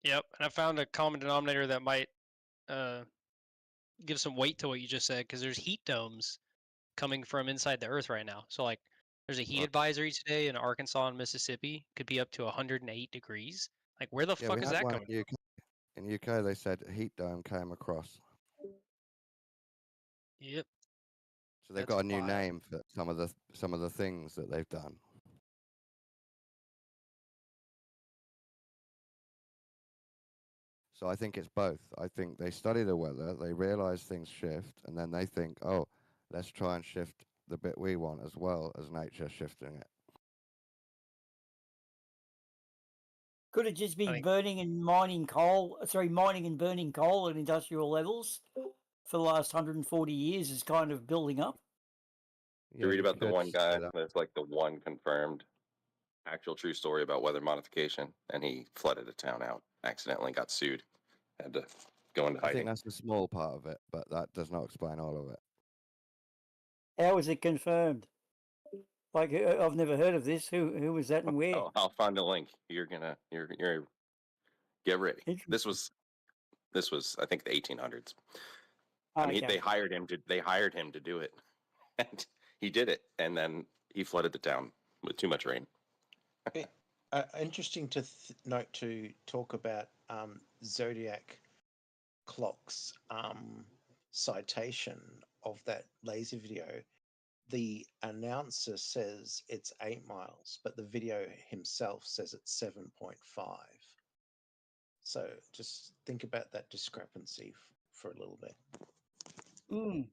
Yep, and I found a common denominator that might give some weight to what you just said, because there's heat domes coming from inside the Earth right now. So like, there's a heat Right. advisory today in Arkansas and Mississippi. Could be up to 108 degrees. Like, where the Yeah, we fuck is had that one coming in UK. In UK, they said a heat dome came across. from? Yep, So they've that's got a new wild. name for some of the things that they've done. So I think it's both. I think they study the weather, they realize things shift, and then they think, oh, let's try and shift the bit we want as well as nature shifting it. Could it just I be think burning and mining coal? Sorry, mining and burning coal at industrial levels for the last 140 years is kind of building up? Yeah, You read you about the could one say guy that. that's like the one confirmed actual true story about weather modification, and he flooded a town out, accidentally got sued, had to go into I think hiding. that's a small part of it, but that does not explain all of it. How is it confirmed? Like, I've never heard of this. Who was that and where? I'll find a link. You're get ready. Interesting. This was I think the 1800s. Okay. They hired him to do it, and he did it, and then he flooded the town with too much rain. Interesting to note to talk about zodiac clocks citation of that laser video. The announcer says it's 8 miles, but the video himself says it's 7.5. So just think about that discrepancy for a little bit. Mm.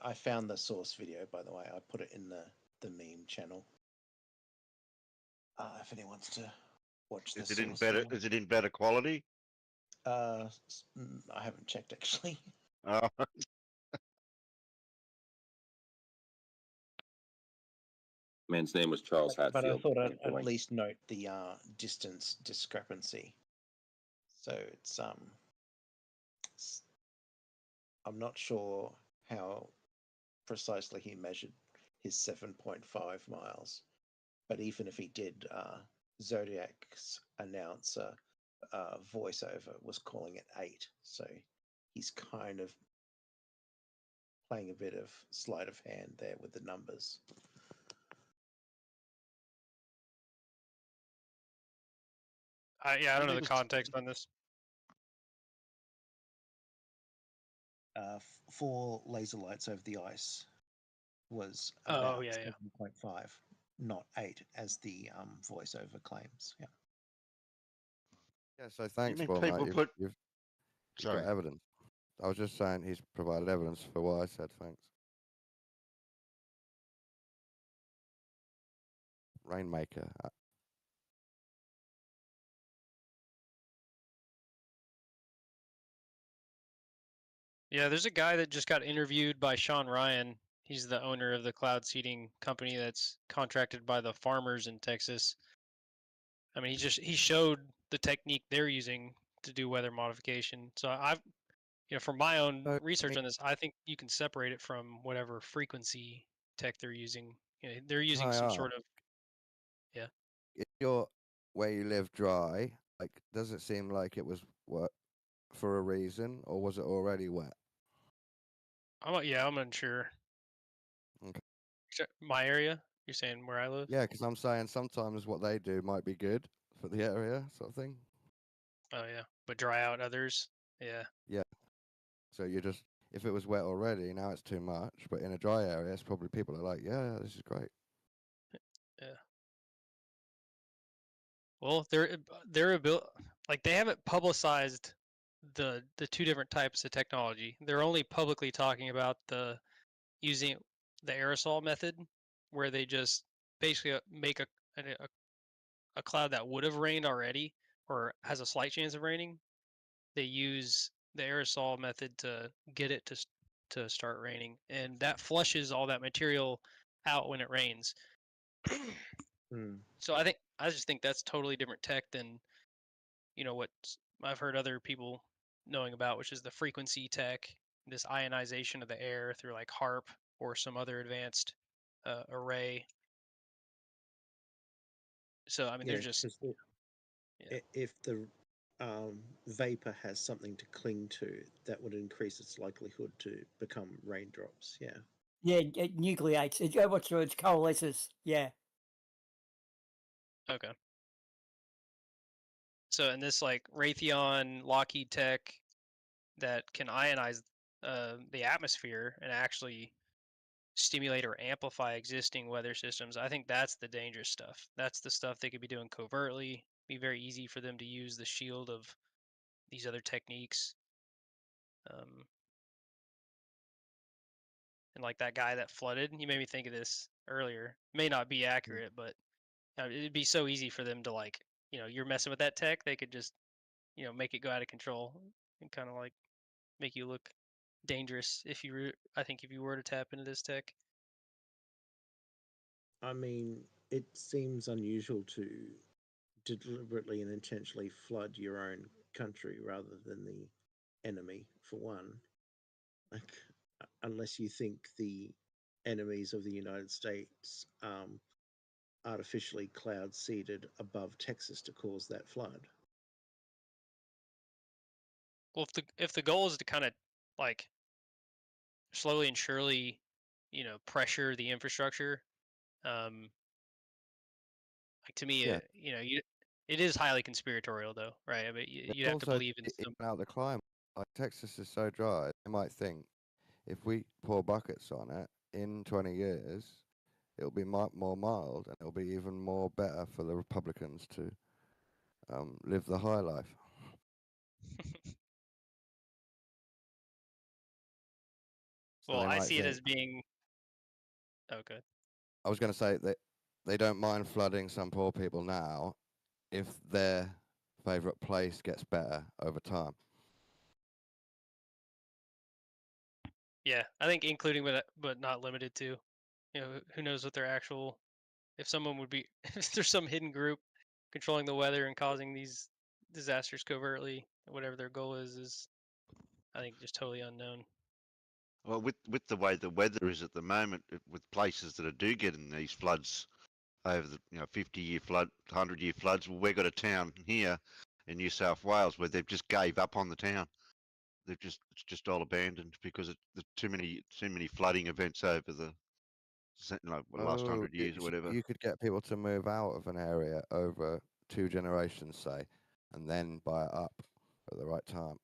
I found the source video, by the way. I put it in the meme channel. If anyone wants to watch this. Is it in better quality? I haven't checked actually. Man's name was Charles Hatfield. But I thought I'd at least note the distance discrepancy. So it's I'm not sure how precisely he measured his 7.5 miles, but even if he did, Zodiac's announcer voiceover was calling it 8, so he's kind of playing a bit of sleight of hand there with the numbers. yeah, I don't know the context on this. 4 laser lights over the ice was Oh, about yeah. 7.5, not 8, as the voiceover claims. Yeah. Yeah, so thanks, mean Paul. people You've put- got evidence. I was just saying he's provided evidence for what I said. Thanks. Rainmaker. Yeah, there's a guy that just got interviewed by Sean Ryan. He's the owner of the cloud seeding company that's contracted by the farmers in Texas. I mean, he showed the technique they're using to do weather modification. So from my own research on this, I think you can separate it from whatever frequency tech they're using. They're using some sort of, yeah. If you're where you live dry, like, does it seem like it was wet for a reason, or was it already wet? I'm unsure. Okay. My area? You're saying where I live? Yeah, because I'm saying sometimes what they do might be good for the area, sort of thing. Oh yeah, but dry out others. Yeah. Yeah. So if it was wet already, now it's too much. But in a dry area, it's probably people are like, yeah, this is great. Yeah. Well, they haven't publicized the two different types of technology. They're only publicly talking about using the aerosol method, where they just basically make a cloud that would have rained already or has a slight chance of raining. They use the aerosol method to get it to start raining, and that flushes all that material out when it rains. So I just think that's totally different tech than what I've heard other people knowing about, which is the frequency tech, this ionization of the air through like HARP or some other advanced array. So I mean, Yeah, they're just 'cause yeah. if the vapor has something to cling to, that would increase its likelihood to become raindrops. Yeah. Yeah, it nucleates. It coalesces. Yeah. Okay. So in this like Raytheon, Lockheed Tech that can ionize the atmosphere and actually stimulate or amplify existing weather systems, I think that's the dangerous stuff. That's the stuff they could be doing covertly. Be very easy for them to use the shield of these other techniques. And like that guy that flooded, you made me think of this earlier. May not be accurate, but it'd be so easy for them to like, you're messing with that tech, they could just, make it go out of control and kind of like make you look dangerous if you I think if you were to tap into this tech. I mean, it seems unusual to deliberately and intentionally flood your own country rather than the enemy, for one. Like, unless you think the enemies of the United States artificially cloud seeded above Texas to cause that flood. Well, if the goal is to kind of like slowly and surely, pressure the infrastructure, like to me, Yeah. it is highly conspiratorial though, right? I mean, It's you'd have to also believe in some. even out the climate. Like Texas is so dry, they might think if we pour buckets on it in 20 years, it'll be more mild and it'll be even more better for the Republicans to live the high life. So Well, they I might see it think. as being okay. I was going to say that they don't mind flooding some poor people now if their favorite place gets better over time. Yeah, I think including but not limited to. Who knows what their actual if someone would be if there's some hidden group controlling the weather and causing these disasters covertly, whatever their goal is I think just totally unknown. Well, with the way the weather is at the moment, with places that do getting these floods over the 50-year flood, 100-year floods, well, we've got a town here in New South Wales where they've just gave up on the town. It's just all abandoned because the too many flooding events over the last 100 years or whatever. You could get people to move out of an area over 2 generations, say, and then buy it up at the right time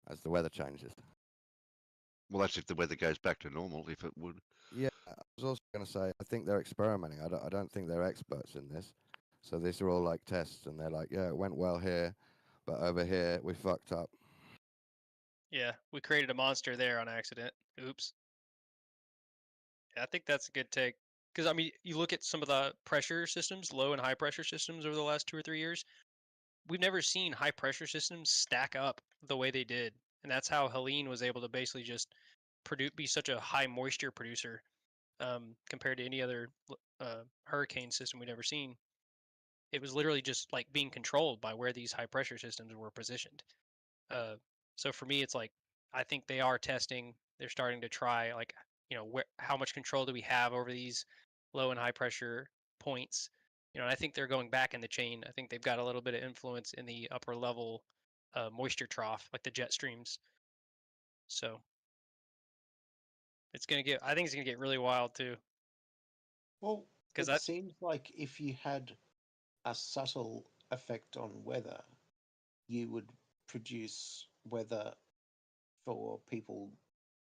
as the weather changes. Well, that's if the weather goes back to normal, if it would. Yeah, I was also going to say, I think they're experimenting. I don't think they're experts in this. So these are all like tests, and they're like, yeah, it went well here, but over here we fucked up. Yeah, we created a monster there on accident. Oops. Yeah, I think that's a good take. Because I mean, you look at some of the pressure systems, low and high pressure systems over the last 2 or 3 years. We've never seen high pressure systems stack up the way they did, and that's how Helene was able to basically just be such a high moisture producer compared to any other hurricane system we'd ever seen. It was literally just like being controlled by where these high pressure systems were positioned. So for me, it's like I think they are testing. They're starting to try like how much control do we have over these low and high pressure points. And I think they're going back in the chain. I think they've got a little bit of influence in the upper level moisture trough, like the jet streams. So I think it's gonna get really wild too. Well, Because it seems like if you had a subtle effect on weather, you would produce weather for people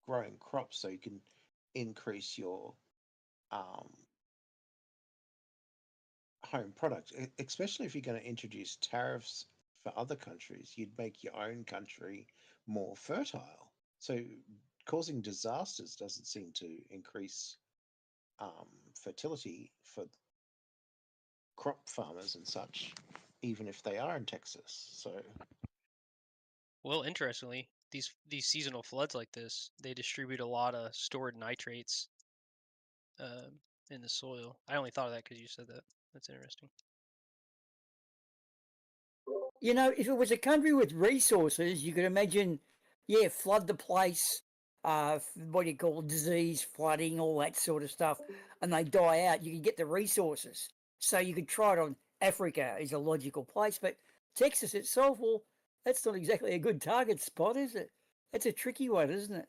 growing crops so you can increase your um, home product, especially if you're going to introduce tariffs for other countries. You'd make your own country more fertile. So causing disasters doesn't seem to increase fertility for crop farmers and such, even if they are in Texas. So well, interestingly, these seasonal floods like this, they distribute a lot of stored nitrates in the soil. I only thought of that because you said that. That's interesting. You know, if it was a country with resources, you could imagine, yeah, flood the place, what do you call it, disease, flooding, all that sort of stuff, and they die out. You could get the resources. So you could try it on Africa is a logical place, but Texas itself, well, that's not exactly a good target spot, is it? It's a tricky one, isn't it?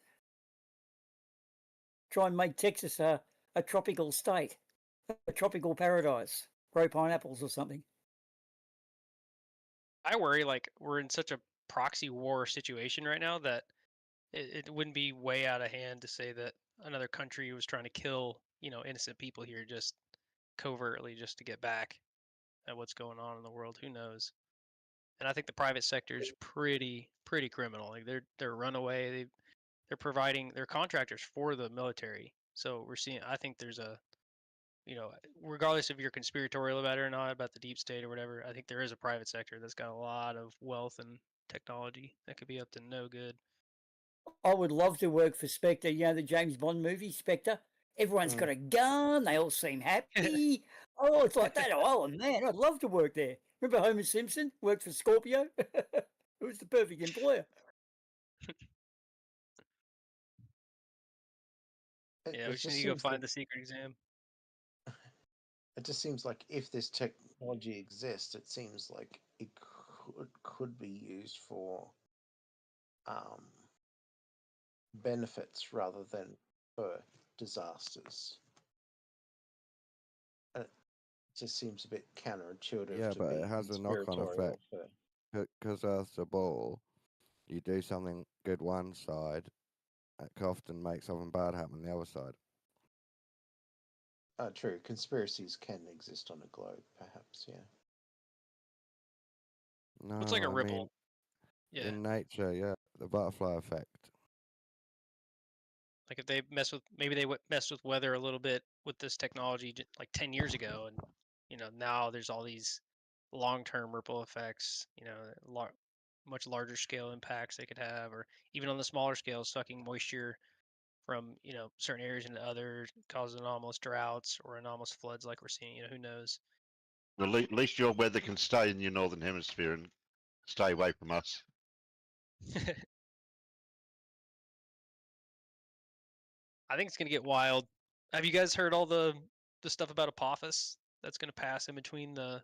Try and make Texas a tropical state, a tropical paradise, grow pineapples or something. I worry like we're in such a proxy war situation right now that it wouldn't be way out of hand to say that another country was trying to kill, innocent people here just covertly just to get back at what's going on in the world. Who knows? And I think the private sector is pretty criminal. Like they're runaway. They're providing they're contractors for the military. So we're seeing. I think there's a regardless if you're conspiratorial about it or not, about the deep state or whatever, I think there is a private sector that's got a lot of wealth and technology that could be up to no good. I would love to work for Spectre. You know, the James Bond movie, Spectre? Everyone's got a gun. They all seem happy. Oh, it's like that. Oh, man, I'd love to work there. Remember Homer Simpson worked for Scorpio? It was the perfect employer. Yeah, we just need to go find the secret exam. It just seems like if this technology exists, it seems like it could be used for benefits rather than for disasters. And it just seems a bit counterintuitive. Yeah, to but be it has a knock-on conspiratorial effect. for- Because Earth's a ball, you do something good one side, it can often make something bad happen on the other side. True, conspiracies can exist on a globe, perhaps, yeah. No, It's like a I ripple. mean, Yeah. in nature, yeah, the butterfly effect. Like if they maybe they messed with weather a little bit with this technology like 10 years ago, and now there's all these long-term ripple effects, much larger scale impacts they could have, or even on the smaller scale, sucking moisture from certain areas into others, causing anomalous droughts or anomalous floods like we're seeing. Who knows? At least your weather can stay in your northern hemisphere and stay away from us. I think it's gonna get wild. Have you guys heard all the stuff about Apophis that's gonna pass in between the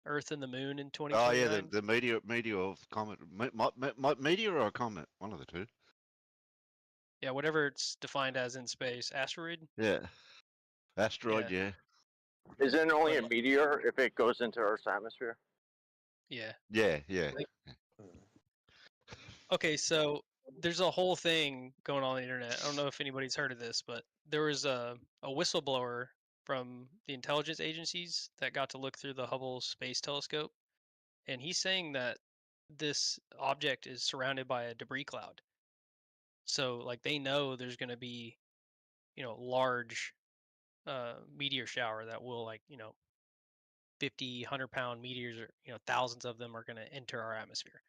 Earth and the Moon in Oh yeah, 2029? the meteor of comet, meteor or a comet, one of the two. Yeah, whatever it's defined as in space, asteroid. Yeah, asteroid. Yeah, Isn't it only a But, meteor if it goes into Earth's atmosphere? yeah. yeah. Okay, so there's a whole thing going on the internet. I don't know if anybody's heard of this, but there was a whistleblower from the intelligence agencies that got to look through the Hubble Space Telescope, and he's saying that this object is surrounded by a debris cloud. So like they know there's going to be, large meteor shower that will 50, 100-pound meteors, or thousands of them are going to enter our atmosphere,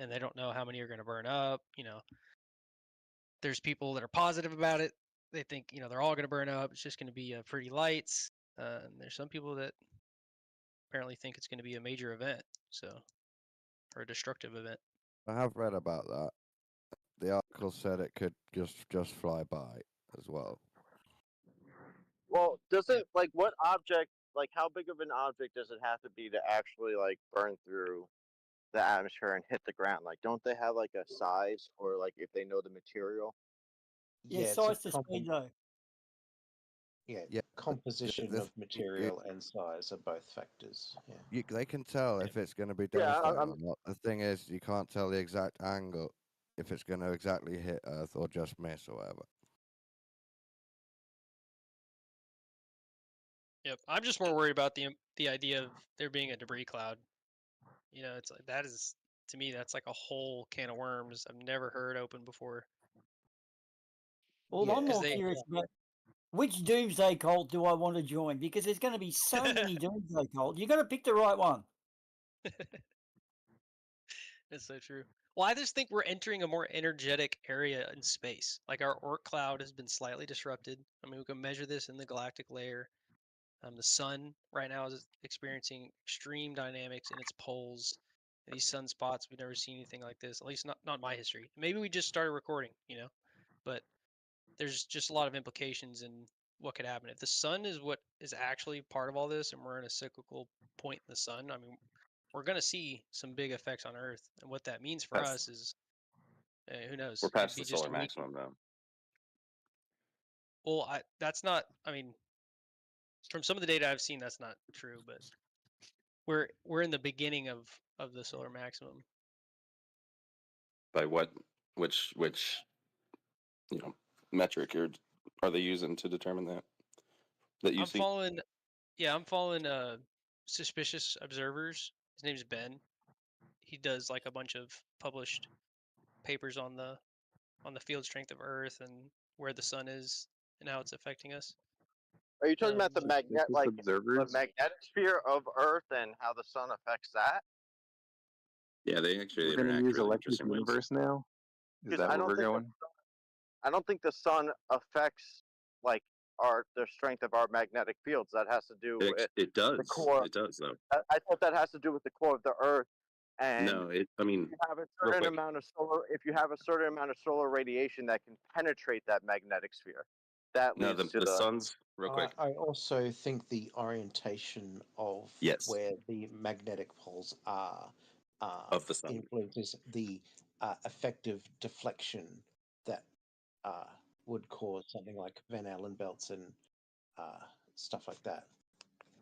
and they don't know how many are going to burn up. There's people that are positive about it. They think they're all going to burn up. It's just going to be pretty lights. And there's some people that apparently think it's going to be a major event, or a destructive event. I have read about that. The article said it could just fly by as well. Well, doesn't what object, how big of an object does it have to be to actually burn through the atmosphere and hit the ground? Don't they have a size, or if they know the material? Yeah, it's size a to speed, though. Yeah, Yeah, composition this- of material and size are both factors. Yeah. they can tell if it's going to be Yeah, devastating or not. The thing is, you can't tell the exact angle if it's going to exactly hit Earth or just miss or whatever. Yep, I'm just more worried about the idea of there being a debris cloud. It's like that is, to me, that's like a whole can of worms I've never heard open before. Well, Yeah, I'm more they- curious about which doomsday cult do I want to join, because there's going to be so many doomsday cults. You got to pick the right one. It's so true. Well, I just think we're entering a more energetic area in space. Like our Oort cloud has been slightly disrupted. I mean, we can measure this in the galactic layer. The sun right now is experiencing extreme dynamics in its poles. these sunspots. We've never seen anything like this, at least not in my history. Maybe we just started recording, but there's just a lot of implications in what could happen if the sun is what is actually part of all this, and we're in a cyclical point in the sun. I mean, we're going to see some big effects on Earth, and what that means for That's- us is who knows? We're Could past be the just solar a week. maximum though. Well, that's not. I mean, from some of the data I've seen, that's not true. But we're in the beginning of the solar maximum. By which metric are they using to determine that? That you I'm see? following. Yeah, I'm following Suspicious Observers. His name's Ben. He does like a bunch of published papers on the field strength of Earth and where the sun is and how it's affecting us. Are you talking about the Suspicious observers? magnetic sphere of Earth and how the sun affects that? Yeah, they actually We're going to interact use really Electric interesting ways. Universe now? Is 'Cause that I where don't we're think going? I don't think the sun affects like the strength of our magnetic fields. That has to do with It does. the core. It does though. I thought that has to do with the core of the Earth. And No, I mean, if you have a real certain quick. amount of solar, if you have a certain amount of solar radiation that can penetrate that magnetic sphere, that No, leads the sun's real quick. I also think the orientation of Yes. where the magnetic poles are Of the sun. influences the effective deflection that would cause something like Van Allen belts and stuff like that.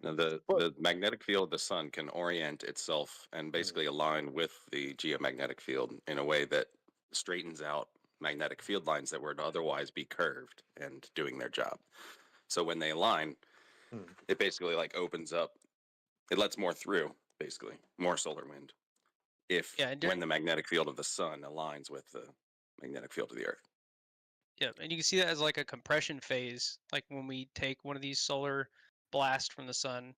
Now, the magnetic field of the sun can orient itself and basically align with the geomagnetic field in a way that straightens out magnetic field lines that would otherwise be curved and doing their job. So when they align, it basically like opens up. It lets more through, basically more solar wind. When the magnetic field of the sun aligns with the magnetic field of the Earth. Yeah, and you can see that as like a compression phase. Like when we take one of these solar blasts from the sun,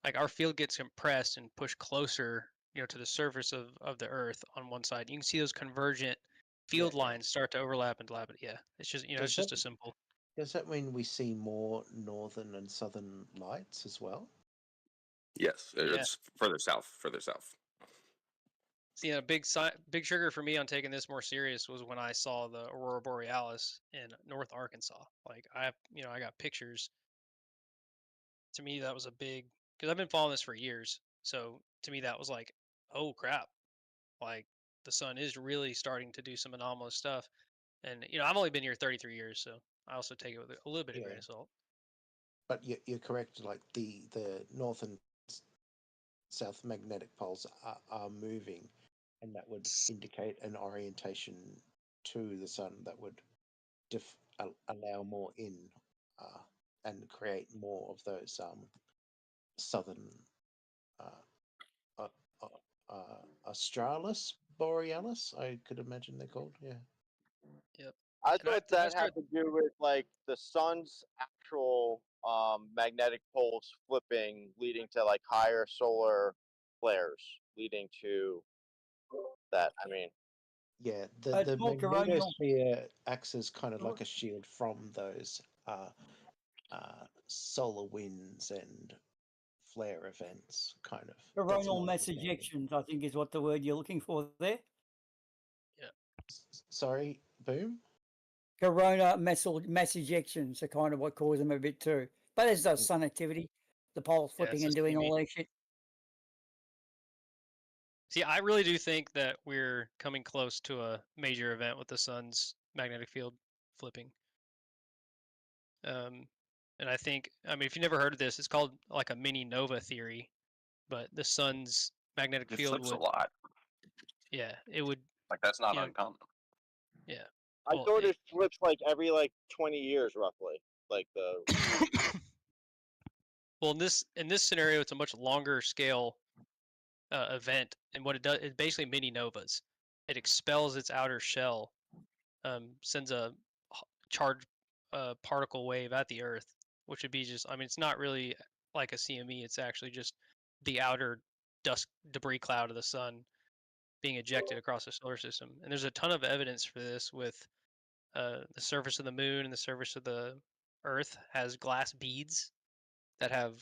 like our field gets compressed and pushed closer, to the surface of the Earth on one side. You can see those convergent field lines start to overlap and lap it. Yeah, it's just it's just a simple. Does that mean we see more northern and southern lights as well? Yes, it's further south. See, a big trigger for me on taking this more serious was when I saw the aurora borealis in North Arkansas. Like I got pictures. To me, that was a big, because I've been following this for years. So to me, that was like, oh crap, like the sun is really starting to do some anomalous stuff. And I've only been here 33 years, so I also take it with a little bit of grain of salt. But you're correct. Like the north and south magnetic poles are moving, and that would indicate an orientation to the sun that would allow more in and create more of those southern Australis borealis. I could imagine they're called. Yeah. Yep. I thought that had to do with like the sun's actual magnetic poles flipping, leading to like higher solar flares, leading to that. I mean, yeah, the magnetosphere acts as kind of like a shield from those solar winds and flare events, kind of. Coronal mass ejections, I think, is what the word you're looking for there. Yeah. Sorry, Boom? Corona mass ejections are kind of what cause them a bit too. But as does sun activity, the poles flipping and doing all that shit. See, I really do think that we're coming close to a major event with the sun's magnetic field flipping. And I think, if you never heard of this, it's called like a mini nova theory. But the sun's magnetic field flips a lot. Yeah, it would. Like that's not uncommon. Yeah. I thought it flips like every 20 years roughly. Like the Well, in this scenario, it's a much longer scale event, and what it does, it basically mini novas. It expels its outer shell, sends a charged particle wave at the Earth, which would be just, it's not really like a CME. It's actually just the outer dust debris cloud of the sun being ejected across the solar system. And there's a ton of evidence for this with the surface of the moon and the surface of the Earth has glass beads that have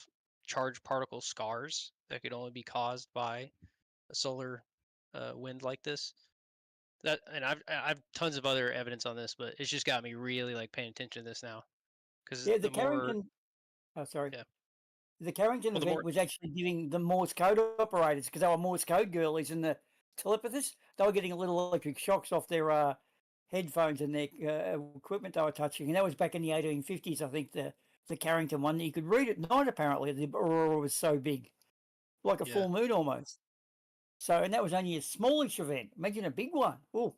charged particle scars that could only be caused by solar wind like this. That and I've tons of other evidence on this, but it's just got me really like paying attention to this now because Yeah, the more Oh, sorry. yeah, The Carrington well the event more was actually giving the Morse code operators, because they were Morse code girlies and the telepathists, they were getting little electric shocks off their headphones and their equipment they were touching. And that was back in the 1850s, I think, the Carrington one. You could read at night, apparently. The aurora was so big, like a yeah, full moon almost. So, and that was only a smallish event. Imagine a big one. Oh,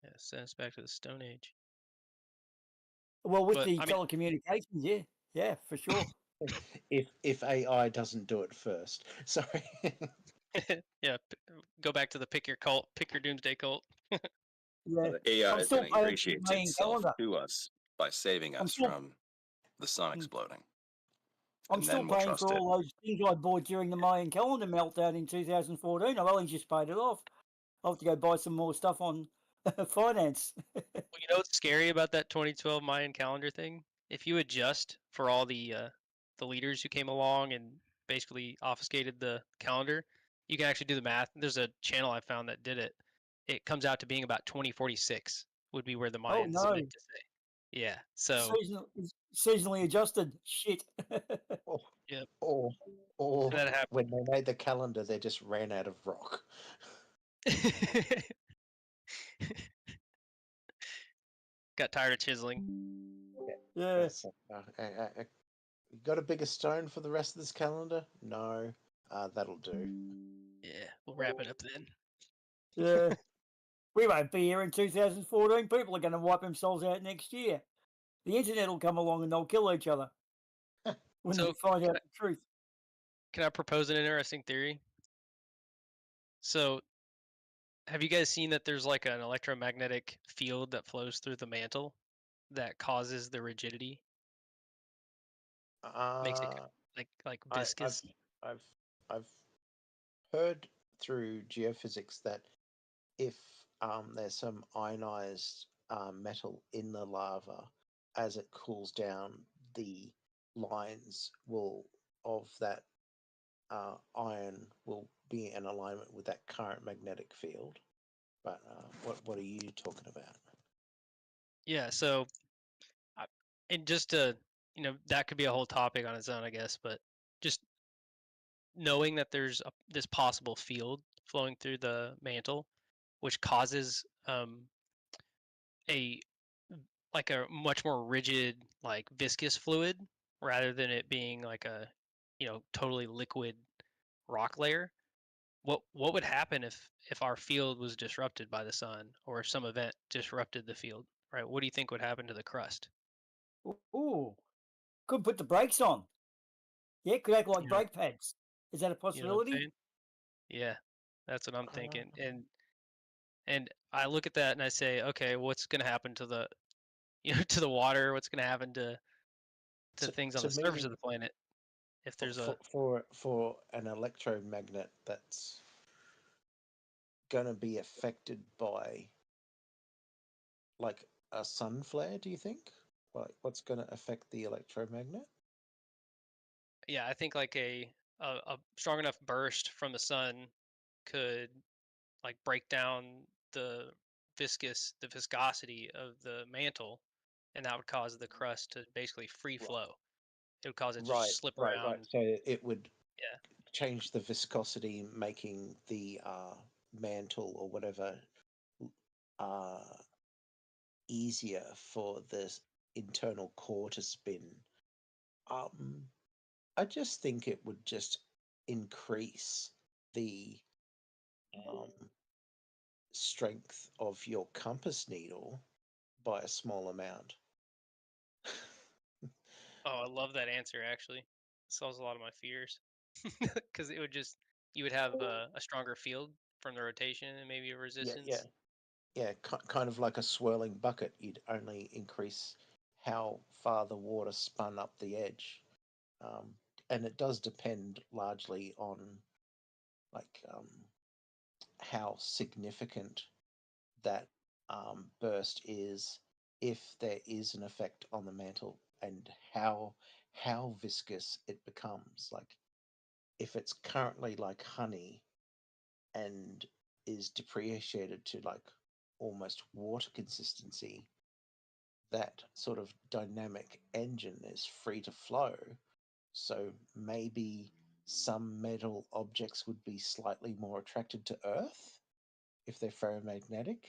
yeah, send us back to the Stone Age. well, with But the I mean, telecommunications, yeah. Yeah, for sure. If AI doesn't do it first. Sorry. yeah, go back to the pick your doomsday cult. Yeah. The AI I'm is still going to paying for the ingratiate Mayan itself calendar. to us by saving I'm us still from the sun Mm. exploding, I'm and still then we'll paying for trust it. all those things I bought during the Mayan calendar meltdown in 2014. I've only just paid it off. I'll have to go buy some more stuff on finance. Well, you know what's scary about that 2012 Mayan calendar thing? If you adjust for all the leaders who came along and basically obfuscated the calendar, you can actually do the math. There's a channel I found that did it. It comes out to being about 2046 would be where the Oh Mayans no, meant to say. Yeah. So, seasonally adjusted. Shit. or, yep. or, or That happened. when they made the calendar, they just ran out of rock. Got tired of chiseling. Yeah. So, you got a bigger stone for the rest of this calendar? No. That'll do. Yeah, we'll wrap it up then. Yeah. We won't be here in 2014. People are going to wipe themselves out next year. The internet will come along and they'll kill each other when they So, find out the truth. can I propose an interesting theory? So, have you guys seen that there's like an electromagnetic field that flows through the mantle that causes the rigidity, makes it Uh, like I've viscous? I've I've heard through geophysics that if there's some ionized metal in the lava, as it cools down, the lines will of that iron will be in alignment with that current magnetic field. But what are you talking about? Yeah, so and just to, that could be a whole topic on its own, I guess, but just knowing that there's this possible field flowing through the mantle, which causes a like a much more rigid, like viscous fluid rather than it being like a, totally liquid rock layer. What would happen if our field was disrupted by the sun or if some event disrupted the field, right? What do you think would happen to the crust? Ooh, could put the brakes on. Yeah, could act like You know, brake pads. Is that a you know what I'm possibility? saying? Yeah, that's what I'm thinking. Uh, And I look at that and I say, okay, what's going to happen to the to the water? What's going to happen to things on to the surface of me, the planet if there's a for an electromagnet that's going to be affected by like a sun flare, do you think? Like what's going to affect the electromagnet? yeah, I think like a strong enough burst from the sun could like break down the the viscosity of the mantle, and that would cause the crust to basically free Right, flow. It would cause it to right, just slip right. around. So it would Yeah. change the viscosity, making the mantle or whatever uh, easier for the internal core to spin. Um, I just think it would just increase the um, strength of your compass needle by a small amount. Oh, I love that answer actually. It solves a lot of my fears. Because it would just you would have a stronger field from the rotation and maybe a Yeah, yeah, resistance. yeah. Kind of like a swirling bucket. You'd only increase how far the water spun up the edge, um, and it does depend largely on like how significant that burst is, if there is an effect on the mantle, and how viscous it becomes. Like if it's currently like honey, and is depreciated to like almost water consistency, that sort of dynamic engine is free to flow. So maybe some metal objects would be slightly more attracted to Earth if they're ferromagnetic.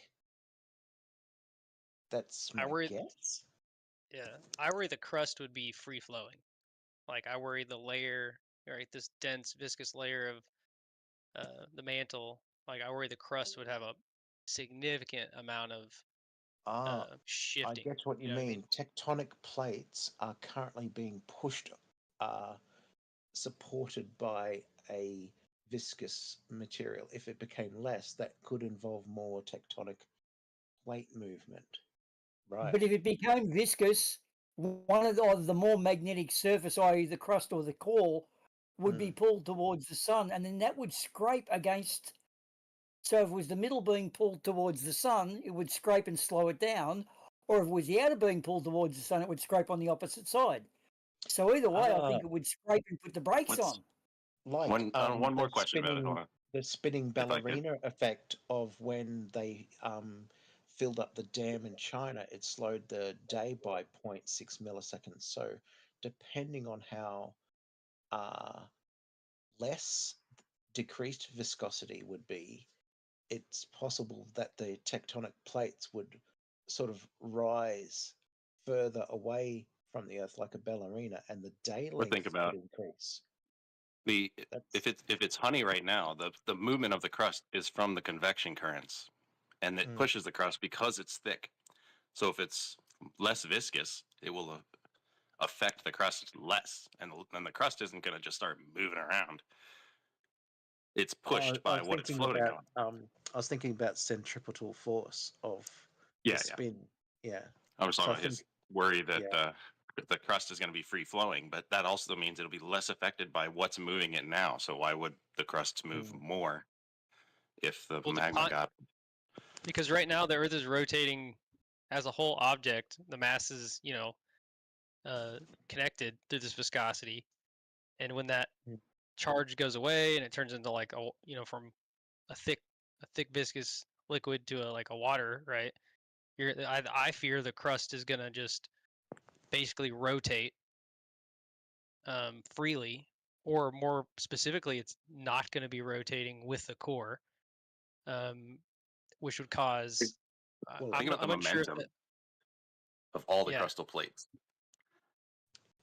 That's I my worry. guess. Yeah, I worry the crust would be free flowing. Like I worry the layer, right, this dense viscous layer of the mantle. Like I worry the crust would have a significant amount of Ah, I shifting. get what you You know what I mean? mean. Tectonic plates are currently being pushed, supported by a viscous material. If it became less, that could involve more tectonic plate movement. Right. But if it became viscous, one of the more magnetic surface, i.e., the crust or the core, would be pulled towards the sun, and then that would scrape against. So if it was the middle being pulled towards the sun, it would scrape and slow it down, or if it was the outer being pulled towards the sun, it would scrape on the opposite side. So either way, I think it would scrape and put the brakes What's on. Like one more question about it? Hold on. the spinning If I could. ballerina effect of when they filled up the dam in China, it slowed the day by 0.6 milliseconds. So depending on how less decreased viscosity would be, it's possible that the tectonic plates would sort of rise further away from the Earth like a ballerina, and the day Or think length about could increase. if it's honey right now, the movement of the crust is from the convection currents, and it pushes the crust because it's thick. So if it's less viscous, it will affect the crust less, and the crust isn't going to just start moving around. It's pushed by what it's floating on. I was thinking about centripetal force of Yeah, the spin. Yeah. I was So talking I about his think worry that yeah. the crust is going to be free flowing, but that also means it'll be less affected by what's moving it now. So why would the crust move more if the Well, magma got? because right now the Earth is rotating as a whole object. The mass is, connected through this viscosity, and when that charge goes away and it turns into like from a thick viscous liquid to a water, right? I fear the crust is gonna just basically rotate freely, or more specifically, it's not going to be rotating with the core, which would cause. Think about the momentum of all the crustal plates.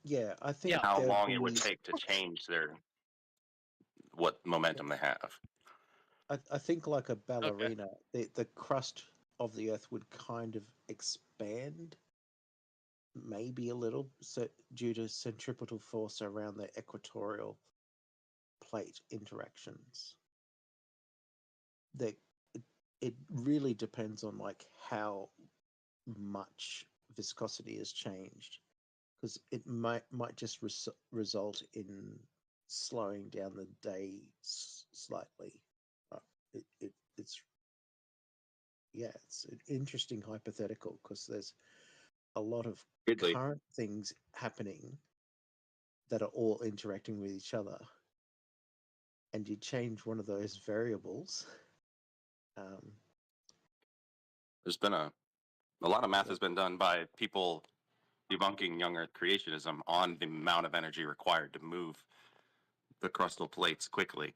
Yeah, I think how long it would take to change what momentum they have. I think like a ballerina, the crust of the Earth would kind of expand, maybe a little, so due to centripetal force around the equatorial plate interactions. It really depends on like how much viscosity has changed, because it might just result in slowing down the day slightly. It's an interesting hypothetical, because there's a lot of current things happening that are all interacting with each other, and you change one of those variables. There's been a lot of math has been done by people debunking young Earth creationism on the amount of energy required to move the crustal plates quickly.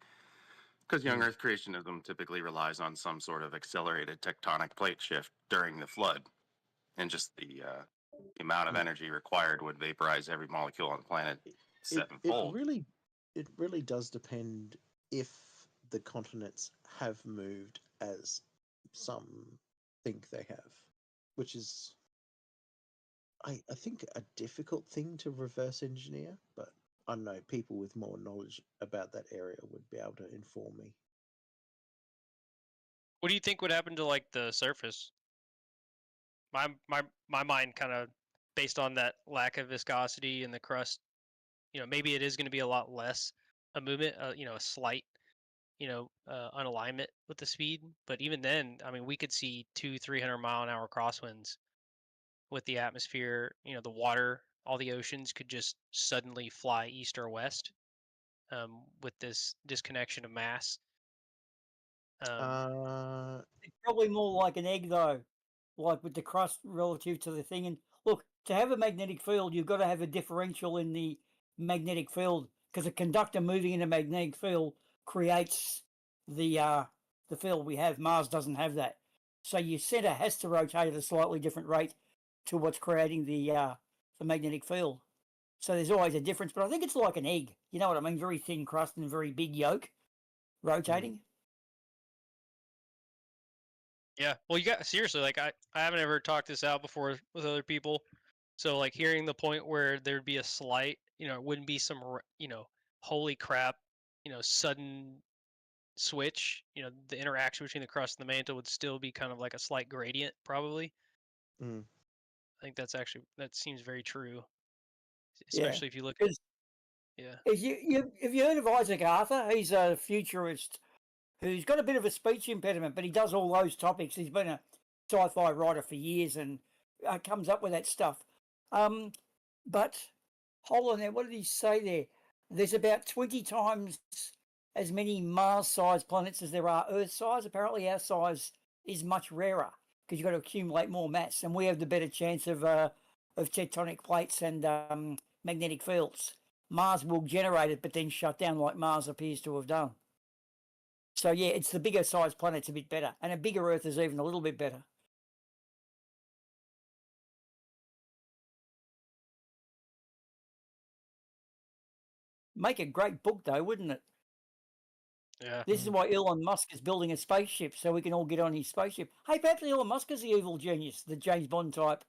Because young Earth creationism typically relies on some sort of accelerated tectonic plate shift during the flood, and just the amount of energy required would vaporize every molecule on the planet sevenfold. It really does depend if the continents have moved as some think they have, which is, I think, a difficult thing to reverse engineer, but I don't know, people with more knowledge about that area would be able to inform me. What do you think would happen to like the surface? My mind kind of based on that lack of viscosity in the crust, maybe it is going to be a lot less a movement, a slight, unalignment with the speed. But even then, I mean, we could see 200-300 mile an hour crosswinds with the atmosphere. The water, all the oceans could just suddenly fly east or west with this disconnection of mass. It's probably more like an egg, though, like with the crust relative to the thing. And look, to have a magnetic field, you've got to have a differential in the magnetic field because a conductor moving in a magnetic field creates the field we have. Mars doesn't have that, so your center has to rotate at a slightly different rate to what's creating the magnetic field. So there's always a difference, but I think it's like an egg. You know what I mean? Very thin crust and very big yolk rotating. Yeah. Well, you got seriously, like I haven't ever talked this out before with other people. So like hearing the point where there'd be a slight, it wouldn't be some, holy crap, sudden switch. The interaction between the crust and the mantle would still be kind of like a slight gradient, probably. Mm. I think that seems very true, Yeah. especially if you look at, yeah. If you heard of Isaac Arthur, he's a futurist who's got a bit of a speech impediment, but he does all those topics. He's been a sci-fi writer for years and comes up with that stuff. But hold on there, what did he say there? There's about 20 times as many Mars-sized planets as there are Earth-sized. Apparently our size is much rarer because you've got to accumulate more mass, and we have the better chance of tectonic plates and magnetic fields. Mars will generate it, but then shut down like Mars appears to have done. So, yeah, it's the bigger sized planet's a bit better. And a bigger Earth is even a little bit better. Make a great book, though, wouldn't it? Yeah. This is why Elon Musk is building a spaceship so we can all get on his spaceship. Hey, perhaps Elon Musk is the evil genius, the James Bond type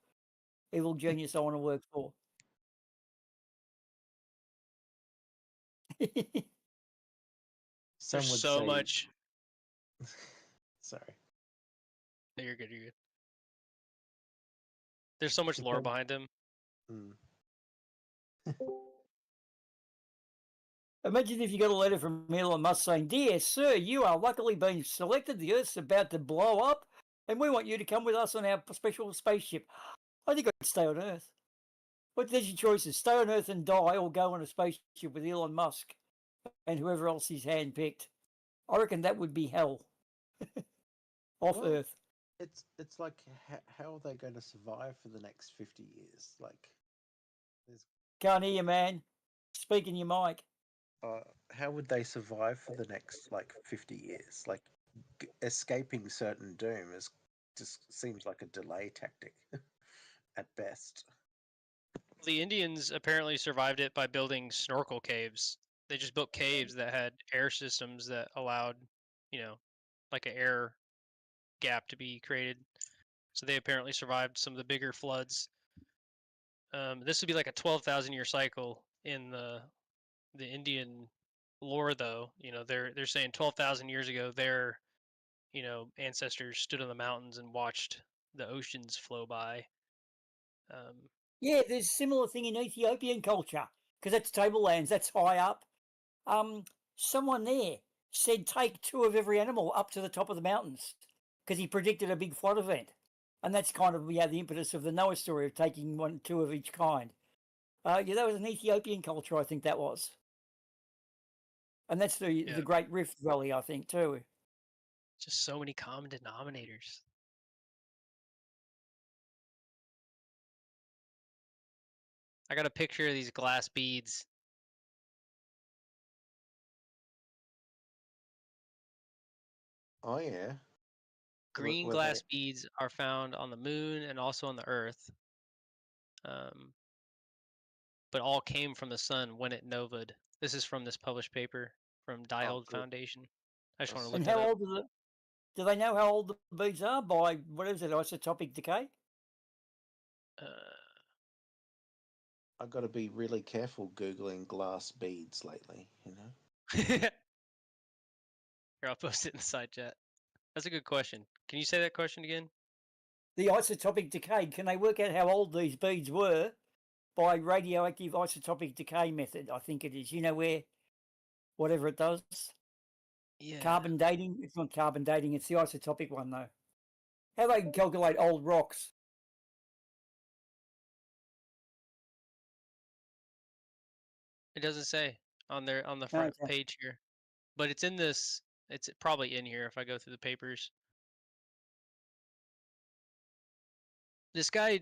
evil genius I want to work for. Some There's would so say... much. Sorry. No, you're good. You're good. There's so much lore behind him. Imagine if you got a letter from Elon Musk saying, "Dear sir, you are luckily being selected. The Earth's about to blow up, and we want you to come with us on our special spaceship." I think I'd stay on Earth. There's your choices: stay on Earth and die, or go on a spaceship with Elon Musk and whoever else he's handpicked. I reckon that would be hell off Earth. It's like, how are they going to survive for the next 50 years? Like, can't hear you, man. Speak in your mic. How would they survive for the next 50 years? Like, escaping certain doom just seems like a delay tactic at best. The Indians apparently survived it by building snorkel caves. They just built caves that had air systems that allowed, like an air gap to be created. So they apparently survived some of the bigger floods. This would be like a 12,000 year cycle in the Indian lore, though. They're saying 12,000 years ago, their ancestors stood on the mountains and watched the oceans flow by. Yeah, there's a similar thing in Ethiopian culture because that's tablelands, that's high up. Someone there said take 2 of every animal up to the top of the mountains because he predicted a big flood event. And that's kind of the impetus of the Noah story of taking 2 of each kind. Yeah, that was an Ethiopian culture, I think that was. And that's the Great Rift Valley, I think, too. Just so many common denominators. I got a picture of these glass beads. Oh, yeah. Green glass beads are found on the moon and also on the Earth. But all came from the sun when it novaed. This is from this published paper from Diehold Foundation. I just want to look and that how up. old is it? Do they know how old the beads are by, what is it, isotopic decay? I've got to be really careful Googling glass beads lately, Here, I'll post it in the side chat. That's a good question. Can you say that question again? The isotopic decay, can they work out how old these beads were by radioactive isotopic decay method? I think it is. Where whatever it does. Yeah. Carbon dating. It's not carbon dating. It's the isotopic one, though. How they can calculate old rocks. It doesn't say on the front page here, but it's in this It's probably in here if I go through the papers. This guy,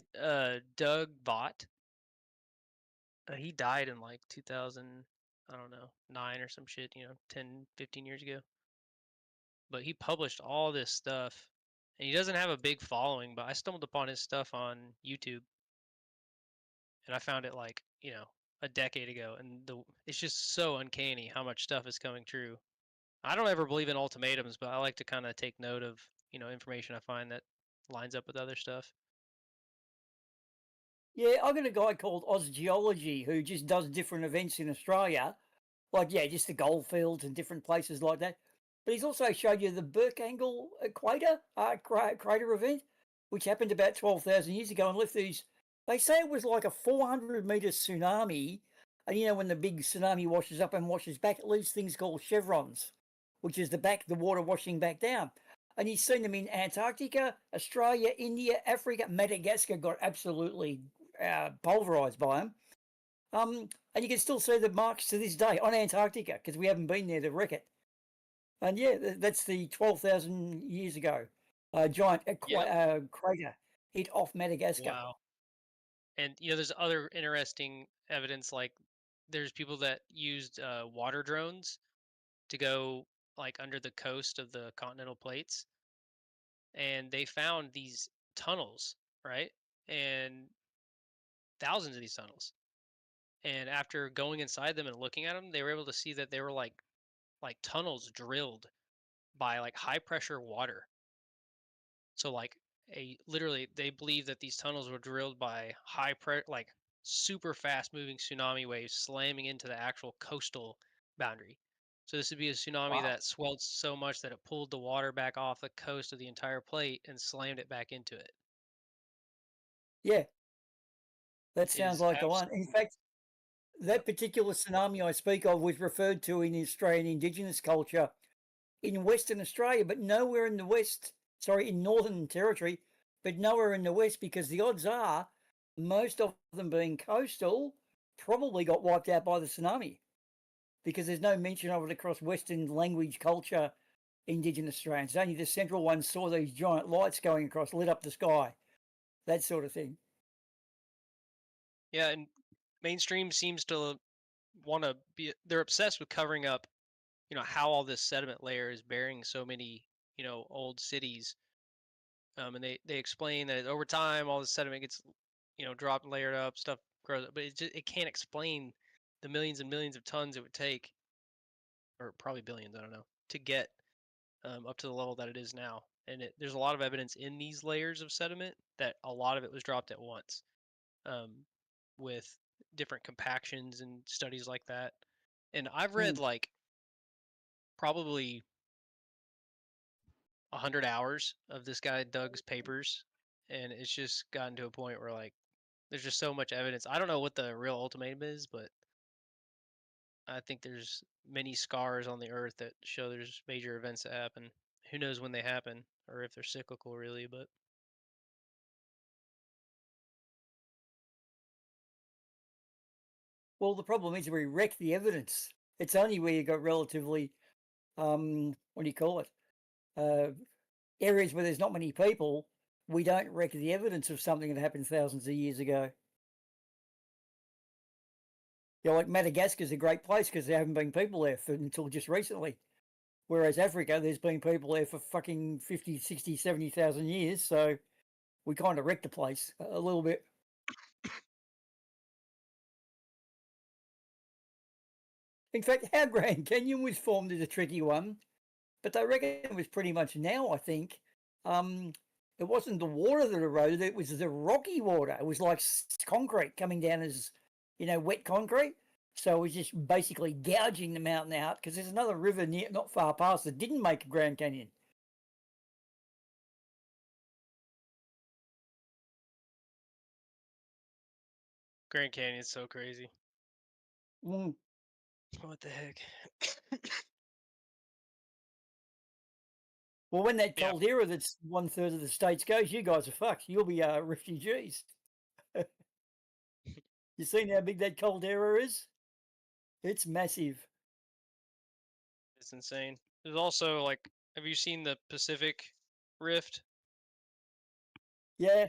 Doug Vaught, he died in like 2000, I don't know, 9 or some shit, 10, 15 years ago. But he published all this stuff, and he doesn't have a big following, but I stumbled upon his stuff on YouTube, and I found it like, a decade ago, and it's just so uncanny how much stuff is coming true. I don't ever believe in ultimatums, but I like to kind of take note of, information I find that lines up with other stuff. Yeah, I've got a guy called Ozgeology who just does different events in Australia, like, yeah, just the goldfields and different places like that. But he's also showed you the Burke Angle Equator crater event, which happened about 12,000 years ago and left these. They say it was like a 400-meter tsunami. And when the big tsunami washes up and washes back, it leaves things called chevrons, which is the water washing back down. And you've seen them in Antarctica, Australia, India, Africa. Madagascar got absolutely pulverized by them. And you can still see the marks to this day on Antarctica because we haven't been there to wreck it. And yeah, that's the 12,000 years ago. Giant crater hit off Madagascar. Wow. And there's other interesting evidence, like there's people that used water drones to go like under the coast of the continental plates, and they found these tunnels, right? And thousands of these tunnels. And after going inside them and looking at them, they were able to see that they were like tunnels drilled by like high pressure water. So like literally they believe that these tunnels were drilled by like super fast moving tsunami waves slamming into the actual coastal boundary. So this would be a tsunami Wow. that swelled so much that it pulled the water back off the coast of the entire plate and slammed it back into it. Yeah, that It sounds is like the one. In fact, that particular tsunami I speak of was referred to in Australian Indigenous culture in Western Australia, but nowhere in the West, in Northern Territory, but nowhere in the West, because the odds are most of them being coastal probably got wiped out by the tsunami because there's no mention of it across Western language culture Indigenous Australians. Only the central ones saw these giant lights going across, lit up the sky, that sort of thing. Yeah, and mainstream seems to want to they're obsessed with covering up, how all this sediment layer is burying so many, old cities. And they explain that over time all the sediment gets, dropped and layered up, stuff grows up, but it can't explain the millions and millions of tons it would take, or probably billions, I don't know, to get up to the level that it is now. And there's a lot of evidence in these layers of sediment that a lot of it was dropped at once, with different compactions and studies like that. And I've read like probably 100 hours of this guy Doug's papers, and it's just gotten to a point where like there's just so much evidence. I don't know what the real ultimatum is, but I think there's many scars on the earth that show there's major events that happen. Who knows when they happen or if they're cyclical really, but Well, the problem is we wreck the evidence. It's only where you got relatively, what do you call it? Areas where there's not many people, we don't wreck the evidence of something that happened thousands of years ago. Like Madagascar's a great place because there haven't been people there until just recently. Whereas Africa, there's been people there for fucking 50, 60, 70,000 years. So we kind of wrecked the place a little bit. In fact, how Grand Canyon was formed is a tricky one, but they reckon it was pretty much now, I think. It wasn't the water that eroded, it was the rocky water. It was like concrete coming down as, wet concrete. So it was just basically gouging the mountain out because there's another river not far past that didn't make a Grand Canyon. Grand Canyon's so crazy. Mm. What the heck? Well, when that caldera that's 1/3 of the states goes, you guys are fucked. You'll be refugees. You seen how big that caldera is? It's massive. It's insane. There's also like, have you seen the Pacific Rift? Yeah,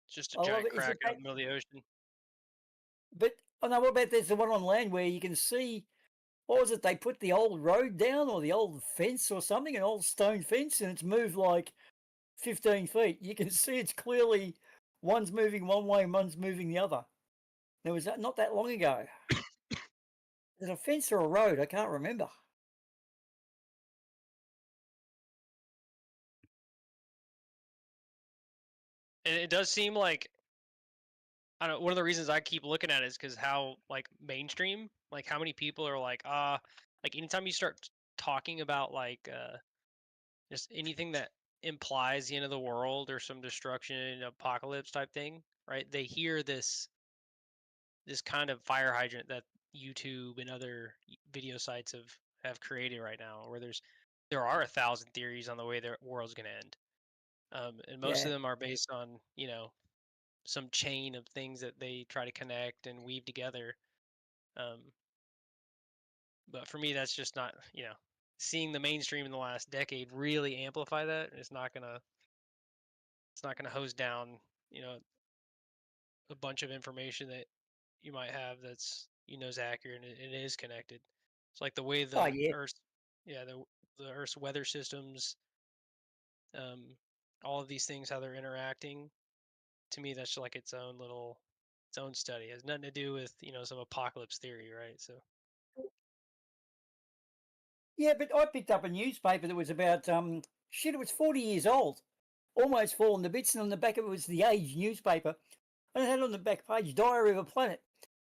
It's just a I love giant it. It's crack out about, in the middle of the ocean. but I know what about there's the one on land where you can see, what was it? They put the old road down or the old fence or something, an old stone fence, and it's moved like 15 feet. You can see it's clearly one's moving one way and one's moving the other. There was that not that long ago. Is it a fence or a road? I can't remember. And it does seem like, I don't know, one of the reasons I keep looking at it is because how like mainstream, like how many people are like, like anytime you start talking about like just anything that implies the end of the world or some destruction, apocalypse type thing, right? They hear this kind of fire hydrant that YouTube and other video sites have created right now, where there are 1,000 theories on the way the world's going to end, and most Yeah. of them are based on some chain of things that they try to connect and weave together. Um, but for me, that's just not seeing the mainstream in the last decade really amplify that. It's not gonna hose down a bunch of information that you might have that's is accurate and it is connected. It's like the way Oh, the yeah. Earth, yeah, the Earth's weather systems, um, all of these things, how they're interacting. To me, that's like its own study. It has nothing to do with some apocalypse theory, right? So Yeah, but I picked up a newspaper that was about, shit, it was 40 years old, almost fallen to bits, and on the back of it was the Age newspaper, and it had on the back page, Diary of a Planet.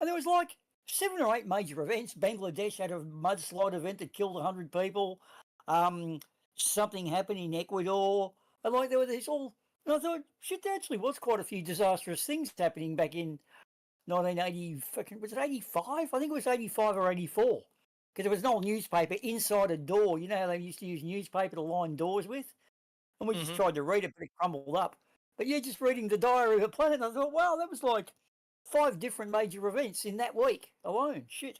And there was like 7 or 8 major events. Bangladesh had a mudslide event that killed 100 people. Something happened in Ecuador. And like there were these all, and I thought, shit, there actually was quite a few disastrous things happening back in 1980, was it 85? I think it was 85 or 84. Because there was an old newspaper inside a door. You know how they used to use newspaper to line doors with? And we just tried to read it, but it crumbled up. But yeah, just reading the Diary of a Planet, I thought, wow, that was like 5 different major events in that week alone. Shit.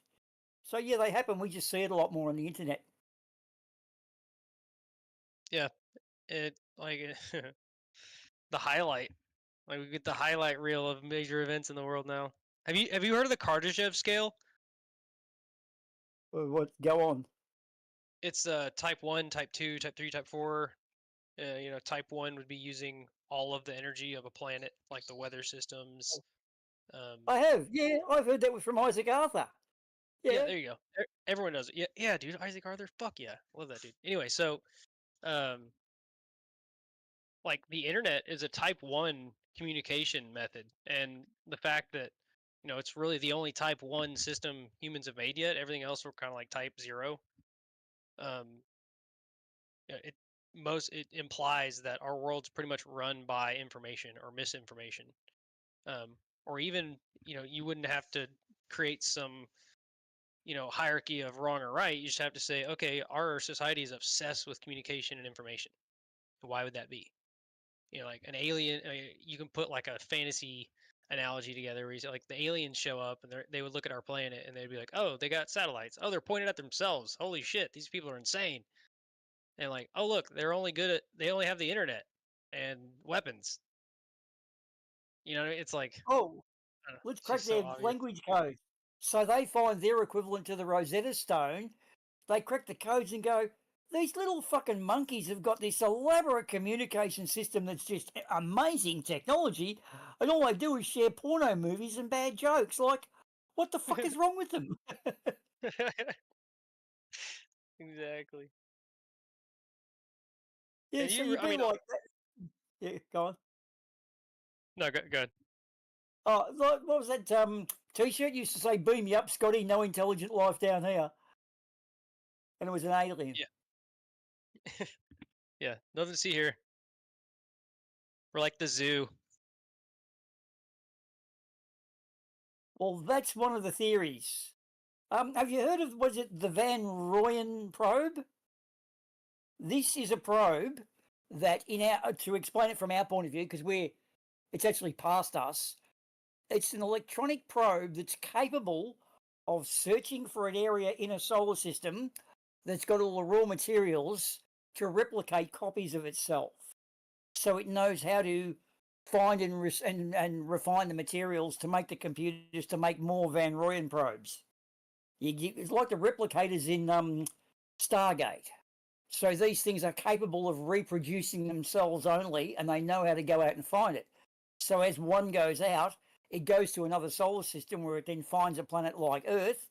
So yeah, they happen. We just see it a lot more on the internet. yeah, it like the highlight. Like we get the highlight reel of major events in the world now. Have you heard of the Kardashev scale? What? Go on. It's type 1, type 2, type 3, type 4. Type 1 would be using all of the energy of a planet, like the weather systems. I have. Yeah, I've heard that was from Isaac Arthur. Yeah, Yeah. there you go. Everyone knows it. Yeah, dude. Isaac Arthur. Fuck yeah, love that dude. Anyway, so um, like the internet is a type 1 communication method, and the fact that it's really the only type 1 system humans have made yet. Everything else were kind of like type 0. Um, yeah, it implies that our world's pretty much run by information or misinformation, or even you wouldn't have to create some hierarchy of wrong or right. You just have to say, okay, our society is obsessed with communication and information. Why would that be? Like an alien, you can put like a fantasy analogy together where you say like the aliens show up and they would look at our planet and they'd be like, oh, they got satellites. Oh, they're pointed at themselves. Holy shit, these people are insane. And like, oh look, they only have the internet and weapons. It's like, Oh, I don't know, let's it's crack just so their obvious. language code. So they find their equivalent to the Rosetta Stone. They crack the codes and go, these little fucking monkeys have got this elaborate communication system that's just amazing technology, and all they do is share porno movies and bad jokes. Like, what the fuck is wrong with them? Exactly. Yeah, And so you, you'd I be mean, like that. Yeah, go on. no, go ahead. Oh, what was that T-shirt used to say, beam me up, Scotty, no intelligent life down here. And it was an alien. Yeah. Yeah, nothing to see here. We're like the zoo. Well, that's one of the theories. Have you heard of, was it the Van Rooyen probe? This is a probe that, to explain it from our point of view, because it's actually past us. It's an electronic probe that's capable of searching for an area in a solar system that's got all the raw materials to replicate copies of itself. So it knows how to find and refine the materials to make the computers to make more Van Royen probes. It's like the replicators in Stargate. So these things are capable of reproducing themselves only, and they know how to go out and find it. So as one goes out, it goes to another solar system where it then finds a planet like Earth,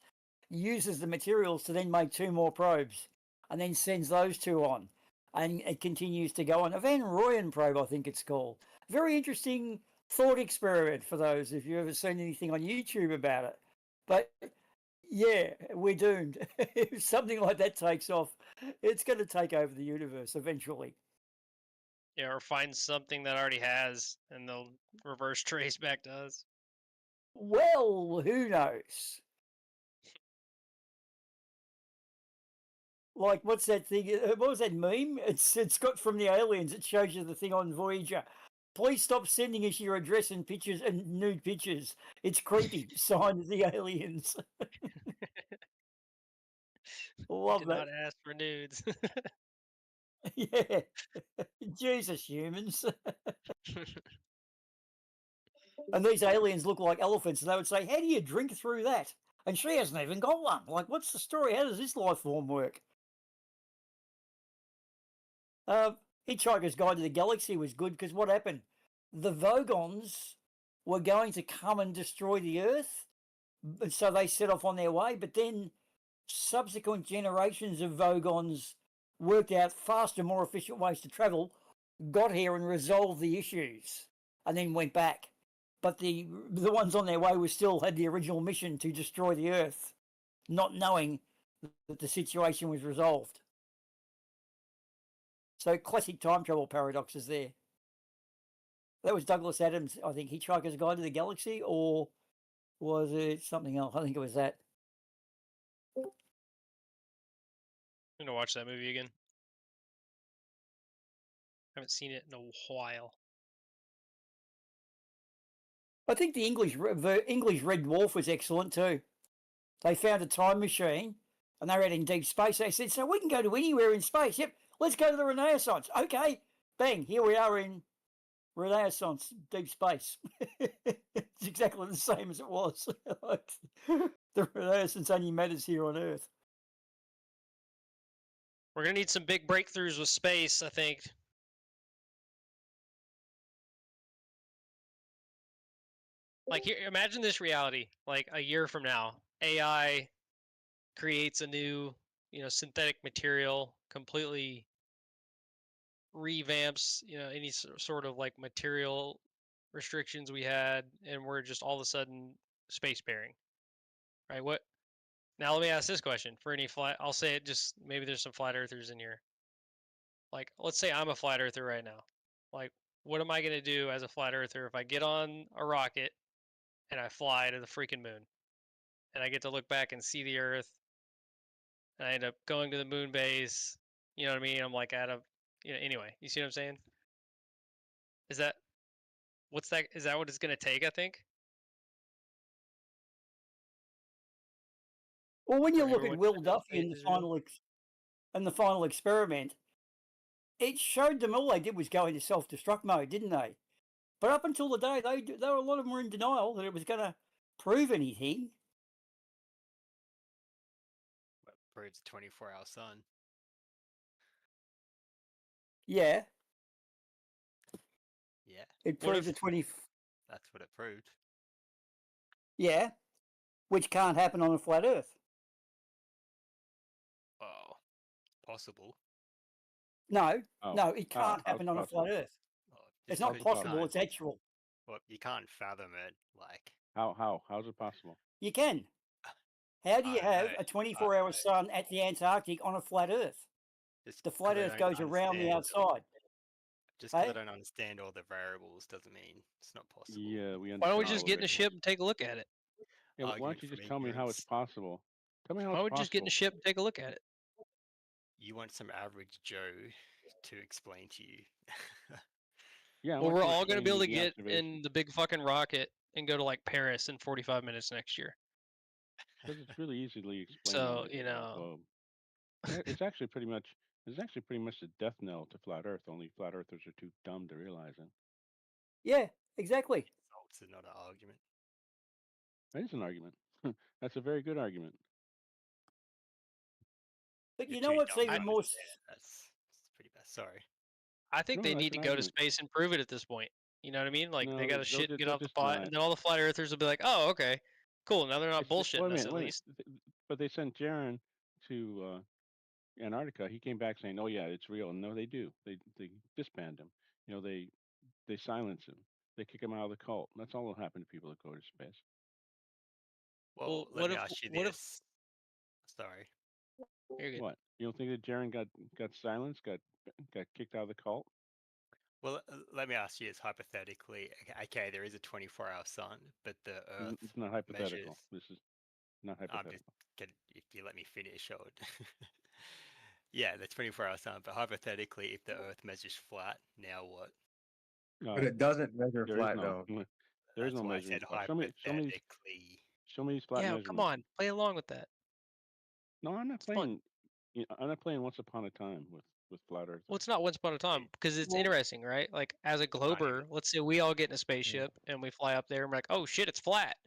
uses the materials to then make 2 more probes, and then sends those 2 on. And it continues to go on. A Van Royen probe, I think it's called. Very interesting thought experiment for those, if you've ever seen anything on YouTube about it. But yeah, we're doomed. If something like that takes off, it's going to take over the universe eventually. Yeah, or find something that already has, and they'll reverse trace back to us. Well, who knows? Like, what's that thing? What was that meme? It's got from the aliens. It shows you the thing on Voyager. Please stop sending us your address and pictures and nude pictures. It's creepy. Signed the aliens. Love Did that. not ask for nudes. Yeah. Jesus, humans. And these aliens look like elephants, and they would say, "How do you drink through that?" And she hasn't even got one. Like, what's the story? How does this life form work? Hitchhiker's Guide to the Galaxy was good because what happened? The Vogons were going to come and destroy the Earth, so they set off on their way. But then subsequent generations of Vogons worked out faster, more efficient ways to travel, got here and resolved the issues, and then went back. But the ones on their way were still had the original mission to destroy the Earth, not knowing that the situation was resolved. So classic time travel paradoxes there. That was Douglas Adams, I think, Hitchhiker's Guide to the Galaxy, or was it something else? I think it was that. I'm gonna watch that movie again. Haven't seen it in a while. I think the English Red Dwarf was excellent too. They found a time machine and they were out in deep space. They said, "So we can go to anywhere in space." Yep, let's go to the Renaissance. Okay, bang, here we are in Renaissance, deep space. It's exactly the same as it was. The Renaissance only matters here on Earth. We're gonna need some big breakthroughs with space, I think. Like, here, imagine this reality. Like a year from now, AI creates a new, synthetic material, completely revamps, any sort of like material restrictions we had, and we're just all of a sudden spacefaring, right? What? Now let me ask this question for any flat. I'll say it. Just maybe there's some flat earthers in here. Like, let's say I'm a flat earther right now. Like, what am I gonna do as a flat earther if I get on a rocket and I fly to the freaking moon, and I get to look back and see the Earth, and I end up going to the moon base? You know what I mean? I'm like anyway. You see what I'm saying? Is that what's that? Is that what it's gonna take? I think. Well, when you For look at everyone Will to Duffy in the final experiment, it showed them all they did was go into self-destruct mode, didn't they? But up until the day, a lot of them were in denial that it was going to prove anything. What proves 24-hour sun? Yeah, Yeah, it What proves if- a 20. that's what it proved. Yeah, which can't happen on a flat Earth. Oh, possible. No, Oh, no, it can't how's happen on a possible? flat Earth. Well, It's just not because you possible. can't- It's actual. Well, you can't fathom it. Like, How's it possible? You can. How do I you don't have know. a 24-hour sun at the Antarctic on a flat Earth? just The 'cause flat I Earth don't goes around the understand- outside. Just because I Hey? don't understand all the variables doesn't mean it's not possible. Yeah, we understand. Why don't we all just of get in it. a ship and take a look at it? Yeah, why don't Argument you just from tell me how it's ignorance. possible? Tell me how Why it's don't we just get in possible. a ship and take a look at it? You want some average Joe to explain to you. Yeah, I Well, want we're you all gonna be explain able to the get observation. in the big fucking rocket and go to like Paris in 45 minutes next year. Because it's really easily explained So, on the globe. It's actually pretty much the death knell to flat Earth. Only flat earthers are too dumb to realize it. Yeah, exactly. Results are not an argument. That is an argument. That's a very good argument. But You're you know too what's dumb to even more? understand. That's pretty bad. Sorry. I think No, they that's need to an go to argument. space and prove it at this point. You know what I mean? Like No, they got to they'll get they'll off the just deny pot, it. and then all the flat earthers will be like, "Oh, okay, cool. Now they're not bullshitting Wait a us minute, at wait a least." minute. But they sent Jaron to Antarctica. He came back saying, "Oh yeah, it's real." And no, they do. They disband him. You know, they silence him. They kick him out of the cult. That's all that'll happen to people that go to space. Well, let what me if ask you what if this. Sorry. you're good. What? You don't think that Jaron got silenced, got kicked out of the cult? Well, let me ask you this hypothetically. Okay, there is a 24-hour sun, but the Earth It's not hypothetical. measures. This is not I'm hypothetical. just if you let me finish, I would. Yeah, the 24-hour sun. But hypothetically, if the Earth measures flat, now what? But it doesn't measure There is flat no though. there is That's no why I measuring said flat. Show me hypothetically. these flat Yeah, measurements. come on, play along with that. No, I'm not It's fun. playing. I'm not playing Once Upon a Time with flat Earth. Well, it's not once upon a time because it's Well- interesting, right? Like as a glober, let's say we all get in a spaceship and we fly up there and we're like, "Oh shit, it's flat."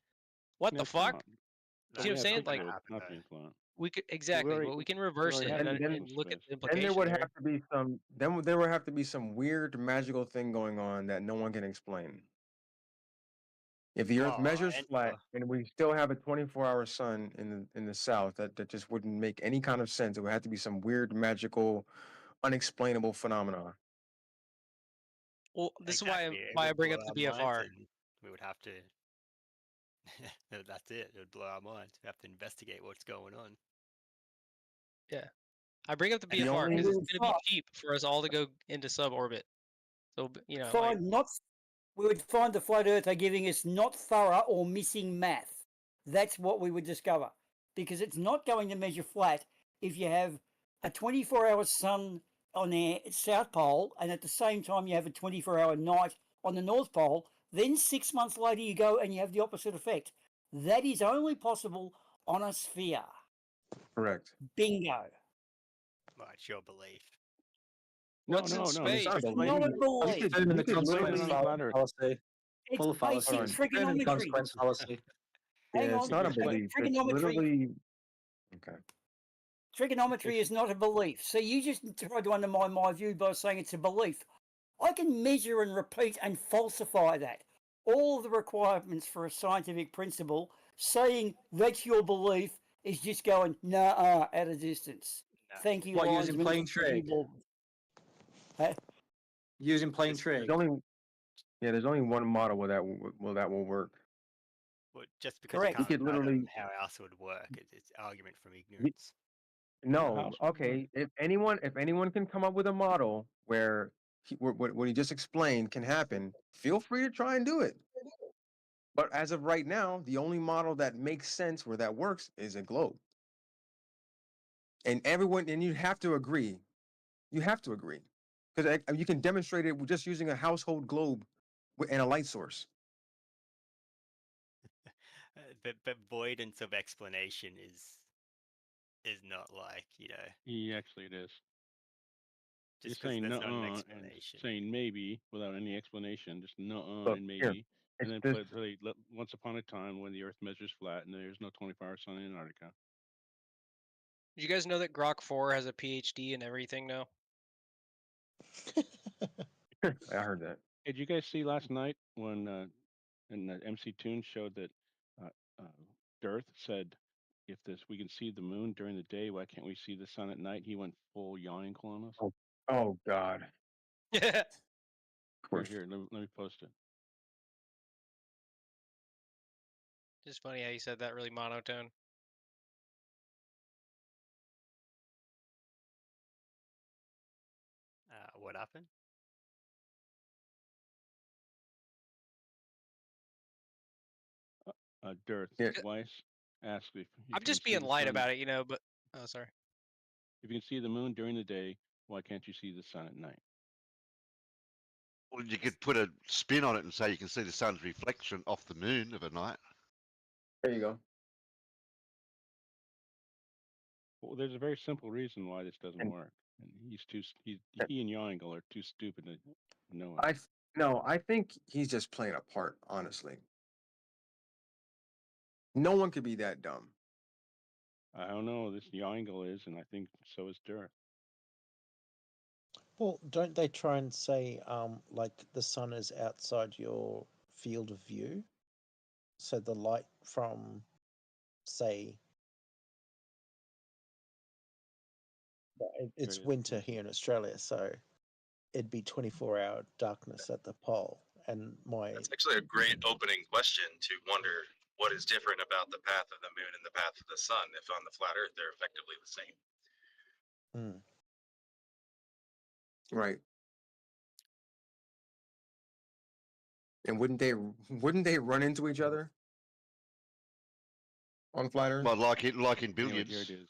What Yeah, the it's fuck? not. See what I'm Yeah, saying? picture Like it not being flat. we could exactly, already- but we can we reverse already it have and, these and look at the Then implication there would there. have to be some. Then there would have to be some weird magical thing going on that no one can explain. If the Earth Oh, measures and flat and we still have a 24-hour sun in the south, that just wouldn't make any kind of sense. It would have to be some weird, magical, unexplainable phenomenon. Well, this exactly. is It why I would bring blow up the our minds BFR. and we would have to. That's it. It would blow our minds. We have to investigate what's going on. Yeah, I bring up the The BFR because only- it's going to be cheap for us all to go into suborbit. So you know, like, we would find the flat earth are giving us not thorough or missing math. That's what we would discover. Because it's not going to measure flat if you have a 24-hour sun on the South Pole and at the same time you have a 24-hour night on the North Pole. Then 6 months later you go and you have the opposite effect. That is only possible on a sphere. Correct. Bingo. Well, it's your belief. what's in It's space? not a It's belief. not a You belief. could- Put it in you the could consequence literally- flat Earth. fallacy. It's Full fallacy. basic Hold on. trigonometry. Consequence fallacy. Hang Yeah, on. it's not a Hang on. belief. It's Trigonometry. literally okay. Trigonometry is not a belief. So you just tried to undermine my view by saying it's a belief. I can measure and repeat and falsify that. All the requirements for a scientific principle, saying that's your belief is just going, nah, at a distance. No. Thank you, What, using linesman, plain for your trig? ball. Huh? Using plain It's- trig. There's only one model where that will work. Well, just because Correct. you You can't could fathom literally- how else it would work, it's argument from ignorance. No, house would okay. If anyone can come up with a model where what he just explained can happen, feel free to try and do it. But as of right now, the only model that makes sense where that works is a globe. And you have to agree. You have to agree. Because you can demonstrate it with just using a household globe and a light source. But avoidance of explanation is not like, Yeah, actually, it is. You're just because saying there's not an nuh-uh and explanation. saying maybe without any explanation, just nuh-uh Look, and here, maybe, and then it's play Once Upon a Time when the Earth measures flat and there's no 24-hour sun in Antarctica. Did you guys know that Grok 4 has a PhD in everything now? I heard that. Did you guys see last night when and MC Toon showed that Girth said, if we can see the moon during the day, why can't we see the sun at night? He went full yawning on us. Oh God. Yeah. Of course. Here, let me post it. Just funny how you said that really monotone. What happened? Girth Yeah. Weiss asked if I'm just being light about it, but oh, sorry. If you can see the moon during the day, why can't you see the sun at night? Well, you could put a spin on it and say you can see the sun's reflection off the moon of a night. There you go. Well, there's a very simple reason why this doesn't And work, and he and Yoingle are too stupid to know it. no, I think he's just playing a part. Honestly, no one could be that dumb. I don't know. This Yoingle is, and I think so is Dirk. Well, don't they try and say like the sun is outside your field of view? So the light from, say, it's it is. winter here in Australia, so it'd be 24-hour darkness at the pole. And That's actually a great opening question to wonder what is different about the path of the moon and the path of the sun. If on the flat Earth they're effectively the same. Right. And wouldn't they run into each other on flat Earth? Well, like in Yeah, here billiards, it is.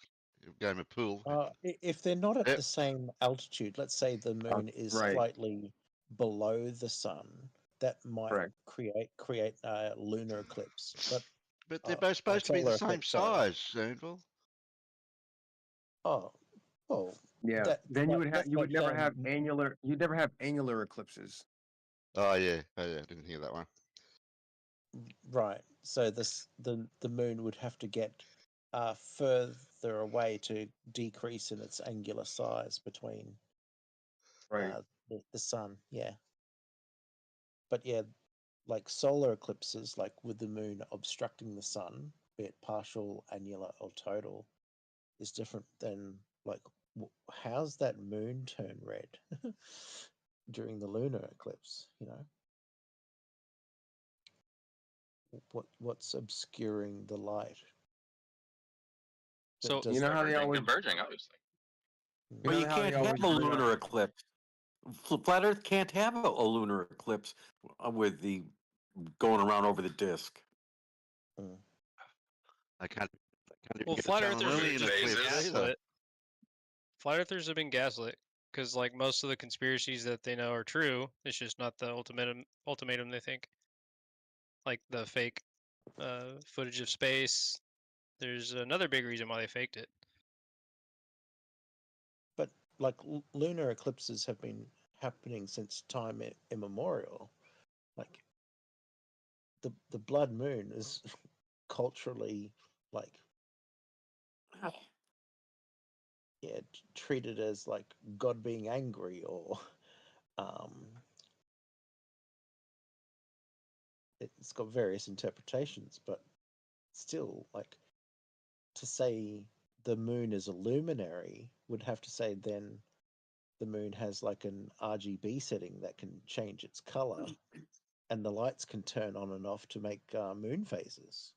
game of pool. If they're not at Yep. the same altitude, let's say the moon is right. slightly below the sun, that might Correct. create a lunar eclipse. But they're Uh, both supposed to be the solar same eclipse, sorry. size, Anvil. Oh, well, Yeah. Then you would have that's you would like never have saying, annular you'd never have annular eclipses. Oh yeah, I didn't hear that one. right. So the moon would have to get further away to decrease in its angular size between Right. the sun. Yeah. But yeah, like solar eclipses, like with the moon obstructing the sun, be it partial, annular, or total, is different than like how's that moon turn red during the lunar eclipse? You know, what's obscuring the light? So You know how they always Converging, obviously. you Well, know you how they can't have always a bring up- lunar eclipse. Flat Earth can't have a lunar eclipse with the going around over the disk. I can't even well, get flat a earthers sun are in just eclipse either. gaslit. Flat earthers have been gaslit because like most of the conspiracies that they know are true. It's just not the ultimatum they think. Like the fake footage of space. There's another big reason why they faked it. But like lunar eclipses have been happening since time immemorial. Like the blood moon is culturally like yeah treated as like God being angry or um it's got various interpretations, but still like to say the moon is a luminary would have to say then the moon has like an RGB setting that can change its color and the lights can turn on and off to make moon phases.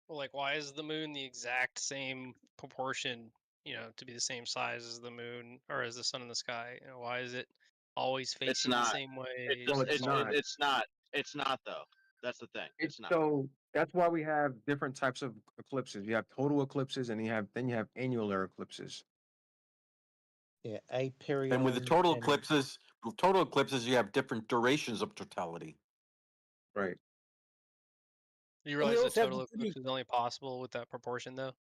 Well, like, why is the moon the exact same proportion, to be the same size as the moon or as the sun in the sky? Why is it always facing the not. same way? It's not though. That's the thing. It's not. So that's why we have different types of eclipses. You have total eclipses, and you have annular eclipses. Yeah, aperion. And with the total eclipses, you have different durations of totality. Right. You And we realize the also have total the eclipse is only possible with that proportion, though.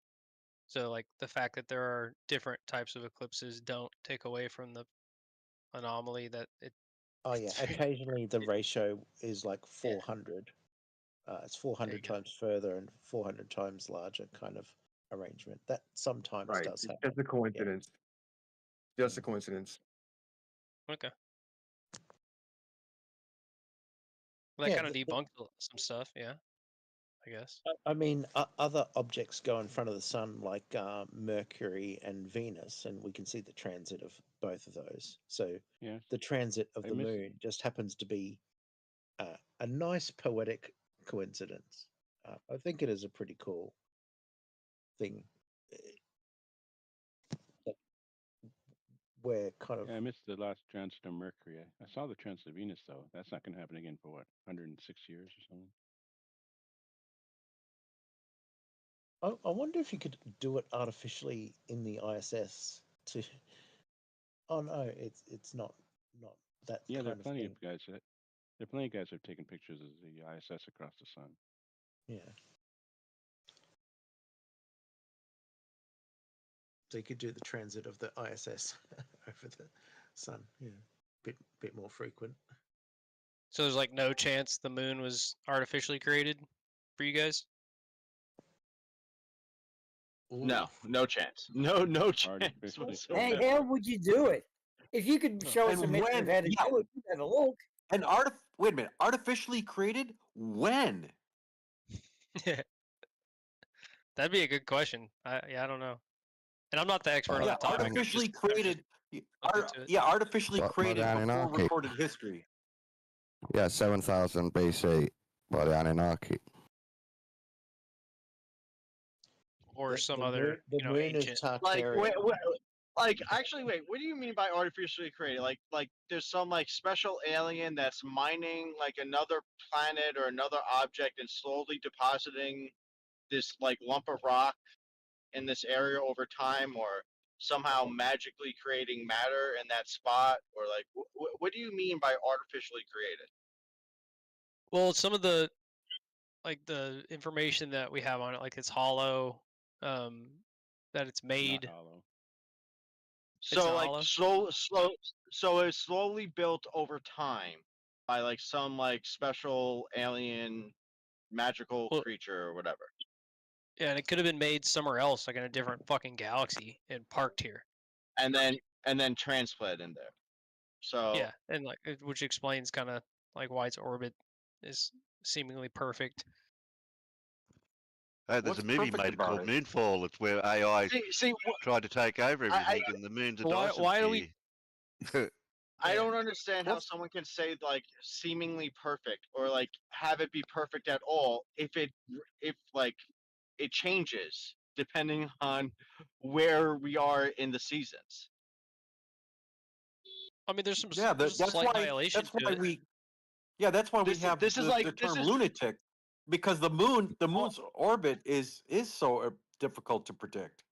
So, like, the fact that there are different types of eclipses don't take away from the anomaly that it. Oh yeah, occasionally the ratio is like 400. It's 400 go. times further and 400 times larger kind of arrangement. That sometimes Right. does It's happen. just a coincidence. Just a coincidence. Okay. Well, that Yeah, kind of debunked some stuff, yeah. I guess. I mean, other objects go in front of the sun, like Mercury and Venus, and we can see the transit of both of those. So Yes. the transit of the moon just happens to be a nice poetic coincidence. I think it is a pretty cool thing. Where kind of Yeah, I missed the last transit of Mercury. I saw the transit of Venus though. That's not going to happen again for what, 106 years or something. I wonder if you could do it artificially in the ISS to. Oh no, it's not that Yeah, there are kind of plenty thing. of guys that there are plenty of guys that have taken pictures of the ISS across the sun. Yeah. So you could do the transit of the ISS over the sun. Yeah, bit more frequent. So there's like no chance the moon was artificially created for you guys? No, no chance. No chance Artificially whatsoever. And how would you do it? If you could show us And a method of when? how to Yeah. do it, we'd have a look. And wait a minute, artificially created? When? Yeah. That'd be a good question. I don't know. And I'm not the expert on Yeah, the topic. artificially I'm just created. looking into it. Yeah, artificially By the created before Anunnaki. recorded history. Yeah, 7,000 BC by the Anunnaki. Or some the other, moon, the moon ancient. is Tartarian. Like, actually, wait. What do you mean by artificially created? Like, there's some like special alien that's mining like another planet or another object and slowly depositing this like lump of rock in this area over time, or somehow magically creating matter in that spot, or like, what do you mean by artificially created? Well, some of the information that we have on it, like it's hollow, that it's not made. hollow. So not like hollow? so it's slowly built over time by like some like special alien magical Well, creature or whatever. yeah, and it could have been made somewhere else, like in a different fucking galaxy, and parked here. And then transplanted in there. So Yeah, and like which explains kind of like why its orbit is seemingly perfect. Hey, there's What's a movie perfect made about called it? Moonfall. It's where AI see tried to take over everything, and the moon's a Why- Dyson why do we- sphere. I Yeah. don't understand how someone can say like seemingly perfect or like have it be perfect at all if like it changes depending on where we are in the seasons. I mean, there's some Yeah, there's a slight violation that's to why it. we. Yeah, that's why we This- have this is the, like- the this term is- lunatic, because the moon's orbit is so difficult to predict.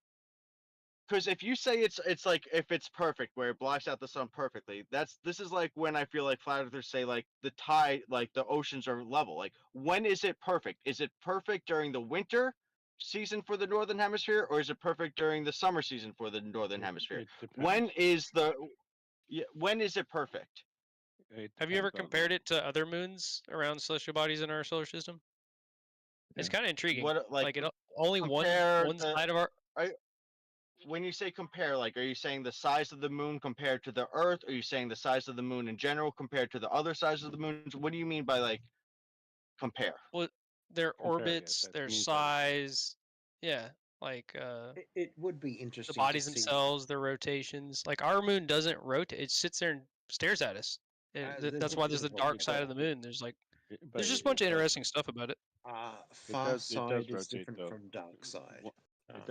Because if you say it's like if it's perfect where it blocks out the sun perfectly, this is like when I feel like flat earthers say like the tide, like the oceans are level. Like when is it perfect? Is it perfect during the winter season for the northern hemisphere, or is it perfect during the summer season for the northern hemisphere? It depends. When is it perfect? It Have you ever depends on compared it to other moons around celestial bodies in our solar system? It's Yeah. kind of intriguing. What Like it only compare one the- side of our. When you say compare, like, are you saying the size of the moon compared to the Earth? Are you saying the size of the moon in general compared to the other sizes of the moons? What do you mean by like compare? Well, their Compare, orbits, yes, that their means everything. size, yeah, like It would be the interesting bodies to see. themselves, their rotations. Like our moon doesn't rotate; it sits there and stares at us. That's why there's the dark side of the moon. There's like there's just a bunch of interesting stuff about it. Far it side does is rotate, different though. from dark side.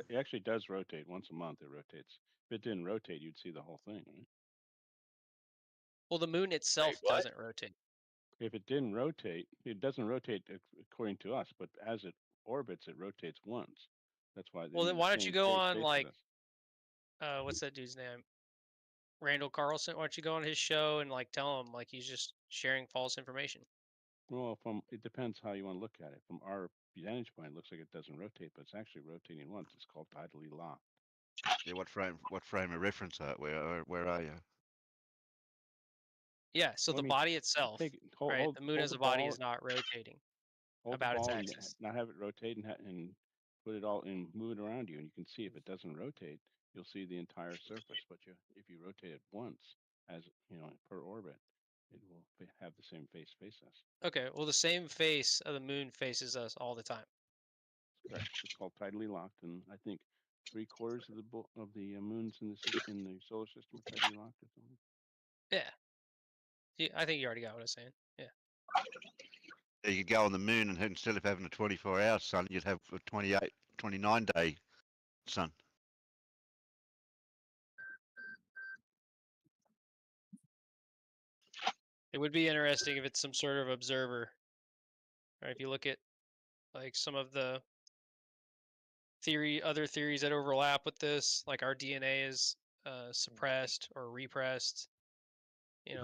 It actually does rotate once a month. It rotates. If it didn't rotate, you'd see the whole thing, right? Well, the moon itself what? doesn't rotate. If it didn't rotate, it doesn't rotate according to us, but as it orbits, it rotates once. That's why. Well, then the why don't you same go face on faces like us. what's that dude's name? Randall Carlson. Why don't you go on his show and like tell him like he's just sharing false information? Well, it depends how you want to look at it. From our vantage point, it looks like it doesn't rotate, but it's actually rotating once. It's called tidally locked. Yeah, what frame of reference are where are you? Yeah. So Well, I the mean, body itself, right? The moon as a body is not rotating hold the about its ball and axis. not have it rotate and put it all and move it around you, and you can see if it doesn't rotate, you'll see the entire surface. But if you rotate it once, as per orbit, it will have the same face us. Okay. Well, the same face of the moon faces us all the time. Correct. It's called tidally locked, and I think 3/4 of the moons in the solar system are tidally locked or something. Yeah. I think you already got what I was saying. Yeah. You could go on the moon, and instead of having a 24-hour sun, you'd have a 29-day sun. It would be interesting if it's some sort of observer. Right? If you look at like some of the other theories that overlap with this, like our DNA is suppressed or repressed.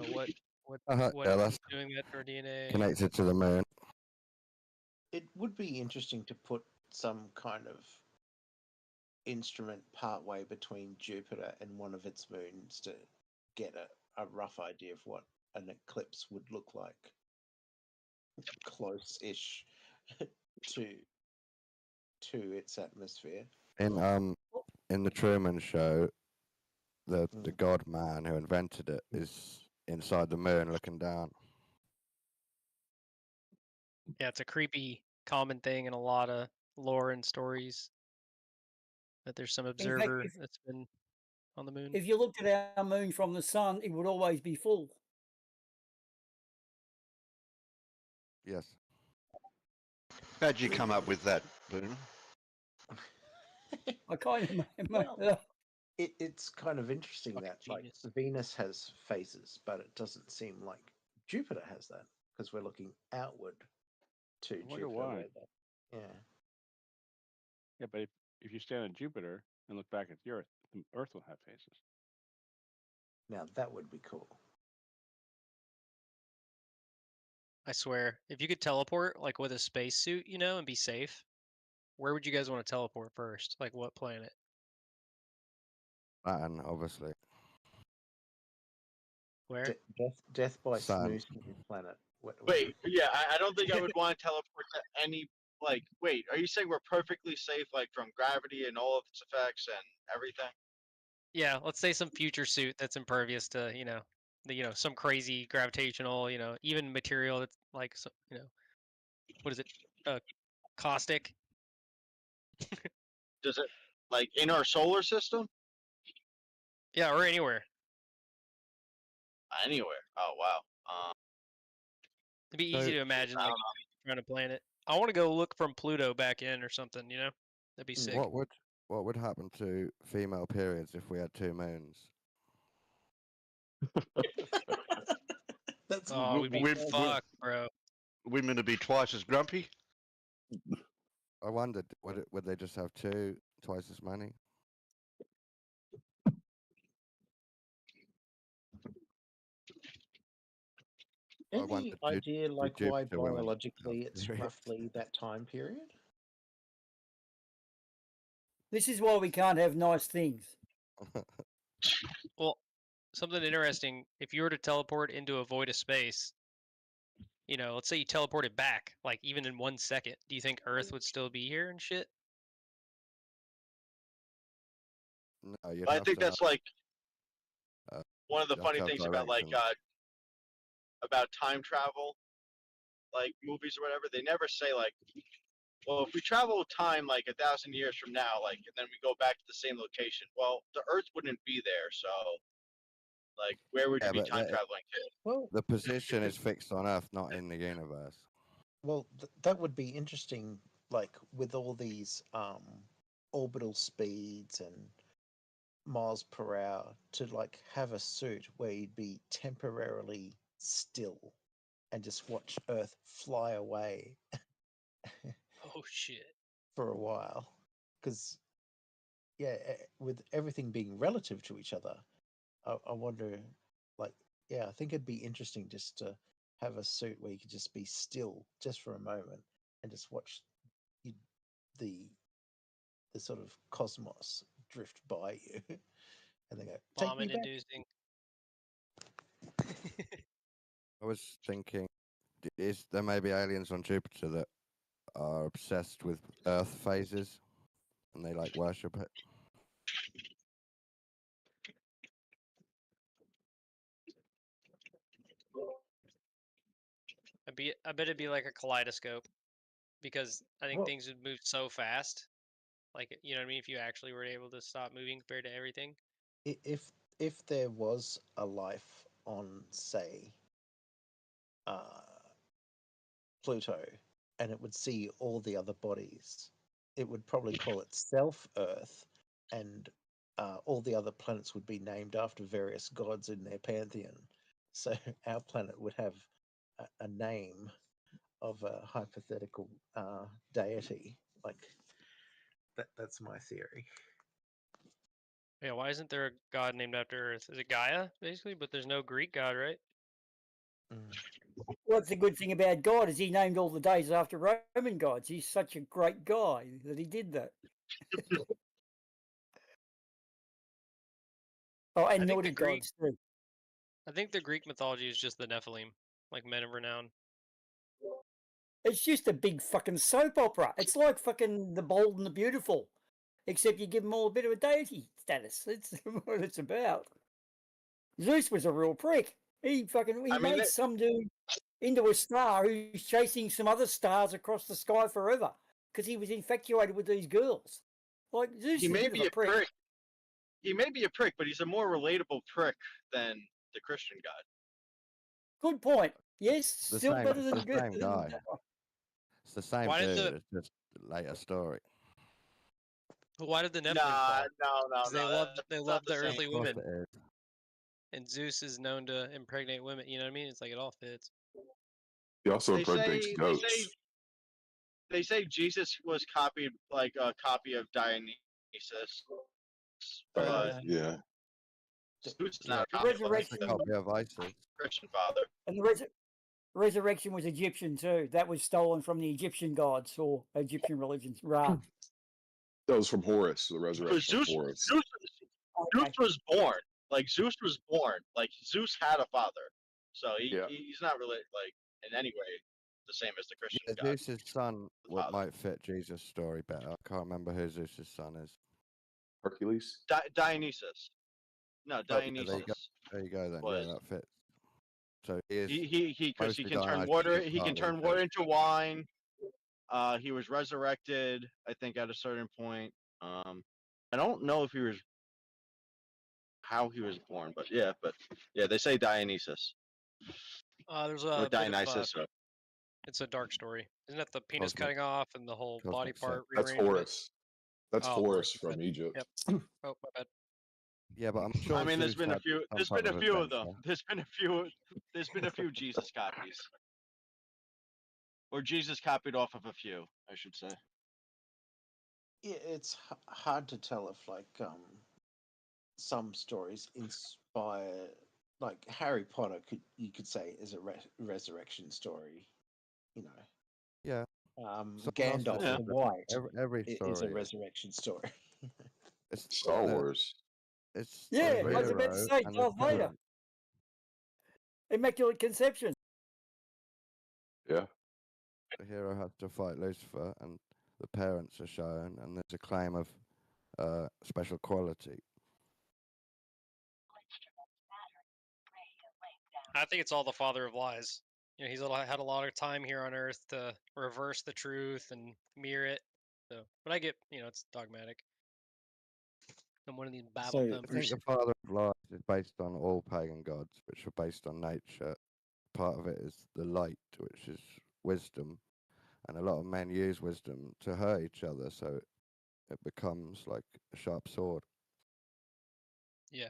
What Yeah, that's is doing that to our DNA? connected to the moon. It would be interesting to put some kind of instrument partway between Jupiter and one of its moons to get a rough idea of what an eclipse would look like, close-ish to its atmosphere. In the Truman Show, the God man who invented it is inside the moon looking down. Yeah, it's a creepy common thing in a lot of lore and stories that there's some In fact, observer that's been on the moon. if you looked at our moon from the sun, it would always be full. Yes. How'd you come up with that, Boone? I kind of Well, it's kind of interesting Fucking that like genius. Venus has phases, but it doesn't seem like Jupiter has that because we're looking outward to I wonder Jupiter. why. Yeah. Yeah, but if you stand on Jupiter and look back at the Earth will have phases. Now that would be cool. I swear, if you could teleport like with a spacesuit, you know, and be safe, where would you guys want to teleport first? Like what planet? Saturn, obviously. Where? Death by Sun. snooze planet. Wait, yeah, I don't think I would want to teleport to any. Like, wait, are you saying we're perfectly safe, like from gravity and all of its effects and everything? Yeah, let's say some future suit that's impervious to, you know, some crazy gravitational, even material that's like, what is it? Caustic. Does it like in our solar system? Yeah, or anywhere. Anywhere. Oh wow. It'd be easy to imagine like trying a planet. I want to go look from Pluto back in or something, you know? That'd be sick. What would happen to female periods if we had 2 moons? That's Oh, we'd be fucked, bro. Women would be twice as grumpy. I wondered, would they just have 2, twice as many? any idea like why Jupiter women biologically have it's periods? roughly that time period? This is why we can't have nice things. Well, something interesting, if you were to teleport into a void of space, let's say you teleported back, like even in 1 second, do you think Earth would still be here and shit? No, I think that's like one of the you'd have funny to have things about directions. about time travel, like movies or whatever. They never say like, well, if we travel time like 1,000 years from now, like, and then we go back to the same location, well, the Earth wouldn't be there. So, like, where would you be time traveling to? Well, the position is fixed on Earth, not in the universe. Well, that would be interesting, like with all these orbital speeds and miles per hour, to like have a suit where you'd be temporarily still and just watch Earth fly away Oh shit. for a while. Because, yeah, with everything being relative to each other, I wonder, like, yeah, I think it'd be interesting just to have a suit where you could just be still just for a moment and just watch the sort of cosmos drift by you, and they go, "Take me Vomit back." inducing. I was thinking, there may be aliens on Jupiter that are obsessed with Earth phases, and they like worship it. I bet it'd be like a kaleidoscope, because I think Well, things would move so fast. Like, you know what I mean? If you actually were able to stop moving compared to everything. if there was a life on, say, Pluto, and it would see all the other bodies, it would probably call itself Earth, and all the other planets would be named after various gods in their pantheon. So our planet would have a name of a hypothetical deity. Like that's my theory. Yeah, why isn't there a god named after Earth? Is it Gaia, basically? But there's no Greek god, right? Well, that's the good thing about God, is he named all the days after Roman gods. He's such a great guy that he did that. Oh, and I think the Nordic Greek, gods too. I think the Greek mythology is just the Nephilim, like men of renown. It's just a big fucking soap opera. It's like fucking The Bold and the Beautiful, except you give them all a bit of a deity status. It's what it's about. Zeus was a real prick. He made some dude into a star who's chasing some other stars across the sky forever because he was infatuated with these girls. Like Zeus He is a may bit of be a prick. He may be a prick, but he's a more relatable prick than the Christian God. Good point. Yes, The still same- better it's than the same guy. that one. It's the same Why did dude. the- It's just a later story. Why did the Nephilim Nah, fall? no, 'Cause they that's love not the the same. earthly Of course women, it is. and Zeus is known to impregnate women. You know what I mean? It's like it all fits. He also They impregnates say goats. they say Jesus was copied like a copy of Dionysus. But Yeah. Zeus is The not a copy of, like, resurrection, the Copy of ISIS. Christian father. and the resurrection was Egyptian too. That was stolen from the Egyptian gods or Egyptian religions. Ra. That was from Horus, the Because resurrection of Horus. Zeus Okay. was born. Like Zeus was born. Like Zeus had a father. So Yeah. he's not really like in any way the same as the Christian Yeah, God. Zeus's son father. might fit Jesus' story better. I can't remember who Zeus's son is. Hercules. Dionysus. No, Oh, yeah, there you go. Dionysus. There you go then. Was- Yeah, that fits. So he is. He because he mostly can turn Dionysus water. is He can partly turn water into wine. He was resurrected, I think, at a certain point. I don't know if he was how he was born, but yeah, they say Dionysus There's or a bit of, Dionysus. it's a dark story. Isn't that the penis Cosmic- cutting off and the whole body cosmic sex. part That's rearrangement? Horus. That's Oh, Horus my from bad. Egypt. Yep. Oh, my bad. Yeah, but I'm sure. I mean, there's Zeus been a had few. some There's type been a few of them. adventure. There's been a few Jesus copies, or Jesus copied off of a few, I should say. Yeah, it's hard to tell if some stories inspire, like Harry Potter you could say is a resurrection story, you know. Yeah. So Gandalf Yeah. the White Every is story a resurrection story. It's Star the- Wars. It's Yeah, the I was about to hero say and Darth the Vader. parent. Immaculate Conception. Yeah. The hero has to fight Lucifer, and the parents are shown, and there's a claim of special quality. I think it's all the father of lies. You know, he's had a lot of time here on Earth to reverse the truth and mirror it. So, but I get, it's dogmatic. I'm one of these Bible So- I thumpers. think the father of lies is based on all pagan gods, which are based on nature. Part of it is the light, which is wisdom, and a lot of men use wisdom to hurt each other, so it becomes like a sharp sword. Yeah.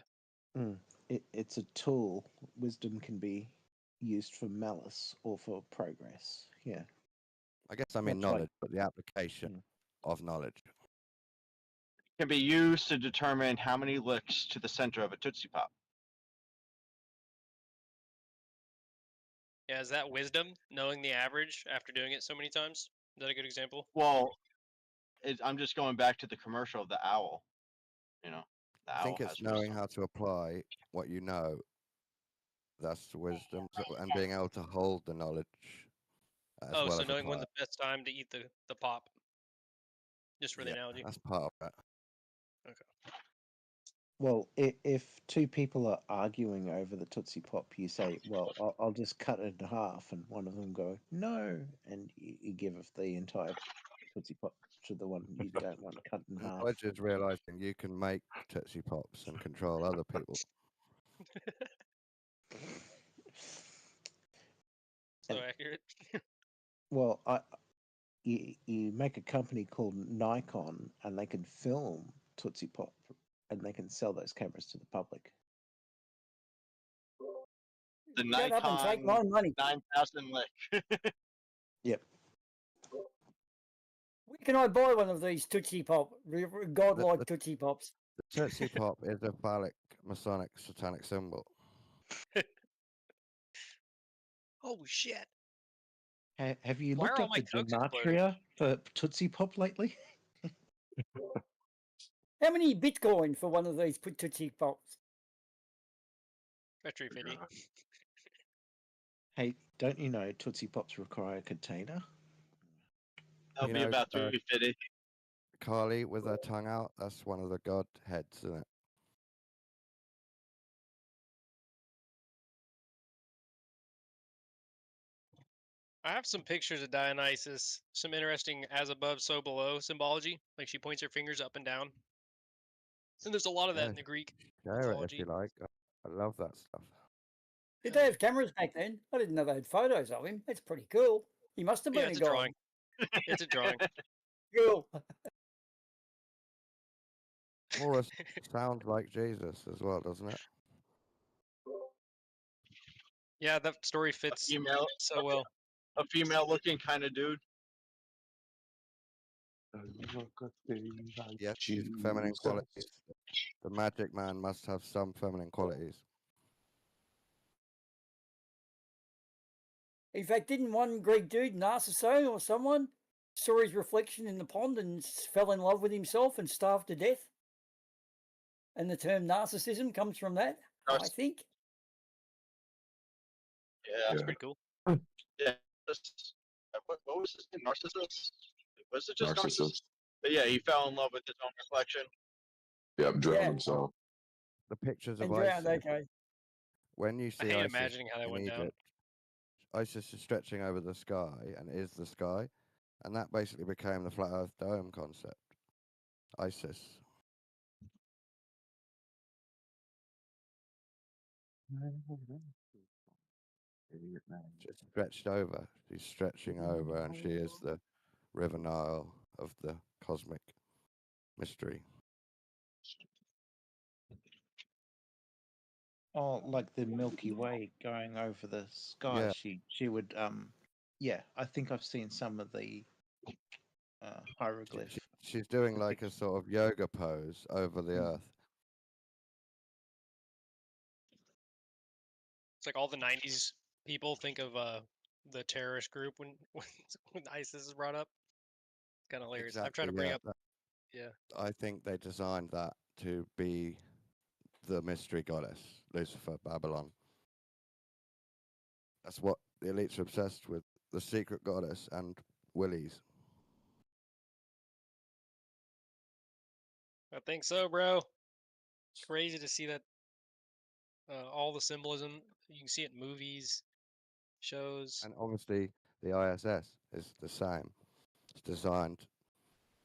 It's a tool. Wisdom can be used for malice or for progress. Yeah. I guess I mean Much like- knowledge, but the application of knowledge. Can be used to determine how many licks to the center of a Tootsie Pop. Yeah, is that wisdom? Knowing the average after doing it so many times? Is that a good example? Well, I'm just going back to the commercial of the owl. You know, the I think owl it's has knowing wisdom. how to apply what you know. That's the wisdom, and being able to hold the knowledge. As Oh, well so as knowing apply when the best time to eat the pop. Just for the it. analogy. That's part of it. Well, if two people are arguing over the Tootsie Pop, you say, well, I'll just cut it in half, and one of them go, no, and you give the entire Tootsie Pop to the one you don't want cut in half. Knowledge is realizing you can make Tootsie Pops and control other people. So accurate. Well, you make a company called Nikon, and they can film Tootsie Pop, and they can sell those cameras to the public. The Shut up and take my Nikon money. 9000 lick. Yep. Where can I buy one of these Tootsie Pop, godlike the- Tootsie Pops? The Tootsie Pop is a phallic, Masonic, satanic symbol. Oh shit. Have you Why looked are all up my the Cokes exploding? gematria for Tootsie Pop lately? How many Bitcoin for one of these Tootsie Pops? Petri Fitty. Hey, don't you know Tootsie Pops require a container? That'll You be know, about 350. Carly with her tongue out, that's one of the god heads, isn't it? I have some pictures of Dionysus. Some interesting as above, so below symbology. Like she points her fingers up and down. And there's a lot of that Yeah, in the Greek share it if mythology. you like. I love that stuff. Did they have cameras back then? I didn't know they had photos of him. That's pretty cool. He must have Yeah, been it's a a god. drawing. It's a drawing. Cool. Horus sounds like Jesus as well, doesn't it? Yeah, that story A fits female, so well. a female-looking kind of dude. Yes, she's feminine qualities. The magic man must have some feminine qualities. In fact, didn't one Greek dude, Narcissus or someone, saw his reflection in the pond and fell in love with himself and starved to death? And the term narcissism comes from that, I think. Yeah, That's pretty cool. yeah. What was his name? Narcissus? Was it just Narcissus? Narcissus. But yeah, he fell in love with his own reflection. Yep, drowned Yeah. himself. The pictures And of drowned, Isis, okay. when you I see hate Isis imagining how that in went down. Egypt, Isis is stretching over the sky and is the sky, and that basically became the flat Earth dome concept. Isis. Just stretched over. She's stretching over, and she is the River Nile of the cosmic mystery. Oh, like the Milky Way going over the sky. Yeah. She would yeah, I think I've seen some of the hieroglyph. She's doing like a sort of yoga pose over the earth. It's like all the '90s people think of the terrorist group when ISIS is brought up. It's kind of hilarious. I'm trying to bring up. Yeah. I think they designed that to be the mystery goddess, Lucifer, Babylon. That's what the elites are obsessed with, the secret goddess and willies. I think so, bro. It's crazy to see that all the symbolism you can see it in movies, shows. And obviously the ISS is the same. It's designed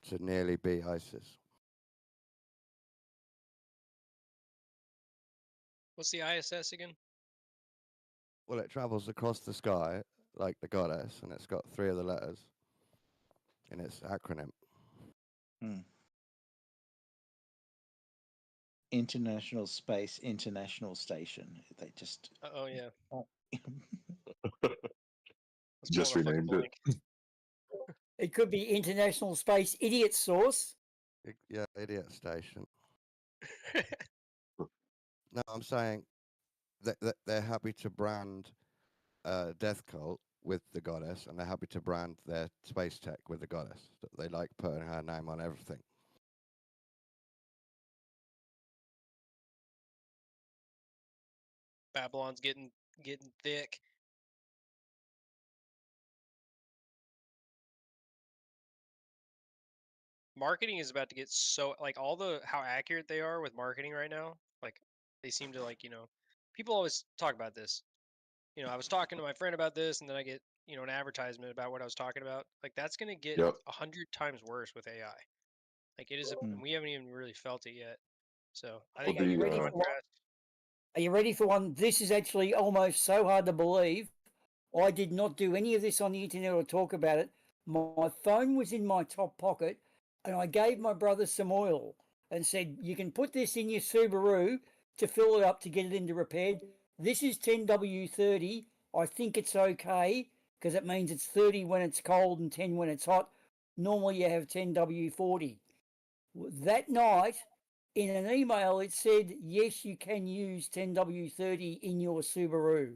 to nearly be ISIS. What's the ISS again? Well, it travels across the sky like the goddess, and it's got 3 of the letters in its acronym. International Space International Station. They just Oh yeah. Just renamed it. It could be International Space Idiot Source. Yeah, idiot station. No, I'm saying that they're happy to brand Death Cult with the goddess, and they're happy to brand their space tech with the goddess. They like putting her name on everything. Babylon's getting thick. Marketing is about to get so like all the how accurate they are with marketing right now. Like they seem to people always talk about this. I was talking to my friend about this, and then I get an advertisement about what I was talking about. Like that's gonna get 100 times worse with AI. Like it is, and we haven't even really felt it yet. So I think Are you ready for one? Are you ready for one? This is actually almost so hard to believe. I did not do any of this on the internet or talk about it. My phone was in my top pocket, and I gave my brother some oil and said, you can put this in your Subaru to fill it up to get it into repair. This is 10W30. I think it's okay because it means it's 30 when it's cold and 10 when it's hot. Normally you have 10W40. That night, in an email, it said, yes, you can use 10W30 in your Subaru.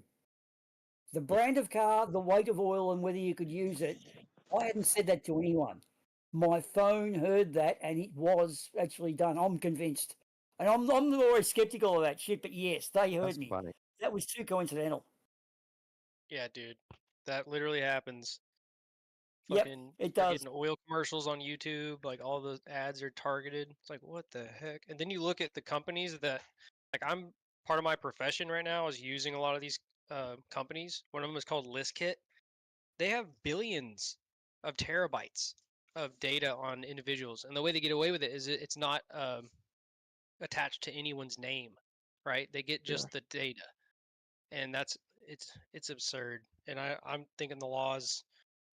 The brand of car, the weight of oil, and whether you could use it. I hadn't said that to anyone. My phone heard that, and it was actually done. I'm convinced. And I'm always skeptical of that shit, but yes, they heard That's me. funny. That was too coincidental. Yeah, dude, that literally happens. Yep, Fucking it start does. getting oil commercials on YouTube. Like all the ads are targeted. It's like what the heck? And then you look at the companies that, like, I'm part of my profession right now is using a lot of these companies. One of them is called ListKit. They have billions of terabytes of data on individuals, and the way they get away with it is it's not attached to anyone's name, right? They get just the data, and it's absurd. And I'm thinking the laws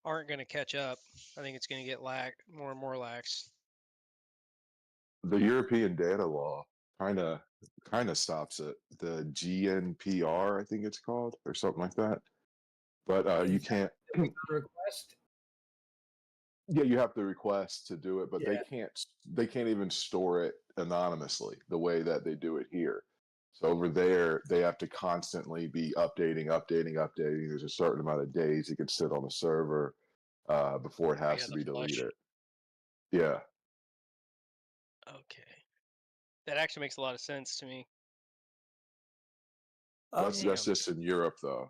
aren't going to catch up. I think it's going to get more and more lax. The European data law kind of stops it. The GNPR, I think it's called, or something like that. But you can't. Request. Yeah, you have to request to do it, but Yeah. they can't even store it anonymously the way that they do it here. So over there, they have to constantly be updating. There's a certain amount of days it can sit on the server before it has Yeah, to the be flush. deleted. Yeah. Okay. That actually makes a lot of sense to me. That's Damn. just in Europe though,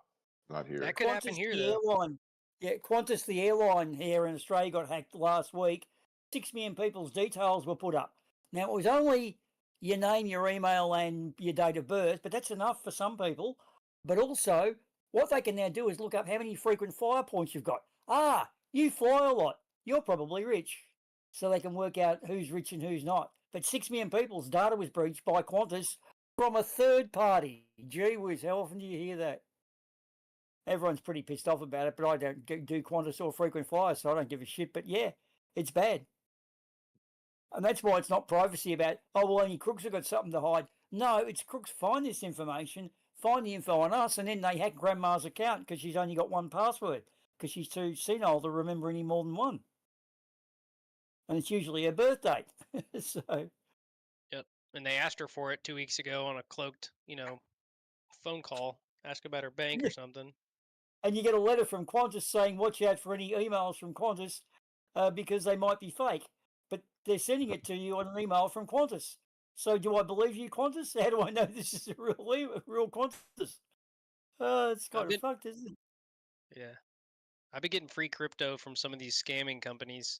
not here. That could happen Qantas, here the though. airline. Yeah, Qantas, the airline here in Australia got hacked last week. 6 million people's details were put up. Now, it was only your name, your email, and your date of birth, but that's enough for some people. But also, what they can now do is look up how many frequent flyer points you've got. Ah, you fly a lot. You're probably rich. So they can work out who's rich and who's not. But 6 million people's data was breached by Qantas from a third party. Gee whiz, how often do you hear that? Everyone's pretty pissed off about it, but I don't do Qantas or frequent flyer, so I don't give a shit. But yeah, it's bad. And that's why it's not privacy about, oh, well, only crooks have got something to hide. No, it's crooks find this information, find the info on us, and then they hack grandma's account because she's only got one password because she's too senile to remember any more than one. And it's usually her birth date. So. Yep. And they asked her for it 2 weeks ago on a cloaked, phone call. Ask about her bank or something. And you get a letter from Qantas saying, watch out for any emails from Qantas because they might be fake. But they're sending it to you on an email from Qantas. So do I believe you, Qantas? How do I know this is a real Qantas? It's kind of fucked, isn't it? Yeah. I've been getting free crypto from some of these scamming companies.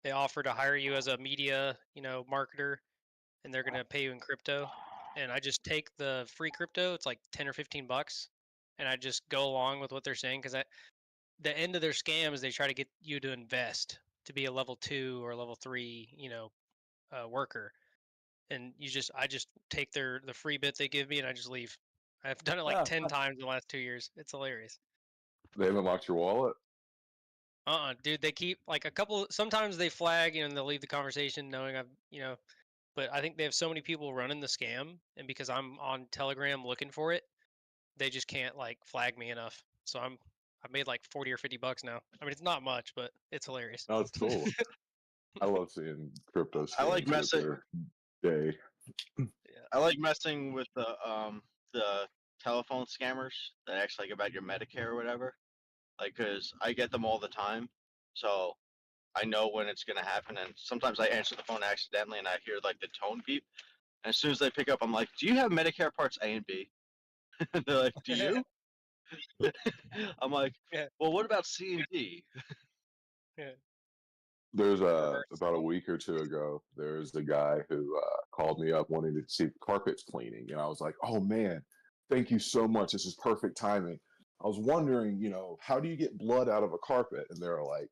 They offer to hire you as a media, marketer, and they're going to pay you in crypto. And I just take the free crypto. It's like 10 or 15 bucks. And I just go along with what they're saying because the end of their scam is they try to get you to invest to be a level 2 or level 3, worker. And I just take the free bit they give me and I just leave. I've done it like 10 times in the last 2 years. It's hilarious. They haven't locked your wallet? Dude, they keep like sometimes they flag, and they'll leave the conversation knowing but I think they have so many people running the scam, and because I'm on Telegram looking for it, they just can't like flag me enough. So I've made like 40 or 50 bucks now. I mean, it's not much, but it's hilarious. Oh, it's cool. I love seeing crypto scams. I like messing. Day. I like messing with the telephone scammers that actually about your Medicare or whatever. Like, cause I get them all the time, so I know when it's gonna happen. And sometimes I answer the phone accidentally, and I hear like the tone beep. And as soon as they pick up, I'm like, "Do you have Medicare Parts A and B?" And they're like, "Do you?" I'm like, "Well, what about C and D?" Yeah. There's about a week or two ago, there's a guy who called me up wanting to see carpets cleaning, and I was like, "Oh man, thank you so much. This is perfect timing." I was wondering, how do you get blood out of a carpet? And they're like,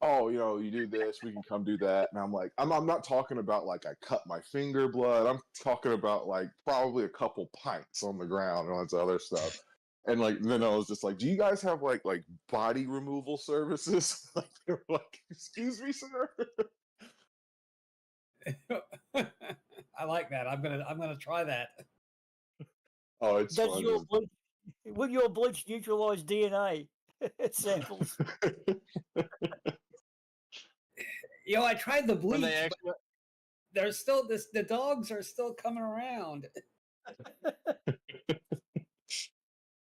"Oh, you do this, we can come do that." And I'm like, I'm not talking about like I cut my finger blood. I'm talking about like probably a couple pints on the ground and all this other stuff. And like then I was just like, "Do you guys have like body removal services?" Like they were like, "Excuse me, sir." I like that. I'm gonna try that. Oh, it's Does fun. will your bleach neutralize DNA samples? I tried the bleach. When they But there's still the dogs are still coming around.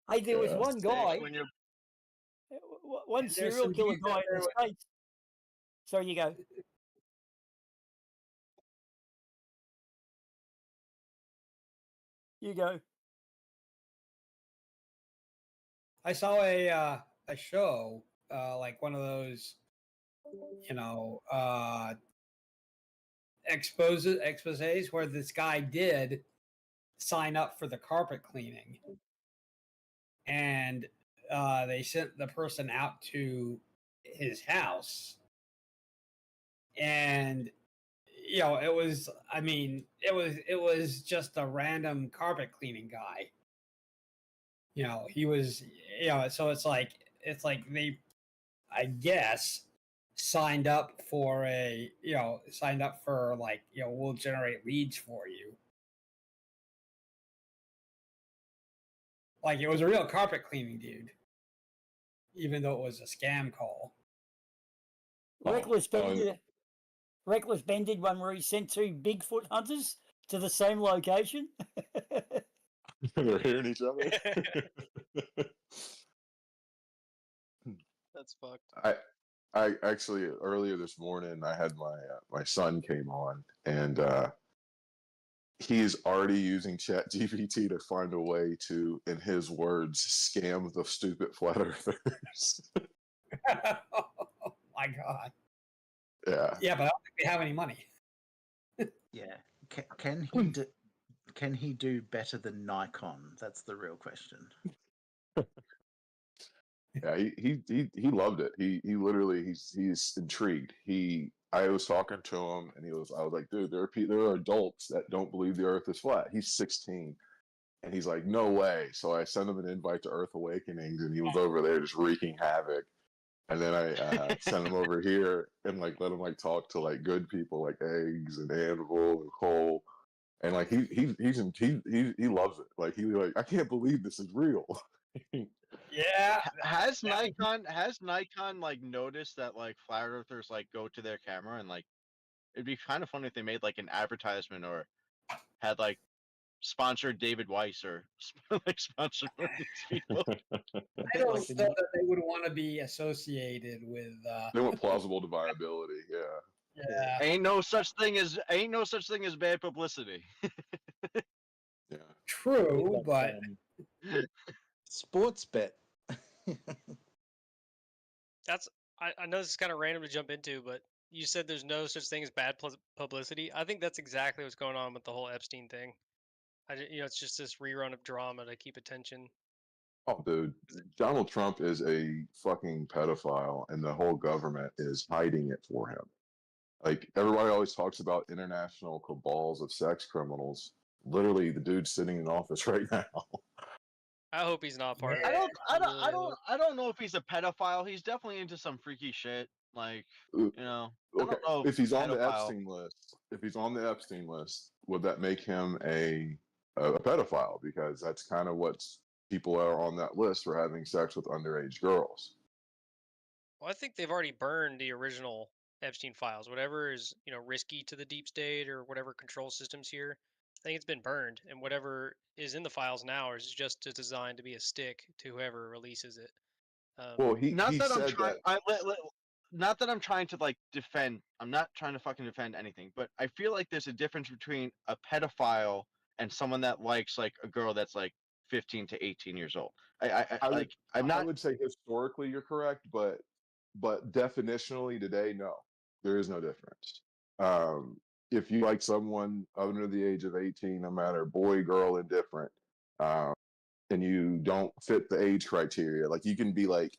Hey, there was one guy, one And there's serial some killer dudes guy out in there the with- States. Sorry, you go. You go. I saw a show, like one of those, you know, exposés where this guy did sign up for the carpet cleaning, and they sent the person out to his house, and you know, it was, I mean, it was just a random carpet cleaning guy. You know, he was, you know, so it's like they, I guess, signed up for like, you know, we'll generate leads for you. Like it was a real carpet cleaning dude, even though it was a scam call. Reckless Ben did one where he sent 2 Bigfoot hunters to the same location. They're hearing each other. That's fucked. I actually earlier this morning I had my son came on, and he is already using ChatGPT to find a way to, in his words, scam the stupid flat earthers. Oh my god. Yeah. Yeah, but I don't think we have any money. Yeah. Can he do better than Nikon? That's the real question. Yeah, he loved it. He literally he's intrigued. I was talking to him, and I was like, dude, there are adults that don't believe the Earth is flat. He's 16, and he's like, no way. So I sent him an invite to Earth Awakenings, and he was over there just wreaking havoc. And then I sent him over here and like let him like talk to like good people like Eggs and Anvil and Cole, and like he loves it. Like he like, I can't believe this is real. Yeah. Has Nikon like noticed that like flat earthers like go to their camera, and like it'd be kind of funny if they made like an advertisement or had like sponsored David Weiss or like sponsored one of these people. I don't know that they would want to be associated with. They want plausible deniability. Yeah. Yeah. Ain't no such thing as bad publicity. Yeah. True, but sports bet. That's I know this is kind of random to jump into, but you said there's no such thing as bad publicity. I think that's exactly what's going on with the whole Epstein thing. You know, it's just this rerun of drama to keep attention. Oh, dude, Donald Trump is a fucking pedophile, and the whole government is hiding it for him. Like everybody always talks about international cabals of sex criminals. Literally, the dude's sitting in office right now. I hope he's not part of I it. don't I don't I Really don't I don't know if he's a pedophile. He's definitely into some freaky shit. Like, you know, I Okay, don't know if he's on the pedophile. Epstein list, would that make him a pedophile? Because that's kind of what people are on that list for having sex with underage girls. Well, I think they've already burned the original Epstein files. Whatever is, you know, risky to the deep state or whatever control systems here, I think it's been burned. And whatever is in the files now is just designed to be a stick to whoever releases it. Well, he Not that I'm said trying. that. Not that I'm trying to like defend. I'm not trying to fucking defend anything. But I feel like there's a difference between a pedophile and someone that likes like a girl that's like 15 to 18 years old. I would say historically you're correct, but definitionally today, no, there is no difference. If you like someone under the age of 18, no matter boy, girl, indifferent, and you don't fit the age criteria, like you can be like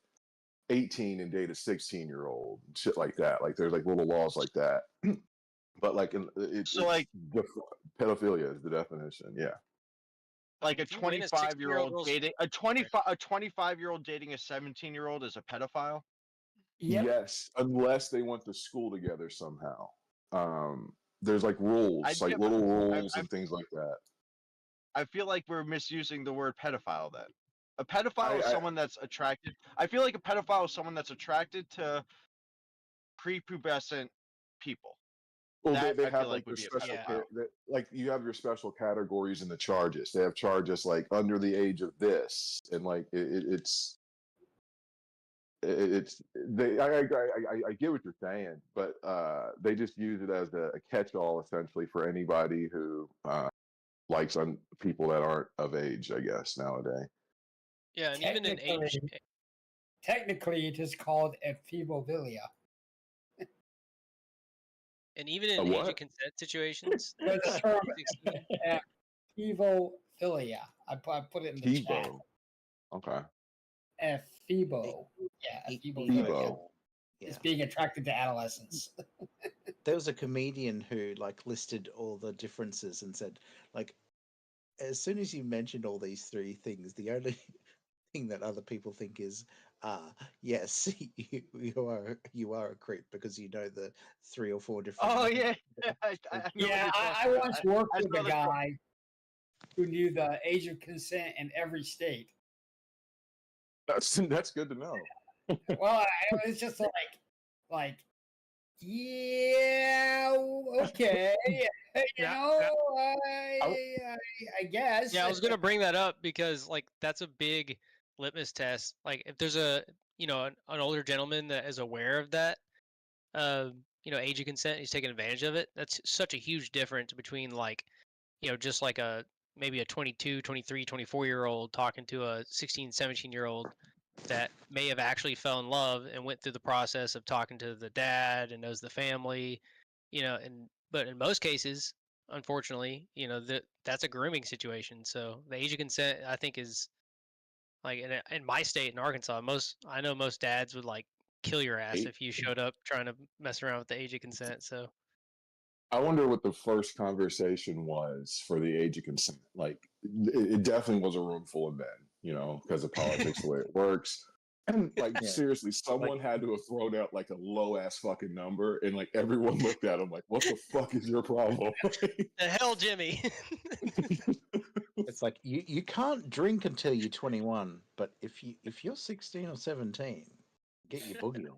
18 and date a 16-year-old, shit like that. Like there's like little laws like that. But like pedophilia is the definition. Yeah. Like a If you win a 25-year-old 16-year-old dating a 25-year-old dating a 17-year-old is a pedophile. Yep. Yes, unless they went to school together somehow. There's like rules, like little rules and things like that. I feel like we're misusing the word pedophile then. A pedophile is someone that's attracted. I feel like a pedophile is someone that's attracted to prepubescent people. Well, That, they I have feel like would their be a special, pedophile. like you have your special categories in the charges. They have charges like under the age of this, and like it's they. I get what you're saying, but they just use it as a catch-all essentially for anybody who likes people that aren't of age, I guess nowadays. Yeah, and even in age, Technically, it is called ephebophilia. and even A in age of what? consent situations, There's a that's term, 16. ephebophilia. I put it in the chat. Tebow. Okay. Ephebo. Yeah, ephebophilia. Tebow. It's Yeah. being attracted to adolescents. There was a comedian who like listed all the differences and said, like, as soon as you mentioned all these three things, the only thing that other people think is, yes, you are a creep because you know the 3 or 4 different. Oh names. yeah, I know what Yeah, you're I talking about. once worked I with saw a the clip. guy who knew the age of consent in every state. That's good to know. Well, it was just like, yeah, okay, I guess. Yeah, I was gonna bring that up because like that's a big litmus test. Like if there's an older gentleman that is aware of that, age of consent, he's taking advantage of it. That's such a huge difference between like, just like maybe a 22, 23, 24-year-old talking to a 16, 17-year-old that may have actually fell in love and went through the process of talking to the dad and knows the family, but in most cases, unfortunately, that's a grooming situation. So the age of consent, I think, is like in my state in Arkansas, I know most dads would like kill your ass if you showed up trying to mess around with the age of consent. So I wonder what the first conversation was for the age of consent. Like, it definitely was a room full of men, because of politics, the way it works. And, like, Yeah. seriously, someone had to have thrown out, like, a low-ass fucking number, and, like, everyone looked at him like, what the fuck is your problem? the hell, Jimmy? It's like you can't drink until you're 21, but if you're 16 or 17, get your boogie on.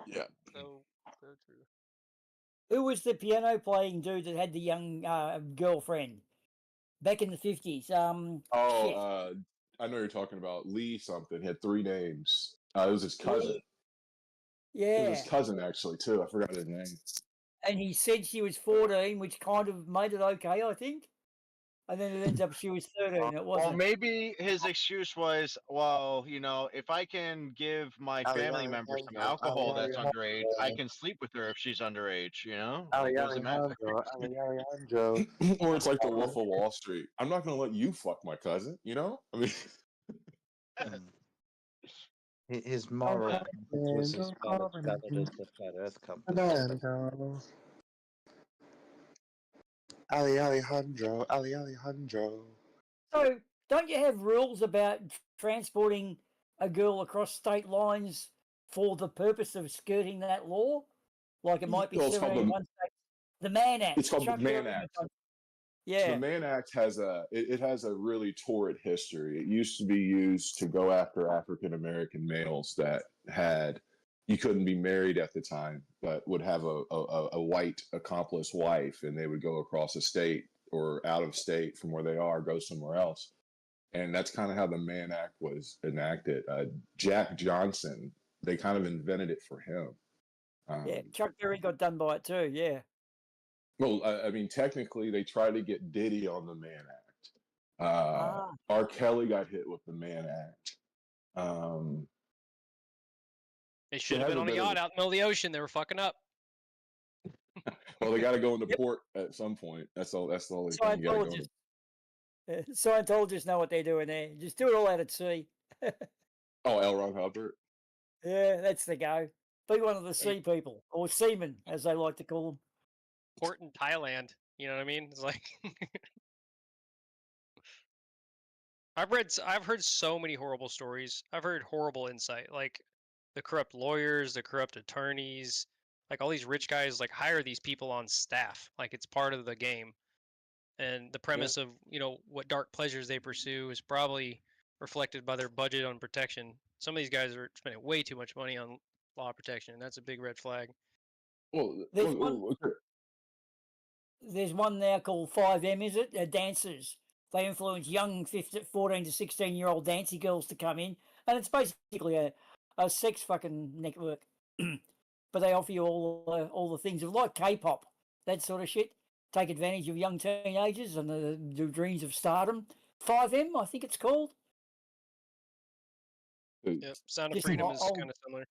Yeah. So true. Who was the piano playing dude that had the young girlfriend back in the 50s? Shit. I know you're talking about Lee something. He had 3 names. It was his cousin. It was his Yeah. cousin, actually, too. I forgot his name. And he said she was 14, which kind of made it okay, I think. And then it ends up she was 13. It Well, wasn't. maybe his excuse was, well, if I can give my family member some alcohol that's underage, I can sleep with her if she's underage. It doesn't matter. Or it's like the Wolf of Wall Street. I'm not going to let you fuck my cousin, I mean... His moral was as valid as the flat Earth compass. Alejandro. So, don't you have rules about transporting a girl across state lines for the purpose of skirting that law? Like it might be Well, it's called 17 in one state. The Mann Act. It's called the Chuck Mann Berry Act. was on- So Yeah. the Mann Act has it has a really torrid history. It used to be used to go after African American males that you couldn't be married at the time, but would have a white accomplice wife, and they would go across a state or out of state from where they are, go somewhere else. And that's kind of how the Mann Act was enacted. Jack Johnson, they kind of invented it for him. Yeah. Chuck Berry got done by it too. Yeah. Well, I mean, technically, they tried to get Diddy on the Mann Act. R. Kelly got hit with the Mann Act. They should have been on a yacht out in the middle of the ocean. They were fucking up. Well, they got to go into port at some point. That's the only thing. You gotta go Scientologists know what they're doing there. Just do it all out at sea. Oh, L. Ron Hubbard. Yeah, that's the go. Be one of the sea people, or seamen, as they like to call them. Port in Thailand. You know what I mean? It's like I've heard so many horrible stories. I've heard horrible insight, like the corrupt lawyers, the corrupt attorneys, like all these rich guys like hire these people on staff. Like it's part of the game. And the premise of, what dark pleasures they pursue is probably reflected by their budget on protection. Some of these guys are spending way too much money on law protection, and that's a big red flag. Well, There's one now called 5M, is it? Dancers. They influence young 14 to 16-year-old dancing girls to come in, and it's basically a sex fucking network. But they offer you all the things of like K-pop, that sort of shit. Take advantage of young teenagers and the dreams of stardom. 5M, I think it's called. Yep. Sound of Just Freedom an is old. kind of similar.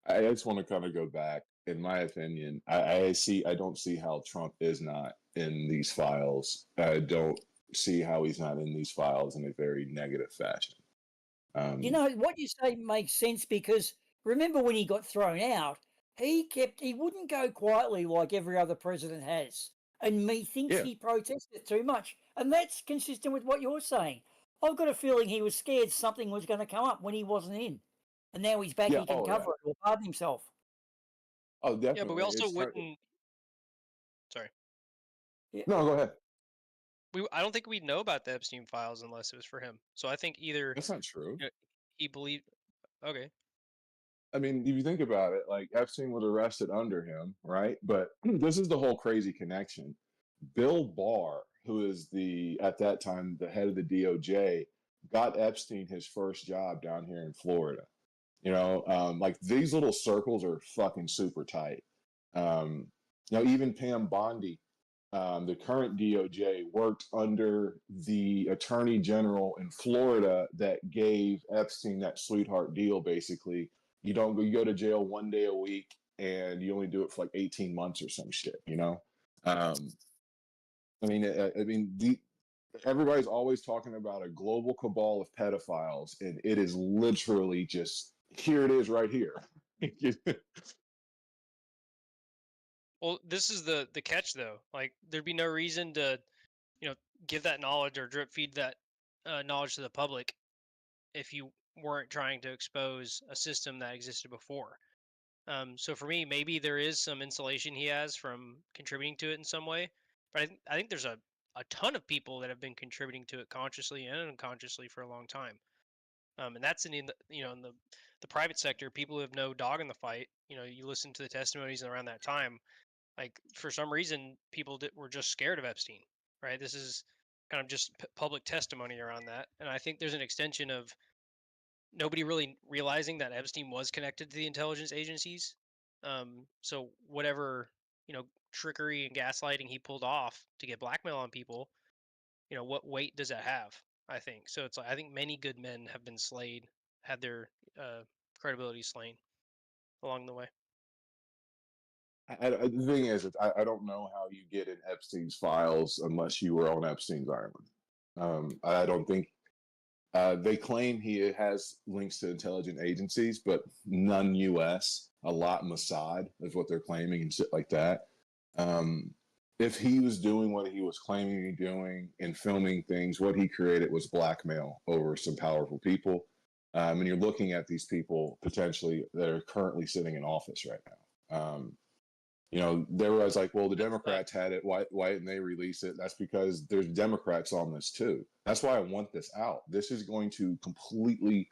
I just want to kind of go back. In my opinion, I don't see how Trump is not in these files. I don't see how he's not in these files in a very negative fashion. You know, what you say makes sense because remember when he got thrown out, he wouldn't go quietly like every other president has. And methinks Yeah. he protested too much. And that's consistent with what you're saying. I've got a feeling he was scared something was going to come up when he wasn't in. And now he's back, Yeah. he can Oh, yeah. cover it or pardon himself. Oh, Yeah, but we definitely. also It's wouldn't. Sorry. Yeah. no, go ahead. I don't think we'd know about the Epstein files unless it was for him. So I think either That's not true. he believed. Okay. I mean, if you think about it, like Epstein was arrested under him, right? But this is the whole crazy connection. Bill Barr, who is at that time the head of the DOJ, got Epstein his first job down here in Florida. Like these little circles are fucking super tight. Even Pam Bondi, the current DOJ, worked under the attorney general in Florida that gave Epstein that sweetheart deal. Basically, you go to jail 1 day a week, and you only do it for like 18 months or some shit. Everybody's always talking about a global cabal of pedophiles, and it is literally just here it is right here. Well, this is the catch though. Like there'd be no reason to, give that knowledge or drip feed that knowledge to the public if you weren't trying to expose a system that existed before. So for me, maybe there is some insulation he has from contributing to it in some way, but I think there's a ton of people that have been contributing to it consciously and unconsciously for a long time. And that's in the private sector, people who have no dog in the fight. You listen to the testimonies around that time. Like for some reason, people were just scared of Epstein, right? This is kind of just public testimony around that, and I think there's an extension of nobody really realizing that Epstein was connected to the intelligence agencies. So whatever trickery and gaslighting he pulled off to get blackmail on people, what weight does that have? I think so. It's like I think many good men have been slayed, had their credibility slain along the way. The thing is, I don't know how you get in Epstein's files unless you were on Epstein's island. I don't think they claim he has links to intelligence agencies, but none U.S. A lot Mossad is what they're claiming and shit like that. If he was doing what he was claiming to be doing and filming things, what he created was blackmail over some powerful people. And you're looking at these people potentially that are currently sitting in office right now. There was like, well, the Democrats had it. Why didn't they release it? That's because there's Democrats on this too. That's why I want this out. This is going to completely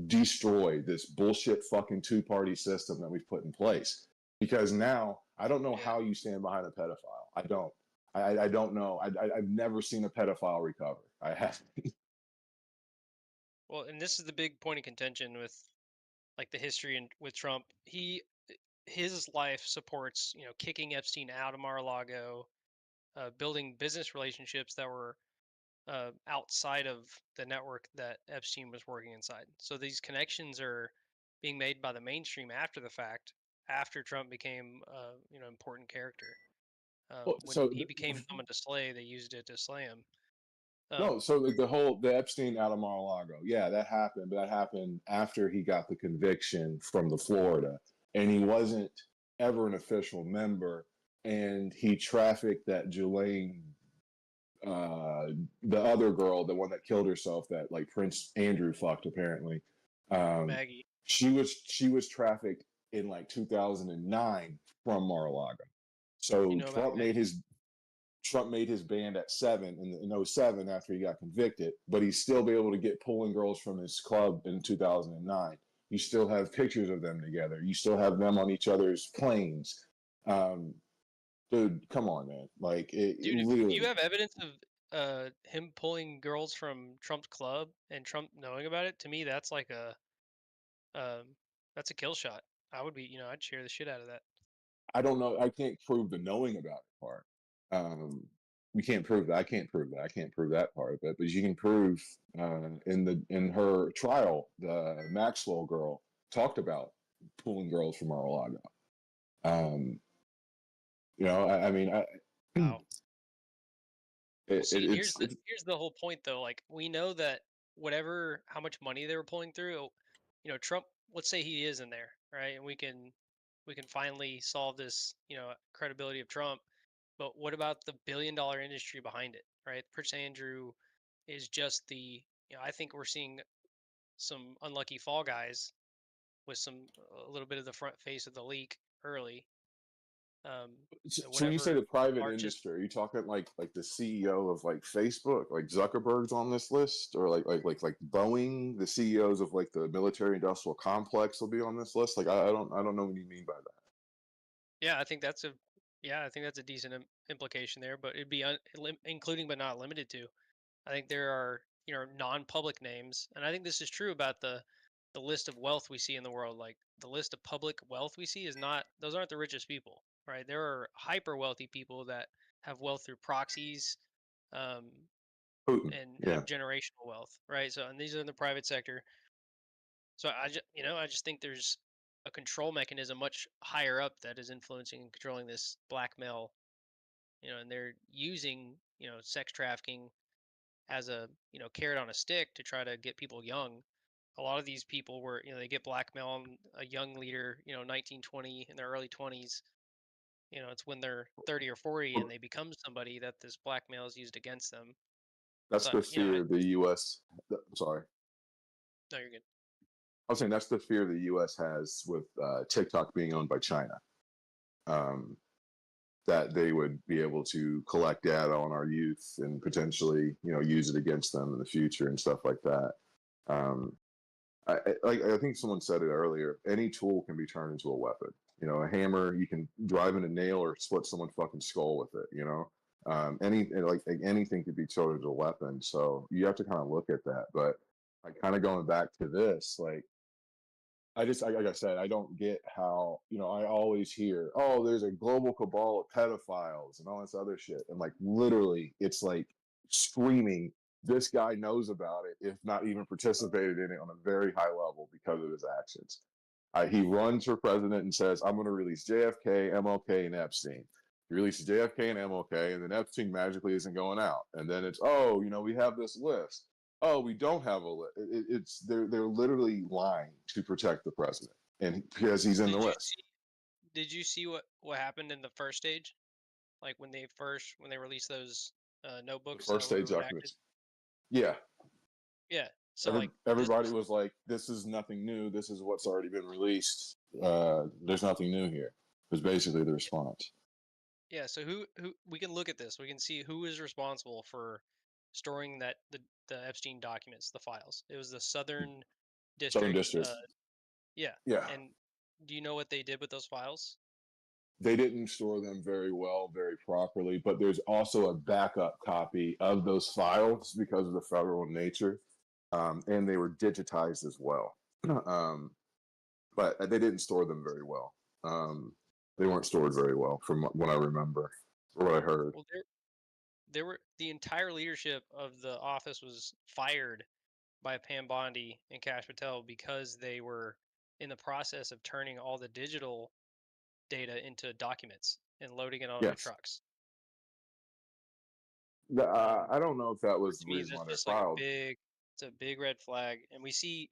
destroy this bullshit fucking two-party system that we've put in place. Because now I don't know how you stand behind a pedophile. I don't. I don't know. I've never seen a pedophile recover. I haven't. Well, and this is the big point of contention with like the history and with Trump. His life supports kicking Epstein out of Mar-a-Lago, building business relationships that were outside of the network that Epstein was working inside. So these connections are being made by the mainstream after the fact, after Trump became important character. When he became someone to slay, they used it to slay him. No, so the Epstein out of Mar-a-Lago, yeah, that happened, but that happened after he got the conviction from the Florida, and he wasn't ever an official member, and he trafficked that Jelaine, the other girl, the one that killed herself, that like Prince Andrew fucked apparently. Maggie. She was trafficked in like 2009 from Mar-a-Lago. So Trump made his band at 7 in 07 after he got convicted, but he's still be able to get pulling girls from his club in 2009. You still have pictures of them together. You still have them on each other's planes. Dude, come on, man. Like, Dude, really, if you have evidence of him pulling girls from Trump's club and Trump knowing about it, to me that's like that's a kill shot. I would be, I'd share the shit out of that. I don't know. I can't prove the knowing about it part. we can't prove that. I can't prove that. I can't prove that part of it. But you can prove in her trial, the Maxwell girl talked about pulling girls from Mar-a-Lago. I mean, Wow. it, See, it, here's it's the whole point though. Like we know that how much money they were pulling through, Trump. Let's say he is in there, right? And we can finally solve this, credibility of Trump. But what about the billion-dollar industry behind it, right? Prince Andrew is just I think we're seeing some unlucky fall guys with a little bit of the front face of the leak early. So when you say the private largest industry, are you talking like the CEO of like Facebook, like Zuckerberg's on this list, or like Boeing, the CEOs of like the military industrial complex will be on this list? Like I don't know what you mean by that. Yeah, I think that's a decent implication there, but it'd be including but not limited to. I think there are non-public names, and I think this is true about the list of wealth we see in the world. Like the list of public wealth we see those aren't the richest people, right? There are hyper wealthy people that have wealth through proxies, um, Putin, and yeah. have generational wealth, right? So, and these are in the private sector. So I just think there's a control mechanism much higher up that is influencing and controlling this blackmail, and they're using, sex trafficking as a, carrot on a stick to try to get people young. A lot of these people were, they get blackmail on a young leader, 19, 20, in their early 20s. It's when they're 30 or 40 and they become somebody that this blackmail is used against them. That's So, the fear the U.S. Sorry. No, you're good. I was saying that's the fear the U.S. has with TikTok being owned by China. That they would be able to collect data on our youth and potentially, use it against them in the future and stuff like that. I think someone said it earlier. Any tool can be turned into a weapon. A hammer, you can drive in a nail or split someone's fucking skull with it. Anything could be turned into a weapon. So you have to kind of look at that. But kind of going back to this, like I said, I don't get how, I always hear, oh, there's a global cabal of pedophiles and all this other shit. And like literally, it's like screaming, this guy knows about it, if not even participated in it on a very high level because of his actions. He runs for president and says, I'm going to release JFK, MLK, and Epstein. He releases JFK and MLK, and then Epstein magically isn't going out. And then it's, oh, we have this list. Oh, we don't have a list. They're literally lying to protect the president, and because he's in the list. Did you see what happened in the first stage? Like when they released those notebooks, The first stage documents. Yeah. Yeah. So everybody was like, "This is nothing new. This is what's already been released. There's nothing new here." Was basically the response. Yeah. So who we can look at this. We can see who is responsible for storing the Epstein documents, the files. It was the Southern District. Southern District. Yeah. Yeah. And do you know what they did with those files? They didn't store them very well, very properly, but there's also a backup copy of those files because of the federal nature, and they were digitized as well. But they didn't store them very well. They weren't stored very well, from what I remember or what I heard. Well, the entire leadership of the office was fired by Pam Bondi and Kash Patel because they were in the process of turning all the digital data into documents and loading it onto trucks. I don't know if that was the reason why they filed. It's a big red flag, and we see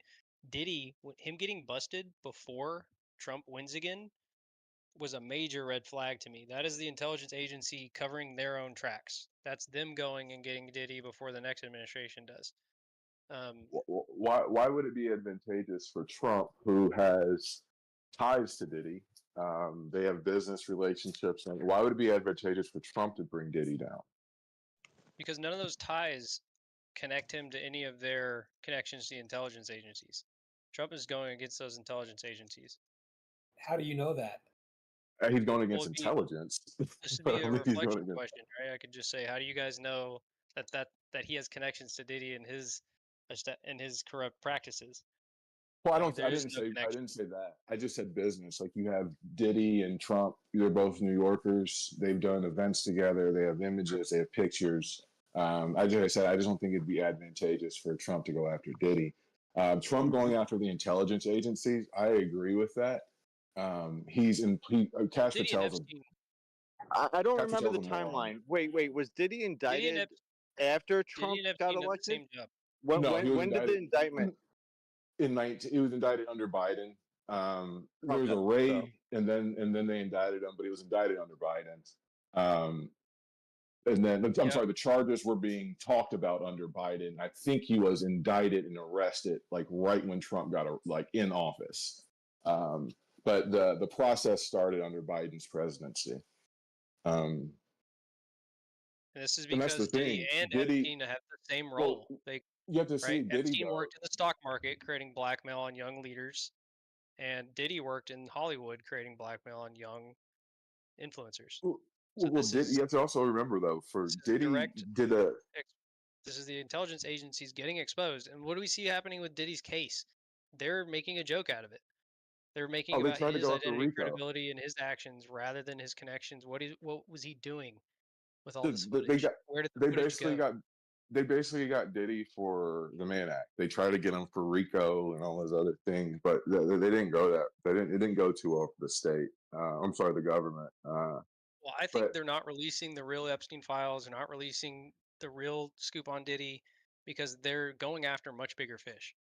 Diddy, him getting busted before Trump wins again, was a major red flag to me. That is the intelligence agency covering their own tracks. That's them going and getting Diddy before the next administration does. Why would it be advantageous for Trump, who has ties to Diddy? They have business relationships, and why would it be advantageous for Trump to bring Diddy down? Because none of those ties connect him to any of their connections to the intelligence agencies. Trump is going against those intelligence agencies. How do you know that? He's going against intelligence. This would be a reflection question, right? I could just say, how do you guys know that he has connections to Diddy and his corrupt practices? Well, I mean, there I is didn't no say connection. that. I just said business. Like you have Diddy and Trump. They're both New Yorkers. They've done events together. They have images. They have pictures. I just don't think it'd be advantageous for Trump to go after Diddy. Trump going after the intelligence agencies. I agree with that. Cash Diddy and Patel's a Epstein. I don't Cash remember Patel's the a moron. timeline. Wait, was Diddy Diddy and indicted Epstein. after Diddy Trump and got Epstein have the elected? same job. No, he was When did the indicted indictment? he was indicted under Biden. There was Okay, a so raid, and then they indicted him, but he was indicted under Biden. And then I'm Yeah. sorry, the charges were being talked about under Biden. I think he was indicted and arrested like right when Trump got in office. But the process started under Biden's presidency. And this is And that's the because Diddy thing. and Diddy, Epstein have the same well, role. They you have to see right. Diddy Epstein though. worked in the stock market, creating blackmail on young leaders, and Diddy worked in Hollywood, creating blackmail on young influencers. So Diddy, you have to also remember though, for this is Diddy direct. did a This is the intelligence agencies getting exposed, and what do we see happening with Diddy's case? They're making a joke out of it. They're making they about tried to his go after identity, Rico. credibility, and his actions rather than his connections. What was he doing with all The- this the- they footage? got Where did the they footage basically go? got Diddy for the Mann Act. They tried to get him for Rico and all those other things, but they didn't go that. It didn't go too well for the state. I'm sorry, the government. Well, I think But they're not releasing the real Epstein files. They're not releasing the real scoop on Diddy because they're going after much bigger fish.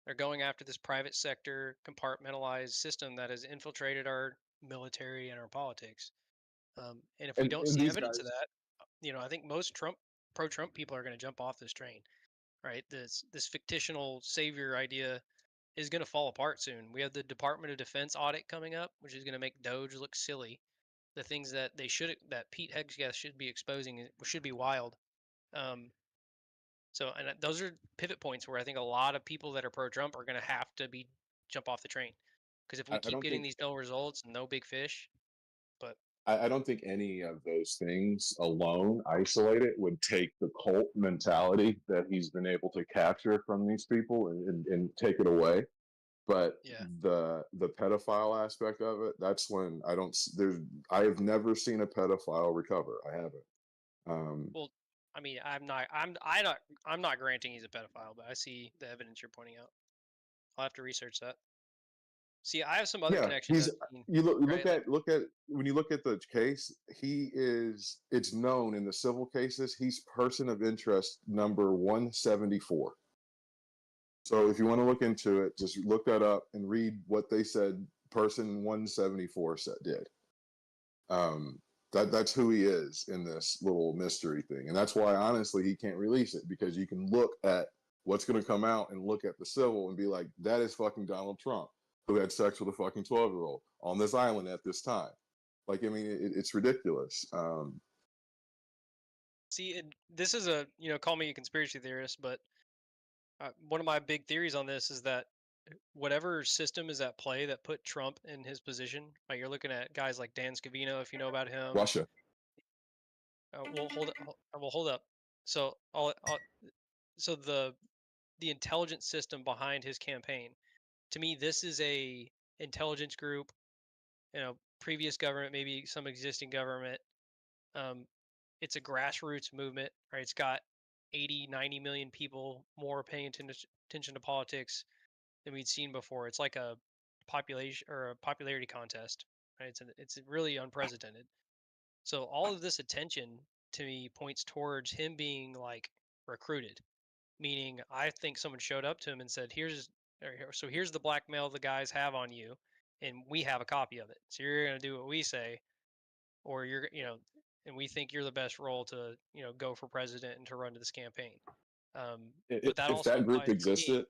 They're going after this private sector compartmentalized system that has infiltrated our military and our politics. And if we don't and see these evidence of guys, that, I think most pro-Trump people are going to jump off this train, right? This fictional savior idea is going to fall apart soon. We have the Department of Defense audit coming up, which is going to make Doge look silly. The things that Pete Hegseth should be exposing should be wild. Um, and those are pivot points where I think a lot of people that are pro-Trump are going to have to jump off the train, because if we I keep don't getting think these no results and no big fish, but I don't think any of those things alone, isolated, would take the cult mentality that he's been able to capture from these people and take it away. But yeah. the pedophile aspect of it, that's when I have never seen a pedophile recover. I haven't. Well, I mean, I'm not granting he's a pedophile, but I see the evidence you're pointing out. I'll have to research that. See, I have some other Yeah, connections he's I've seen. you look Right? look at when you look at the case, it's known in the civil cases, he's person of interest number 174. So if you want to look into it, just look that up and read what they said person 174 did. That's who he is in this little mystery thing. And that's why honestly he can't release it, because you can look at what's going to come out and look at the civil and be like, that is fucking Donald Trump, who had sex with a fucking 12-year-old on this island at this time. Like, I mean, it's ridiculous. See, this is call me a conspiracy theorist, but one of my big theories on this is that whatever system is at play that put Trump in his position, like you're looking at guys like Dan Scavino, if you know about him. Russia. Hold up. So so the intelligence system behind his campaign, to me, this is a intelligence group, previous government, maybe some existing government. It's a grassroots movement, right? It's got 80, 90 million people more paying attention to politics than we'd seen before. It's like a population or a popularity contest, right? It's really unprecedented. So all of this attention to me points towards him being like recruited, meaning I think someone showed up to him and said, here's the blackmail the guys have on you, and we have a copy of it. So you're going to do what we say, or and we think you're the best role to, go for president and to run to this campaign. But that If also that group implies to me,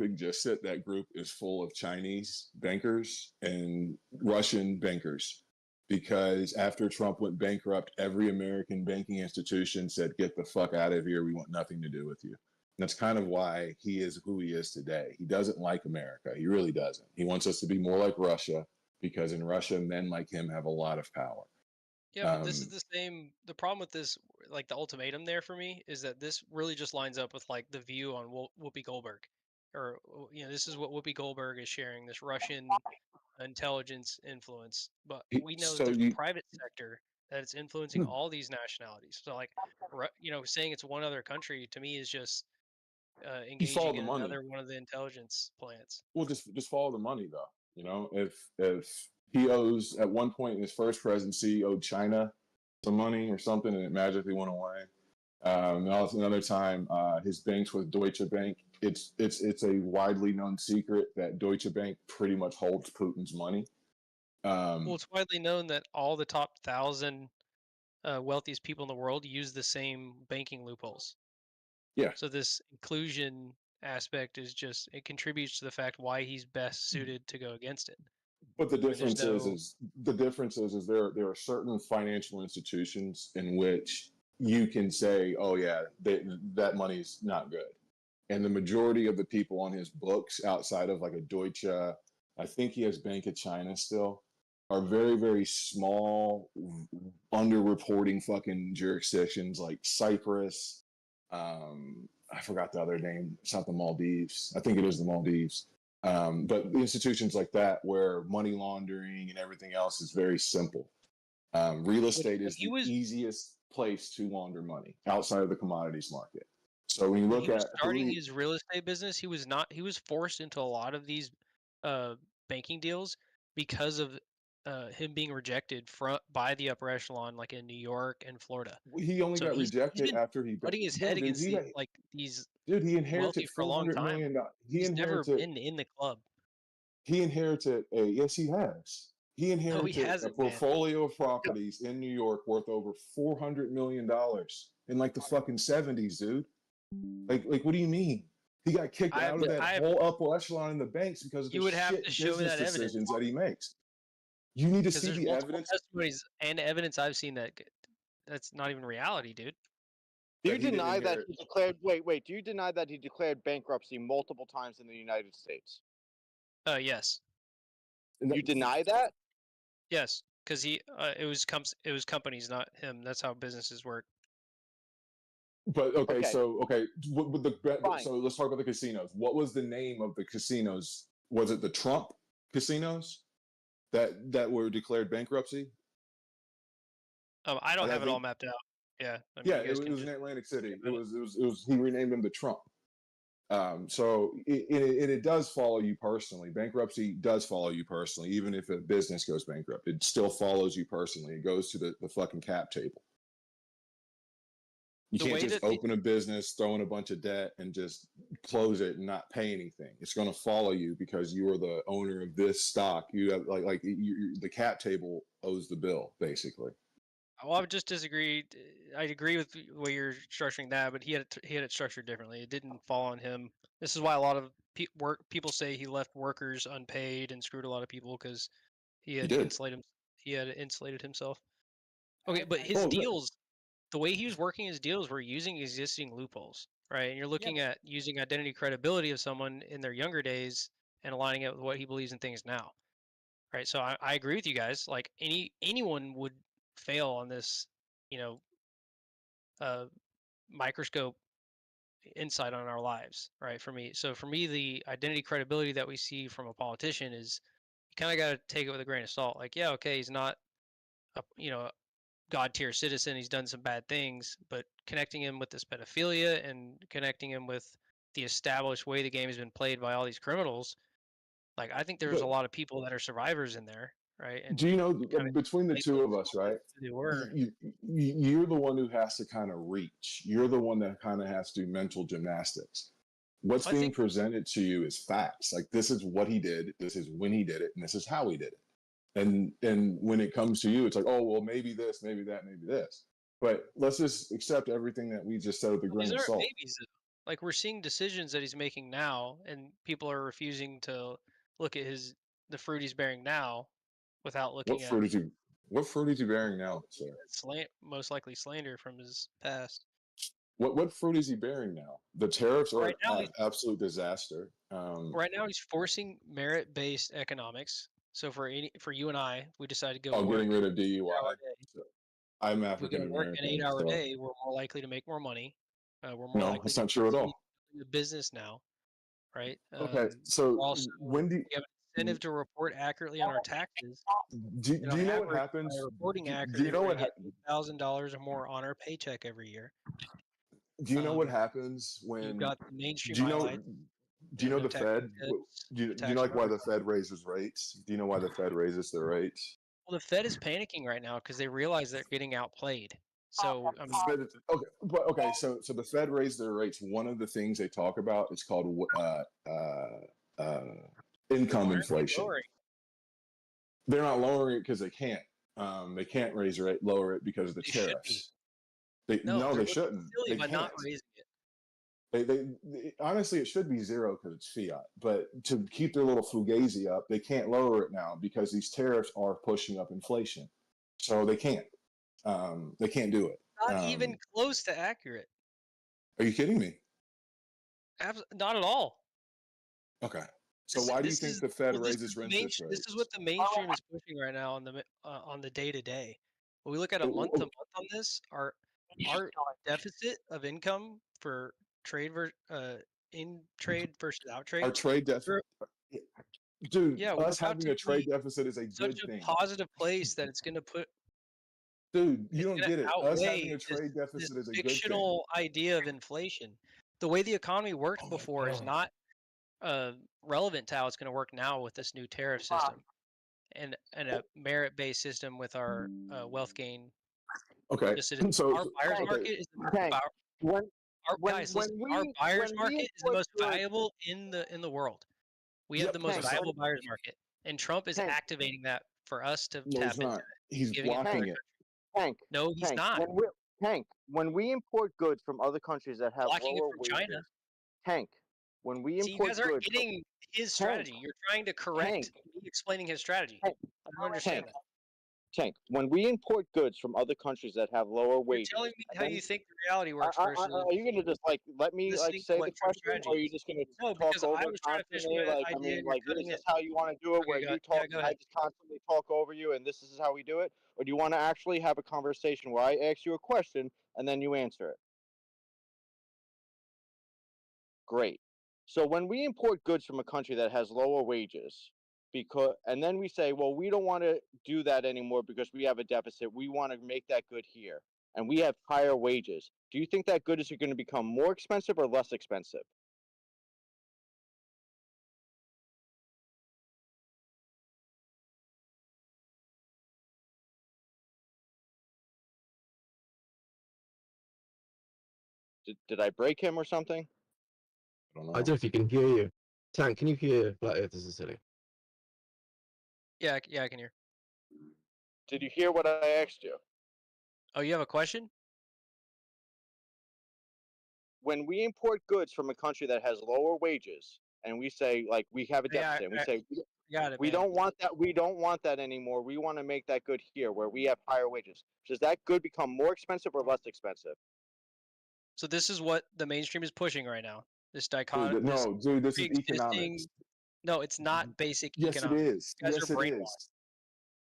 existed, that group is full of Chinese bankers and Russian bankers. Because after Trump went bankrupt, every American banking institution said, get the fuck out of here. We want nothing to do with you. And that's kind of why he is who he is today. He doesn't like America. He really doesn't. He wants us to be more like Russia, because in Russia, men like him have a lot of power. yeah, but this is the same. The problem with this, like the ultimatum there for me, is that this really just lines up with like the view on Whoopi Goldberg. or this is what Whoopi Goldberg is sharing, this Russian intelligence influence. But we know that So there's you, private sector that it's influencing all these nationalities. So like, saying it's one other country to me is just just follow engaging the in money. another one of the intelligence plants. Well, just follow the money though. You know, if he owes at one point in his first presidency owed China some money or something, and it magically went away. And also another time, his banks with Deutsche Bank. It's a widely known secret that Deutsche Bank pretty much holds Putin's money. Well, it's widely known that all the top 1,000 wealthiest people in the world use the same banking loopholes. Yeah. So this inclusion aspect is just, it contributes to the fact why he's best suited to go against it. But the I mean, there's difference no, is there are certain financial institutions in which you can say, oh yeah, that money's not good, and the majority of the people on his books outside of like a Deutsche, I think he has Bank of China still, are very very small, underreporting fucking jurisdictions like Cyprus. I forgot the other name. It's not the Maldives. I think it is the Maldives. But institutions like that where money laundering and everything else is very simple. Real estate when is he the was easiest place to launder money outside of the commodities market. So when you when look he was at starting his real estate business, he was forced into a lot of these banking deals because of him being rejected by the upper echelon, like in New York and Florida. he only So got he's rejected been after he, butting his no, head dude, against these he inherited wealthy for a long $400 time. million. He He's never inherited, been in the club. yes, he has. He No, he inherited a hasn't, man. portfolio of properties in New York worth over $400 million in like the fucking 70s, dude. Like, what do you mean? He got kicked out of that whole upper echelon in the banks because of You the would have shit to show me business that evidence decisions that he makes. You need to because see there's the multiple evidence testimonies and evidence I've seen that's not even reality, dude. Do that you he didn't deny that inherit. he declared? Wait. Do you deny that he declared bankruptcy multiple times in the United States? Yes, You deny that? yes, because it was companies, not him. That's how businesses work. But Okay. so Fine. so let's talk about the casinos. What was the name of the casinos? Was it the Trump casinos that were declared bankruptcy? I don't Like, I have it all think, mapped out. Yeah, I mean, yeah, you guys it can was in just Atlantic think City. It about it. was he renamed them the Trump. So it does follow you personally. Bankruptcy does follow you personally, even if a business goes bankrupt. It still follows you personally. It goes to the fucking cap table. You The can't way just that open a business, throw in a bunch of debt, and just close it and not pay anything. It's going to follow you because you are the owner of this stock. You have the cap table owes the bill, basically. Well, I would just disagree. I'd agree with the way you're structuring that, but he had it structured differently. It didn't fall on him. This is why a lot of people say he left workers unpaid and screwed a lot of people because he He had did. insulated himself. Okay, but his Oh, deals, the way he was working his deals were using existing loopholes, right? And you're looking at using identity credibility of someone in their younger days and aligning it with what he believes in things now, right? So I agree with you guys. Like anyone would fail on this, you know, uh, microscope insight on our lives, right? For me, the identity credibility that we see from a politician is you kind of got to take it with a grain of salt. Like, yeah, okay, he's not a god tier citizen. He's done some bad things, but connecting him with this pedophilia and connecting him with the established way the game has been played by all these criminals, like I think there's a but lot of people that are survivors in there, right? And do you know kind of between the two of us, right? they were. You're the one who has to kind of reach. You're the one that kind of has to do mental gymnastics. What's I being think presented to you is facts. Like, this is what he did, this is when he did it, and this is how he did it. And when it comes to you, it's like, oh well, maybe this, maybe that, maybe this. But let's just accept everything that we just said with a these grain of aren't salt. babies. Like we're seeing decisions that he's making now, and people are refusing to look at the fruit he's bearing now, without What looking at fruit is he? What fruit is he bearing now, sir? most likely slander from his past. What fruit is he bearing now? The tariffs are Right now, an absolute disaster. he's forcing merit-based economics. So for you and I, we decide to go Oh, getting work rid of an DUI. 8-hour day. So, I'm If we go African to work an American, 8-hour so day, we're more likely to make more money. We're more no, likely that's to not true at continue all. the business now, right? Okay, We're so also when do we have an incentive to report accurately on our taxes. do, And do on you know what average, by happens? reporting Do you accurately, know we're what gonna get $1,000 or more on our paycheck every year. do you know what Um, happens you've when got the mainstream do you know highlights. do you know No the tax Fed? incentives, Do no you tax know like why charges. the Fed raises rates? Do you know why the Fed raises their rates? Well, the Fed is panicking right now because they realize they're getting outplayed. So, I mean, Okay, so the Fed raised their rates. One of the things they talk about is called income why aren't they inflation. lowering? They're not lowering it because they can't. They can't lower it because of the They should be. tariffs. No, They're they looking shouldn't. silly They by not can't. raising it. Honestly, it should be zero because it's fiat. But to keep their little fugazi up, they can't lower it now because these tariffs are pushing up inflation. So they can't. They can't do it. Not even close to accurate. Are you kidding me? Not at all. Okay. So why do you think the Fed raises interest This rates? is what the mainstream is pushing right now on the day to day. When we look at a month to month on this, our deficit of income for in trade versus out trade. Our trade deficit, dude. Yeah, we're Us about having to a trade be deficit is a such good a thing. positive place that it's going to put. Dude, you It's don't going get to it. Us having outweigh a trade this deficit is a good thing. fictional idea of inflation. The way the economy worked before is not relevant to how it's going to work now with this new tariff system and a merit-based system with our wealth gain. Okay, so our buyer's market is the most our buyer's market is the most valuable in the world. We have the most valuable buyer's market, and Trump is activating that for us to no, tap he's into not. it. He's blocking it. Tank. No, he's not. When we import goods from other countries that have Blocking it lower from wages, China. Tank. When we See, you import guys aren't goods, getting his strategy. You're trying to correct me explaining his strategy. I don't understand that. Tank. When we import goods from other countries that have lower wages, You're telling me how you think the reality works versus. Are you gonna just let me say the question, or are you just gonna talk over constantly? I mean, this is how you want to do it, where you talk and I just constantly talk over you, and this is how we do it, or do you want to actually have a conversation where I ask you a question and then you answer it? Great. So when we import goods from a country that has lower wages, and then we say, well, we don't want to do that anymore because we have a deficit. We want to make that good here, and we have higher wages. Do you think that good is going to become more expensive or less expensive? Did I break him or something? I don't know if you can hear you. Tank, can you hear Flat Earthers are silly? Yeah, I can hear. Did you hear what I asked you? Oh, you have a question? When we import goods from a country that has lower wages, and we say we have a deficit, and we say we don't want that. We don't want that anymore. We want to make that good here, where we have higher wages. Does that good become more expensive or less expensive? So this is what the mainstream is pushing right now. This dichotomy. Dude, this is economics. No, it's not basic yes, economics. Yes, it is. You guys yes, are it is.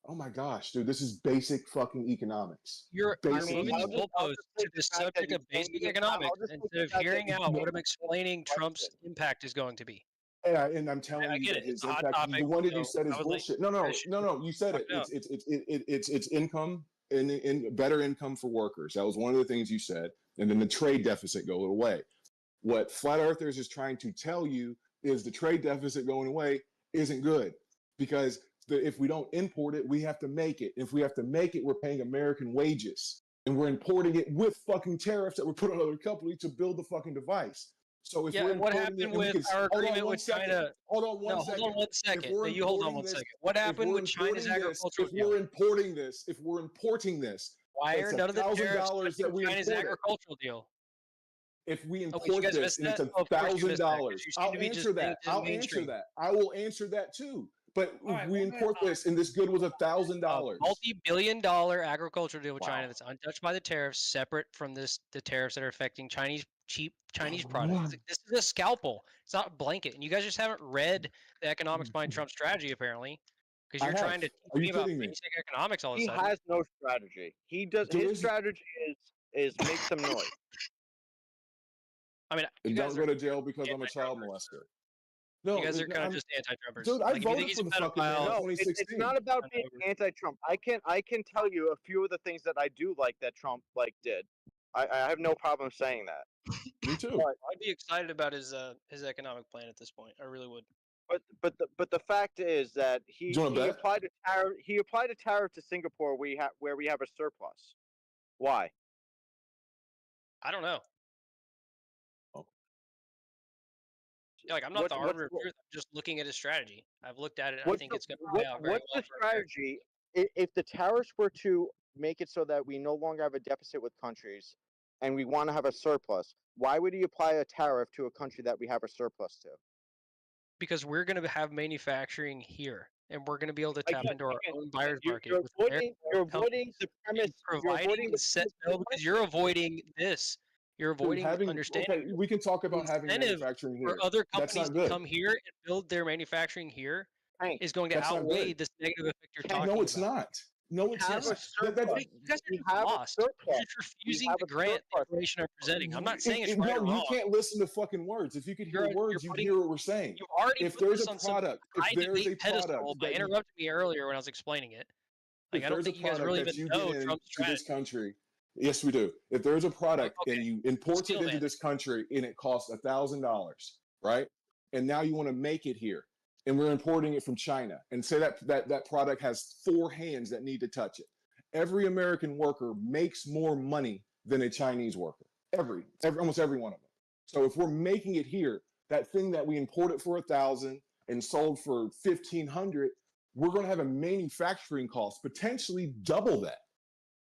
Oh my gosh, dude, this is basic fucking economics. You're moving the goalposts to the subject of basic economics instead of hearing out what I'm explaining Trump's impact is going to be. And I'm telling you that his impact. The one that you said is bullshit. No. You said it. It's income and better income for workers. That was one of the things you said. And then the trade deficit go away. What Flat Earthers is trying to tell you is the trade deficit going away isn't good because if we don't import it, we have to make it. If we have to make it, we're paying American wages and we're importing it with fucking tariffs that were put on other companies to build the fucking device. So if we're what happened with our agreement with China? Hold on one second. Hold on 1 second. No, you hold on 1 second. What happened with China's agricultural deal? If we're importing this, why are none of the tariffs that we China's agricultural deal? If we import this and it's $1,000, I'll answer that. I will answer that too. But if we import this and this good was $1,000, multi-billion-dollar agricultural deal with China that's untouched by the tariffs, separate from the tariffs that are affecting cheap Chinese products. This is a scalpel. It's not a blanket. And you guys just haven't read the economics behind Trump's strategy, apparently, because you're trying to teach me about basic economics all of a sudden. He has no strategy. He does. His strategy is make some noise. I mean, don't go to jail because I'm a child molester. No, You guys are kind of I'm, just anti-Trumpers. dude, I Like, if you think voted he's for a the fucking man in pedophile, No, it's 2016. not about being anti-Trump. I can tell you a few of the things that I do like that Trump did. I have no problem saying that. Me too. But I'd be excited about his economic plan at this point. I really would. but the fact is that Do you want to he bet? applied a tariff. He applied a tariff to Singapore where we have a surplus. Why? I don't know. Oh. Yeah, like, I'm not the What's arbiter of truth. I'm just looking at his strategy. I've looked at it. I what's think the, it's going to play out very what's well the for America. strategy if the tariffs were to make it so that we no longer have a deficit with countries, and we want to have a surplus? Why would he apply a tariff to a country that we have a surplus to? Because we're going to have manufacturing here, and we're going to be able to tap Again, into our again, own buyer's you're market with avoiding companies the and premise. You're providing avoiding the no, because you're avoiding this. You're Dude, avoiding okay, understanding we can talk the about having incentive manufacturing for here. other That's companies not to good. come here and build their manufacturing here Hank, is going to That's not outweigh good. this negative effect you're Hank, talking No, it's about. not. No, it's have not. a surplus. You guys are We just have a lost. You're surplus. just We refusing have to a grant the surplus. information I'm presenting. I'm not saying it's right or No, you wrong. can't listen to fucking words. If you could hear You're words, you'd putting, hear what we're saying. you've already If put there's this a on some product, if high there's debate a product pedestal by that you, interrupting me earlier when I was explaining it. Like, if I don't there's a think you guys product really that even you know get Trump's into this strategy. country, yes, we do. If there's a product Okay, and you import it steal into man. this country and it costs $1,000, right? And now you want to make it here, and we're importing it from China, and say that product has 4 hands that need to touch it. Every American worker makes more money than a Chinese worker. Almost every one of them. So if we're making it here, that thing that we imported for 1,000 and sold for 1,500, we're going to have a manufacturing cost potentially double that.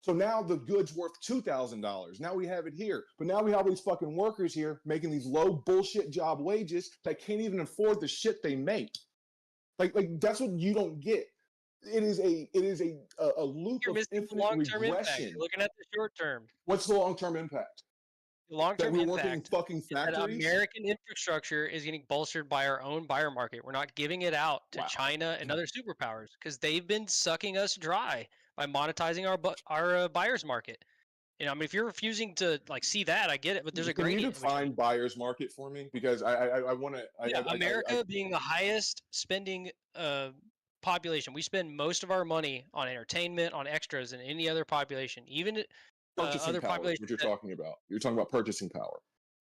So now the good's worth $2,000. Now we have it here, but now we have these fucking workers here making these low bullshit job wages that can't even afford the shit they make. Like that's what you don't get. It is a loop You're of missing the infinite long-term impact. regression. You're looking at the short term. What's the long-term impact? The That long-term we're working in impact fucking is that factories? American infrastructure is getting bolstered by our own buyer market. We're not giving it out to Wow. China and other superpowers because they've been sucking us dry by monetizing our buyers market. You know, I mean, if you're refusing to see that, I get it, but there's a Can you gradient. define buyer's market for me? Because I want to. Yeah, America being the highest spending population, we spend most of our money on entertainment, on extras, than any other population. Even purchasing other power is populations. what you're talking about. You're talking about purchasing power.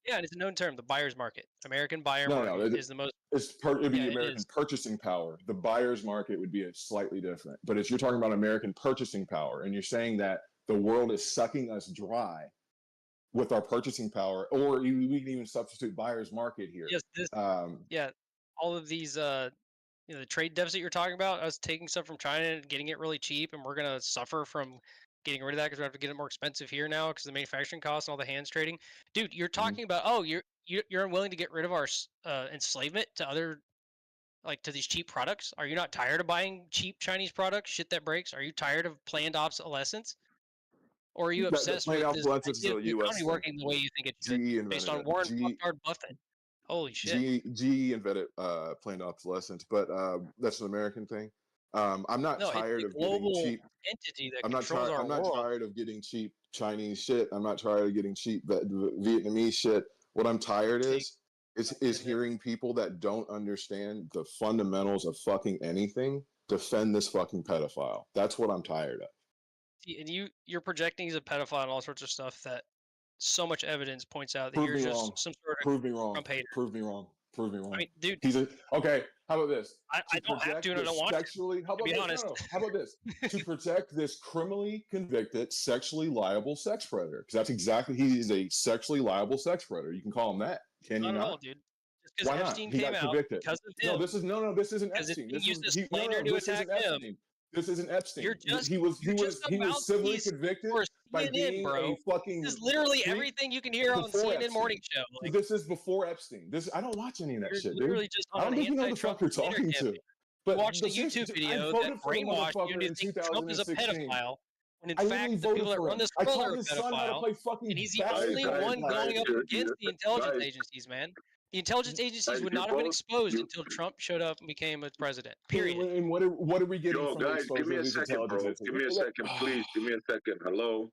Yeah, and it's a known term, the buyer's market. American buyer No, market is the most. It'd be Yeah, it American is. purchasing power. The buyer's market would be a slightly different. But if you're talking about American purchasing power, and you're saying that the world is sucking us dry with our purchasing power, or we can even substitute buyer's market here. Yes, yeah, all of these, the trade deficit you're talking about, us taking stuff from China and getting it really cheap, and we're gonna suffer from getting rid of that because we have to get it more expensive here now because the manufacturing costs and all the hands trading. Dude, you're talking about you're unwilling to get rid of our enslavement to other to these cheap products. Are you not tired of buying cheap Chinese products, shit that breaks? Are you tired of planned obsolescence? Or are you The obsessed planned with this obsolescence is idea a of the US economy thing. working the way you think it should, GE based on invented Warren it. Buffett? Holy shit! GE invented planned obsolescence, but that's an American thing. I'm not No, it's tired a of getting global cheap. entity that I'm not controls tired. our I'm not world. tired of getting cheap Chinese shit. I'm not tired of getting cheap Vietnamese shit. What I'm tired is hearing people that don't understand the fundamentals of fucking anything defend this fucking pedophile. That's what I'm tired of. And you're projecting he's a pedophile and all sorts of stuff that so much evidence points out that Prove you're me just wrong. some sort of Prove me wrong. Trump hater. Prove me wrong. Prove me wrong. I mean, dude. Okay. How about this? I don't have to, and I don't want to. How about be this? honest. No. How about this? To protect this criminally convicted, sexually liable sex predator, because that's exactly he is a sexually liable sex predator. You can call him that. Can you Not not? at all, dude. Just because Why Epstein not? He came got out convicted. because of him. No, this isn't Because Epstein. it's used as This slander to attack isn't him. Epstein. This isn't Epstein. You're just he was civilly convicted for by CNN, being bro. a fucking. This is literally freak everything you can hear on before CNN Epstein. morning show. Like, This is before Epstein. I don't watch any of that you're shit, literally dude. just I on don't an think you know the anti-Trump fuck you're slander talking campaign. to. But You watched a seriously, YouTube I video that voted for the brainwashed you motherfucker into in thinking Trump is a 2016. pedophile, when in I fact literally the people voted that for run him. this I world taught are a his son how to pedophile, play fucking and he's the basketball. only one going up against the intelligence guys. agencies, man. The intelligence agencies would you not have been both- exposed until Trump showed up and became a president. Period. And what are we getting Yo, from the guys, give exposure me of a these second, bro. intelligence Give me a agencies? second, please. Give me a second. Hello.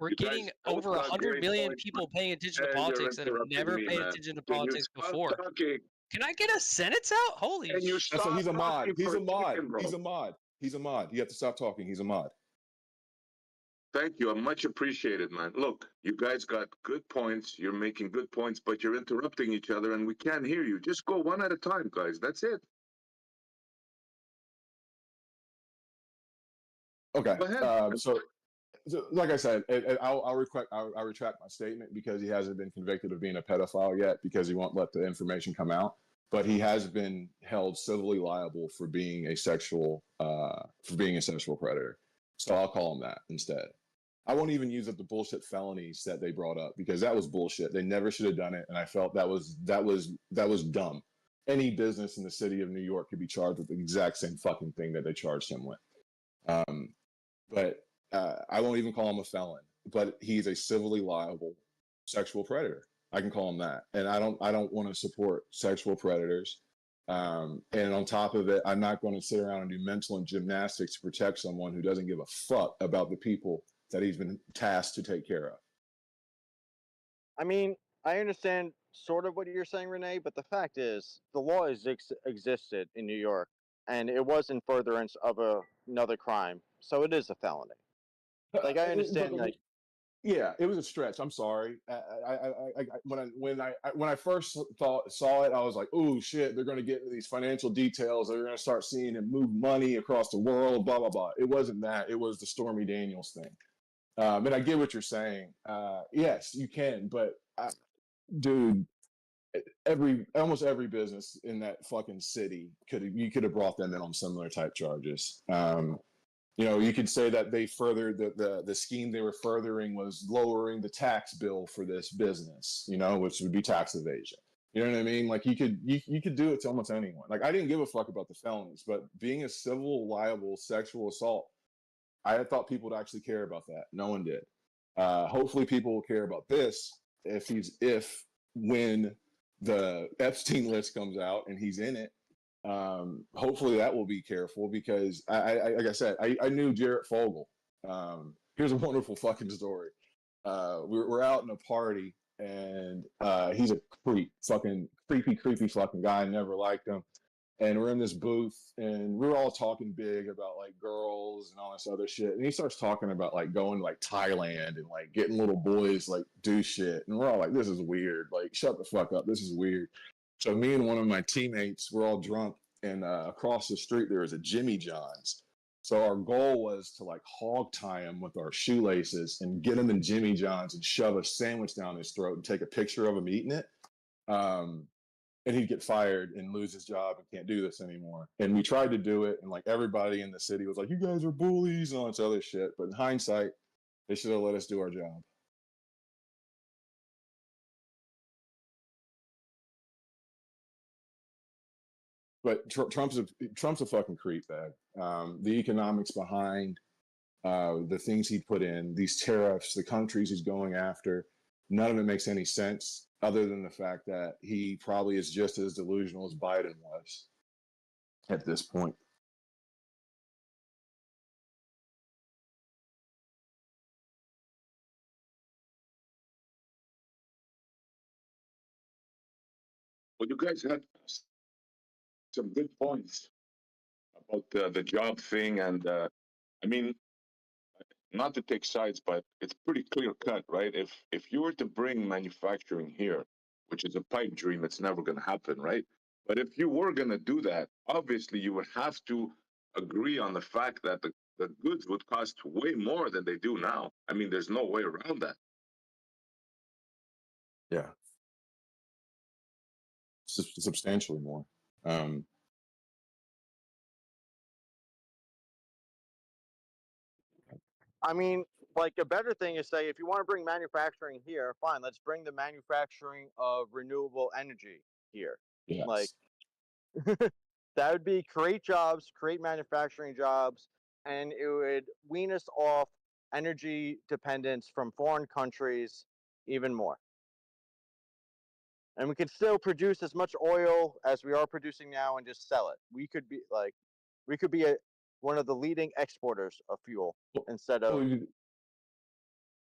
We're You guys getting both over got 100 great million points, people paying attention to and you're politics that have interrupting never me, paid man. attention to Can you politics stop before. talking? Can I get a sentence out? Holy And you shit. stop He's a mod. talking He's for a mod. second, bro. He's a mod. He's a mod. You have to stop talking. He's a mod. Thank you. I'm much appreciated, man. Look, you guys got good points. You're making good points, but you're interrupting each other and we can't hear you. Just go one at a time, guys. That's it. Okay. Go ahead. So, like I said, I'll retract my statement because he hasn't been convicted of being a pedophile yet because he won't let the information come out. But he has been held civilly liable for being a sexual predator. So I'll call him that instead. I won't even use up the bullshit felonies that they brought up because that was bullshit. They never should have done it, and I felt that was dumb. Any business in the city of New York could be charged with the exact same fucking thing that they charged him with. But I won't even call him a felon. But he's a civilly liable sexual predator. I can call him that, and I don't want to support sexual predators. And on top of it, I'm not going to sit around and do mental and gymnastics to protect someone who doesn't give a fuck about the people that he's been tasked to take care of. I mean, I understand sort of what you're saying, Renee, but the fact is, the law has existed in New York, and it was in furtherance of another crime, so it is a felony. Like I understand, like yeah, it was a stretch. I'm sorry. When I first saw it, I was like, "Oh shit!" They're going to get into these financial details. They're going to start seeing him move money across the world. Blah blah blah. It wasn't that. It was the Stormy Daniels thing. And I get what you're saying. Yes, you can, but dude, almost every business in that fucking city you could have brought them in on similar type charges. You could say that they furthered the scheme they were furthering was lowering the tax bill for this business, which would be tax evasion. You know what I mean? Like you could do it to almost anyone. Like I didn't give a fuck about the felonies, but being a civil liable sexual assault, I thought people would actually care about that. No one did. Hopefully people will care about this when the Epstein list comes out and he's in it. Hopefully that will be careful because like I said, I knew Jarrett Fogel. Here's a wonderful fucking story. We're out in a party and he's a creepy fucking guy. I never liked him. And we're in this booth and we're all talking big about like girls and all this other shit. And he starts talking about like going to like Thailand and like getting little boys like do shit. And we're all like, this is weird. Like, shut the fuck up. This is weird. So me and one of my teammates were all drunk and across the street there was a Jimmy John's. So our goal was to like hog tie him with our shoelaces and get him in Jimmy John's and shove a sandwich down his throat and take a picture of him eating it. And he'd get fired and lose his job and can't do this anymore. And we tried to do it, and like everybody in the city was like, "You guys are bullies" and all this other shit. But in hindsight, they should have let us do our job. But Trump's a fucking creep bag. The economics behind the things he put in, these tariffs, the countries he's going after, none of it makes any sense other than the fact that he probably is just as delusional as Biden was at this point. Well, you guys had some good points about the job thing, and I mean, not to take sides, but it's pretty clear cut, right? If you were to bring manufacturing here, which is a pipe dream, it's never going to happen, right? But if you were going to do that, obviously you would have to agree on the fact that the goods would cost way more than they do now. I mean, there's no way around that. Yeah, substantially more. I mean, like a better thing is say if you want to bring manufacturing here, fine, let's bring the manufacturing of renewable energy here. Yes. Like that would be create jobs, create manufacturing jobs, and it would wean us off energy dependence from foreign countries even more. And we could still produce as much oil as we are producing now and just sell it. We could be one of the leading exporters of fuel instead of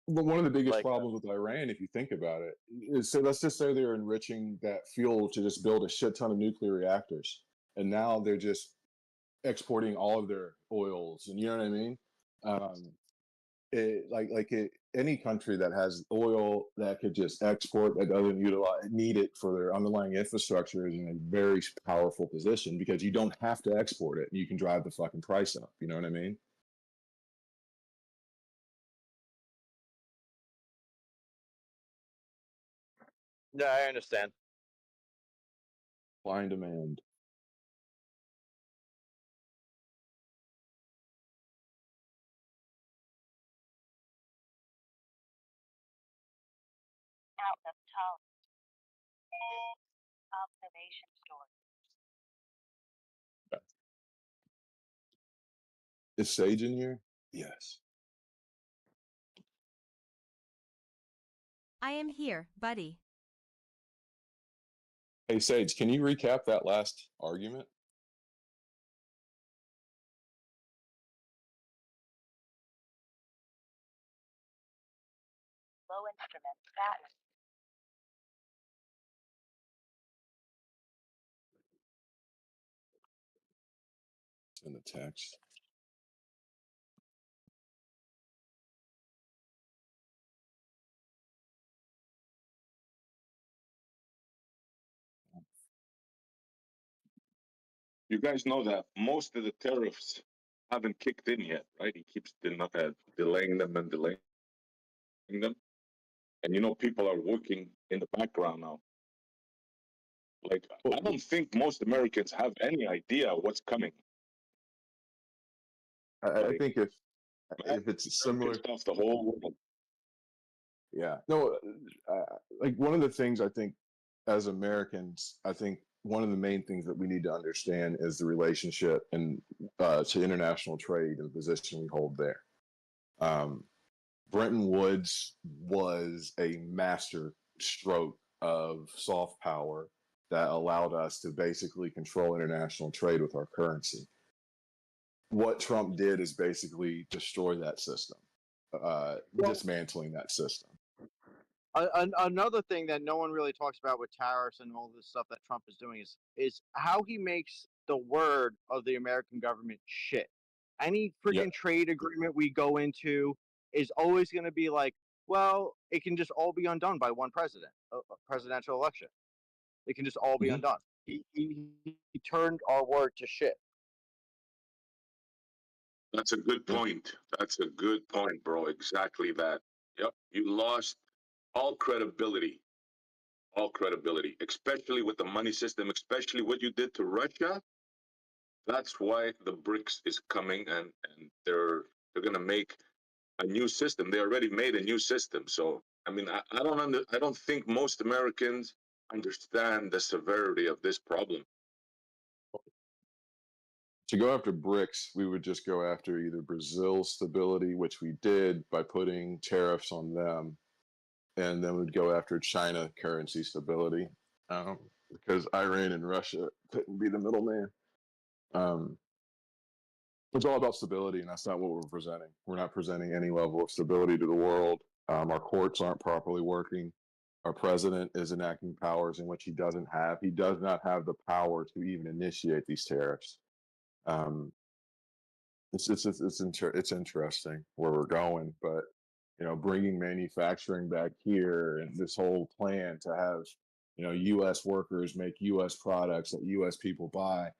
But one of the biggest Like, problems with Iran, if you think about it, is, say, let's just say they're enriching that fuel to just build a shit ton of nuclear reactors, and now they're just exporting all of their oils, and you know what I mean. Any country that has oil that could just export, that doesn't need it for their underlying infrastructure, is in a very powerful position, because you don't have to export it. You can drive the fucking price up. You know what I mean? yeah, I understand. Supply and demand. Observation store. Is Sage in here? Yes. I am here, buddy. Hey, Sage, can you recap that last argument? Low instrument battery. In the text. You guys know that most of the tariffs haven't kicked in yet, right? He keeps delaying them and delaying them. And people are working in the background now. Like, I don't think most Americans have any idea what's coming. I think if it's similar stuff, the whole world. Yeah. No, like one of the things I think as Americans, I think one of the main things that we need to understand is the relationship to international trade and the position we hold there. Bretton Woods was a master stroke of soft power that allowed us to basically control international trade with our currency. What Trump did is basically destroy that system, dismantling that system. Another thing that no one really talks about with tariffs and all this stuff that Trump is doing is how he makes the word of the American government shit. Any freaking trade agreement we go into is always going to be like, well, it can just all be undone by one president, a presidential election. It can just all be undone. He turned our word to shit. That's a good point. That's a good point, bro. Exactly that. Yep. You lost all credibility, especially with the money system, especially what you did to Russia. That's why the BRICS is coming, and they're going to make a new system. They already made a new system. So, I mean, I don't think most Americans understand the severity of this problem. To go after BRICS, we would just go after either Brazil's stability, which we did by putting tariffs on them, and then we'd go after China currency stability, because Iran and Russia couldn't be the middleman. It's all about stability, and that's not what we're presenting. We're not presenting any level of stability to the world. Our courts aren't properly working. Our president is enacting powers in which he doesn't have. He does not have the power to even initiate these tariffs. It's interesting where we're going, but bringing manufacturing back here and this whole plan to have U.S. workers make U.S. products that U.S. people buy.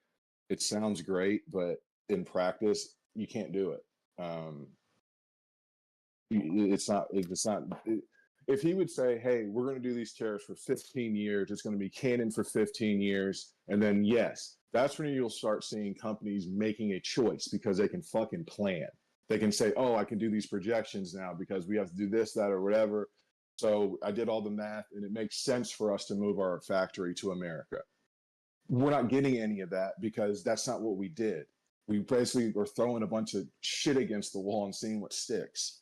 It sounds great, but in practice, you can't do it. It's not. If he would say, "Hey, we're going to do these tariffs for 15 years. It's going to be canon for 15 years," and then yes, that's when you'll start seeing companies making a choice because they can fucking plan. They can say, "Oh, I can do these projections now because we have to do this, that, or whatever." So I did all the math, and it makes sense for us to move our factory to America. We're not getting any of that because that's not what we did. We basically were throwing a bunch of shit against the wall and seeing what sticks.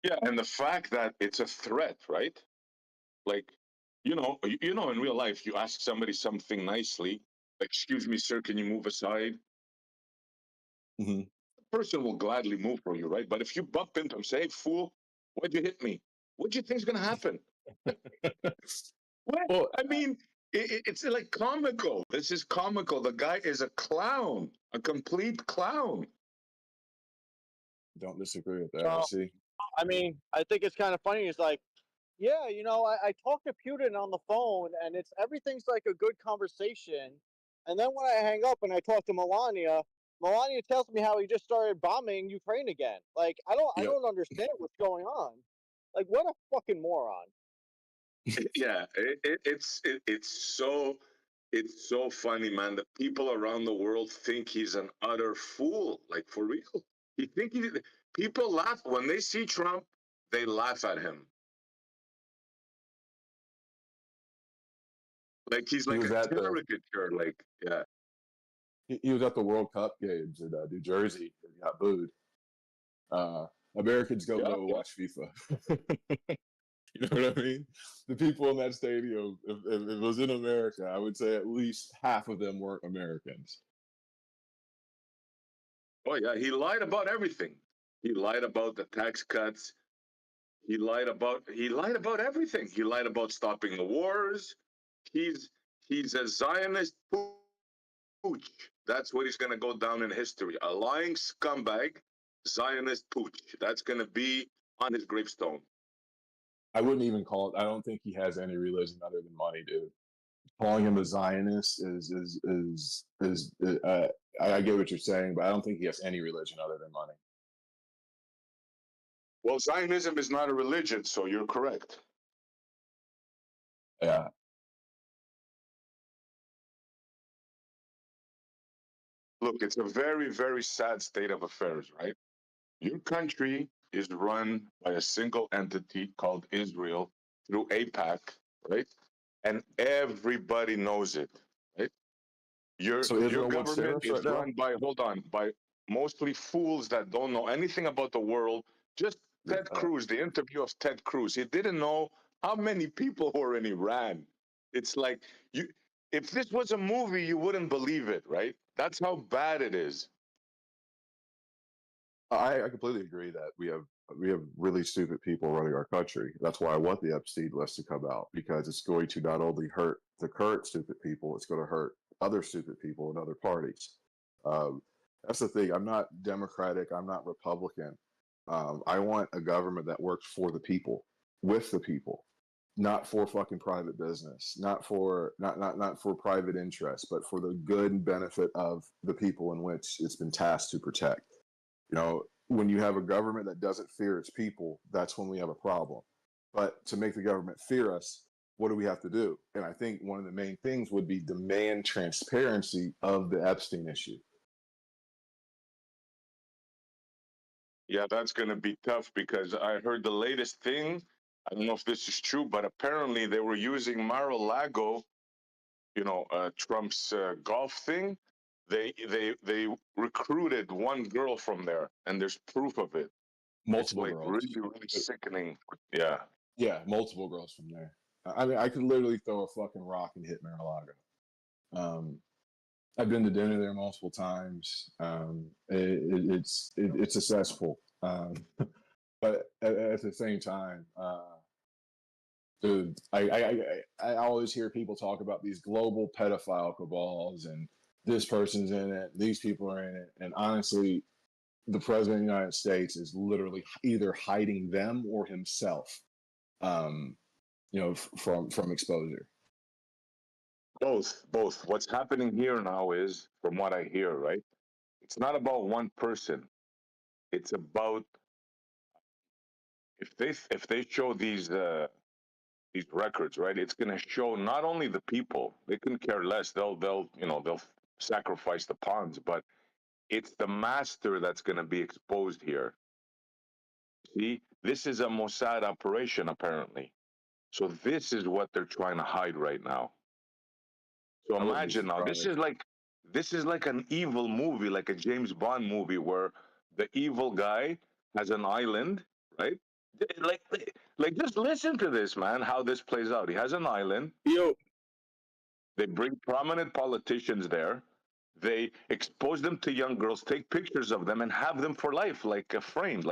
Yeah, and the fact that it's a threat, right? Like, in real life, you ask somebody something nicely, "Excuse me, sir, can you move aside?" Mm-hmm. The person will gladly move for you, right? But if you bump into him, say, "Hey, fool, why'd you hit me?" What do you think's gonna happen? What? Well, I mean, it's like comical. This is comical. The guy is a clown, a complete clown. don't disagree with that. So, See, I mean, I think it's kind of funny. It's like, yeah, you know, I talked to Putin on the phone, and everything's like a good conversation. And then when I hang up and I talk to Melania, Melania tells me how he just started bombing Ukraine again. Like, I Yep. don't understand what's going on. Like, what a fucking moron. Yeah, it's so funny, man. The people around the world think he's an utter fool, like for real. People laugh when they see Trump. They laugh at him, like he's he like was a at the caricature. Like, yeah, he was at the World Cup games in New Jersey and he got booed. Americans go yeah, watch FIFA. You know what I mean? The people in that stadium, if it was in America, I would say at least half of them weren't Americans. Oh yeah, he lied about everything. He lied about the tax cuts. He lied about everything. He lied about stopping the wars. He's a Zionist pooch. That's what he's going to go down in history. A lying scumbag, Zionist pooch. That's going to be on his gravestone. I wouldn't even call it. I don't think he has any religion other than money, dude. Calling him a Zionist I get what you're saying, but I don't think he has any religion other than money. Well, Zionism is not a religion, so you're correct. Yeah. Look, it's a very, very sad state of affairs, right? Your country is run by a single entity called Israel through AIPAC, right? And everybody knows it, right? So Your Israel wants government tariffs is right now? run by mostly fools that don't know anything about the world. Just Ted Cruz, the interview of Ted Cruz, he didn't know how many people were in Iran. It's like if this was a movie, you wouldn't believe it, right? That's how bad it is. I completely agree that we have really stupid people running our country. That's why I want the Epstein list to come out, because it's going to not only hurt the current stupid people, it's going to hurt other stupid people in other parties. That's the thing. I'm not Democratic. I'm not Republican. I want a government that works for the people, with the people, not for fucking private business, not for private interests, but for the good and benefit of the people in which it's been tasked to protect. You know, when you have a government that doesn't fear its people, that's when we have a problem. But to make the government fear us, what do we have to do? And I think one of the main things would be demand transparency of the Epstein issue. Yeah, that's going to be tough, because I heard the latest thing. I don't know if this is true, but apparently they were using Mar-a-Lago, Trump's golf thing. They recruited one girl from there, and there's proof of it. Multiple it's like girls. really sickening. Yeah. Yeah, multiple girls from there. I mean, I could literally throw a fucking rock and hit Mar-a-Lago. I've been to dinner there multiple times. It's a cesspool. But at the same time, dude, I always hear people talk about these global pedophile cabals, and this person's in it, these people are in it, and honestly, the president of the United States is literally either hiding them or himself, from exposure. Both. What's happening here now is, from what I hear, right? It's not about one person. It's about if they show these records, right? It's going to show not only the people. They couldn't care less. They'll sacrifice the pawns, but it's the master that's going to be exposed here. See, this is a Mossad operation, apparently. So this is what they're trying to hide right now. So imagine now, this is like an evil movie, like a James Bond movie, where the evil guy has an island, right? Like just listen to this, man, how this plays out. He has an island. They bring prominent politicians there. They expose them to young girls, take pictures of them, and have them for life, like a frame.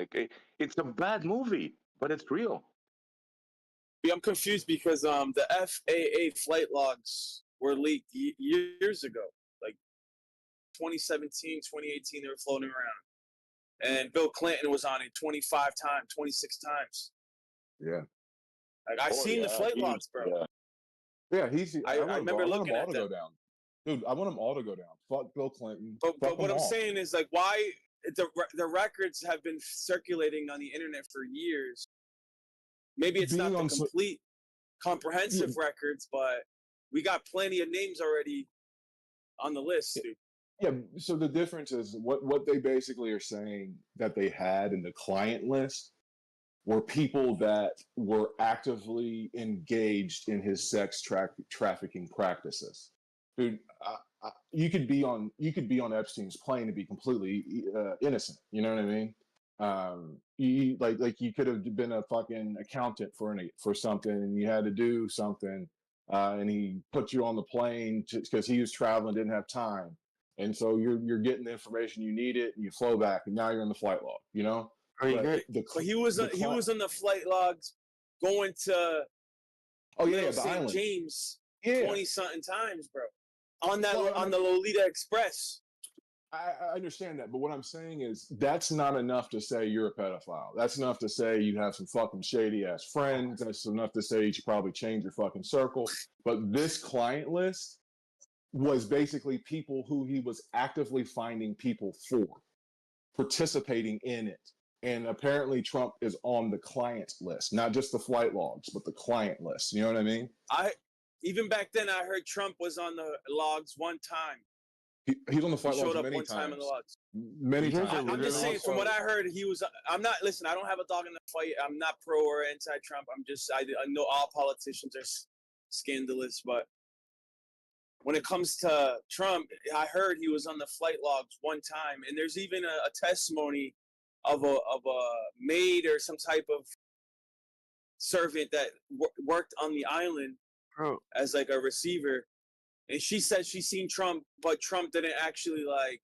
It's a bad movie, but it's real. I'm confused because the FAA flight logs were leaked years ago, like 2017, 2018. They were floating around, and Bill Clinton was on it 25 times, 26 times. Yeah. Like I seen the flight logs, bro. Yeah, he's. I remember I want looking them all at to them. go down, dude. I want them all to go down. Fuck Bill Clinton. But Fuck what them I'm all. saying is like why the records have been circulating on the internet for years. Maybe it's Being not the on complete comprehensive records, but we got plenty of names already on the list, dude. Yeah, so the difference is what they basically are saying that they had in the client list were people that were actively engaged in his sex trafficking practices. Dude, you could be on Epstein's plane and be completely innocent. You know what I mean? You could have been a fucking accountant for something, and you had to do something, and he put you on the plane because he was traveling, didn't have time, and so you're getting the information you needed, and you flow back, and now you're in the flight log. You know. But he was on the flight logs going to the St. island. James 20 something times, bro. On the Lolita Express. I understand that, but what I'm saying is that's not enough to say you're a pedophile. That's enough to say you have some fucking shady ass friends. That's enough to say you should probably change your fucking circle. But this client list was basically people who he was actively finding people for, participating in it. And apparently Trump is on the client list, not just the flight logs, but the client list. You know what I mean? Even back then, I heard Trump was on the logs one time. He's on the flight logs showed up many one time on the logs. Many times. I'm just saying, from what I heard, he was. I'm not. Listen, I don't have a dog in the fight. I'm not pro or anti-Trump. I'm just. I know all politicians are scandalous, but when it comes to Trump, I heard he was on the flight logs one time, and there's even a testimony of a maid or some type of servant that worked on the island as like a receiver, and she said she seen Trump, but Trump didn't actually like.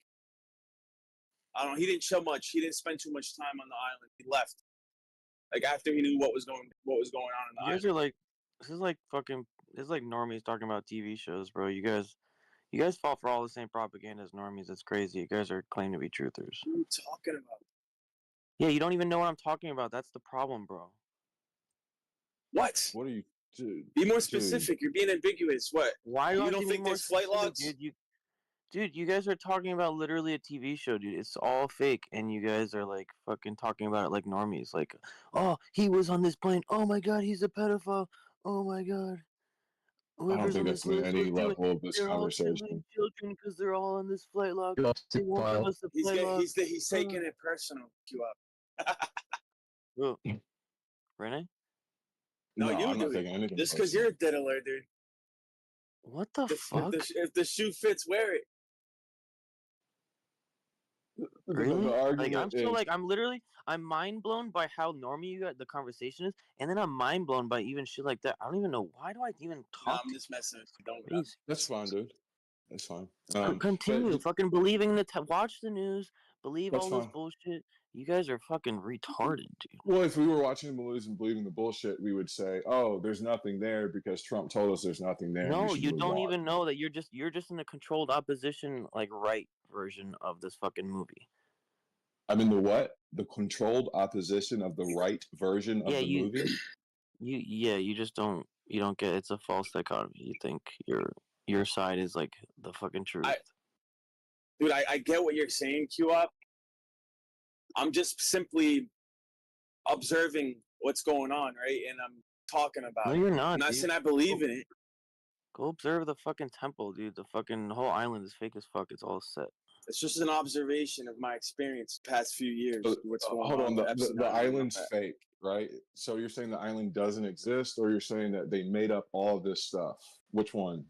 I don't know. He didn't show much. He didn't spend too much time on the island. He left, like after he knew what was going on in the You island. guys are like, this is like normies talking about TV shows, bro. You guys fall for all the same propaganda as normies. It's crazy. You guys are claiming to be truthers. What are you talking about? Yeah, you don't even know what I'm talking about. That's the problem, bro. What? What are you? Be more specific. You're being ambiguous. What? Why you you don't think there's flight logs? Dude, you guys are talking about literally a TV show, dude. It's all fake, and you guys are like fucking talking about it like normies. Like, oh, he was on this plane. Oh my god, he's a pedophile. Oh my god. I don't think that's been any level of this They're all conversation. killing children because they're all on this flight log. They won't give us the flight log. He's taking it personal. Q up. Who? Renee? No, you I'm do not taking it. anything Just because you're a diddler, dude. What the fuck? If the shoe fits, wear it. Really? The argument I'm still is- I'm mind blown by how normal the conversation is, and then I'm mind blown by even shit like that. I don't even know why do I even talk. I'm just messing. That's fine, dude. That's fine. Continue fucking believing watch the news, believe That's all this fine. bullshit. You guys are fucking retarded, dude. Well, if we were watching the news and believing the bullshit, we would say, "Oh, there's nothing there because Trump told us there's nothing there." No, we should you move don't on." even know that you're just in a controlled opposition, like right version of this fucking movie. I'm in the what? The controlled opposition of the right version of the movie. You just don't get it's a false dichotomy. You think your side is like the fucking truth. Dude, I get what you're saying, Q up. I'm just simply observing what's going on, right? And I'm talking about No, it. you're not. I'm not dude. saying I believe in it. Go observe the fucking temple, dude. The fucking whole island is fake as fuck. It's all set. It's just an observation of my experience the past few years. What's going Hold on, with the Epstein Island and all island's that. fake, right? So you're saying the island doesn't exist, or you're saying that they made up all of this stuff? Which one?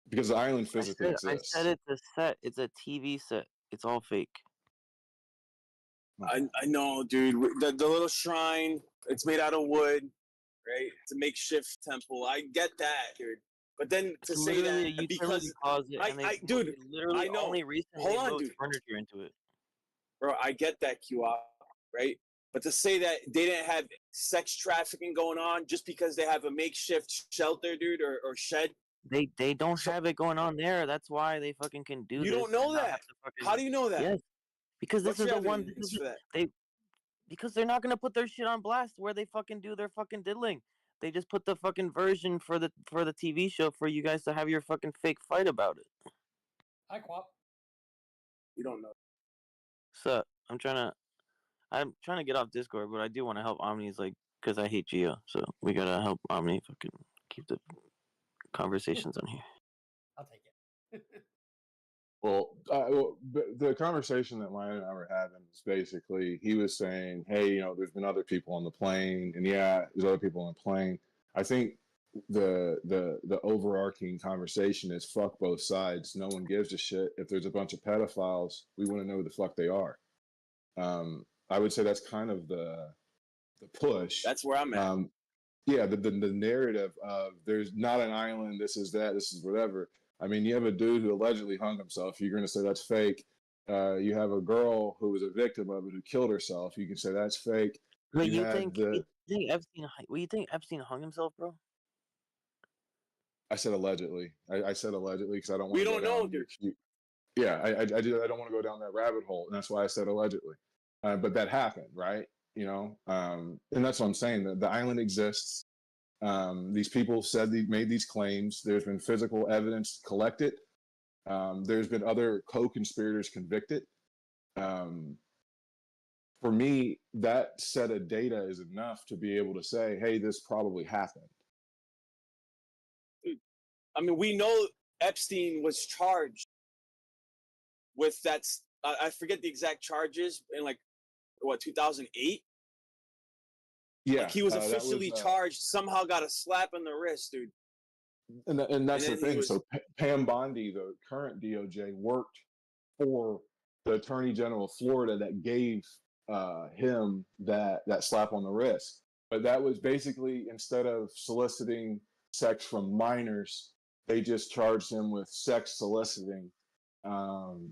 Because the island physically exists. I said it's a set. It's a TV set. It's all fake. I know, dude. The little shrine, it's made out of wood, right? It's a makeshift temple. I get that, dude. But then It's to say literally a that utility because closet, and they dude, literally I know. only recently Hold on, moved dude. furniture into it. Bro, I get that QI, right? But to say that they didn't have sex trafficking going on just because they have a makeshift shelter, dude, or shed. They don't have it going on there. That's why they fucking can do You this. don't know and not that. have to fucking, How do you know that? Yes, because this What's is your the one. evidence for that? Because they're not gonna put their shit on blast where they fucking do their fucking diddling. They just put the fucking version for the TV show for you guys to have your fucking fake fight about it. Hi, Quap. You don't know. So I'm trying to get off Discord, but I do want to help Omni's because I hate Geo. So we gotta help Omni fucking keep the conversations on here. I'll take it. Well, the conversation that Ryan and I were having is basically he was saying, "Hey, there's been other people on the plane, and yeah, there's other people on the plane." I think the overarching conversation is fuck both sides. No one gives a shit. If there's a bunch of pedophiles, we want to know who the fuck they are. I would say that's kind of the push. That's where I'm at. Yeah, the narrative of there's not an island, this is that, this is whatever. I mean, you have a dude who allegedly hung himself. You're going to say that's fake. You have a girl who was a victim of it who killed herself. You can say that's fake. But you think Epstein hung himself, bro? I said allegedly. I said allegedly because I don't want We to don't know, dude. Yeah, I don't want to go down that rabbit hole, and that's why I said allegedly. But that happened, right? And that's what I'm saying. The island exists. These people said they made these claims. There's been physical evidence collected. There's been other co-conspirators convicted. For me, that set of data is enough to be able to say, hey, this probably happened. I mean, we know Epstein was charged with that. I forget the exact charges in 2008. Yeah, he was officially charged. Somehow got a slap in the wrist, dude. And that's the thing. So Pam Bondi, the current DOJ, worked for the Attorney General of Florida that gave him that slap on the wrist. But that was basically, instead of soliciting sex from minors, they just charged him with sex soliciting. The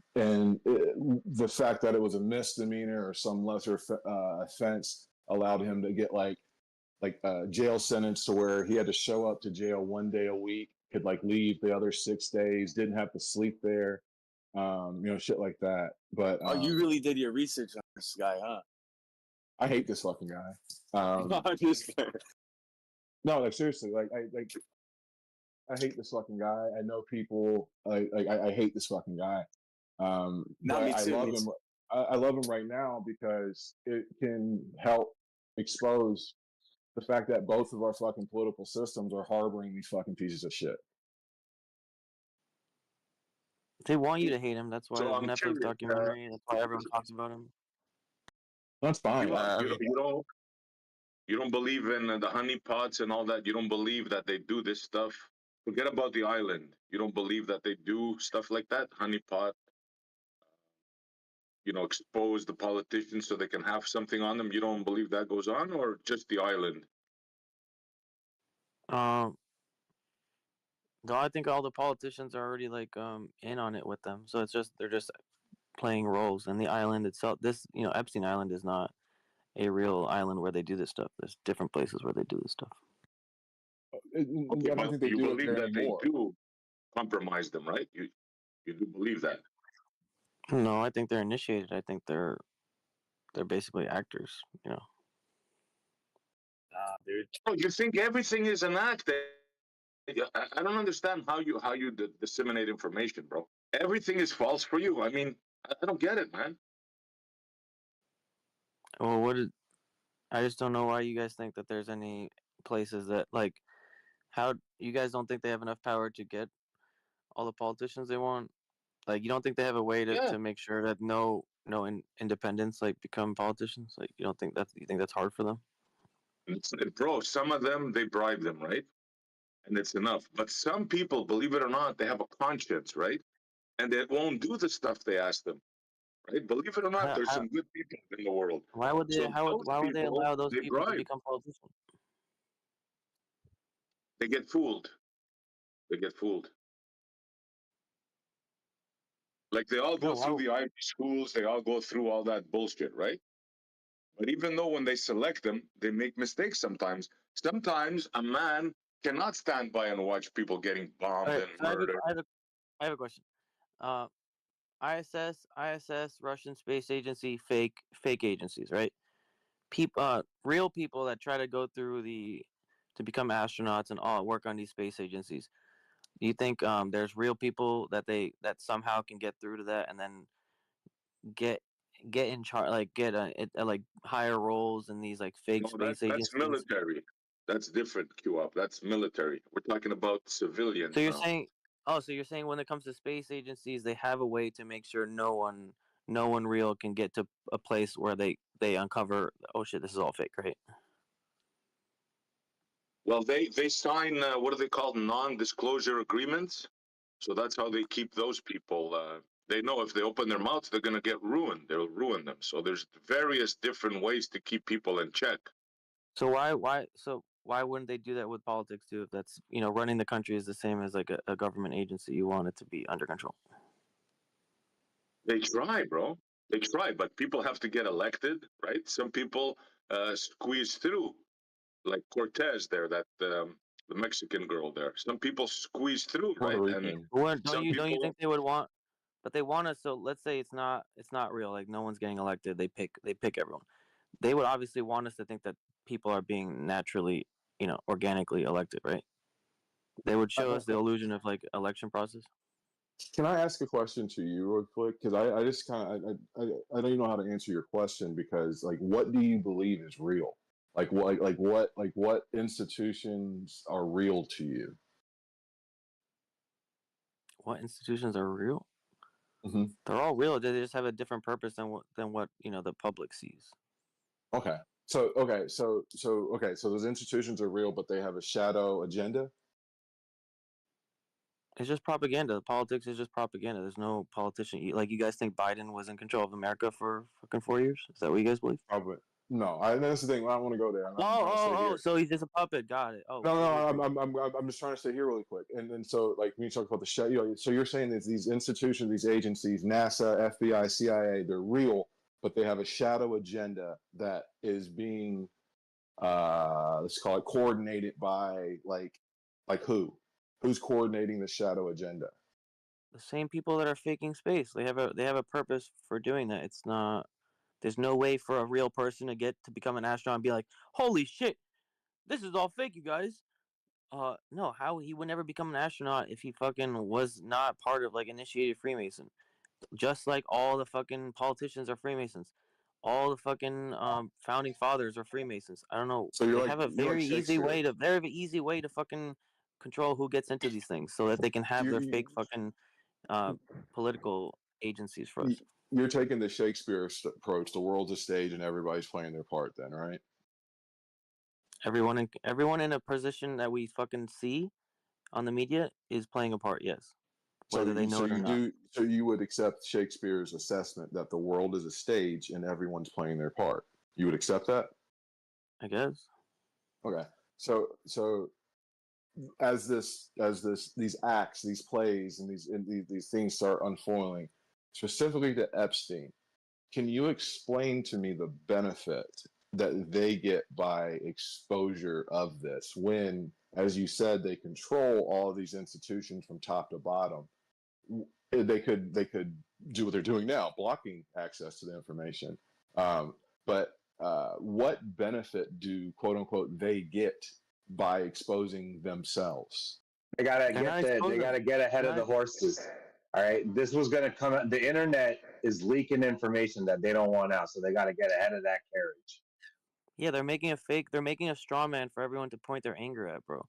fact that it was a misdemeanor or some lesser offense allowed him to get a jail sentence to where he had to show up to jail 1 day a week, could leave the other 6 days, didn't have to sleep there, shit like that. But you really did your research on this guy, huh? I hate this fucking guy. No, seriously, I hate this fucking guy. I know people. I hate this fucking guy. But I love him. I love him right now because it can help expose the fact that both of our fucking political systems are harboring these fucking pieces of shit. They want you to hate him. That's why So there's a I'm Netflix curious, documentary. That's why everyone talks about him. That's fine. You don't believe in the honeypots and all that. You don't believe that they do this stuff. Forget about the island. You don't believe that they do stuff like that. Honeypot. Expose the politicians so they can have something on them. You don't believe that goes on, or just the island? No, I think all the politicians are already in on it with them. So they're just playing roles. And the island itself, Epstein Island is not a real island where they do this stuff. There's different places where they do this stuff. Okay, but you believe that they do compromise them, right? You do believe that? No, I think they're initiated. I think they're basically actors. Dude. Oh, you think everything is an act? I don't understand how you disseminate information, bro. Everything is false for you. I mean, I don't get it, man. Well, I just don't know why you guys think that there's any places that how you guys don't think they have enough power to get all the politicians they want? You don't think they have a way to make sure that no independents become politicians? You think that's hard for them? Bro, some of them, they bribe them, right? And it's enough. But some people, believe it or not, they have a conscience, right? And they won't do the stuff they ask them, right? Believe it or not, there's some good people in the world. Why would they? Why would they allow those people to become politicians? They get fooled. They get fooled. Like they all go through the Ivy schools, they all go through all that bullshit, right? But even though when they select them, they make mistakes sometimes. Sometimes a man cannot stand by and watch people getting bombed Alright, and so murdered. I have a question. ISS, Russian Space Agency, fake agencies, right? Real people that try to go through to become astronauts and all work on these space agencies. Do you think there's real people that somehow can get through to that and then get in charge, like get like higher roles in these like fake No, space that's agencies? military. That's different, Q-Up. That's military. We're talking about civilians So you're now. saying, so you're saying when it comes to space agencies, they have a way to make sure no one real can get to a place where they uncover, oh shit, this is all fake, right? Well, they sign, what are they called, non-disclosure agreements? So that's how they keep those people. They know if they open their mouths, they're going to get ruined. They'll ruin them. So there's various different ways to keep people in check. So why wouldn't they do that with politics too? If that's, running the country is the same as like a government agency, you want it to be under control. They try, bro. They try, but people have to get elected, right? Some people squeeze through, like Cortez there, that the Mexican girl there. Some people squeeze through, right? And Don't you think they would want? But they want us. So let's say it's not real. Like no one's getting elected. They pick everyone. They would obviously want us to think that people are being naturally, organically elected, right? They would show us the illusion of like election process. Can I ask a question to you real quick? Because I just kind of I don't even know how to answer your question, because like what do you believe is real? Like what institutions are real to you? What institutions are real? Mm-hmm. They're all real. They just have a different purpose than what the public sees. Okay. So those institutions are real, but they have a shadow agenda. It's just propaganda. Politics is just propaganda. There's no politician. Like you guys think Biden was in control of America for fucking 4 years? Is that what you guys believe? Probably. No, that's the thing. I don't want to go there. So he's just a puppet. Got it. Oh, I'm just trying to stay here really quick. And so, like, when you talk about the shadow, so you're saying that these institutions, these agencies, NASA, FBI, CIA, they're real, but they have a shadow agenda that is being, let's call it, coordinated by like who? Who's coordinating the shadow agenda? The same people that are faking space. They have a purpose for doing that. It's not. There's no way for a real person to become an astronaut and be like, holy shit, this is all fake, you guys. No, how he would never become an astronaut if he fucking was not part of like initiated Freemason. Just like all the fucking politicians are Freemasons. All the fucking founding fathers are Freemasons. I don't know. So They have a very easy way to fucking control who gets into these things so that they can have their fake fucking political agencies for us. You're taking the Shakespeare approach. The world's a stage and everybody's playing their part. Then, right? Everyone in a position that we fucking see on the media is playing a part. Yes, whether they know it or not. So you would accept Shakespeare's assessment that the world is a stage and everyone's playing their part. You would accept that? I guess. Okay. So as these acts, these plays, and these things start unfolding, specifically to Epstein, can you explain to me the benefit that they get by exposure of this when, as you said, they control all of these institutions from top to bottom? They could do what they're doing now, blocking access to the information. But what benefit do, quote unquote, they get by exposing themselves? They gotta get ahead of the horses. All right, this was gonna come out. The internet is leaking information that they don't want out, so they gotta get ahead of that carriage. Yeah, they're making a straw man for everyone to point their anger at, bro.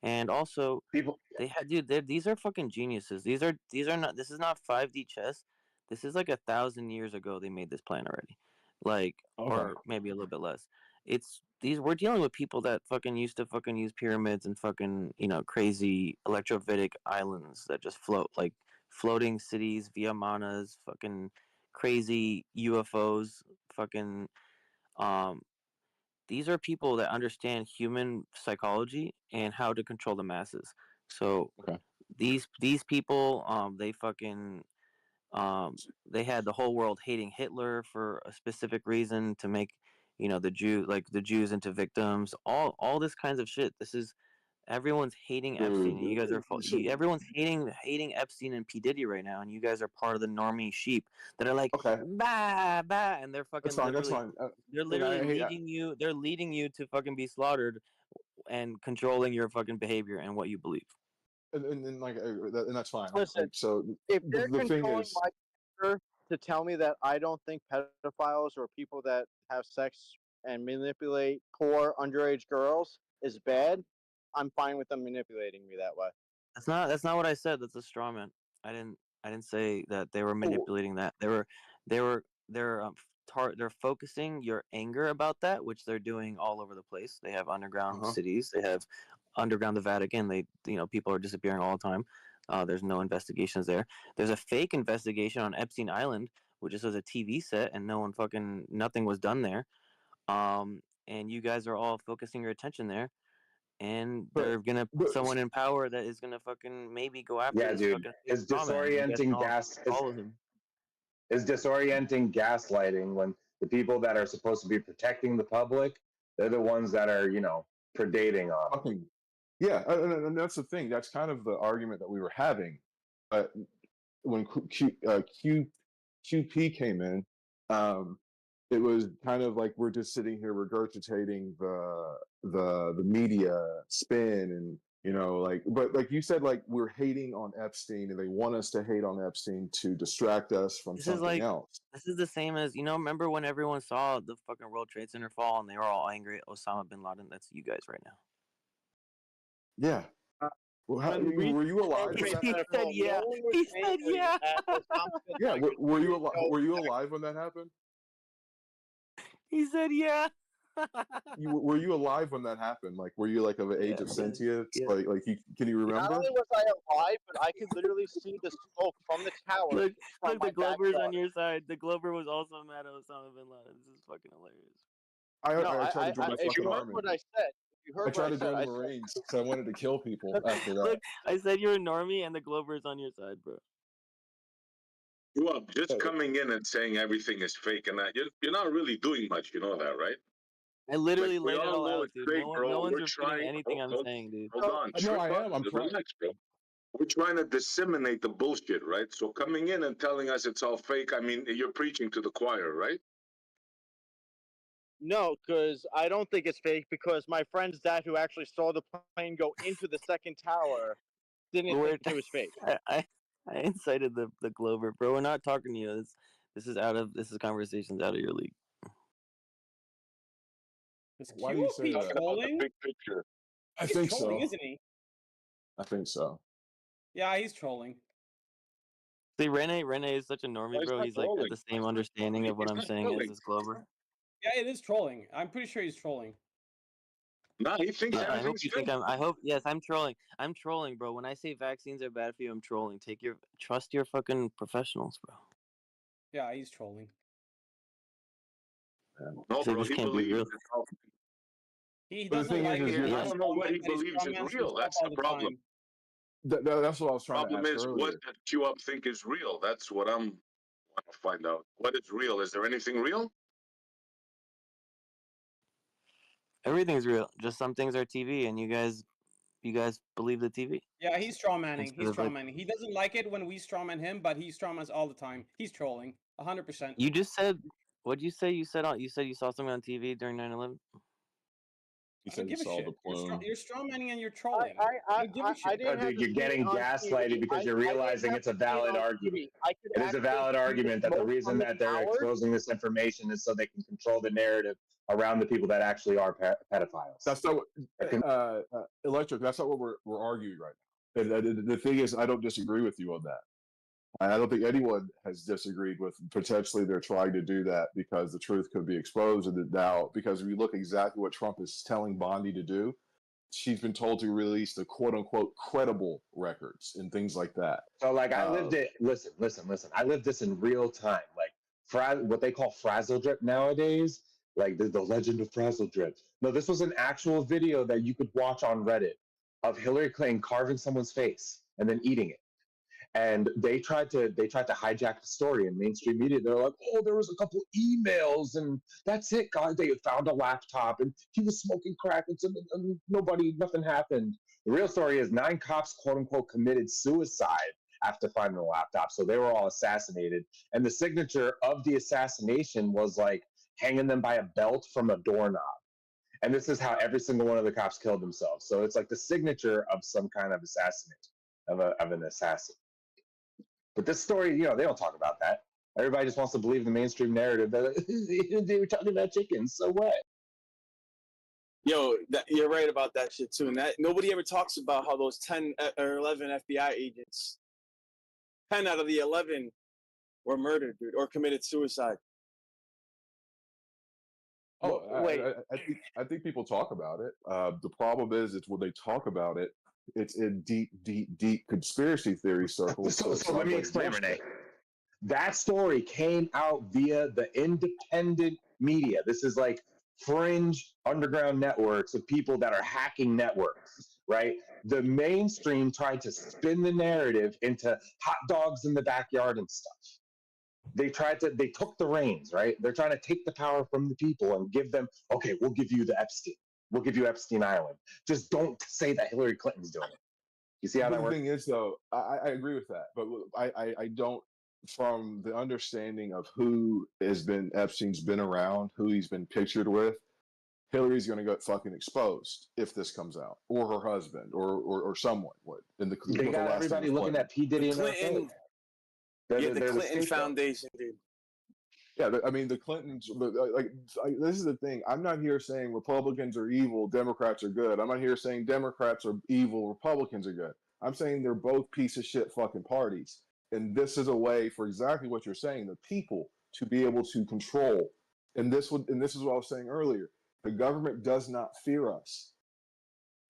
And also, these are fucking geniuses. These are not. This is not 5D chess. This is like 1,000 years ago they made this plan already, like, or maybe a little bit less. We're dealing with people that fucking used to fucking use pyramids and fucking crazy electrovitic islands that just float, like floating cities, Viamanas, fucking crazy UFOs, fucking these are people that understand human psychology and how to control the masses. So these people, they fucking they had the whole world hating Hitler for a specific reason to make the Jews into victims. All this kinds of shit. This is everyone's hating Epstein, and you guys are everyone's hating Epstein and P Diddy right now, and you guys are part of the normie sheep that are like bah bah, and they're fucking That's fine. they're literally leading you. They're leading you to fucking be slaughtered, and controlling your fucking behavior and what you believe. And that's fine. Listen, so if they're the thing controlling is, my character to tell me that I don't think pedophiles or people that have sex and manipulate poor underage girls is bad, I'm fine with them manipulating me that way. That's not what I said. That's a straw man. I didn't say that they were manipulating that. They're focusing your anger about that, which they're doing all over the place. They have underground cities. They have underground the Vatican. People are disappearing all the time. There's no investigations there. There's a fake investigation on Epstein Island, which just was a TV set, and nothing was done there. And you guys are all focusing your attention there, and they're gonna put someone in power that is gonna fucking maybe go after. Yeah, this dude, fucking it's disorienting disorienting is disorienting gaslighting when the people that are supposed to be protecting the public, they're the ones that are predating on them. Yeah, and that's the thing. That's kind of the argument that we were having. But when QP came in, it was kind of like we're just sitting here regurgitating the media spin, and but like you said, like we're hating on Epstein, and they want us to hate on Epstein to distract us from something else. This is the same as remember when everyone saw the fucking World Trade Center fall and they were all angry at Osama bin Laden? That's you guys right now. Yeah. Well, were you alive when that happened? Said yeah. He said yeah. Yeah. Were you alive when that happened? He said yeah. Were you alive when that happened? Like, were you like of the age of sentience? Yeah. Like, can you remember? Not only was I alive, but I could literally see the smoke from the tower. Look, the Glover's on your side. The Glover was also mad at Osama bin Laden. This is fucking hilarious. I tried to join the fucking army. What I said. I tried to join the Marines because I wanted to kill people after that. Look, I said you're a normie, and the Glover's on your side, bro. You are just coming in and saying everything is fake, and that you're not really doing much. You know that, right? I literally laid it all out, dude. No one's repeating anything I'm saying, dude. Hold on. No, I am. I'm trying. Relax, bro. We're trying to disseminate the bullshit, right? So coming in and telling us it's all fake, I mean, you're preaching to the choir, right? No, because I don't think it's fake, because my friend's dad, who actually saw the plane go into the second tower, didn't think it was fake. I incited the Glover, bro. We're not talking to you. This is conversations out of your league. Why do you say that? Trolling? Big picture. I think trolling, so. Isn't he? I think so. Yeah, he's trolling. See, Rene is such a normie, bro. He's like got the same understanding of what I'm saying as this Glover. Yeah, it is trolling. I'm pretty sure he's trolling. No, he thinks I hope everything's you fake. think yes, I'm trolling. I'm trolling, bro. When I say vaccines are bad for you, I'm trolling. Trust your fucking professionals, bro. Yeah, he's trolling. No, So bro, this he can't be believes real. it's all fake. He But the doesn't thing like is it. I don't know what he believes is real. That's the problem. That's what I was trying to Problem ask is, earlier. what does Q Up think is real? That's what I'm want to find out. What is real? Is there anything real? Everything's real. Just some things are TV, and you guys believe the TV. Yeah, he's strawmanning. Instead He's of, like- strawmanning. He doesn't like it when we strawman him, but he strawmans all the time. He's trolling, 100%. You just said, what'd you say? You said you saw something on TV during 9/11. He I said don't he give a saw shit. the plume. You're strawmanning and you're trolling. I don't give a shit. I didn't have Dude, to you're see getting it on gaslighted TV. because you're I didn't realizing have it's a to see it valid on argument. TV. I could It is a actually valid see argument that the smoke reason from that they're towers. exposing this information is so they can control the narrative around the people that actually are pedophiles. That's not what, Electric. That's not what we're arguing right now. And the thing is, I don't disagree with you on that. I don't think anyone has disagreed with potentially they're trying to do that because the truth could be exposed. And now, because if you look exactly what Trump is telling Bondi to do, she's been told to release the quote unquote credible records and things like that. So, like, I lived it. Listen. I lived this in real time. Like, what they call frazzle drip nowadays, like the legend of frazzle drip. No, this was an actual video that you could watch on Reddit of Hillary Clinton carving someone's face. and then eating it. And they tried to hijack the story in mainstream media. They're like, oh, there was a couple emails and that's it, guys. They found a laptop and he was smoking crack and nothing happened. The real story is 9 cops, quote unquote, committed suicide after finding the laptop. So they were all assassinated. And the signature of the assassination was like hanging them by a belt from a doorknob. And this is how every single one of the cops killed themselves. So it's like the signature of some kind of of an assassin. But this story, they don't talk about that. Everybody just wants to believe the mainstream narrative that they were talking about chickens. So what? Yo, you're right about that shit too. And that nobody ever talks about how those 10 or 11 FBI agents, 10 out of the 11 were murdered, dude, or committed suicide. Oh, I think people talk about it. The problem is, it's when they talk about it, it's in deep conspiracy theory circles. So let me explain, Renee. That story came out via the independent media. This is like fringe underground networks of people that are hacking networks, right? The mainstream tried to spin the narrative into hot dogs in the backyard and stuff. They took the reins, right? They're trying to take the power from the people and give them, okay, we'll give you the Epstein. We'll give you Epstein Island. Just don't say that Hillary Clinton's doing it. You see how that works? The thing is, though, I agree with that, but I don't, from the understanding of who Epstein's been around, who he's been pictured with, Hillary's going to get fucking exposed if this comes out, or her husband, or someone would. They got everybody looking at P. Diddy and Clinton. The Clinton Foundation, dude. Yeah, I mean, the Clintons, this is the thing. I'm not here saying Republicans are evil, Democrats are good. I'm not here saying Democrats are evil, Republicans are good. I'm saying they're both piece of shit fucking parties. And this is a way for exactly what you're saying, the people to be able to control. And this is what I was saying earlier. The government does not fear us.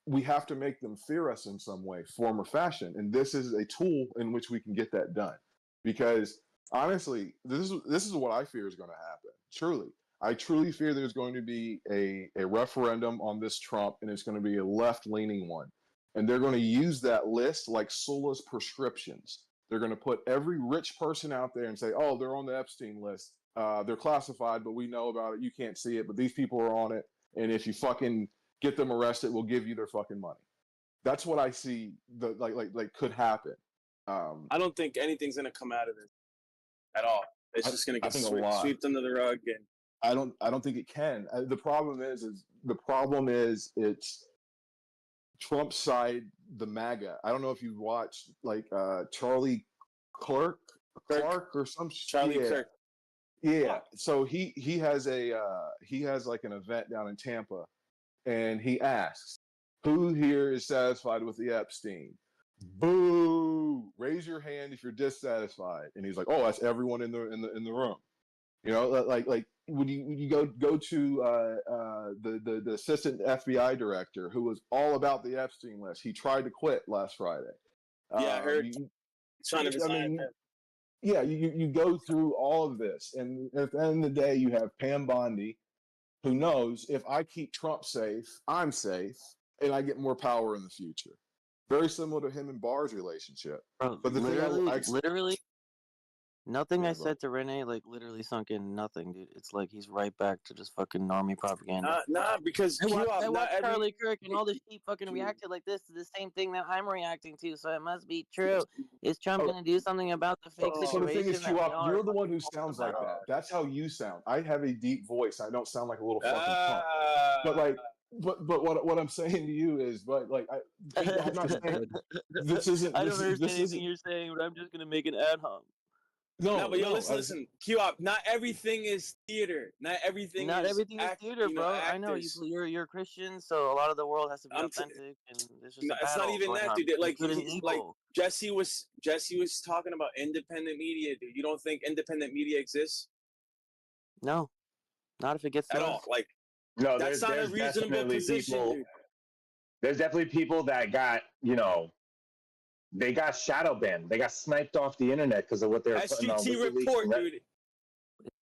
We have to make them fear us in some way, form, or fashion. And this is a tool in which we can get that done. Because honestly, this is what I fear is going to happen. Truly. I truly fear there's going to be a referendum on this Trump, and it's going to be a left-leaning one. And they're going to use that list like Sula's prescriptions. They're going to put every rich person out there and say, oh, they're on the Epstein list. They're classified, but we know about it. You can't see it, but these people are on it. And if you fucking get them arrested, we'll give you their fucking money. That's what I see like could happen. I don't think anything's going to come out of it at all. It's just going to get swept under the rug. And I don't think it can. The problem is it's Trump's side, the MAGA. I don't know if you've watched Charlie Clark or some Charlie Kirk. Yeah. So he has like an event down in Tampa, and he asks, who here is satisfied with the Epstein? Boo! Raise your hand if you're dissatisfied. And he's like, oh, that's everyone in the room. You know, like when you go to the assistant FBI director who was all about the Epstein list. He tried to quit last Friday. Yeah, I heard. Trying to resign. Yeah, you go through all of this, and at the end of the day, you have Pam Bondi, who knows if I keep Trump safe, I'm safe, and I get more power in the future. Very similar to him and Barr's relationship. Bro, But the literally, nothing Yeah, I bro. said to Renee literally sunk in. Nothing, dude. It's like he's right back to just fucking normie propaganda. Nah, because I watched not every... Charlie Kirk and all the sheep fucking reacted like this to the same thing that I'm reacting to, so it must be true. Is Trump gonna do something about the fake So situation? the thing is, that we all you're are the one who fucking sounds about? like that. That's how you sound. I have a deep voice. I don't sound like a little fucking punk. But what I'm saying to you is, I'm not saying this isn't. I don't This understand anything isn't. you're saying, but I'm just gonna make an ad hoc. No, but yo, listen, Q-Op, not everything is theater. Not everything is theater, bro. I know you're a Christian, so a lot of the world has to be authentic, and there's just it's not even that, dude. Like Jesse was talking about independent media, dude. You don't think independent media exists? No, not if it gets at all. Like, no, that's not a reasonable position, dude. There's definitely people that got, they got shadow banned. They got sniped off the internet because of what they were putting on. SGT Report, dude.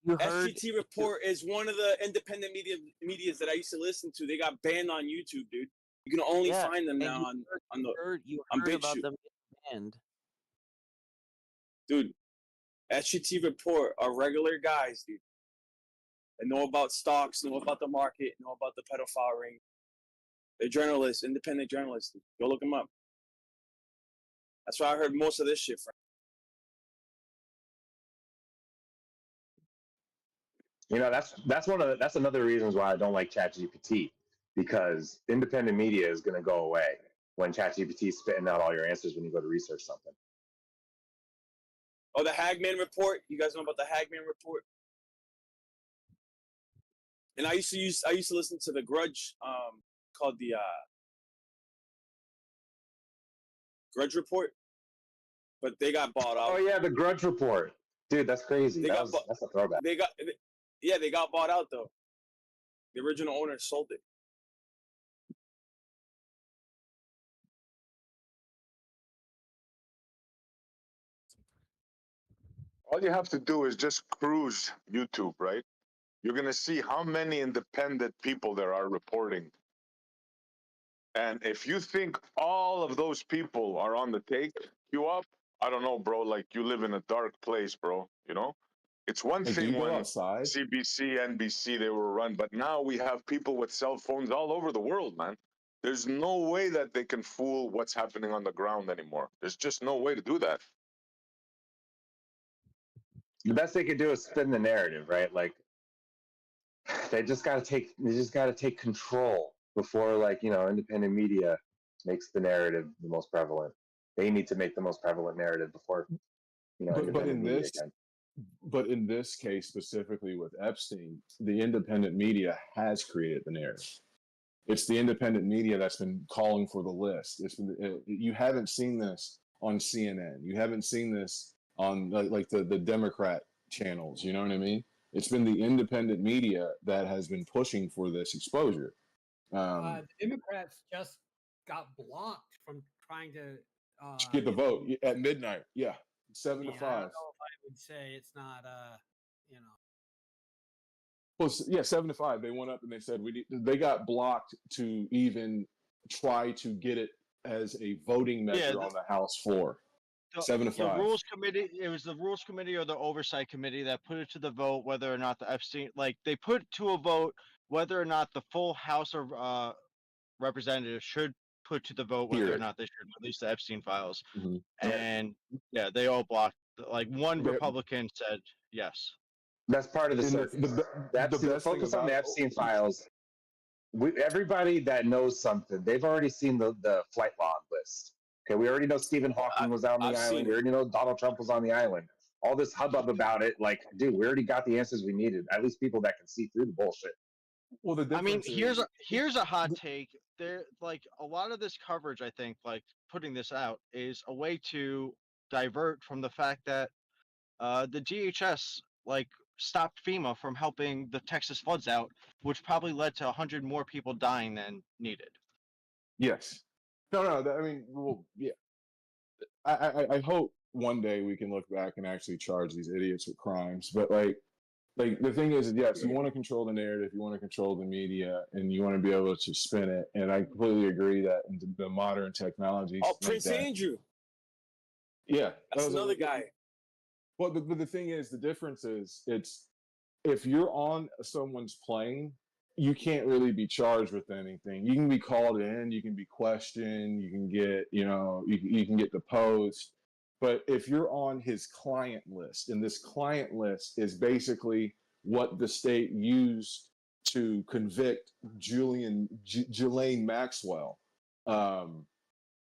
SGT Report is one of the independent medias that I used to listen to. They got banned on YouTube, dude. You can only find them now on BitChute. About them And dude, SGT report are regular guys, dude. They know about stocks, know about the market, know about the pedophile ring. They're journalists, independent journalists. Dude. Go look them up. That's where I heard most of this shit from. You know, that's another reasons why I don't like ChatGPT, because independent media is going to go away when ChatGPT is spitting out all your answers when you go to research something. Oh, the Hagman report. You guys know about the Hagman report? And I used to listen to the Grudge, called the Grudge report, but they got bought out. Oh yeah, the Grudge report, dude. That's crazy. That's a throwback. They got bought out though. The original owner sold it. All you have to do is just cruise YouTube, right? You're going to see how many independent people there are reporting. And if you think all of those people are on the take you up, I don't know, bro. Like, you live in a dark place, bro. You know? It's one Hey, do you thing go when outside? CBC, NBC, they were run, but now we have people with cell phones all over the world, man. There's no way that they can fool what's happening on the ground anymore. There's just no way to do that. The best they could do is spin the narrative, right? Like, they just got to take control before, like, you know, independent media makes the narrative the most prevalent. They need to make the most prevalent narrative before, you know, But independent media can. But in this case specifically with Epstein, the independent media has created the narrative. It's the independent media that's been calling for the list. You haven't seen this on CNN. You haven't seen this on like the Democrat channels. You know what I mean? It's been the independent media that has been pushing for this exposure. The Democrats just got blocked from trying to Get the vote at midnight. Yeah, 7 to 5. I don't know if I would say it's not, you know. Well, yeah, 7 to 5. They went up and they said they got blocked to even try to get it as a voting measure on the House floor. 7 to 5. The rules committee. It was the rules committee or the oversight committee that put it to the vote whether or not the Epstein, like they put to a vote whether or not the full House of Representatives should put to the vote whether or not they should release the Epstein files. Mm-hmm. And yeah, they all blocked. Like one Republican said yes. That's part of the circus. The focus on the Epstein files. Everybody that knows something, they've already seen the flight log list. Okay, we already know Stephen Hawking was on the island. We already know Donald Trump was on the island. All this hubbub about it, like, dude, we already got the answers we needed. At least people that can see through the bullshit. Well, I mean, here's a hot take. There, like a lot of this coverage, I think, like putting this out is a way to divert from the fact that the DHS like stopped FEMA from helping the Texas floods out, which probably led to 100 more people dying than needed. Yes. No. I mean, well, yeah. I hope one day we can look back and actually charge these idiots with crimes. But like the thing is, yes, you want to control the narrative, you want to control the media, and you want to be able to spin it. And I completely agree that the modern technologies. Oh, Prince Andrew. Yeah, that's another guy. Well, but the thing is, the difference is, it's if you're on someone's plane, you can't really be charged with anything. You can be called in, you can be questioned, you can get, you can get deposed. But if you're on his client list, and this client list is basically what the state used to convict Ghislaine Maxwell.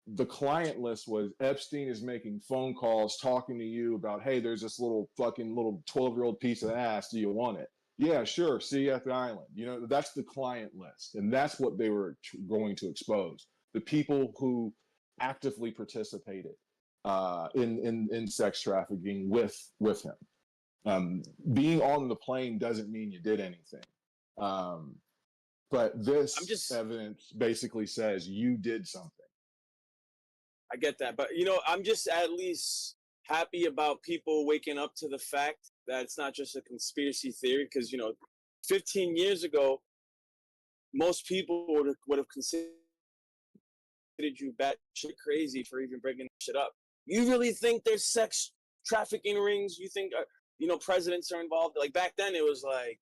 The client list was Epstein is making phone calls, talking to you about, hey, there's this little 12-year-old piece of ass. Do you want it? Yeah, sure. See you at the island. That's the client list. And that's what they were going to expose. The people who actively participated in sex trafficking with him. Being on the plane doesn't mean you did anything. But this evidence basically says you did something. I get that. But, I'm just at least happy about people waking up to the fact that it's not just a conspiracy theory. Because, 15 years ago, most people would have considered you batshit crazy for even bringing shit up. You really think there's sex trafficking rings? You think presidents are involved? Like back then, it was like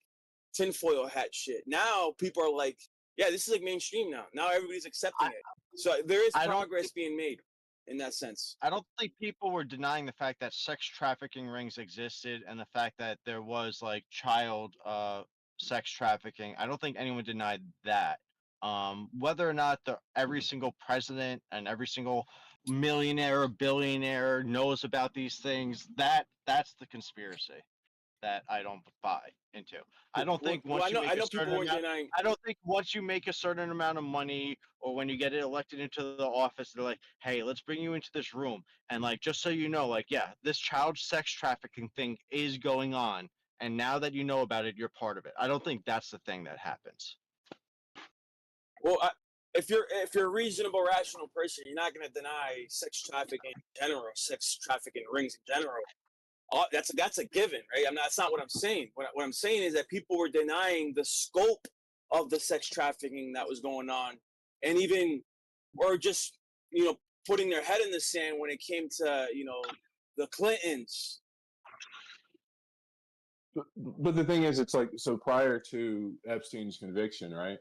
tinfoil hat shit. Now people are like, yeah, this is like mainstream now. Now everybody's accepting it. So there is progress being made in that sense. I don't think people were denying the fact that sex trafficking rings existed and the fact that there was like child sex trafficking. I don't think anyone denied that. Whether or not every single president and every single millionaire or billionaire knows about these things, that's the conspiracy that I don't buy into. I don't think once you make a certain amount, I don't think once you make a certain amount of money or when you get elected into the office, they're like, hey, let's bring you into this room and like just so you know, like, yeah, this child sex trafficking thing is going on, and now that you know about it, you're part of it. I don't think that's the thing that happens. Well, if you're a reasonable, rational person, you're not going to deny sex trafficking in general, sex trafficking rings in general. That's a given, right? That's not what I'm saying. What I'm saying is that people were denying the scope of the sex trafficking that was going on, and or just putting their head in the sand when it came to the Clintons. But the thing is, it's like, so prior to Epstein's conviction, right?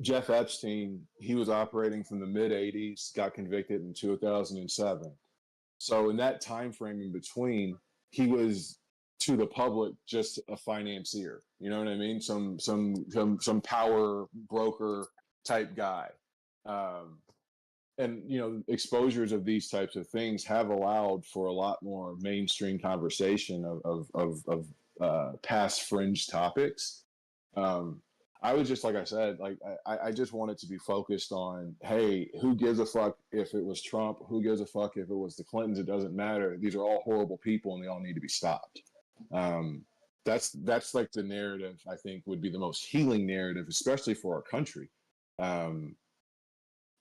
Jeff Epstein, he was operating from the mid 80s, got convicted in 2007. So in that time frame in between, he was to the public just a financier. You know what I mean? Some power broker type guy. And exposures of these types of things have allowed for a lot more mainstream conversation of past fringe topics. I was just, like I said, like I just wanted to be focused on, hey, who gives a fuck if it was Trump? Who gives a fuck if it was the Clintons? It doesn't matter. These are all horrible people, and they all need to be stopped. That's like the narrative I think would be the most healing narrative, especially for our country.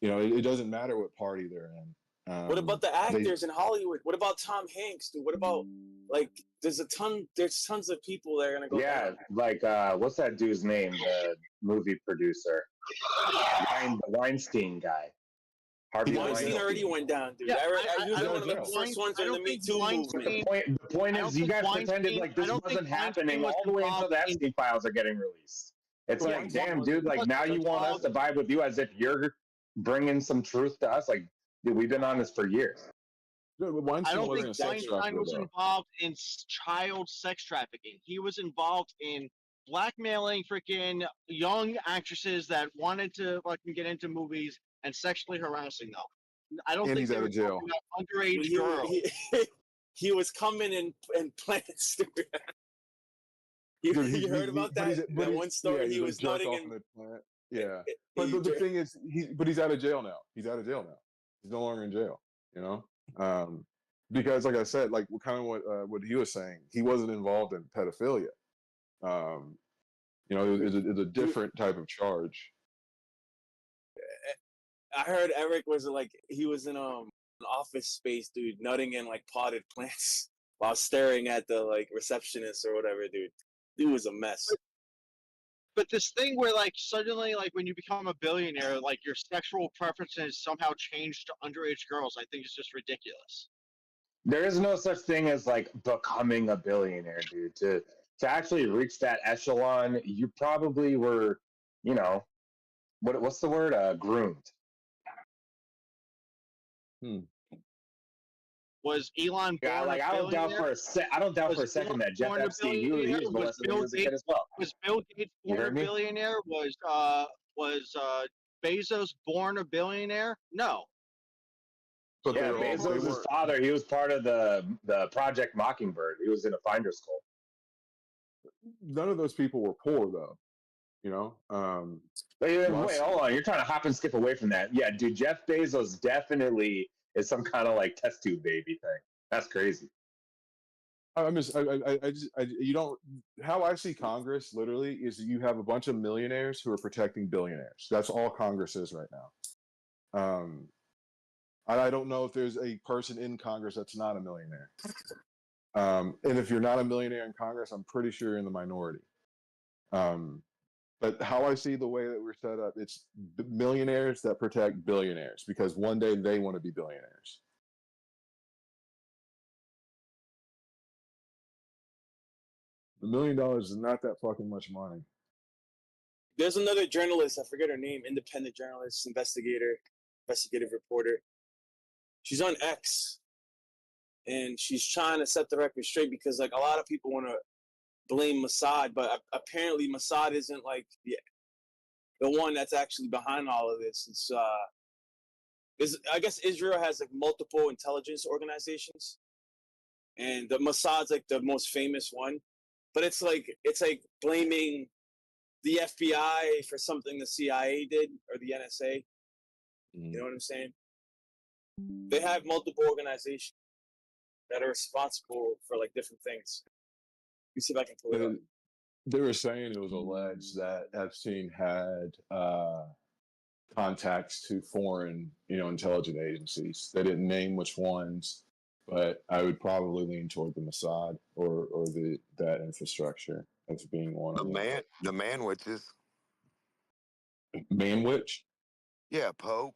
It doesn't matter what party they're in. What about the actors in Hollywood? What about Tom Hanks, dude? What about there's tons of people that are gonna go. Yeah, like what's that dude's name? The movie producer, the Weinstein guy. Weinstein already went down, dude. Yeah, he was one of the first ones in the Me Too movement. The point is, you guys pretended like this wasn't happening all the way until the Epstein files are getting released. It's like, damn, dude, like now you want us to vibe with you as if you're bringing some truth to us. Like, dude, we've been on this for years. I don't think Weinstein was involved in child sex trafficking. He was involved in blackmailing freaking young actresses that wanted to fucking get into movies and sexually harassing them. I don't think he's they out were of jail. talking about underage girls. He was coming and planting stupid. You heard about that? That one story. He was nutting in the plant. Yeah, but the thing is, he's out of jail now. He's out of jail now. He's no longer in jail. Because like I said, like kind of what he was saying, he wasn't involved in pedophilia. It's a different type of charge. I heard Eric was he was in an office space, dude, nutting in potted plants while staring at the receptionist or whatever, dude. Dude was a mess. But this thing where suddenly when you become a billionaire, your sexual preferences somehow change to underage girls, I think is just ridiculous. There is no such thing as becoming a billionaire, dude. To actually reach that echelon, you probably were, what's the word? Groomed. Was Elon born I don't doubt for a second that Jeff Epstein he was molested when he was a kid as well. Was Bill Gates born a billionaire? Was Bezos born a billionaire? No. But yeah, Bezos' father, he was part of the Project Mockingbird. He was in a finder's school. None of those people were poor, though. Wait, hold on. You're trying to hop and skip away from that. Yeah, dude, Jeff Bezos definitely is some kind of test tube baby thing. That's crazy. You don't. How I see Congress literally is you have a bunch of millionaires who are protecting billionaires. That's all Congress is right now. I don't know if there's a person in Congress that's not a millionaire. And if you're not a millionaire in Congress, I'm pretty sure you're in the minority. But how I see the way that we're set up, it's millionaires that protect billionaires because one day they want to be billionaires. $1 million is not that fucking much money. There's another journalist, I forget her name, independent journalist, investigative reporter. She's on X, and she's trying to set the record straight because like a lot of people want to blame Mossad, but apparently Mossad isn't like the one that's actually behind all of this. I guess Israel has like multiple intelligence organizations, and the Mossad's like the most famous one. But it's like blaming the FBI for something the CIA did or the NSA. You know what I'm saying? They have multiple organizations that are responsible for like different things. Let me see if I can pull it up. They were saying it was alleged that Epstein had contacts to foreign, intelligence agencies. They didn't name which ones, but I would probably lean toward the Mossad or that infrastructure as being one of them. The man witches. Man witch? Yeah, Pope.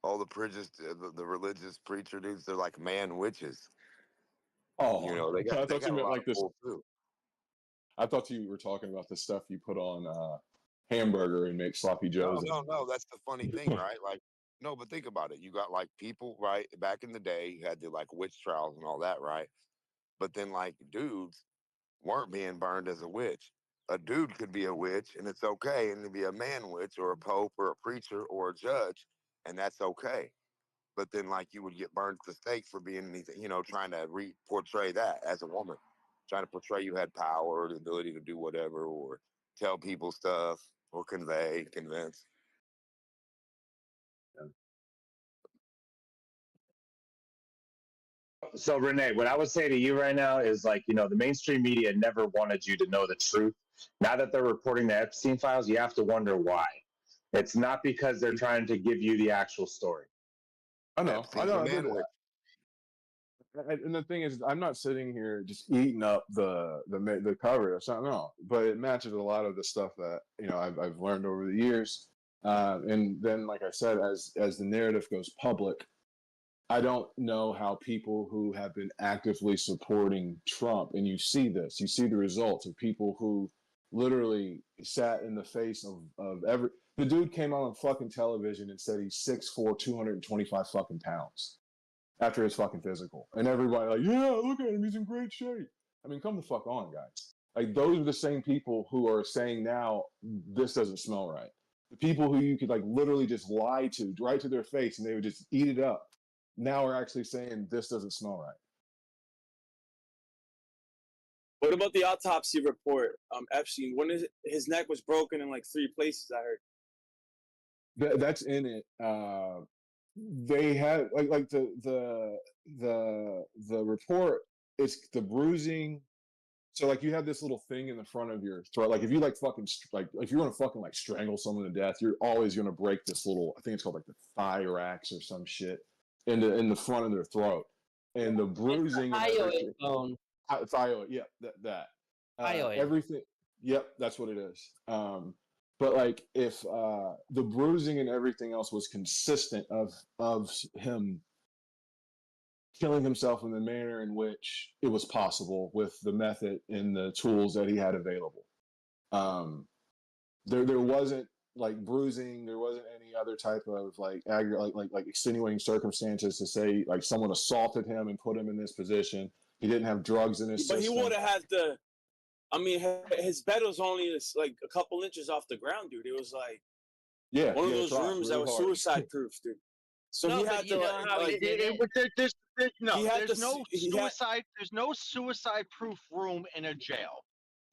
All the religious preacher dudes, they're like man witches. Oh, they got I thought you a meant lot like of this. pull too. I thought you were talking about the stuff you put on hamburger and make sloppy joes. No. That's the funny thing, right? Like, no, but think about it. You got like people, right? Back in the day, you had the like witch trials and all that, right? But then like dudes weren't being burned as a witch. A dude could be a witch and it's okay, and to be a man witch or a pope or a preacher or a judge, and that's okay. But then like you would get burned at the stake for being anything, trying to portray that as a woman, trying to portray you had power or the ability to do whatever or tell people stuff or convince. So Renee, what I would say to you right now is like, the mainstream media never wanted you to know the truth. Now that they're reporting the Epstein files, you have to wonder why. It's not because they're trying to give you the actual story. I know. And the thing is, I'm not sitting here just eating up the cover or something. No, but it matches a lot of the stuff that I've learned over the years. And then, like I said, as the narrative goes public, I don't know how people who have been actively supporting Trump, and you see this, you see the results of people who literally sat in the face of the dude came on fucking television and said he's 6'4", 225 fucking pounds after his fucking physical. And everybody like, yeah, look at him, he's in great shape. I mean, come the fuck on, guys. Like, those are the same people who are saying now, this doesn't smell right. The people who you could like literally just lie to right to their face and they would just eat it up, now are actually saying this doesn't smell right. What about the autopsy report? Epstein, his neck was broken in like 3 places, I heard. That's in it. They had like the report. It's the bruising. So like you have this little thing in the front of your throat. Like if you like fucking like if you're gonna fucking like strangle someone to death, you're always gonna break this little. I think it's called like the thyrax or some shit in the front of their throat, and the bruising. Thyroid bone. Thyroid, yeah, that. Thyroid. Everything. Yep, that's what it is. But like if the bruising and everything else was consistent of him killing himself in the manner in which it was possible with the method and the tools that he had available. There wasn't like bruising, there wasn't any other type of like extenuating circumstances to say like someone assaulted him and put him in this position. He didn't have drugs in his system. But he would have had to. I mean, his bed was only like a couple inches off the ground, dude. It was like one of those rooms that was suicide proof, dude. So No, he but had you to. know how he did it? There's no suicide proof room in a jail.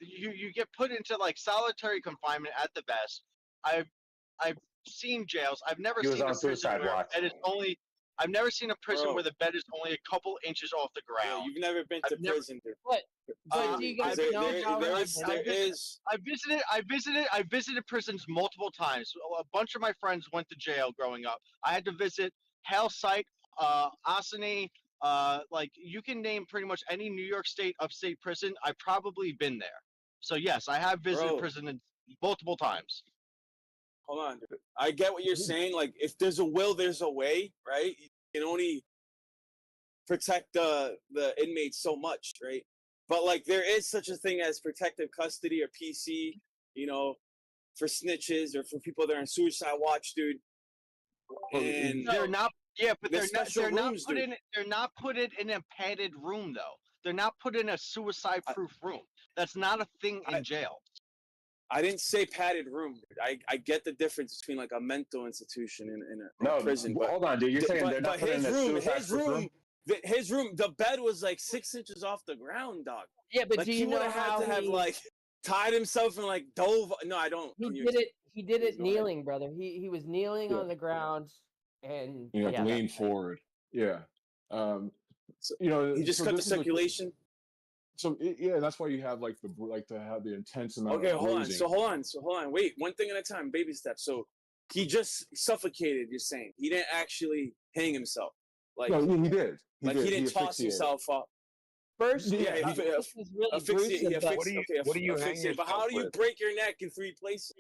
You get put into like solitary confinement at the best. I've seen jails. I've never He was seen on a prison suicide where watch. bed is only. I've never seen a prison Bro. where the bed is only a couple inches off the ground. You've never been to prison, dude. But do you guys know how I visited prisons multiple times. A bunch of my friends went to jail growing up. I had to visit Hale Site, Osany, like you can name pretty much any New York State upstate prison. I've probably been there. So yes, I have visited prison multiple times. Hold on, dude. I get what you're saying. Like, if there's a will, there's a way, right? You can only protect the inmates so much, right? But like, there is such a thing as protective custody or PC, you know, for snitches or for people that are on suicide watch, dude. And they're not. Yeah, but there's special they're not rooms, put dude. in. They're not put it in a padded room though. They're not put in a suicide-proof room. That's not a thing in jail. I didn't say padded room, dude. I get the difference between like a mental institution and a prison. Well, But hold on, dude. You're saying they're not put in a suicide-proof room? His room, the bed was like 6 inches off the ground, dog. Yeah, but like, do he you know would have had how to have he like tied himself and like dove? No, I don't. he Can you did it? He did Please it go ahead. kneeling, brother. He was kneeling on the ground, and You have yeah, to lean forward. Yeah. You know, he just so cut the this is a- circulation. Yeah, that's why you have like to have the intense amount Okay, of hold on. bruising. So hold on. Wait, one thing at a time. Baby steps. So he just suffocated. You're saying he didn't actually hang himself? Like No, he did. He didn't toss asphyxiated. himself up. First, Yeah, this is really asphyxiate. gruesome, He but asphyxiate. But how do you break your neck in 3 places?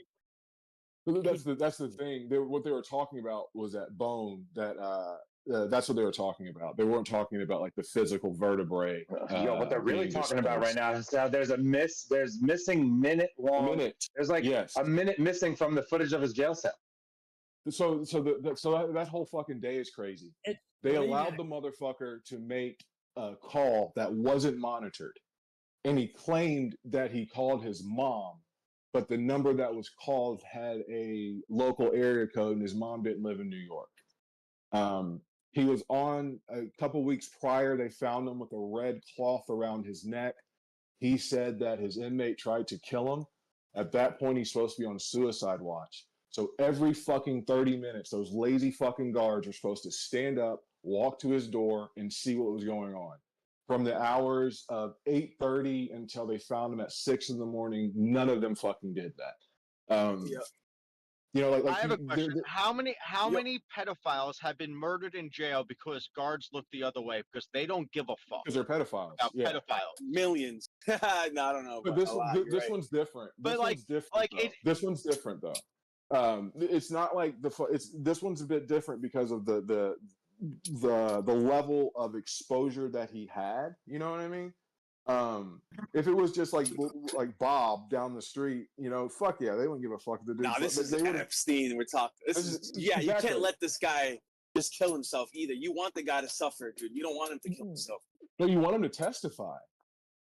That's the thing. What they were talking about was that bone. That's what they were talking about. They weren't talking about like the physical vertebrae. Yo, what they're really being talking about right displaced. now is how there's missing minute long. There's like a minute missing from the footage of his jail cell. So that whole fucking day is crazy. They allowed the motherfucker to make a call that wasn't monitored, and he claimed that he called his mom, but the number that was called had a local area code, and his mom didn't live in New York. He was on a couple weeks prior. They found him with a red cloth around his neck. He said that his inmate tried to kill him. At that point, he's supposed to be on suicide watch. So every fucking 30 minutes, those lazy fucking guards are supposed to stand up, walk to his door, and see what was going on. From the hours of 8:30 until they found him at 6 in the morning, none of them fucking did that. You know, I have a question. How many pedophiles have been murdered in jail because guards look the other way because they don't give a fuck? Because they're pedophiles. About Yeah. pedophiles. Millions. No, I don't know. But this one's different. But This one's different though. It's not like this one's a bit different because of the level of exposure that he had. You know what I mean? If it was just like Bob down the street, you know, fuck yeah, they wouldn't give a fuck. No, this is Epstein. We're talking. You can't let this guy just kill himself either. You want the guy to suffer, dude. You don't want him to kill himself. No, you want him to testify.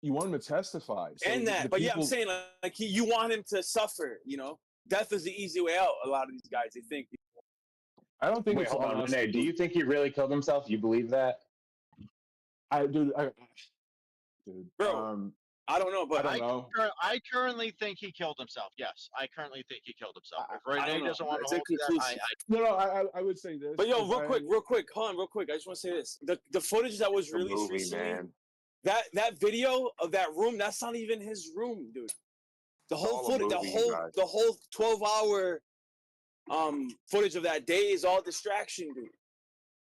You want him to testify. So And that, but yeah, I'm saying like you want him to suffer. You know, death is the easy way out. A lot of these guys, they think. I don't think. Wait, hold on, Renee. Do you think he really killed himself? You believe that? Dude, bro, I don't know, but I currently think he killed himself. Yes, I currently think he killed himself. If Renee doesn't want to hold that, I would say this. But yo, real quick, hold on, real quick. I just want to say this: the footage that was released recently, that video of that room, that's not even his room, dude. The whole footage, the whole 12-hour footage of that day is all distraction, dude.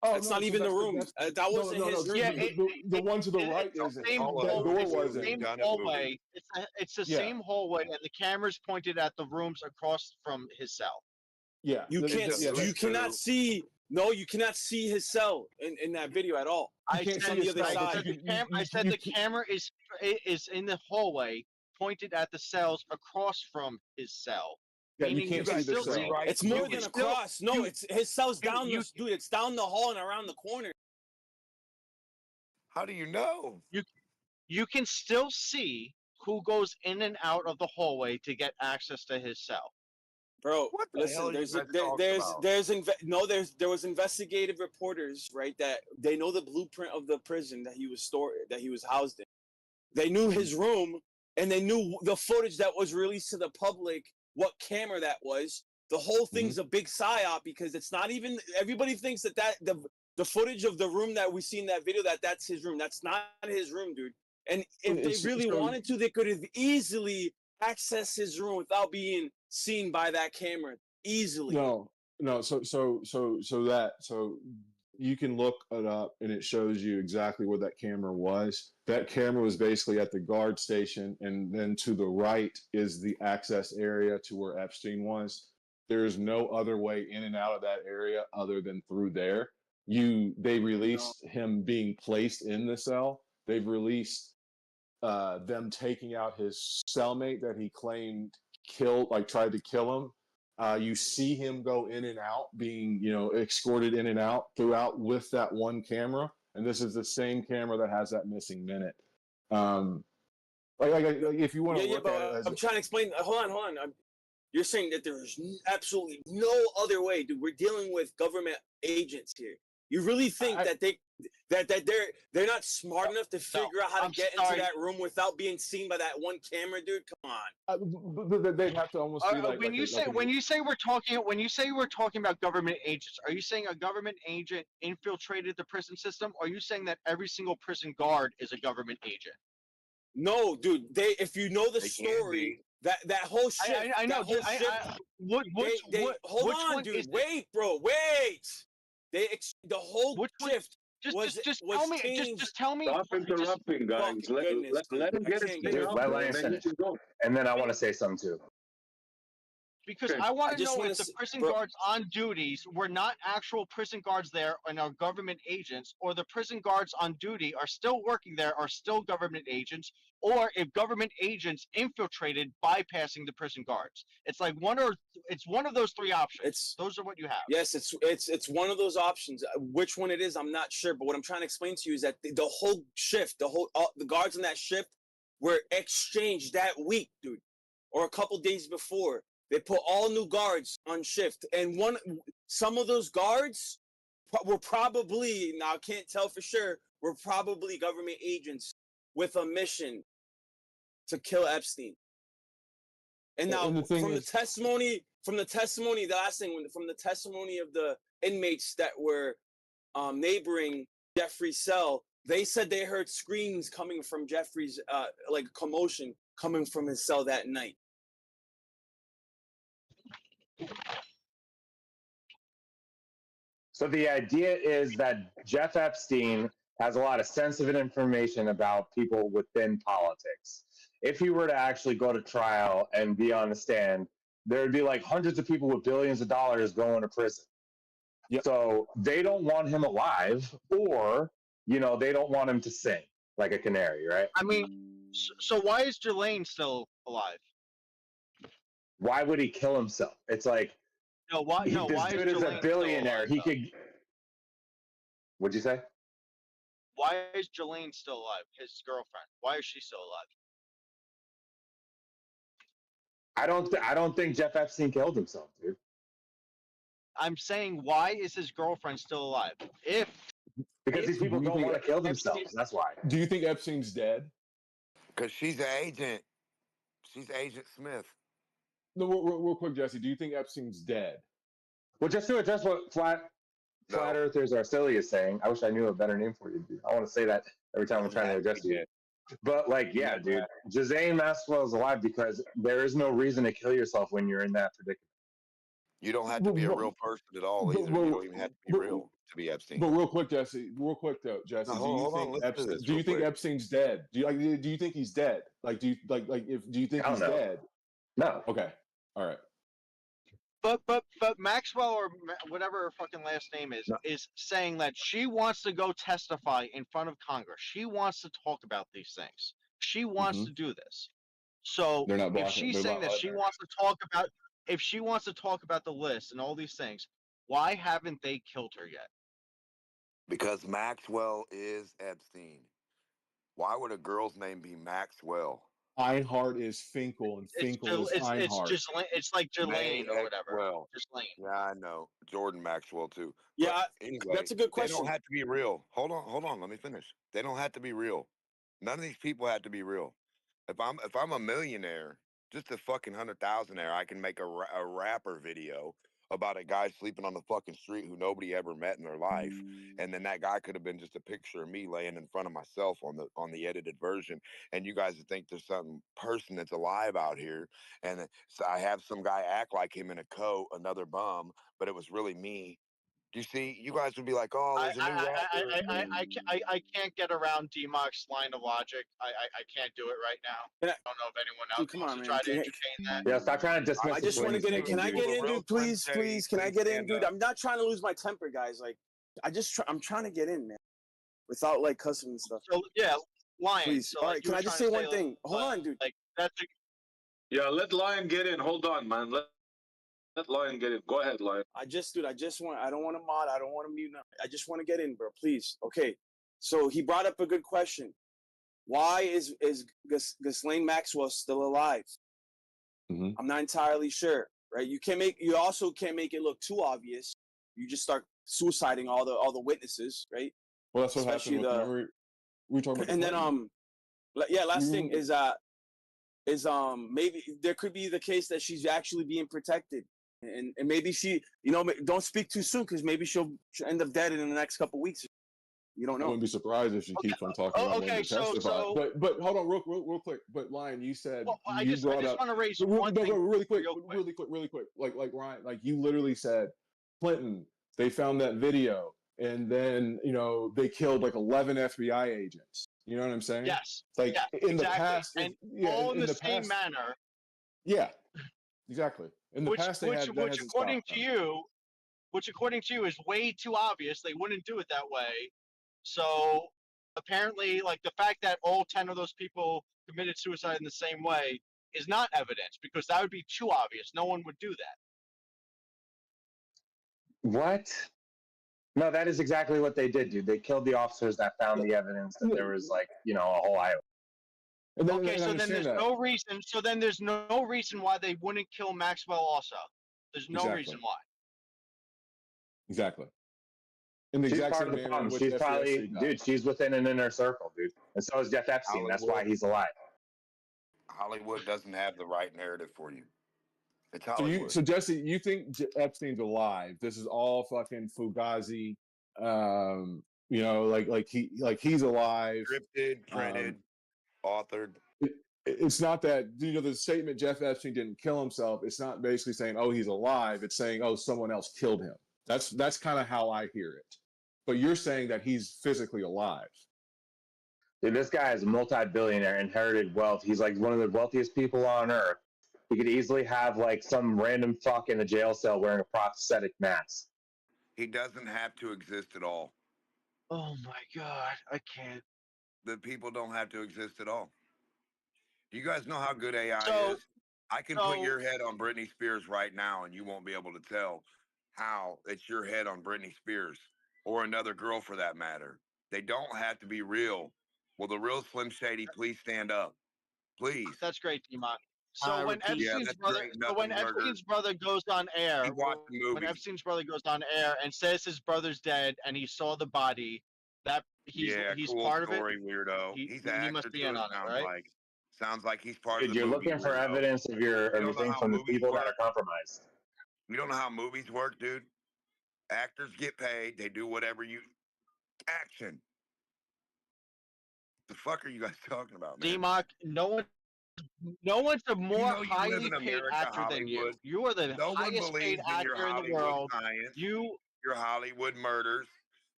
It's not even the room. That wasn't his room. Yeah, the one to the right isn't. That door wasn't. It's the same hallway, and the camera's pointed at the rooms across from his cell. Yeah, you cannot see. No, you cannot see his cell in that video at all. I said the camera is in the hallway, pointed at the cells across from his cell. Yeah, you can't see the cell. It's more than across. No, it's his cell's down. Dude, it's down the hall and around the corner. How do you know? You can still see who goes in and out of the hallway to get access to his cell. Bro, what the hell listen, about? there was investigative reporters, right, that they know the blueprint of the prison that he was housed in. They knew his room, and they knew the footage that was released to the public, what camera that was. The whole thing's a big psyop because it's not even. Everybody thinks that the footage of the room that we see in that video that's his room. That's not his room, dude. And if they really wanted to, they could have easily accessed his room without being seen by that camera easily. No. So you can look it up, and it shows you exactly where that camera was. That camera was basically at the guard station, and then to the right is the access area to where Epstein was. There is no other way in and out of that area other than through there. They released him being placed in the cell. They've released them taking out his cellmate that he claimed tried to kill him. You see him go in and out, being escorted in and out throughout with that one camera, and this is the same camera that has that missing minute. If you want to look at it, as I'm trying to explain. Hold on. You're saying that there's absolutely no other way, dude. We're dealing with government agents here. You really think that they're not smart enough to figure out how to get into that room without being seen by that one camera, dude? Come on. They'd have to almost be like when you say we're talking about government agents, are you saying a government agent infiltrated the prison system, or are you saying that every single prison guard is a government agent? No, dude. If you know the story, that whole shift. I know. Hold on, dude. Wait, bro. Wait. The whole shift. Just tell me. Just tell me. Stop interrupting, guys. Let him get his thing out. Let Lance finish. And then I want to say something too. Because I want to know if the prison guards on duties were not actual prison guards there and are government agents, or the prison guards on duty are still working there, are still government agents, or if government agents infiltrated, bypassing the prison guards. It's like it's one of those three options. Those are what you have. Yes, it's one of those options. Which one it is, I'm not sure. But what I'm trying to explain to you is that the whole shift, the guards in that shift were exchanged that week, dude, or a couple days before. They put all new guards on shift, and some of those guards were probably, now I can't tell for sure, were probably government agents with a mission to kill Epstein. And now, the testimony, the last thing, from the testimony of the inmates that were neighboring Jeffrey's cell, they said they heard screams coming from Jeffrey's, like commotion coming from his cell that night. So the idea is that Jeff Epstein has a lot of sensitive information about people within politics. If he were to actually go to trial and be on the stand, there would be like hundreds of people with billions of dollars going to prison. Yep. So they don't want him alive, or they don't want him to sing like a canary, right? I mean, so why is Jelaine still alive? Why would he kill himself? It's like, why this dude is a billionaire. He could. What'd you say? Why is Jelaine still alive? His girlfriend. Why is she still alive? I don't think Jeff Epstein killed himself, dude. I'm saying, why is his girlfriend still alive? Because these people don't want to kill themselves. That's why. Do you think Epstein's dead? Because she's an agent. She's Agent Smith. No, real quick, Jesse. Do you think Epstein's dead? Well, just to address what flat earthers are silly is saying, I wish I knew a better name for you, dude. I want to say that every time I'm trying to address you. But yeah, dude, Ghislaine Maxwell is alive because there is no reason to kill yourself when you're in that predicament. You don't have to be a real person at all either. You don't even have to be real to be Epstein. But real quick, Jesse. Do you think Epstein's dead? Do you think he's dead? Do you think he's dead? No. Okay. All right. But Maxwell, or whatever her fucking last name is saying that she wants to go testify in front of Congress. She wants to talk about these things. She wants to do this. So if she's saying that she wants to talk about, if she wants to talk about the list and all these things, why haven't they killed her yet? Because Maxwell is Epstein. Why would a girl's name be Maxwell? Einhard is Finkel, and Finkel is Einhard. It's like Jelaine or whatever. Well, Jelaine. Yeah, I know. Jordan Maxwell too. Yeah, but anyway, that's a good question. They don't have to be real. Hold on. Let me finish. They don't have to be real. None of these people have to be real. If I'm a millionaire, just a fucking 100,000 I can make a rapper video about a guy sleeping on the fucking street who nobody ever met in their life, and then that guy could have been just a picture of me laying in front of myself on the edited version, and you guys would think there's some person that's alive out here, and so I have some guy act like him in a coat, another bum, but it was really me. Do you see? You guys would be like, "Oh, there's a new rapper." I can't get around D-Mock's line of logic. I can't do it right now. I don't know if anyone else wants to try to entertain that. Yeah, stop trying to dismiss. I just want to get in. Can I get in, dude? Please. Can I get in, dude? I'm not trying to lose my temper, guys. I'm trying to get in, man, without cussing and stuff. So yeah, Lion. Please. So All like, right. you Can were I just trying say to one thing? Hold on, dude. Like that's Yeah, let Lion get in. Hold on, man. Let Lion get in. Go ahead, Lion. I don't want to mod. I don't want to mute. I just want to get in, bro. Please. Okay. So he brought up a good question. Why is Ghislaine Maxwell still alive? Mm-hmm. I'm not entirely sure, right? You also can't make it look too obvious. You just start suiciding all the witnesses, right? Well, that's what Especially happened with we were talking about. and then last thing Mm-hmm. is maybe there could be the case that she's actually being protected, and maybe she, don't speak too soon because maybe she'll end up dead in the next couple weeks. You don't I know. wouldn't be surprised if she keeps on talking about wanting to testify. so But hold on, real quick. But Lion, you said I you just brought up. want to raise No, one thing really quick. Like Ryan, like you literally said, Clinton. They found that video, and then they killed like 11 FBI agents. You know what I'm saying? Yes. Like yes, in exactly. the past, and yeah, all in the past, same manner. Yeah, exactly. In the past, they had which according to you, is way too obvious. They wouldn't do it that way. So apparently, like the fact that all 10 of those people committed suicide in the same way is not evidence because that would be too obvious. No one would do that. What? No, that is exactly what they did, dude. They killed the officers that found the evidence that there was a whole island. Okay, so then there's no reason. So then there's no reason why they wouldn't kill Maxwell. Also, there's no reason why. Exactly. In the She's exact part same of the manner in problem. which She's FDIC probably, died. dude. She's within an inner circle, dude. And so is Jeff Epstein. That's why he's alive. Hollywood doesn't have the right narrative for you. It's So Hollywood. so Jesse, you think Epstein's alive? This is all fucking fugazi. He's alive. Scripted, printed, authored. It's not that the statement Jeff Epstein didn't kill himself. It's not basically saying he's alive. It's saying someone else killed him. That's kind of how I hear it. But you're saying that he's physically alive. Dude, this guy is a multi-billionaire, inherited wealth. He's like one of the wealthiest people on earth. He could easily have like some random fuck in a jail cell wearing a prosthetic mask. He doesn't have to exist at all. Oh my God, I can't. The people don't have to exist at all. Do you guys know how good AI is? I can put your head on Britney Spears right now, and you won't be able to tell how it's your head on Britney Spears or another girl for that matter. They don't have to be real. Will the real Slim Shady please stand up? Please. That's great, D-Mock. So when Epstein's brother goes on air, when Epstein's brother goes on air and says his brother's dead and he saw the body, that he's cool part of it. Story, weirdo. He's an he actor must be too, in on it, right? Sounds like he's part Dude, of the you're movie. looking for weirdo. evidence of everything from the people that are compromised. You don't know how movies work, dude? Actors get paid. They do whatever you... Action. The fuck are you guys talking about, man? D-Mock, no one's a more you highly live in paid America, actor than you. Hollywood. You are the No one highest paid believes in your actor in the Hollywood world. science, your Hollywood murders,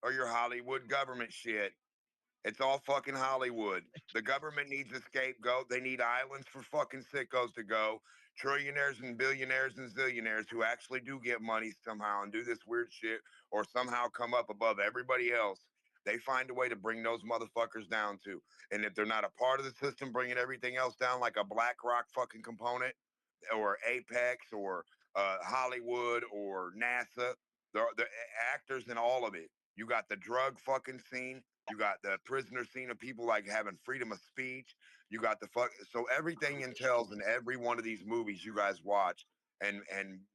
or your Hollywood government shit. It's all fucking Hollywood. The government needs a scapegoat. They need islands for fucking sickos to go. Trillionaires and billionaires and zillionaires who actually do get money somehow and do this weird shit or somehow come up above everybody else. They find a way to bring those motherfuckers down too. And if they're not a part of the system bringing everything else down like a BlackRock fucking component or Apex or Hollywood or NASA, the actors in all of it. You got the drug fucking scene. You got the prisoner scene of people like having freedom of speech. You got so everything entails in every one of these movies you guys watch and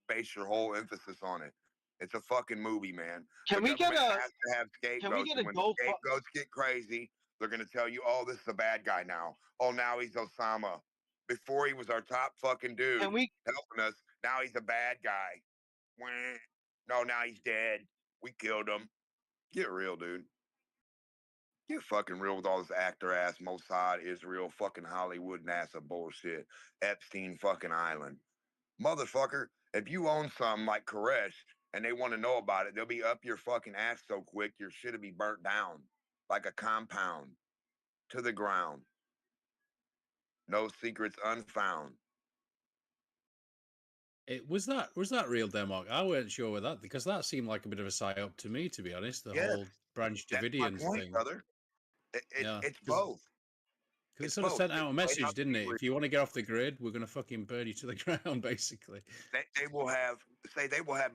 base your whole emphasis on it. It's a fucking movie, man. Can we get has to have scapegoats. Can we get a when the scapegoats get crazy, they're gonna tell you, oh, this is a bad guy now. Oh, now he's Osama. Before he was our top fucking dude helping us. Now he's a bad guy. No, now he's dead. We killed him. Get real, dude. Get fucking real with all this actor ass Mossad, Israel, fucking Hollywood, NASA bullshit. Epstein fucking Island. Motherfucker, if you own something like Koresh and they want to know about it, they'll be up your fucking ass so quick your shit'll be burnt down like a compound to the ground. No secrets unfound. Was that real, Denmark? I weren't sure with that because that seemed like a bit of a psyop to me, to be honest. The whole Branch Davidians point, thing, brother. It's both. Because it sort of sent out a message, didn't it? If you want to get off the grid, we're going to fucking burn you to the ground, basically. They will have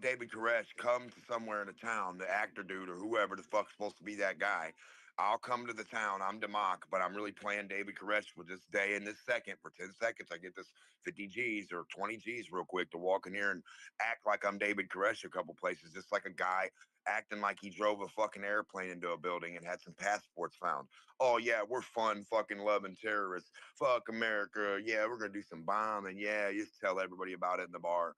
David Koresh come to somewhere in a town, the actor dude or whoever the fuck's supposed to be that guy. I'll come to the town. I'm Democ, but I'm really playing David Koresh for this day and this second. For 10 seconds, I get this 50 G's or 20 G's real quick to walk in here and act like I'm David Koresh a couple places, just like a guy acting like he drove a fucking airplane into a building and had some passports found. Oh yeah, we're fun fucking loving terrorists. Fuck America. Yeah, we're gonna do some bombing. Yeah, just tell everybody about it in the bar.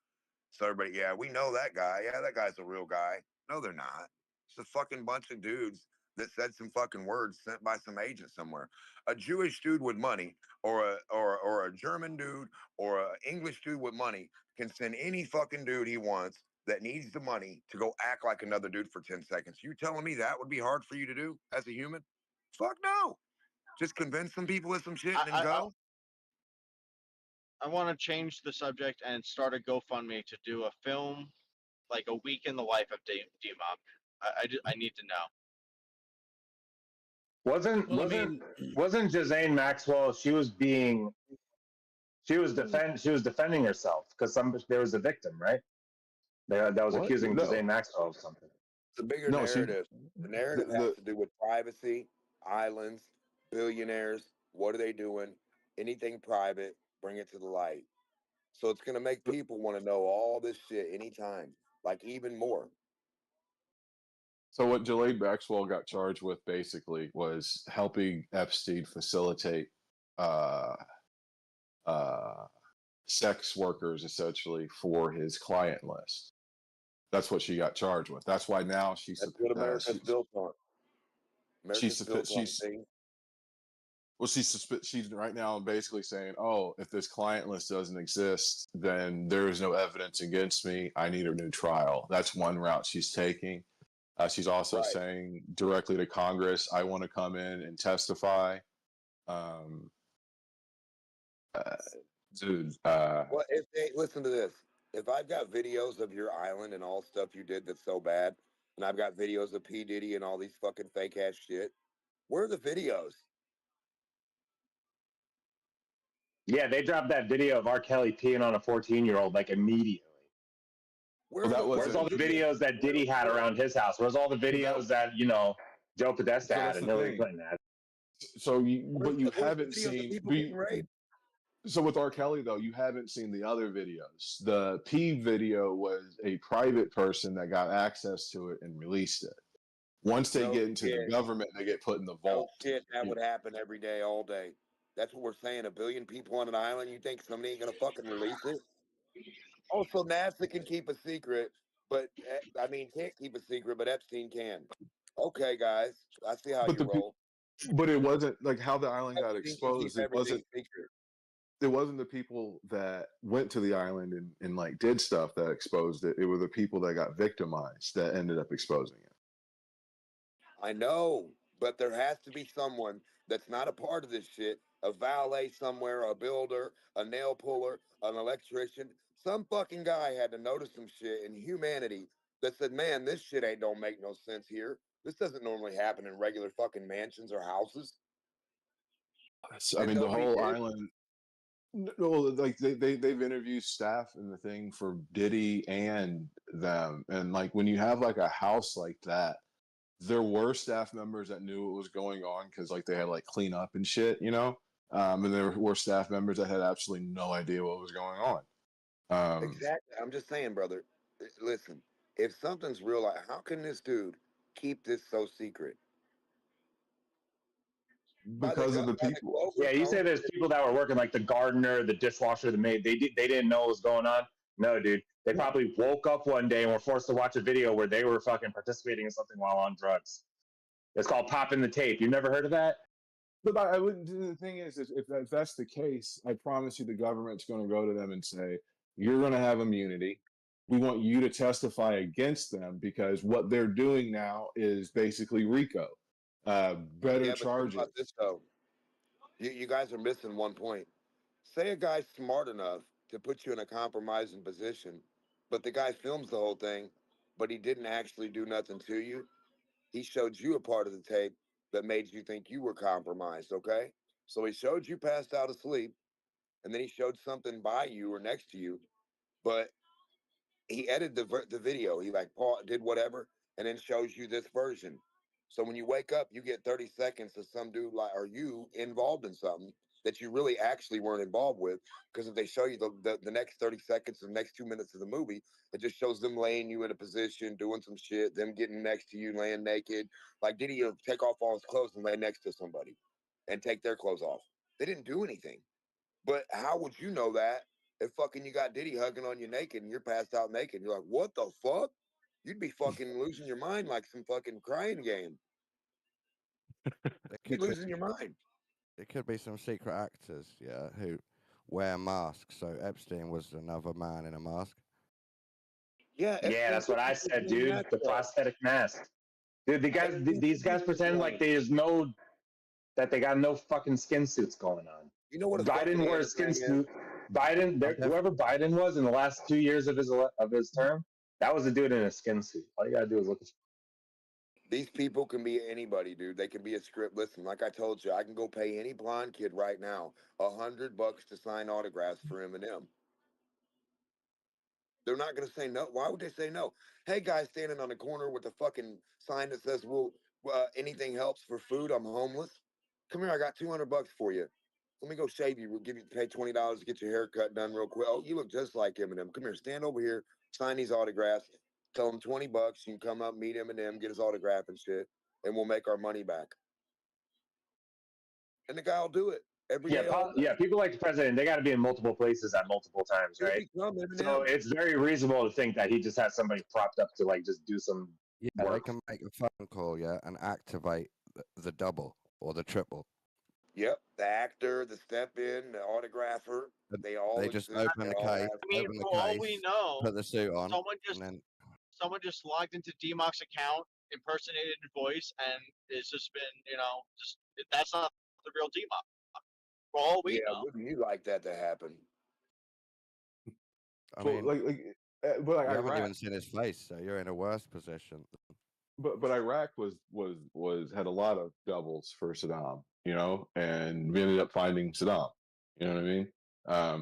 So everybody, yeah, we know that guy. Yeah, that guy's a real guy. No, they're not. It's a fucking bunch of dudes that said some fucking words sent by some agent somewhere. A Jewish dude with money, or a German dude, or an English dude with money can send any fucking dude he wants that needs the money to go act like another dude for 10 seconds. You telling me that would be hard for you to do as a human? Fuck no. Just convince some people with some shit and then go. I want to change the subject and start a GoFundMe to do a film, like a week in the life of D-Mob. I need to know. Wasn't Jazane Maxwell? She was defending herself because there was a victim, right? That was What? accusing No. Jazane Maxwell of something. The bigger narrative. The narrative has to do with privacy, islands, billionaires. What are they doing? Anything private, bring it to the light. So it's going to make people want to know all this shit anytime, like even more. So what Ghislaine Maxwell got charged with basically was helping Epstein facilitate sex workers essentially for his client list. That's what she got charged with. That's why now she's That's what America's built on. America's built on things. Well, she's right now basically saying, "Oh, if this client list doesn't exist, then there is no evidence against me. I need a new trial." That's one route she's taking. She's also saying directly to Congress, "I want to come in and testify." Dude. Well, if they listen to this, if I've got videos of your island and all stuff you did that's so bad, and I've got videos of P. Diddy and all these fucking fake ass shit, where are the videos? Yeah, they dropped that video of R. Kelly peeing on a 14-year-old like immediately. Where's all the videos that Diddy had around his house? Where's all the videos that Joe Podesta had and Hillary Clinton had? So you haven't seen. So with R. Kelly though, you haven't seen the other videos. The P video was a private person that got access to it and released it. Once they get into the government, they get put in the vault. Shit, that would happen every day, all day. That's what we're saying. 1 billion people on an island. You think somebody ain't gonna fucking release it? Also, NASA can keep a secret, but can't keep a secret, but Epstein can. Okay, guys, I see how you roll. But it wasn't like how the island got exposed. It wasn't secret. It wasn't the people that went to the island and like did stuff that exposed it. It were the people that got victimized that ended up exposing it. I know, but there has to be someone that's not a part of this shit. A valet somewhere, a builder, a nail puller, an electrician. Some fucking guy had to notice some shit in humanity that said, man, this shit don't make no sense here. This doesn't normally happen in regular fucking mansions or houses. I mean, the whole island. No, like they've interviewed staff and the thing for Diddy and them, and like when you have like a house like that, there were staff members that knew what was going on because like they had like clean up and shit, and there were staff members that had absolutely no idea what was going on. Exactly. I'm just saying, brother. Listen, if something's real, like how can this dude keep this so secret? Because of the people. Yeah, you say there's people that were working like the gardener, the dishwasher, the maid. They didn't know what was going on. No, dude. They probably woke up one day and were forced to watch a video where they were fucking participating in something while on drugs. It's called popping the tape. You never heard of that? But I wouldn't. The thing is, if that's the case, I promise you, the government's going to go to them and say, "You're going to have immunity. We want you to testify against them because what they're doing now is basically RICO, better charges." About this though, you guys are missing one point. Say a guy's smart enough to put you in a compromising position, but the guy films the whole thing, but he didn't actually do nothing to you. He showed you a part of the tape that made you think you were compromised, okay? So he showed you passed out asleep, and then he showed something by you or next to you, but he edited the video. He like did whatever, and then shows you this version. So when you wake up, you get 30 seconds of some dude like, are you involved in something that you really actually weren't involved with? Because if they show you the next 30 seconds, the next 2 minutes of the movie, it just shows them laying you in a position, doing some shit, them getting next to you, laying naked. Like, did he take off all his clothes and lay next to somebody and take their clothes off? They didn't do anything. But how would you know that if fucking you got Diddy hugging on you naked and you're passed out naked? You're like, what the fuck? You'd be fucking losing your mind like some fucking crying game. You'd be losing your mind. It could be some secret actors, yeah, who wear masks. So Epstein was another man in a mask. Yeah, Yeah, that's what I said, dude. The prosthetic mask. Dude, these guys pretend like that they got no fucking skin suits going on. You know what? Biden wore a skin suit. Whoever Biden was in the last 2 years of his term, that was a dude in a skin suit. All you gotta do is look at. These people can be anybody, dude. They can be a script. Listen, like I told you, I can go pay any blonde kid right now $100 to sign autographs for Eminem. They're not going to say no. Why would they say no? Hey, guy standing on the corner with a fucking sign that says, "Well, anything helps for food. I'm homeless. Come here. I got $200 for you. Let me go shave you. We'll pay $20 to get your haircut done real quick. Oh, you look just like Eminem. Come here. Stand over here. Sign these autographs. Tell him $20. You can come up, meet Eminem, get his autograph and shit, and we'll make our money back." And the guy will do it every day. Yeah, people like the president, they got to be in multiple places at multiple times, right? So it's very reasonable to think that he just has somebody propped up to like just do some Yeah, work. they can make a phone call, yeah, and activate the double or the triple. Yep, the actor, the step-in, the autographer, they all They just exist. open They the all case, have- I mean, open the for all case, we know, put the suit on, someone just logged into DMOC's account, impersonated his voice, and it's just been, just that's not the real DMOC. For all we know. Wouldn't you like that to happen? I Well, mean, but like you haven't Iraq, even seen his face, so you're in a worse position. but Iraq had a lot of doubles for Saddam, and we ended up finding Saddam. You know what I mean?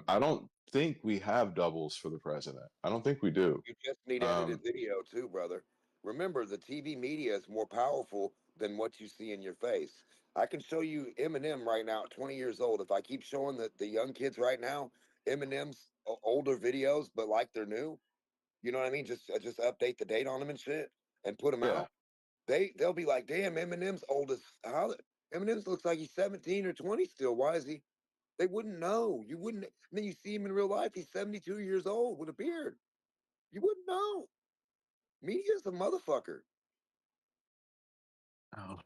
I don't think we have doubles for the president. I don't think we do. You just need edited video too, brother. Remember, the TV media is more powerful than what you see in your face. I can show you Eminem right now at 20 years old. If I keep showing the young kids right now Eminem's older videos, but like they're new, you know what I mean? Just update the date on them and shit, and put them out. They'll be like, damn, Eminem's old as how? Eminem looks like he's 17 or 20 still. Why is he? They wouldn't know. You wouldn't. And then you see him in real life. He's 72 years old with a beard. You wouldn't know. Media's a motherfucker. Oh.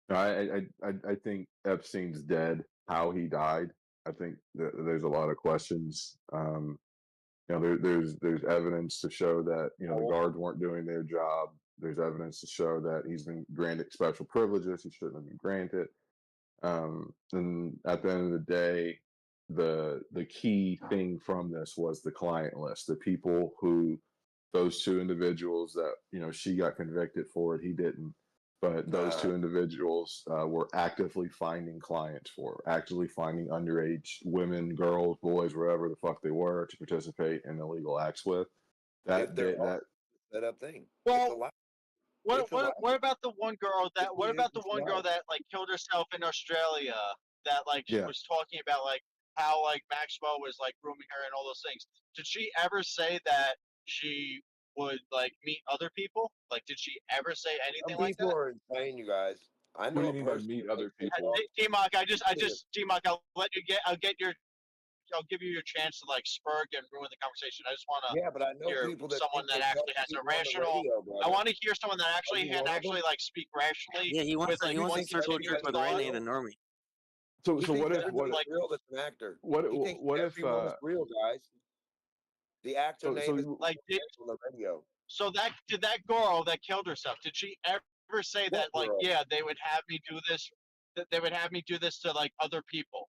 No, I think Epstein's dead. How he died, I think there's a lot of questions. There's evidence to show that the guards weren't doing their job. There's evidence to show that he's been granted special privileges he shouldn't have been granted. And at the end of the day, the key thing from this was the client list, the people who those two individuals that she got convicted for it, he didn't. But those two individuals were actively finding clients actively finding underage women, girls, boys, wherever the fuck they were to participate in illegal acts with. If they're set up thing. Well, what about the one girl that like killed herself in Australia that she was talking about how Maxwell was grooming her and all those things? Did she ever say that she would meet other people? Did she ever say anything like that? People are insane, you guys. I know. What do you mean by meet other people? DMOC, DMOC, I'll give you your chance to spurg and ruin the conversation. I just want to hear someone that actually has a rational. I want to hear someone that actually speak rationally. Yeah, he wants to circle your jerk with Renee the normie. So what if real? That's an actor. What if real, guys? The actor name is on the radio. So did that girl that killed herself? Did she ever say that they would have me do this? That they would have me do this to other people?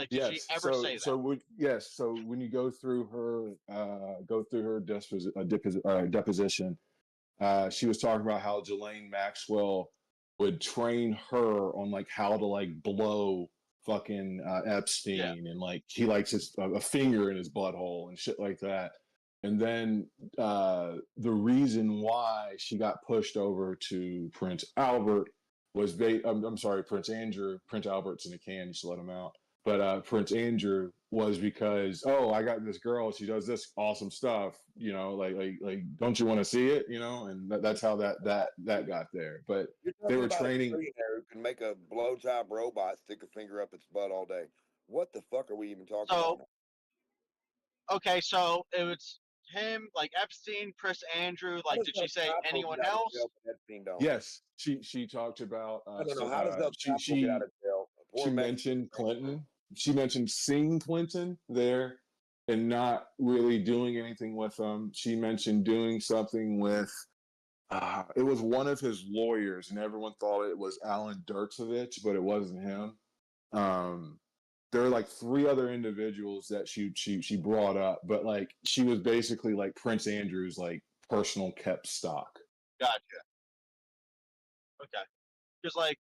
Did she ever say that? Yes. So when you go through her deposition, she was talking about how Ghislaine Maxwell would train her on how to blow fucking Epstein, and like he likes his a finger in his butthole and shit like that. And then the reason why she got pushed over to Prince Albert was I'm sorry, Prince Andrew. Prince Albert's in a can. You should let him out. But Prince Andrew was because, oh, I got this girl. She does this awesome stuff. You know, like don't you want to see it? You know, and that's how that got there. But You're they talking were about training. a billionaire who can make a blowjob robot stick a finger up its butt all day. What the fuck are we even talking about? Okay, so it was him, like Epstein, Prince Andrew. Like, did she say anyone else? Yes, she talked about. No. How does El Chapo get out of jail? She mentioned Clinton. She mentioned seeing Clinton there and not really doing anything with him. She mentioned doing something with. It was one of his lawyers, and everyone thought it was Alan Dershowitz, but it wasn't him. There are like 3 other individuals that she brought up, but like she was basically like Prince Andrew's like personal kept stock. Gotcha. Okay, because like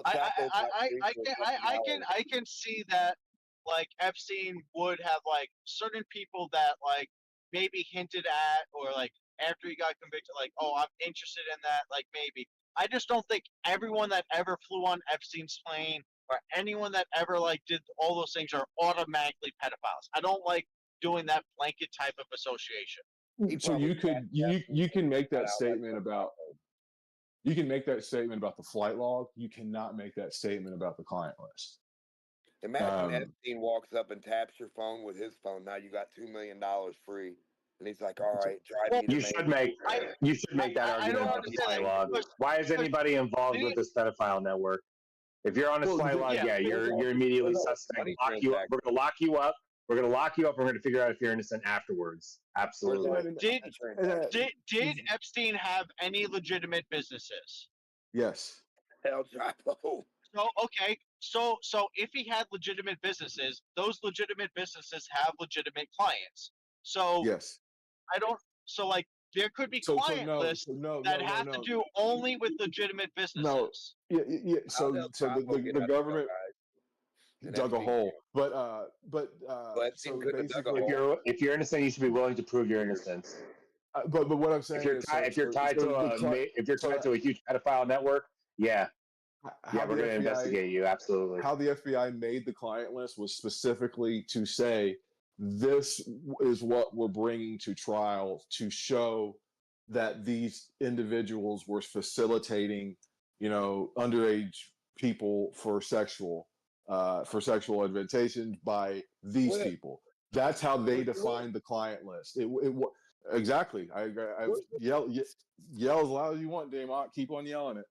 I can see that like Epstein would have like certain people that like maybe hinted at, or like after he got convicted, like, oh, I'm interested in that, like maybe. I just don't think everyone that ever flew on Epstein's plane or anyone that ever like did all those things are automatically pedophiles. I don't like doing that blanket type of association. So you can make that statement about the flight log. You cannot make that statement about the client list. Imagine Epstein walks up and taps your phone with his phone. Now you got $2 million free, and he's like, "All right, drive me to You should make that argument about the flight log. Why is anybody involved with this pedophile network? If you're on his flight log, you're immediately suspect. We're gonna lock you up. We're gonna lock you up. We're gonna figure out if you're innocent afterwards. Absolutely. Did Epstein have any legitimate businesses? Yes. El Chapo. So okay, so if he had legitimate businesses, those legitimate businesses have legitimate clients. So yes, I don't. So like there could be client lists that have to do only with legitimate businesses. No, yeah. So the government dug a hole, but so basically, if you're innocent, you should be willing to prove your innocence. But what I'm saying if you're tied to a huge pedophile network, we're going to investigate you. Absolutely. How the FBI made the client list was specifically to say, this is what we're bringing to trial to show that these individuals were facilitating, underage people for sexual advantageous by these people. That's how they defined the client list. Exactly. I yell as loud as you want, Damon. Keep on yelling it.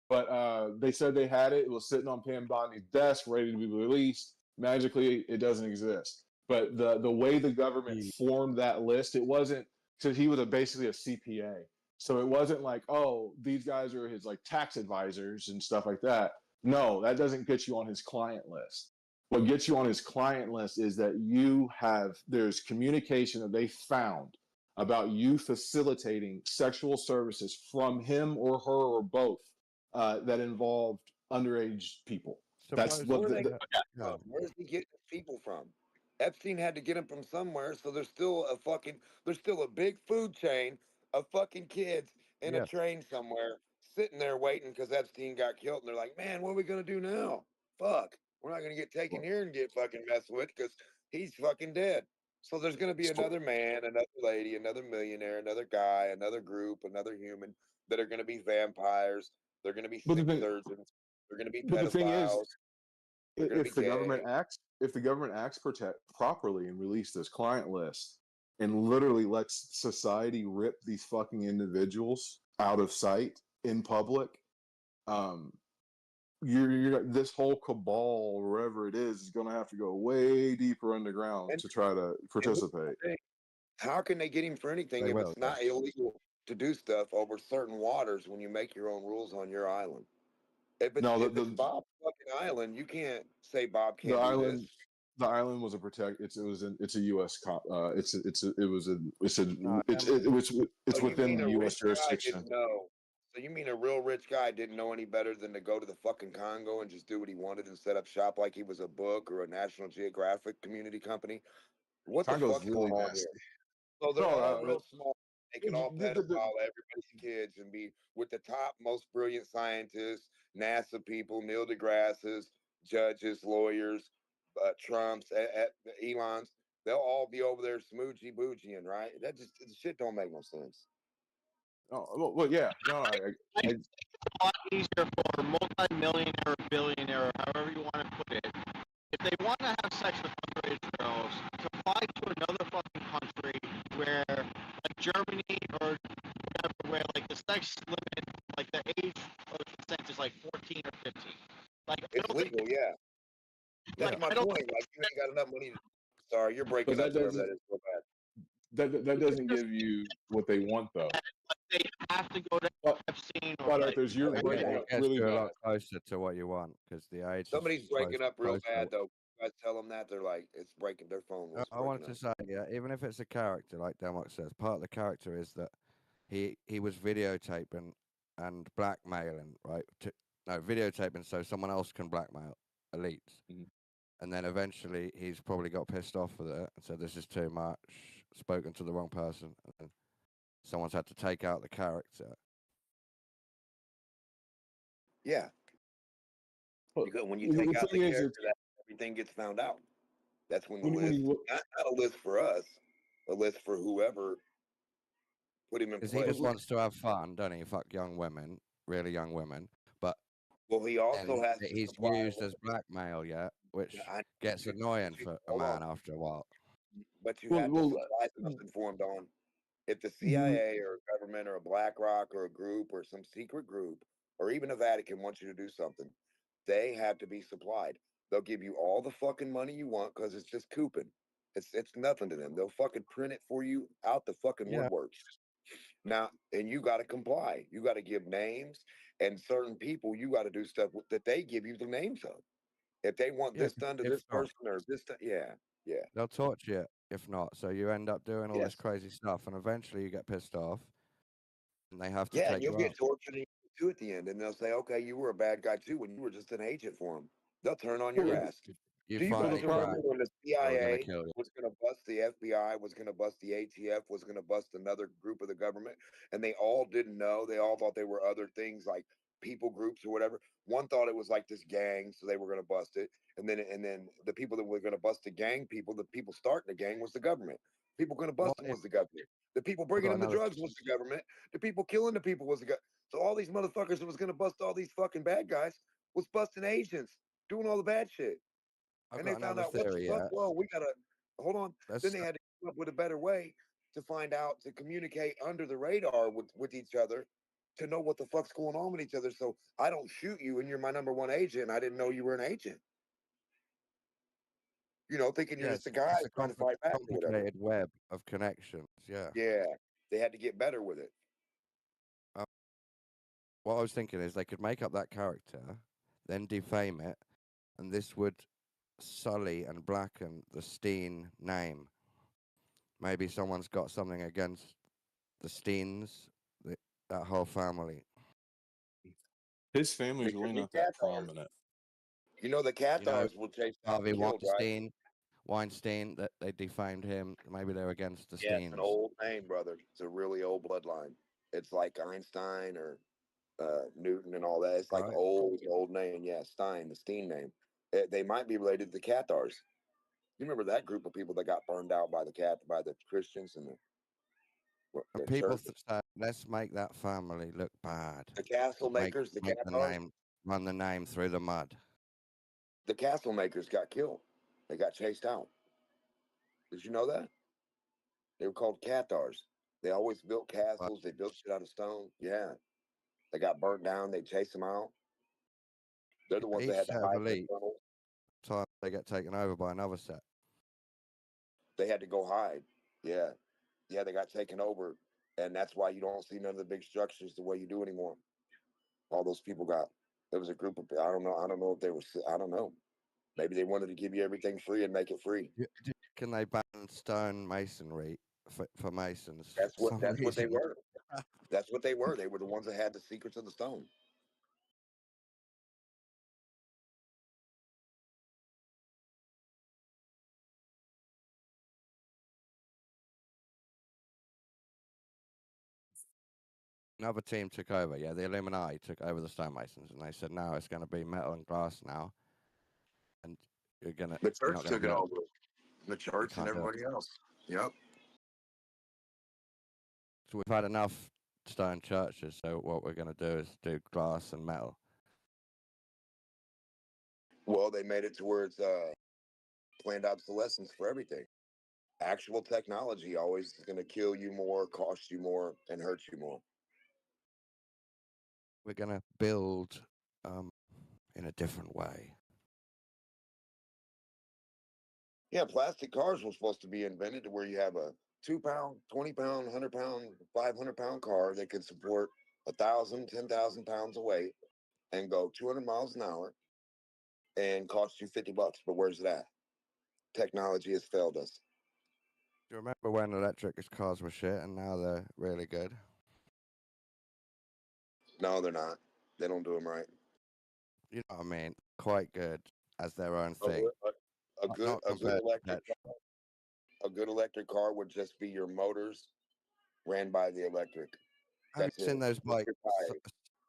But they said they had it. It was sitting on Pam Bondi's desk, ready to be released. Magically, it doesn't exist. But the way the government formed that list, it wasn't because he was basically a CPA. So it wasn't like, oh, these guys are his like tax advisors and stuff like that. No, that doesn't get you on his client list. What gets you on his client list is that there's communication that they found about you facilitating sexual services from him or her or both that involved underage people. So where's he getting his people from? Epstein had to get them from somewhere, so there's still a big food chain of fucking kids in a train somewhere sitting there waiting because Epstein got killed, and they're like, man, what are we gonna do now? Fuck, we're not gonna get taken here and get fucking messed with because he's fucking dead. So there's gonna be another man, another lady, another millionaire, another guy, another group, another human that are gonna be vampires. They're gonna be sick surgeons. They're gonna be pedophiles. But the thing is, if the government acts properly and release this client list and literally lets society rip these fucking individuals out of sight in public, this whole cabal, wherever it is going to have to go way deeper underground to try to participate. How can they get him for anything if it's not illegal to do stuff over certain waters when you make your own rules on your island? If it's Bob's fucking island, you can't say Bob can't do this. The island was it's a U.S. It's within the U.S. jurisdiction. No. So you mean a real rich guy didn't know any better than to go to the fucking Congo and just do what he wanted and set up shop like he was a book or a National Geographic community company? What the Congo's fuck's really going on nasty. here? So they're No, all real small. They can all the- pedophile everybody's kids and be with the top, most brilliant scientists, NASA people, Neil deGrasse's, judges, lawyers, Trump's, Elon's. They'll all be over there smoochy boogieing, right? That just the shit don't make no sense. Oh, well, yeah. No, I think it's a lot easier for a multi-millionaire or billionaire, or however you want to put it, if they want to have sex with underage girls, to fly to another fucking country where, like Germany or whatever, where like the sex limit, like the age of consent is like 14 or 15. Like I It's don't think legal, yeah. That's my I don't point. think Like you ain't got enough money. Sorry, you're but breaking that up, whoever doesn't that is, so bad. that doesn't give you what they want though. they have to go to But, Epstein or but like Arthur, you're It breaking it up gets really you a bad. lot closer to what you want because the age Somebody's is breaking up real closer. bad though. You guys tell them that they're like it's breaking. Their phone was I wanted breaking to up. say, yeah, even if it's a character, like Demok says, part of the character is that he was videotaping and blackmailing, right? No, videotaping so someone else can blackmail elites. And then eventually he's probably got pissed off with it and said, this is too much, spoken to the wrong person. And then someone's had to take out the character. Yeah. But Because when you the take out the thing is, character, that everything gets found out. That's when the when list, you not a list for us, a list for whoever put him in Because he place. just wants to have fun, don't he? Fuck young women, really young women. But well, he also has to he's supply used as blackmail, yeah, which gets annoying for a hold on. man after a while. But you have to supply something for him, Don. If the CIA or a government or a BlackRock or a group or some secret group or even a Vatican wants you to do something, they have to be supplied. They'll give you all the fucking money you want because it's just coupon. It's nothing to them. They'll fucking print it for you out the fucking Yeah. woodworks. Now, and you got to comply. You got to give names and certain people. You got to do stuff that they give you the names of. If they want Yeah, this done to if this not, person or this, yeah, yeah. they'll torture you if not. So you end up doing all this Yes. crazy stuff, and eventually you get pissed off, and they have to Yeah, and take you'll you get out. tortured too at the end, and they'll say, "Okay, you were a bad guy too when you were just an agent for them." They'll turn on your ass. You Do you finally guys remember crack, when the they were gonna CIA kill you. was going to bust the FBI, was going to bust the ATF, was going to bust another group of the government, and they all didn't know. They all thought they were other things like people groups or whatever. One thought it was like this gang, so they were going to bust it, and then the people that were going to bust the gang people, the people starting the gang was the government. People going to bust them was the government. The people bringing got in the another- drugs was the government. The people killing the people was the government. So all these motherfuckers that was going to bust all these fucking bad guys was busting agents, doing all the bad shit. I've And they got found another out what the theory. fuck. Yeah, Whoa, we gotta hold on. Let's Then they had to come up with a better way to find out to communicate under the radar with each other to know what the fuck's going on with each other. So I don't shoot you and you're my number one agent. I didn't know you were an agent. You know, thinking you're yeah, just a guy it's a trying to fight back or whatever. complicated web of connections. Yeah. Yeah, they had to get better with it. What I was thinking is they could make up that character, then defame it, and this would sully and blacken the Steen name. Maybe someone's got something against the Steens, that whole family. His family's really not that prominent. You know, the You know, Cathars will chase down Harvey and killed, right? Weinstein, that they defamed him. Maybe they're against the Yeah, Steens. it's an old name, brother. It's a really old bloodline. It's like Einstein or Newton and all that. It's like Right. old name. Yeah, Stein, the Steen name. They might be related to the Cathars. You remember that group of people that got burned out by the Christians and And the people church? say, let's make that family look bad. The castle makers, the make the Cathars, name, run the name through the mud. the castle makers got killed. They got chased out. Did you know that? They were called Cathars. They always built castles. They built shit out of stone. Yeah. They got burnt down. They chased them out. They're the ones that Each had to set of hide in the elite tunnels. time they get taken over by another set. They had to go hide. Yeah. Yeah, they got taken over. And that's why you don't see none of the big structures the way you do anymore. All those people got, there was a group of, I don't know if they were, I don't know. Maybe they wanted to give you everything free and make it free. Can they ban stone masonry for masons? That's what they were. That's what they were. They were the ones that had the secrets of the stone. Another team took over. Yeah, the Illuminati took over the stonemasons, and they said, "No, it's going to be metal and glass now, and The you're church not going to took be it able. over. The church and Can't do it." everybody else. Yep. So we've had enough stone churches. So what we're going to do is do glass and metal. Well, they made it to where it's planned obsolescence for everything. Actual technology always is going to kill you more, cost you more, and hurt you more. We're going to build in a different way. Yeah, plastic cars were supposed to be invented to where you have a 2 pound, 20 pound, 100 pound, 500 pound car that can support 1,000, 10,000 pounds of weight and go 200 miles an hour and cost you $50. But where's that? Technology has failed us. Do you remember when electric cars were shit and now they're really good? No, they're not. They don't do them right. You know what I mean? Quite good as their own A, thing. a good Not compared to electric petrol. car, a good electric car would just be your motors ran by the electric. Have you That's seen it. those bikes?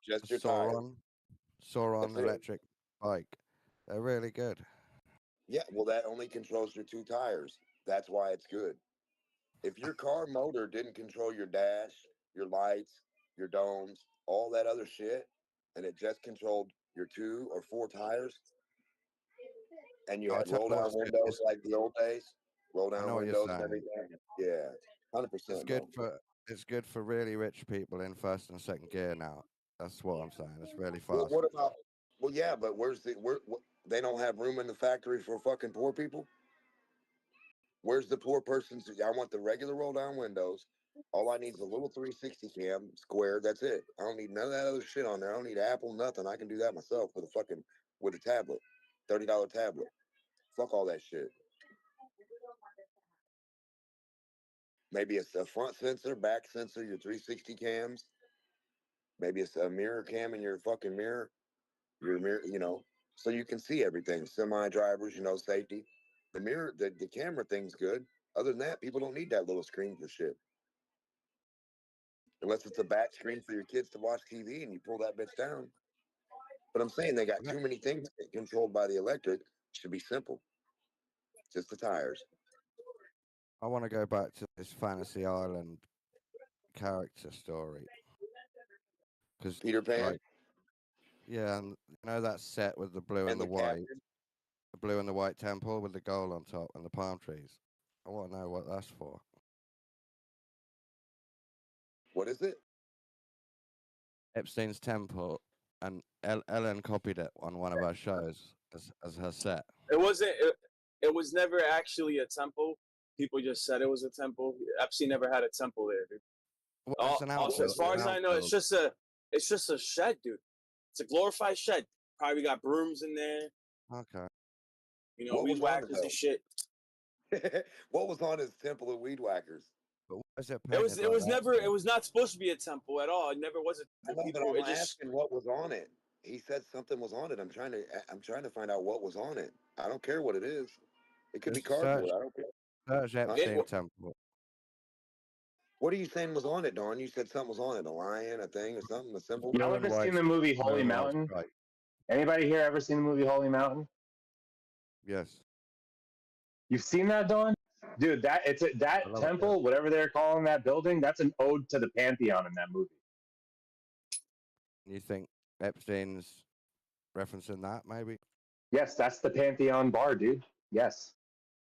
Just your tires. Sauron That's it. electric bike. They're really good. Yeah, well, that only controls your 2 tires. That's why it's good. If your car motor didn't control your dash, your lights, your domes, all that other shit, and it just controlled your 2 or 4 tires, and you No, I had tell roll you what, down it's good. windows like the old days, roll I down know what you're windows and saying. everything. Yeah, 100%, It's good for really rich people in first and second gear now. That's what I'm saying. It's really Well, fast. what about? Well, yeah, but they don't have room in the factory for fucking poor people. Where's the poor person's? I want the regular roll down windows. All I need is a little 360 cam square. That's it. I don't need none of that other shit on there. I don't need Apple, nothing. I can do that myself with a tablet, $30 tablet. Fuck all that shit. Maybe it's a front sensor, back sensor, your 360 cams. Maybe it's a mirror cam in your fucking mirror. Your mirror, so you can see everything. Semi drivers, safety. The mirror, the camera thing's good. Other than that, people don't need that little screen for shit. Unless it's a back screen for your kids to watch TV and you pull that bitch down. But I'm saying they got too many things controlled by the electric. It should be simple. Just the tires. I want to go back to this Fantasy Island character story. Because Peter Pan? Yeah, and that set with the blue and the white. Captain? The blue and the white temple with the gold on top and the palm trees. I want to know what that's for. What is it? Epstein's temple, and Ellen copied it on one of our shows as her set. It wasn't. It was never actually a temple. People just said it was a temple. Epstein never had a temple there, dude. Well, it's an Also, as far as I know, it's just a shed, dude. It's a glorified shed. Probably got brooms in there. Okay. Weed whackers and shit. What was on his temple of weed whackers? But why is it It was never. It was not supposed to be a temple at all. It never was a temple. But I'm asking what was on it. He said something was on it. I'm trying to find out what was on it. I don't care what it is. It could be cardboard. I don't care. Search Epstein temple. What are you saying was on it, Don? You said something was on it. A lion, a thing, or something, a symbol? Y'all ever seen the movie Holy Mountain? Anybody here ever seen the movie Holy Mountain? Yes. You've seen that, Don? Dude, that temple, whatever they're calling that building, that's an ode to the Pantheon in that movie. You think Epstein's referencing that, maybe? Yes, that's the Pantheon bar, dude. Yes.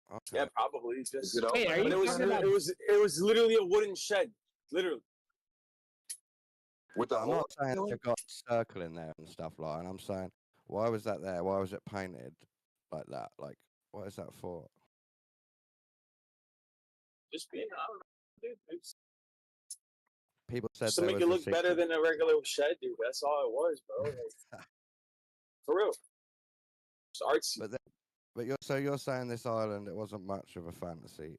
Okay. Yeah, probably. Just. Wait, are you talking about- It was literally a wooden shed, literally. I'm not saying they've got a circle in there and stuff like that. And I'm saying, why was that there? Why was it painted like that? Like, what is that for? Just being, I don't know, dude. People said Just to there make was it a look better secret. than a regular shed, dude. That's all it was, bro. Like, for real. It's artsy. But you're saying this island, it wasn't much of a fantasy.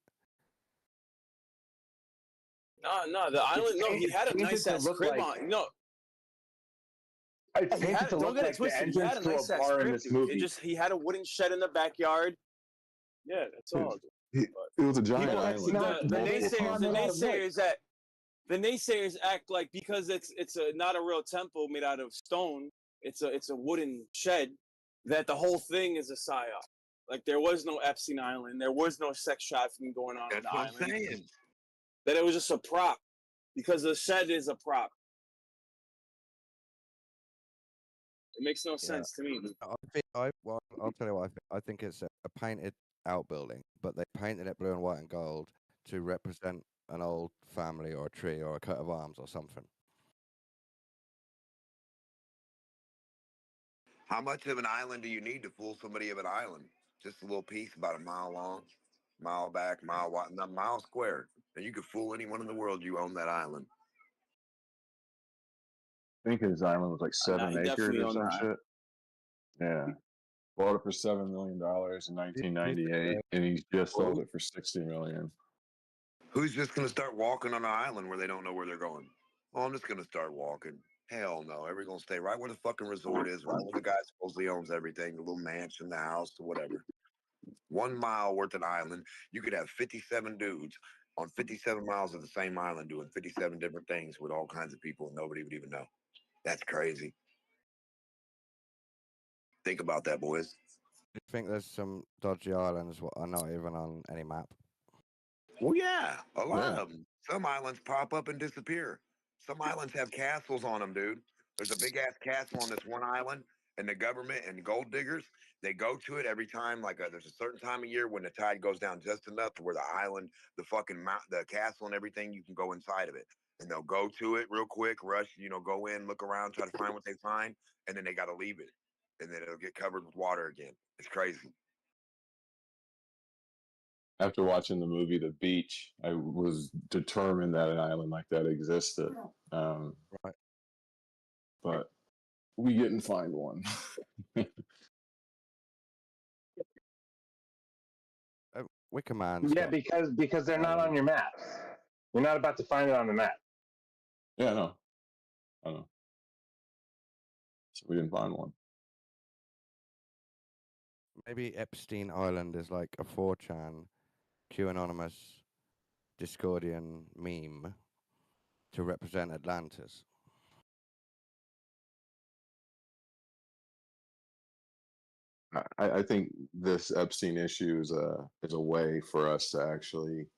No, the island. No, he had a painted nice to ass look crib like- on. No, It's he painted had. to Don't look get it like the twisted. He had entrance a to a nice ass bar in crib, this dude. movie. He had a wooden shed in the backyard. Yeah, that's all. It was a giant People, island. the multiple naysayers, continents. the naysayers act like because it's not a real temple made out of stone. It's a wooden shed. That the whole thing is a psyop. Like there was no Epstein Island. There was no sex trafficking going on That's the what island. I'm saying. That it was just a prop because the shed is a prop. It makes no sense to me. Well, I'll tell you what I think. I think it's a painted outbuilding, but they painted it blue and white and gold to represent an old family or a tree or a coat of arms or something. How much of an island do you need to fool somebody of an island? Just a little piece about a mile long, mile back, mile wide, not mile square. And you could fool anyone in the world you own that island. I think his island was like Nah, 7 he acres definitely or owned some that. shit. Yeah. Bought it for $7 million in 1998, and he just sold it for $60 million. Who's just going to start walking on an island where they don't know where they're going? Oh, I'm just going to start walking. Hell no. Everybody's going to stay right where the fucking resort is, right where the guy supposedly owns everything, the little mansion, the house, or whatever. 1 mile worth of island. You could have 57 dudes on 57 miles of the same island doing 57 different things with all kinds of people and nobody would even know. That's crazy. Think about that, boys. I think there's some dodgy islands what are not even on any map. Well, yeah, a lot of them. Some islands pop up and disappear. Some islands have castles on them, dude. There's a big ass castle on this one island, and the government and gold diggers, they go to it every time. Like there's a certain time of year when the tide goes down just enough to where the island, the fucking the castle and everything, you can go inside of it. And they'll go to it real quick, rush, go in, look around, try to find what they find, and then they got to leave it. And then it'll get covered with water again. It's crazy. After watching the movie The Beach, I was determined that an island like that existed. Right. But we didn't find one. Wickerman's Yeah, because they're not on your map. You're not about to find it on the map. Yeah, no. I know. So we didn't find one. Maybe Epstein Island is like a 4chan QAnonymous Discordian meme to represent Atlantis. I think this Epstein issue is a way for us to actually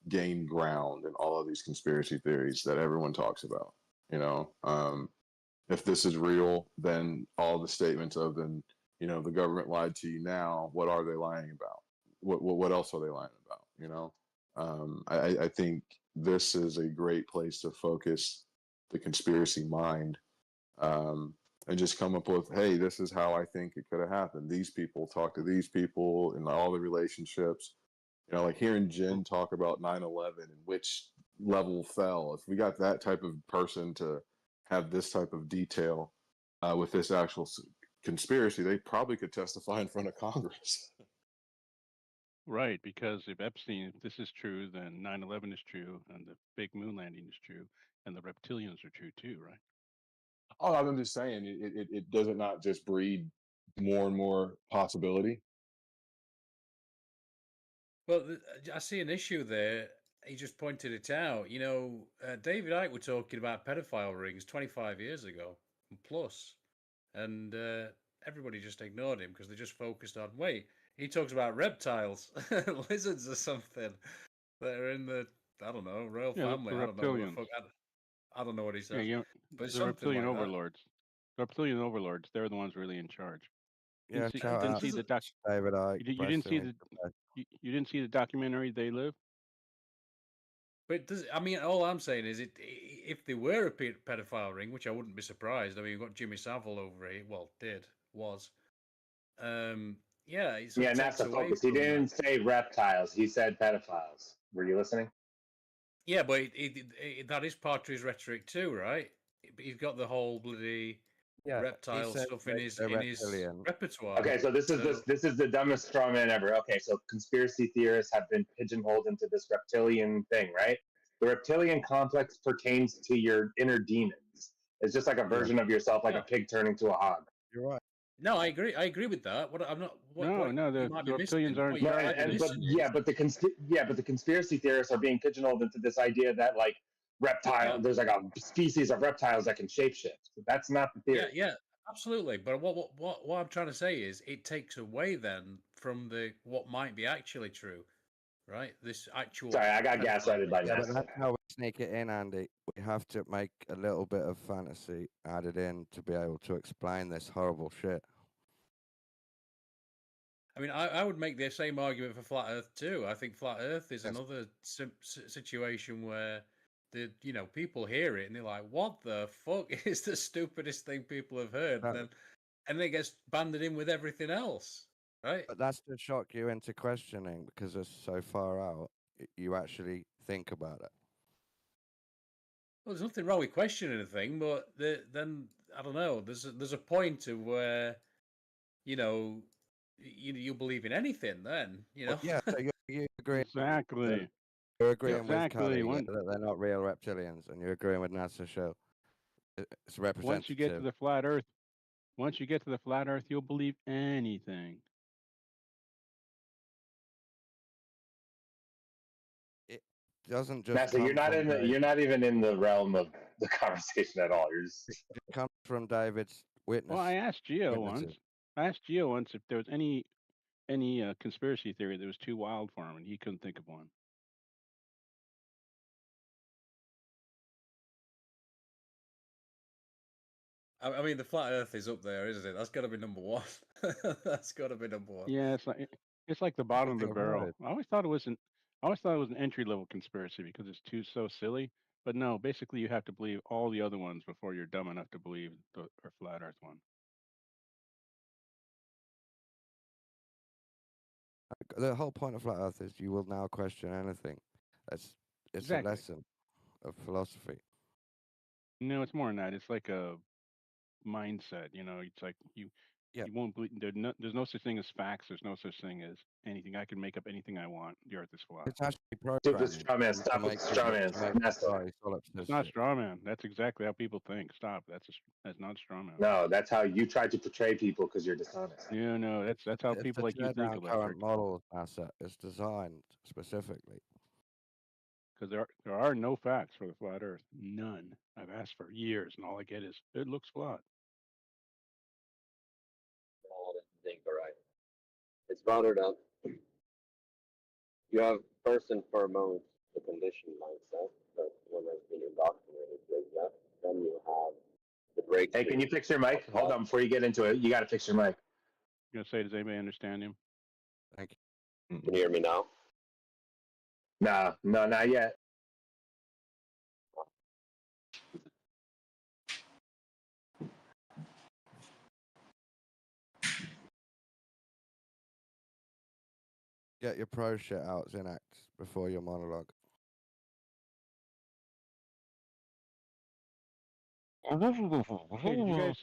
gain ground in all of these conspiracy theories that everyone talks about. If this is real, then all the statements of then the government lied to you. Now, what are they lying about? What else are they lying about? I think this is a great place to focus the conspiracy mind. And just come up with, hey, this is how I think it could have happened. These people talk to these people and all the relationships. Like hearing Jen talk about 9/11 and which level fell. If we got that type of person to have this type of detail with this actual conspiracy, they probably could testify in front of Congress. Right, because if this is true, then 9/11 is true, and the fake moon landing is true, and the reptilians are true too, right? Oh, I'm just saying, it does it not just breed more and more possibility? Well, I see an issue there. He just pointed it out. David Icke were talking about pedophile rings 25 years ago plus, and everybody just ignored him because they just focused on, wait, he talks about reptiles, lizards or something that are in the, I don't know, royal family. The I don't know what the reptilians. fuck. I don't know what he says. But the reptilian overlords. The reptilian overlords, they're the ones really in charge. Yeah, shout didn't out see the David Icke. you didn't see you didn't see the documentary They Live? But all I'm saying is, if they were a pedophile ring, which I wouldn't be surprised. I mean, you've got Jimmy Savile over here. Well, was. Yeah, Yeah, and that's the focus. He didn't say reptiles. He said pedophiles. Were you listening? Yeah, but that is part of his rhetoric too, right? He's got the whole bloody reptile stuff in his repertoire. Okay, so this is the dumbest straw man ever. Okay, so conspiracy theorists have been pigeonholed into this reptilian thing, right? The reptilian complex pertains to your inner demons. It's just like a version of yourself, like a pig turning to a hog. You're right. No, I agree. I agree with that. What I'm not. What, No, what no, you the might be reptilians missing. aren't What you trying might to be do. missing is, but the conspiracy theorists are being pigeonholed into this idea that like reptile, there's like a species of reptiles that can shapeshift. That's not the theory. yeah, absolutely. But what I'm trying to say is, it takes away then from the what might be actually true, right? This actual. Sorry, I got gaslighted by Yeah, but NASA. that's how we sneak it in, Andy. We have to make a little bit of fantasy added in to be able to explain this horrible shit. I mean, I would make the same argument for flat Earth too. I think flat Earth is another situation where the people hear it and they're like, "What the fuck is the stupidest thing people have heard?" And then it gets banded in with everything else, right? But that's to shock you into questioning because it's so far out. You actually think about it. Well, there's nothing wrong with questioning a thing, but then I don't know. There's a point to where you believe in anything. Then Yeah, so you agree. Exactly. You're agreeing Exactly. with Cuddy that they're not real reptilians, and you're agreeing with NASA show. It's representative. Once you get to the flat Earth, you'll believe anything. It doesn't just. NASA, you're not even in the realm of the conversation at all. You're just. It comes from David's witness. Well, I asked Gio once. If there was any conspiracy theory that was too wild for him, and he couldn't think of one. I mean, the flat Earth is up there, isn't it? That's got to be number one. That's got to be number one. Yeah, it's like the bottom of the barrel. I always thought it was an entry level conspiracy because it's so silly. But no, basically you have to believe all the other ones before you're dumb enough to believe the flat Earth one. The whole point of flat Earth is you will now question anything. It's Exactly. a lesson of philosophy. No, it's more than that. It's like a mindset. It's like you won't believe. There's no such thing as facts. There's no such thing as anything. I can make up anything I want. The Earth is flat. It's actually Stupid straw man. Stop with straw man. It's not straw man. That's exactly how people think. Stop. That's not straw man. No, that's how you try to portray people because you're dishonest. Yeah, no, that's how people like you think. Current model NASA is designed specifically. Because there are no facts for the flat Earth. None. I've asked for years, and all I get is it looks flat. Think right. It's bothered up. You have first and foremost the conditioned mindset that one has been indoctrinated with that. Then you have the break. Hey, can you fix your mic? Hold on, before you get into it, you got to fix your mic. You gonna say, does anybody understand him? Thank you. Can you hear me now? No, not yet. Get your pro shit out, Zinax, before your monologue. Hey, did you guys...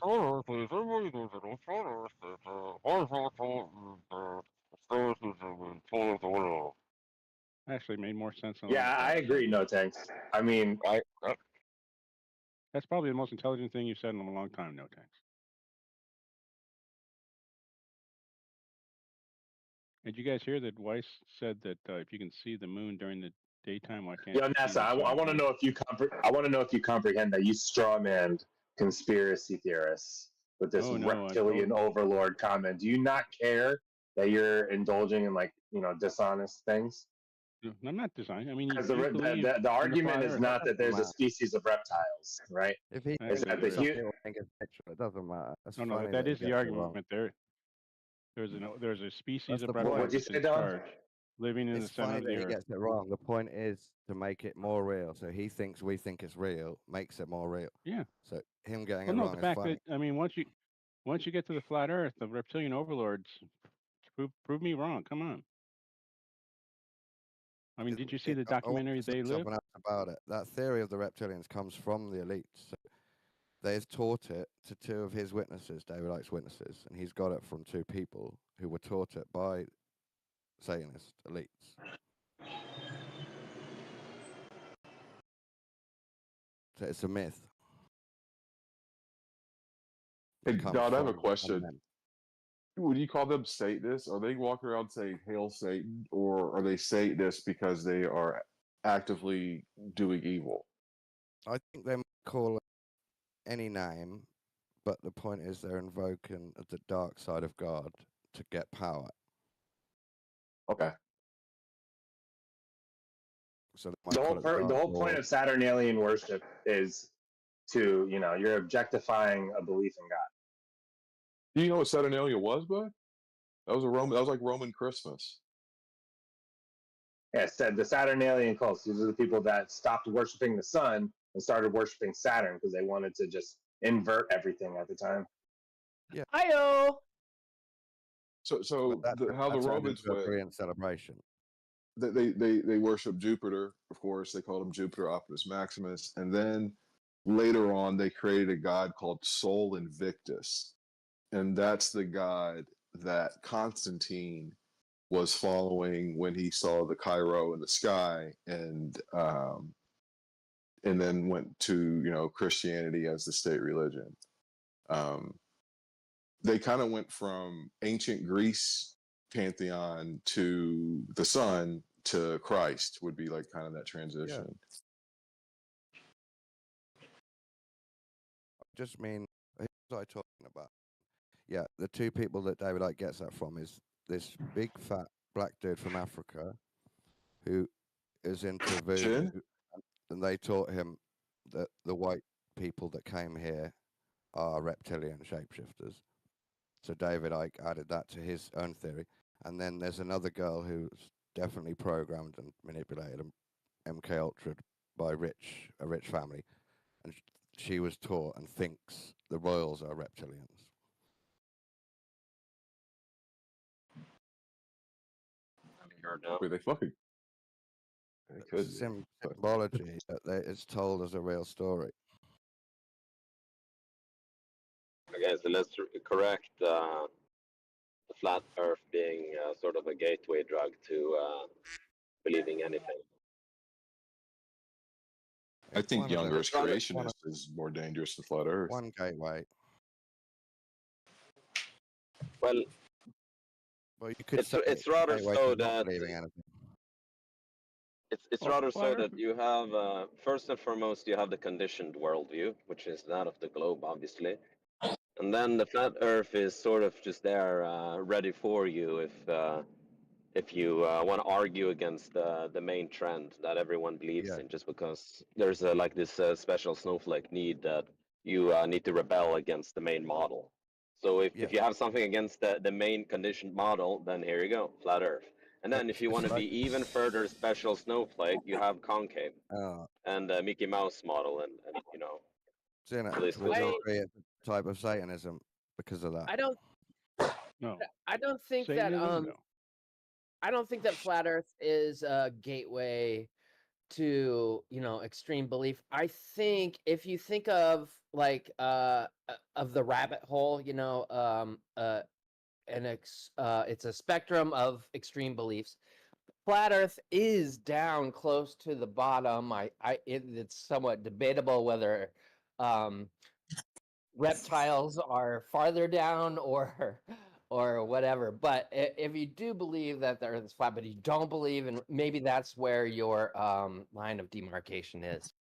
Actually made more sense than I agree, no tanks. I mean, that's probably the most intelligent thing you've said in a long time, no tanks. Did you guys hear that Weiss said that if you can see the moon during the daytime, why can't? Yo, NASA, I want to know if you comprehend that you strawmanned conspiracy theorists with this reptilian overlord comment. Do you not care that you're indulging in dishonest things? I'm not dishonest. I mean, the argument is not that there's a species of reptiles, right? If he is that it doesn't matter. That's no, but that is the argument. There's a species of reptiles in charge living in the center of the Earth. He gets it wrong. The point is to make it more real. So he thinks we think it's real, makes it more real. Yeah. So him getting it wrong the fact is funny. that, I mean, once you get to the flat Earth, the reptilian overlords prove me wrong. Come on. I mean, did you see the documentary They Live? About it. That theory of the reptilians comes from the elites. So they've taught it to two of his witnesses, David Icke's witnesses, and he's got it from two people who were taught it by Satanist elites. So it's a myth. Hey, Comes Don, I have a from question. men. Would you call them Satanists? Are they walking around saying "Hail Satan," or are they Satanists because they are actively doing evil? I think they might call it any name, but the point is they're invoking the dark side of God to get power. Okay. So they The might whole call it the whole point of Saturnalian worship is to, you know, you're objectifying a belief in God. Do you know what Saturnalia was, bud? That was a Roman. That was like Roman Christmas. Yeah, said the Saturnalian cults. These are the people that stopped worshiping the sun and started worshiping Saturn because they wanted to just invert everything at the time. Yeah. Hi-yo! So how the that turned Romans into a went. brilliant celebration. They worship Jupiter, of course. They called him Jupiter Optimus Maximus, and then later on they created a god called Sol Invictus, and that's the god that Constantine was following when he saw the Cairo in the sky, and then went to Christianity as the state religion. They kind of went from ancient Greece pantheon to the sun to Christ would be like kind of that transition. Just mean, who was I talking about? Yeah, the two people that David Icke gets that from is this big fat black dude from Africa who is into voodoo, and they taught him that the white people that came here are reptilian shapeshifters. So David Icke added that to his own theory. And then there's another girl who's definitely programmed and manipulated and MK Ultra'd by a rich family, and she was taught and thinks the royals are reptilians. Wait, they fucking. They could be. Symbology that it's told as a real story. Okay, so let's correct the flat Earth being sort of a gateway drug to believing anything. I think younger creationist is more dangerous than flat Earth. One gateway. Well, you could say it's rather gateway so to not that believing anything. it's rather so that you have first and foremost you have the conditioned worldview, which is that of the globe, obviously, and then the flat Earth is sort of just there, ready for you if you want to argue against the main trend that everyone believes in, just because there's like this special snowflake need that you need to rebel against the main model. So if you have something against the main conditioned model, then here you go, flat Earth. And then if you want to be even further special snowflake, you have concave and Mickey Mouse model, and you know. The list goes on. It's a type of Satanism because of that. I don't. No. I don't think Satanism? that. No. I don't think that flat Earth is a gateway to extreme belief. I think if you think of like of the rabbit hole, it's a spectrum of extreme beliefs. Flat Earth is down close to the bottom. It's somewhat debatable whether reptiles are farther down or whatever. But if you do believe that the Earth is flat, but you don't believe, and maybe that's where your line of demarcation is.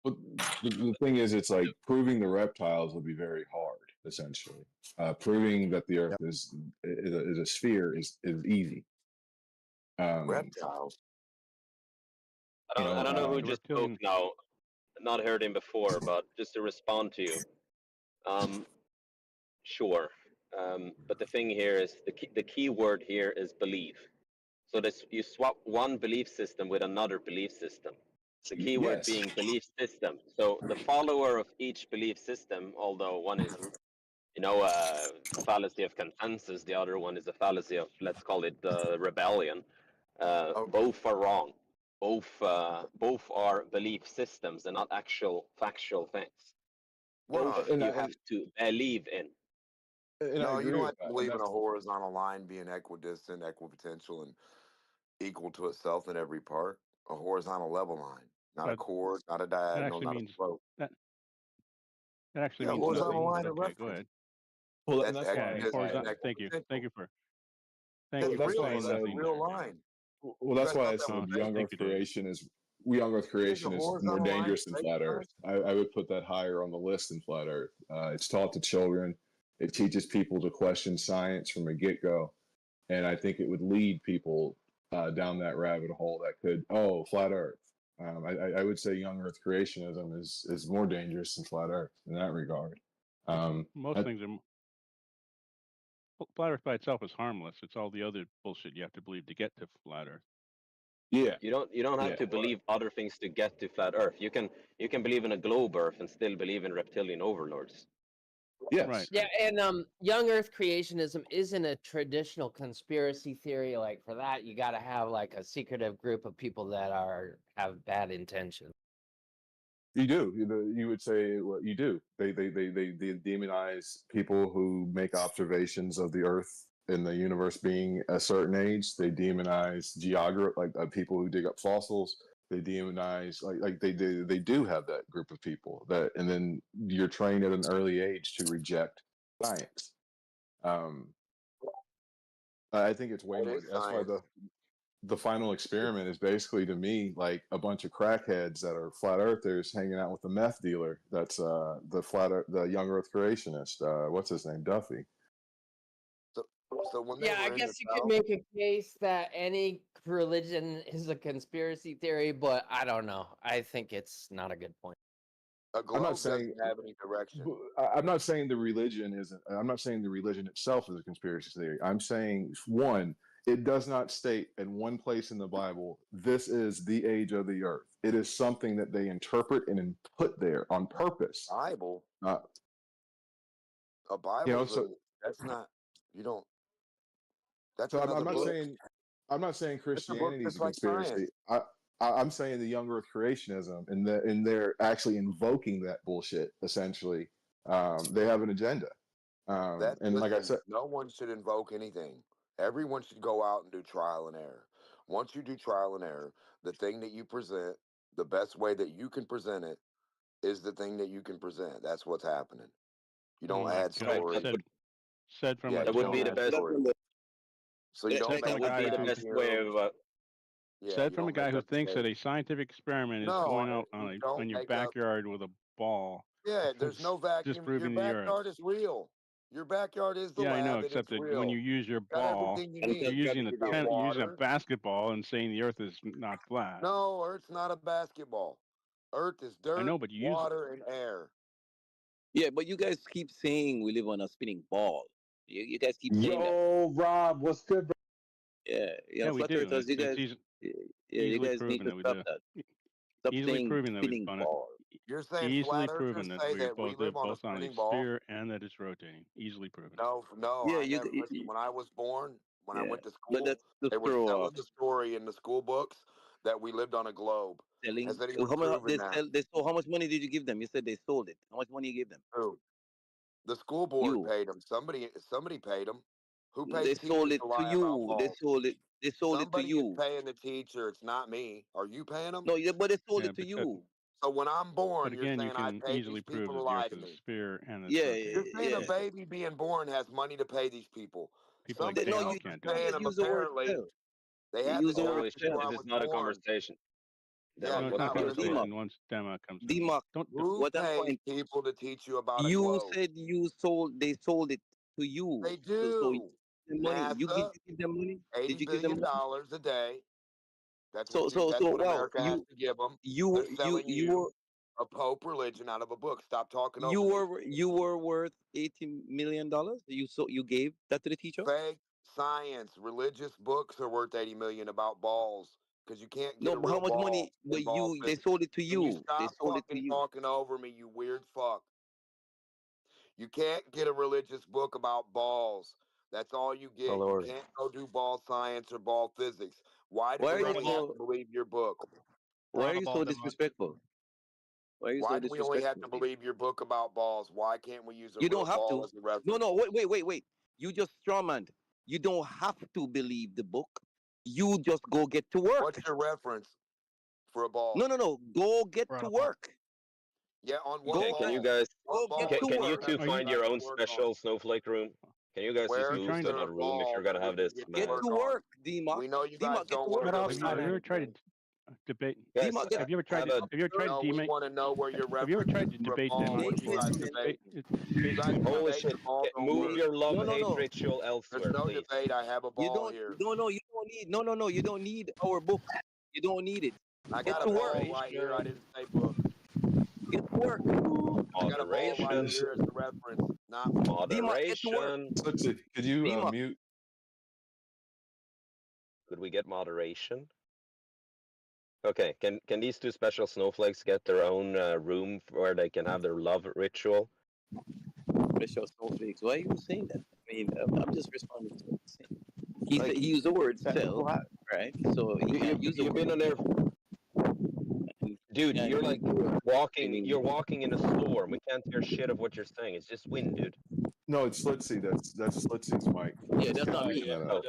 But the thing is, it's like proving the reptiles would be very hard. Essentially, proving that the Earth is a sphere is easy. Reptiles. I don't know who just spoke now. Not heard him before, but just to respond to you. Sure. But the thing here is the key word here is belief. So you swap one belief system with another belief system. The key word being belief system. So the follower of each belief system, although one is, a fallacy of consensus, the other one is a fallacy of, let's call it rebellion. Both are wrong. Both are belief systems and not actual factual things. Both you have to believe in. No, you don't have to believe in a horizontal line being equidistant, equipotential, and equal to itself in every part. A horizontal level line. not a cord, not a That diagonal, actually not a means slope. that actually Yeah, means horizontal nothing. line But of okay, go reference. ahead. Well, and That's that's why. Horizontal. Thank you. Thank you for saying That's nothing a there, real John. line. Well, that's why I said young Thank Earth you, Dave. creation is young Earth creation is more horizontal line dangerous than straight flat Earth. I would put that higher on the list than flat Earth. It's taught to children. It teaches people to question science from a get go, and I think it would lead people down that rabbit hole that could flat Earth. I would say young Earth creationism is more dangerous than flat Earth in that regard. Most things are. Flat Earth by itself is harmless. It's all the other bullshit you have to believe to get to flat Earth. Yeah. You don't have to believe other things to get to flat Earth. You can believe in a globe Earth and still believe in reptilian overlords. Yes. Right. Yeah, and young Earth creationism isn't a traditional conspiracy theory. Like for that, you got to have like a secretive group of people that have bad intentions. You do. You would say what you do. They demonize people who make observations of the Earth and the universe being a certain age. They demonize geographers, like people who dig up fossils. They demonize they do have that group of people that, and then you're trained at an early age to reject science. I think it's way more. That's why the final experiment is basically, to me, like a bunch of crackheads that are flat earthers hanging out with the meth dealer that's the young earth creationist. What's his name? Duffy. So when Yeah, I guess you could make a case that any religion is a conspiracy theory, but I don't know. I think it's not a good point. A globe doesn't have any direction. I'm not saying the religion isn't. I'm not saying the religion itself is a conspiracy theory. I'm saying, one, it does not state in one place in the Bible, this is the age of the earth. It is something that they interpret and put there on purpose. Bible. A Bible. That's not. You don't. That's so another I'm not book. saying. I'm not saying It's a book Christianity is just a like conspiracy. science. I'm saying the young earth creationism, and they're actually invoking that bullshit. Essentially, they have an agenda. And like I said, no one should invoke anything. Everyone should go out and do trial and error. Once you do trial and error, the thing that you present, the best way that you can present it, is the thing that you can present. That's what's happening. You don't add story. Said from that would be the best. So you don't that would be the best way of. Said from a guy who thinks that a scientific experiment is going out on your backyard with a ball. Yeah, there's no vacuum. Your Disproving the Earth. backyard is real. Your backyard is the lab. Yeah, I know, and except it's that real. when you use your Got ball, everything you you're need. using You got you're using a water. basketball and saying the Earth is not flat. No, Earth's not a basketball. Earth is dirt, I know, but you use water, and air. Yeah, but you guys keep saying we live on a spinning ball. You guys keep saying that. Yo, Rob, what's good, bro? Yeah, we flat do. earthers, you guys, you guys need to stop that. Stop easily saying proving that we spinning on ball. You're saying easily flat proven earthers that say we that we live live on a both on a spinning ball? sphere and that it's rotating. Easily proven. No, Yeah, I never. Listen, when I was born, when I went to school, but that's the they were throw telling off. the story in the school books that we lived on a globe. Selling. Has anyone How much proven that? they sold? How much money did you give them? You said they sold it. How much money you gave them? Who? The school board paid them. Somebody paid them. Who paid They the sold teachers it to to lie about you. They balls? sold it. They sold Somebody it to you. is paying the teacher. It's not me. Are you paying them? No, but they sold it to you. So when I'm born, But you're again, saying you can I paid easily these prove people to that the lie Earth to is a me. sphere and it's rotating. You're saying a baby being born has money to pay these people. People like Somebody David else is can't do that. paying them use the word apparently. shell. They You had use the the word job before shell. I This was is not a born. conversation. Yeah, No, you're it's not not a listening. conversation once demo comes in. DMAC. Who What I'm pays point. people to teach you about a You globe? said you sold. They sold it to you. They So do. the money. You NASA, give them money. $80 Did you give them billion money? a day. That's So what wow. America has to give them. You They're were selling you you were a Pope religion out of a book. Stop talking you over me. were worth $80 million. You gave that to the teacher. Fake science. Religious books are worth 80 million about balls because you can't get No, a but how real much ball money? in But ball they physics. sold it to Can you you. They stop sold it to fucking you. talking over me, you weird fuck? You can't get a religious book about balls. That's all you get. You Lord. can't go do ball science or ball physics. Why do Why we are you only have so? to believe your book? Why are you so disrespectful? Why are you Why so do we only have disrespectful? to believe your book about balls? Why can't we use a You real don't have ball to. as a reference? No. Wait. You just strawmanned. You don't have to believe the book. You just go get to work. What's your reference for a ball. No. Go get to work. Yeah, on what Okay, ball? can you guys? Go What get ball? to Can you work. two find your own Work on. special snowflake room? Can you guys just Where move is to there a another room if ball you're gonna that have we this? can Get Man? to work, D-Mock. We know you guys D-Mock, get don't to want work. to Not believe outside. Have you ever anything. tried to debate? Guys, D-Mock, get Have you ever tried have to? a Have you ever tried to No, we debate? want to know where your Have you ever tried reference to for a debate them ball, on what you guys Listen. debate. it's You debate guys them? holy debate shit! the ball don't Move work. your love hate No. ritual There's elsewhere, no please. debate. I have a You ball don't. here. No. You don't need. No. You don't need our book. You don't need it. I Get got to a work. ball right here. I didn't say book. Get to work. I got a ball right Moderation. here as a reference. Not D-Mock, get to work. Moderation. Let's see. Could you D-Mock. mute? Could we get moderation? Okay, can these two special snowflakes get their own room where they can have their love ritual? Special snowflakes. Why are you saying that? I mean, I'm just responding to what he's saying. He Like, said he used the word "cell," right? So he can't use the You've word. been on there, dude. Yeah, You're you- like walking. You're walking in a storm. We can't hear shit of what you're saying. It's just wind, dude. No, it's Slitsy. That's Slitsy's mic. Yeah, that's not me. picking that Oh. up.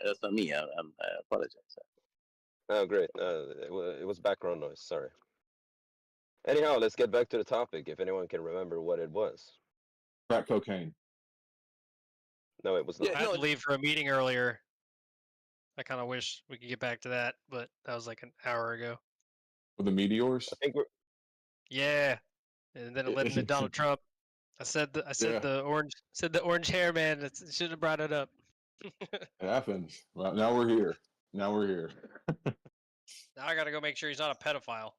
That's not me. I apologize. Oh, great. It was background noise. Sorry. Anyhow, let's get back to the topic. If anyone can remember what it was. Crack cocaine. No, it was I not. had to leave for a meeting earlier. I kind of wish we could get back to that, but that was like an hour ago. With the meteors. I think we're. Yeah, and then it led into Donald Trump. I said Yeah. the orange hair man. Should have brought it up. It happens. Well, now we're here. Now we're here. Now I got to go make sure he's not a pedophile.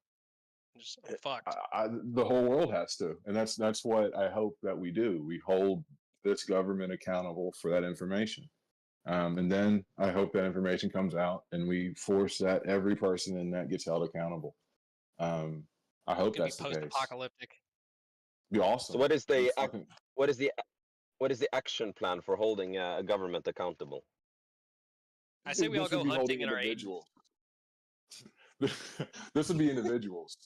I'm fucked. The whole world has to, and that's what I hope that we do. We hold this government accountable for that information, and then I hope that information comes out, and we force that every person in that gets held accountable. I hope that's the case. Post-apocalyptic. Be awesome. So what is the action plan for holding a government accountable? I say we all go hunting in our age. This would be individuals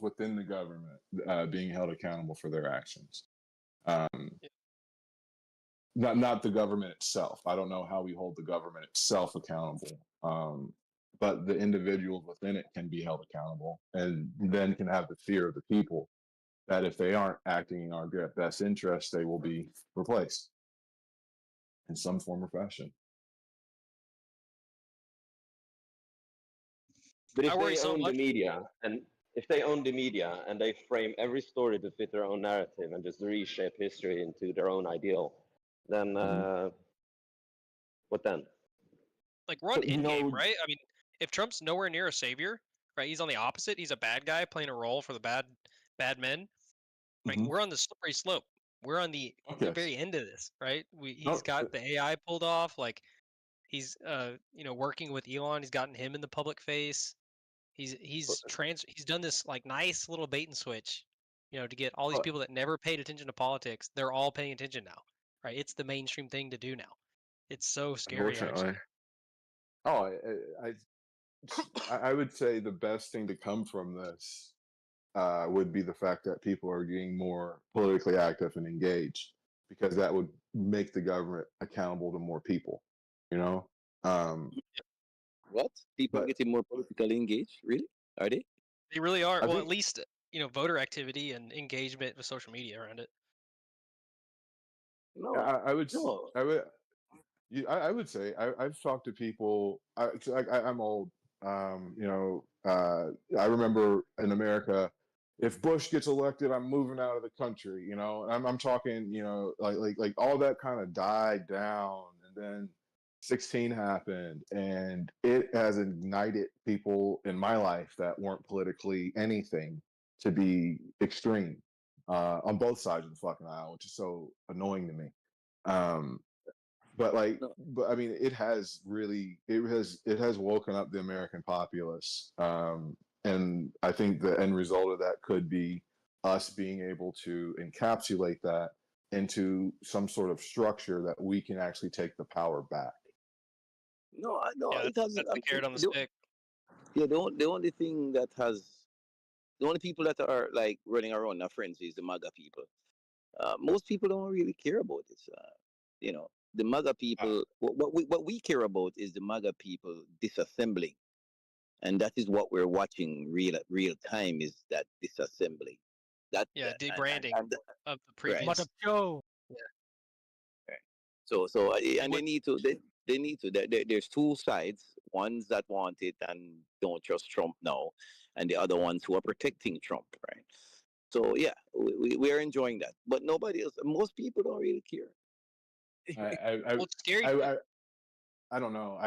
within the government being held accountable for their actions. Not the government itself. I don't know how we hold the government itself accountable, but the individuals within it can be held accountable, and then can have the fear of the people that if they aren't acting in our best interest, they will be replaced in some form or fashion. But if they own the media, and if they own the media and they frame every story to fit their own narrative and just reshape history into their own ideal, then what then? Like we're on Endgame, right? I mean, if Trump's nowhere near a savior, right? He's on the opposite. He's a bad guy playing a role for the bad men. Right? We're on the slippery slope. We're on the very end of this, right? He's got the AI pulled off. Like he's working with Elon. He's gotten him in the public face. He's done this like nice little bait and switch, to get all these people that never paid attention to politics. They're all paying attention now, right? It's the mainstream thing to do now. It's so scary, actually. Oh, I would say the best thing to come from this would be the fact that people are getting more politically active and engaged, because that would make the government accountable to more people. What? People are getting more politically engaged? Really? Are they? They really are. Well, at least voter activity and engagement with social media around it. No, I would say I've talked to people. I'm old. I remember in America, if Bush gets elected, I'm moving out of the country. I'm talking. Like all that kind of died down, and then 16 happened, and it has ignited people in my life that weren't politically anything to be extreme on both sides of the fucking aisle, which is so annoying to me. But I mean, it has woken up the American populace, and I think the end result of that could be us being able to encapsulate that into some sort of structure that we can actually take the power back. No, Yeah, it has. that's the carrot on the stick. Yeah, the only thing that has, the only people that are like running around our friends is the MAGA people. Most people don't really care about this. the MAGA people, what we care about is the MAGA people disassembling, and that is what we're watching real time, is that disassembling. That debranding of the right. previous. Joe. Yeah. Right. So and they need to there's two sides, ones that want it and don't trust Trump now, and the other ones who are protecting Trump, right? So yeah, we are enjoying that, but nobody else, most people don't really care. Well, it's scary. I don't know.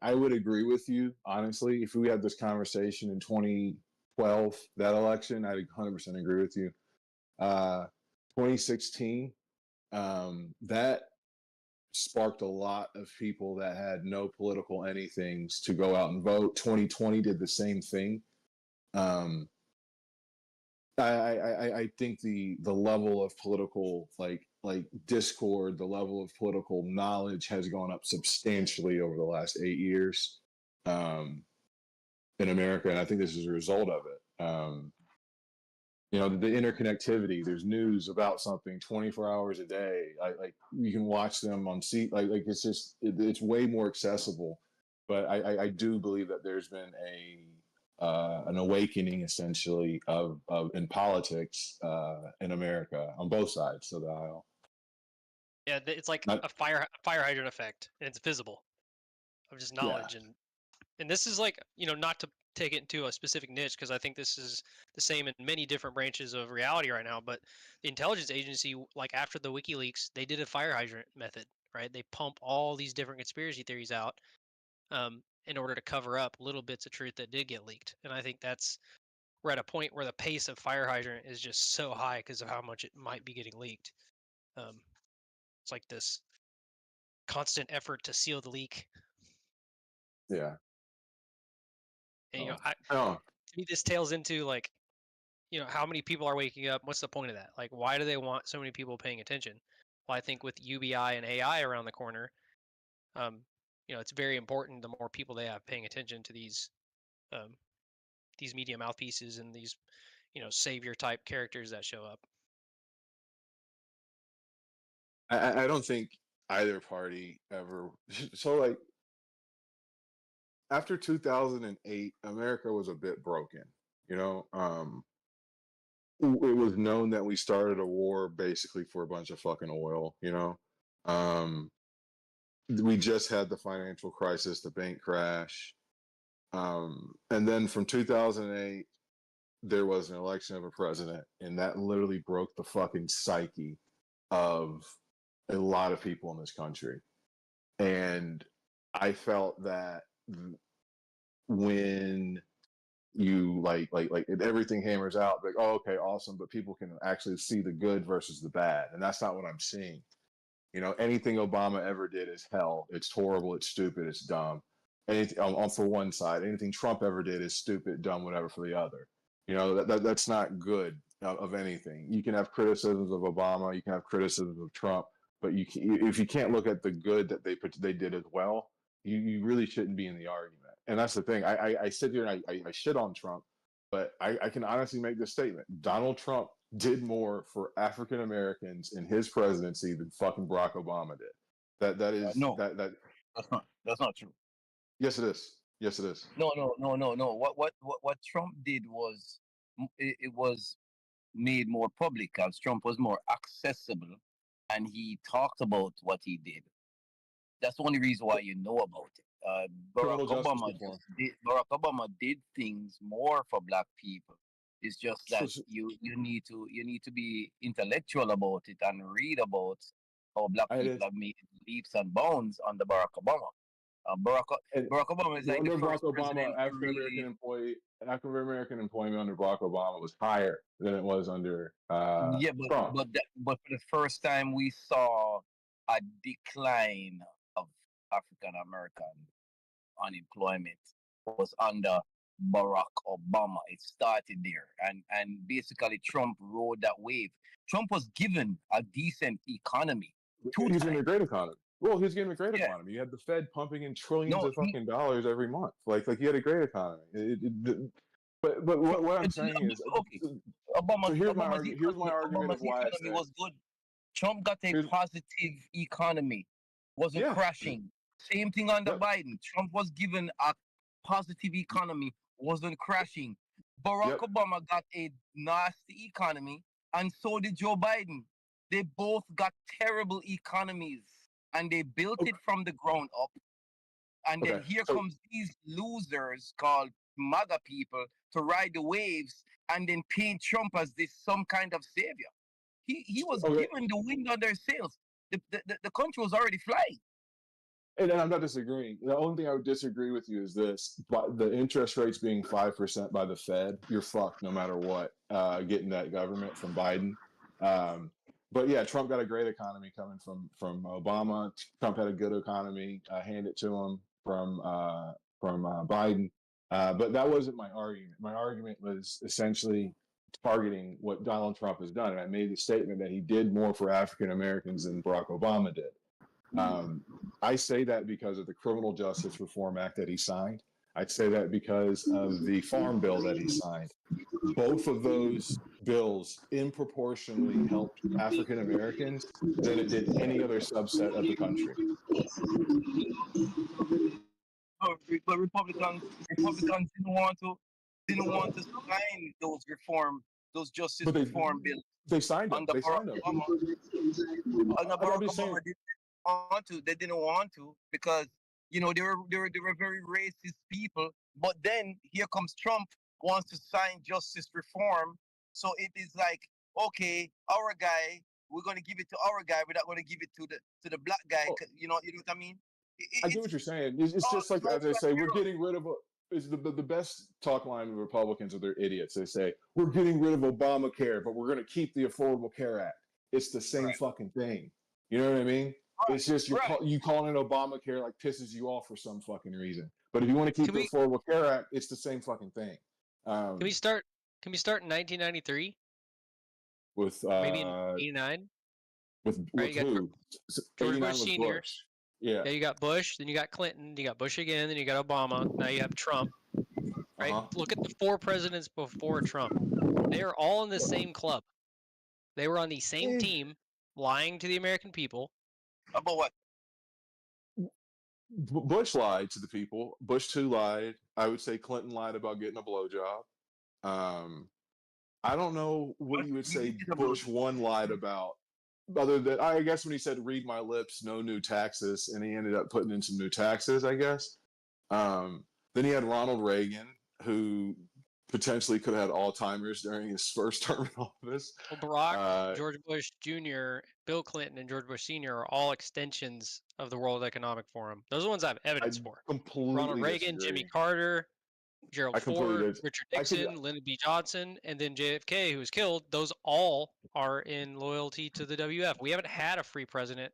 I would agree with you, honestly. If we had this conversation in 2012, that election, I'd 100% agree with you. 2016, that sparked a lot of people that had no political anythings to go out and vote. 2020 did the same thing. I think the level of political like discord, the level of political knowledge has gone up substantially over the last 8 years in America, and I think this is a result of it. You know, the interconnectivity. There's news about something 24 hours a day. Like you can watch them on it's just it's way more accessible. But I do believe that there's been an awakening essentially of in politics in America on both sides of the aisle. Yeah, it's like a fire hydrant effect, and it's visible of just knowledge. And this is like, not to take it into a specific niche, because I think this is the same in many different branches of reality right now, but the intelligence agency, like after the WikiLeaks, they did a fire hydrant method, right? They pump all these different conspiracy theories out in order to cover up little bits of truth that did get leaked. And I think we're at a point where the pace of fire hydrant is just so high because of how much it might be getting leaked. It's like this constant effort to seal the leak. Yeah. And, to me, this tails into like, how many people are waking up? What's the point of that? Like, why do they want so many people paying attention? Well, I think with UBI and AI around the corner, it's very important. The more people they have paying attention to these media mouthpieces and these, savior type characters that show up. I don't think either party ever. So like after 2008, America was a bit broken. It was known that we started a war basically for a bunch of fucking oil. We just had the financial crisis, the bank crash, and then from 2008, there was an election of a president, and that literally broke the fucking psyche of a lot of people in this country. And I felt that when you like everything hammers out, like, oh, okay, awesome, but people can actually see the good versus the bad, and that's not what I'm seeing. Anything Obama ever did is hell. It's horrible. It's stupid. It's dumb. Anything for one side, anything Trump ever did is stupid, dumb, whatever for the other. That's not good of anything. You can have criticisms of Obama, you can have criticisms of Trump, but if you can't look at the good that they did as well, you really shouldn't be in the argument. And that's the thing. I sit here and I shit on Trump, but I can honestly make this statement: Donald Trump did more for African Americans in his presidency than fucking Barack Obama did. That is no, that that's not true. Yes, it is. Yes, it is. No. What Trump did was it was made more public, because Trump was more accessible, and he talked about what he did. That's the only reason why you know about it. Barack Obama did things more for black people. It's just that you need to be intellectual about it and read about how black people have made leaps and bounds under Barack Obama. Barack Obama is like the first president. African American employment under Barack Obama was higher than it was under Trump. But for the first time we saw a decline of African American unemployment was under Barack Obama. It started there, and basically Trump rode that wave. Trump was given a decent economy. He's getting a great economy. Well, he's getting a great economy. You had the Fed pumping in trillions of fucking dollars every month. Like he had a great economy. But what I'm saying is, Obama, so here's my argument of why I say was good. Trump got a positive economy, wasn't crashing. Same thing under Biden. Trump was given a positive economy, wasn't crashing. Barack Obama got a nasty economy, and so did Joe Biden. They both got terrible economies, and they built it from the ground up. And then here comes these losers called MAGA people to ride the waves and then paint Trump as this some kind of savior. He was given the wind on their sails. The country was already flying. And I'm not disagreeing. The only thing I would disagree with you is this: but the interest rates being 5% by the Fed, you're fucked no matter what. Getting that government from Biden. But yeah, Trump got a great economy coming from Obama. Trump had a good economy handed to him from Biden. But that wasn't my argument. My argument was essentially targeting what Donald Trump has done. And I made the statement that he did more for African Americans than Barack Obama did. I say that because of the Criminal Justice Reform Act that he signed. I say that because of the Farm Bill that he signed. Both of those bills disproportionately helped African Americans than it did any other subset of the country. But Republicans didn't want to sign those justice reform bills. They signed them. They signed them. Under Barack Obama, they didn't want to because they were very racist people. But then here comes Trump wants to sign justice reform. So it is like, okay, our guy, we're gonna give it to our guy. We're not gonna give it to the black guy. You know what I mean? I get what you're saying. It's just like, as I say, we're getting rid of is the best talk line of Republicans are they're idiots. They say we're getting rid of Obamacare, but we're going to keep the Affordable Care Act. It's the same fucking thing. You know what I mean? It's just you calling it Obamacare like pisses you off for some fucking reason. But if you want to keep the Affordable Care Act, it's the same fucking thing. Can we start in 1993? With maybe in 89? With who? George Bush Sr. Bush. Yeah. You got Bush, then you got Clinton, you got Bush again, then you got Obama. Now you have Trump. Right? Look at the 4 presidents before Trump. They are all in the same club. They were on the same team, lying to the American people. About what? Bush lied to the people. Bush 2 lied. I would say Clinton lied about getting a blowjob. I don't know what you would say Bush 1 lied about. Other than, I guess when he said "read my lips, no new taxes," and he ended up putting in some new taxes, I guess. Then he had Ronald Reagan, who potentially could have had Alzheimer's during his first term in office. Well, Barack, George Bush Jr., Bill Clinton, and George Bush Sr. are all extensions of the World Economic Forum. Those are the ones I have evidence for. Ronald Reagan, disagree. Jimmy Carter, Gerald Ford, Richard Nixon, Lyndon B. Johnson, and then JFK, who was killed. Those all are in loyalty to the WF. We haven't had a free president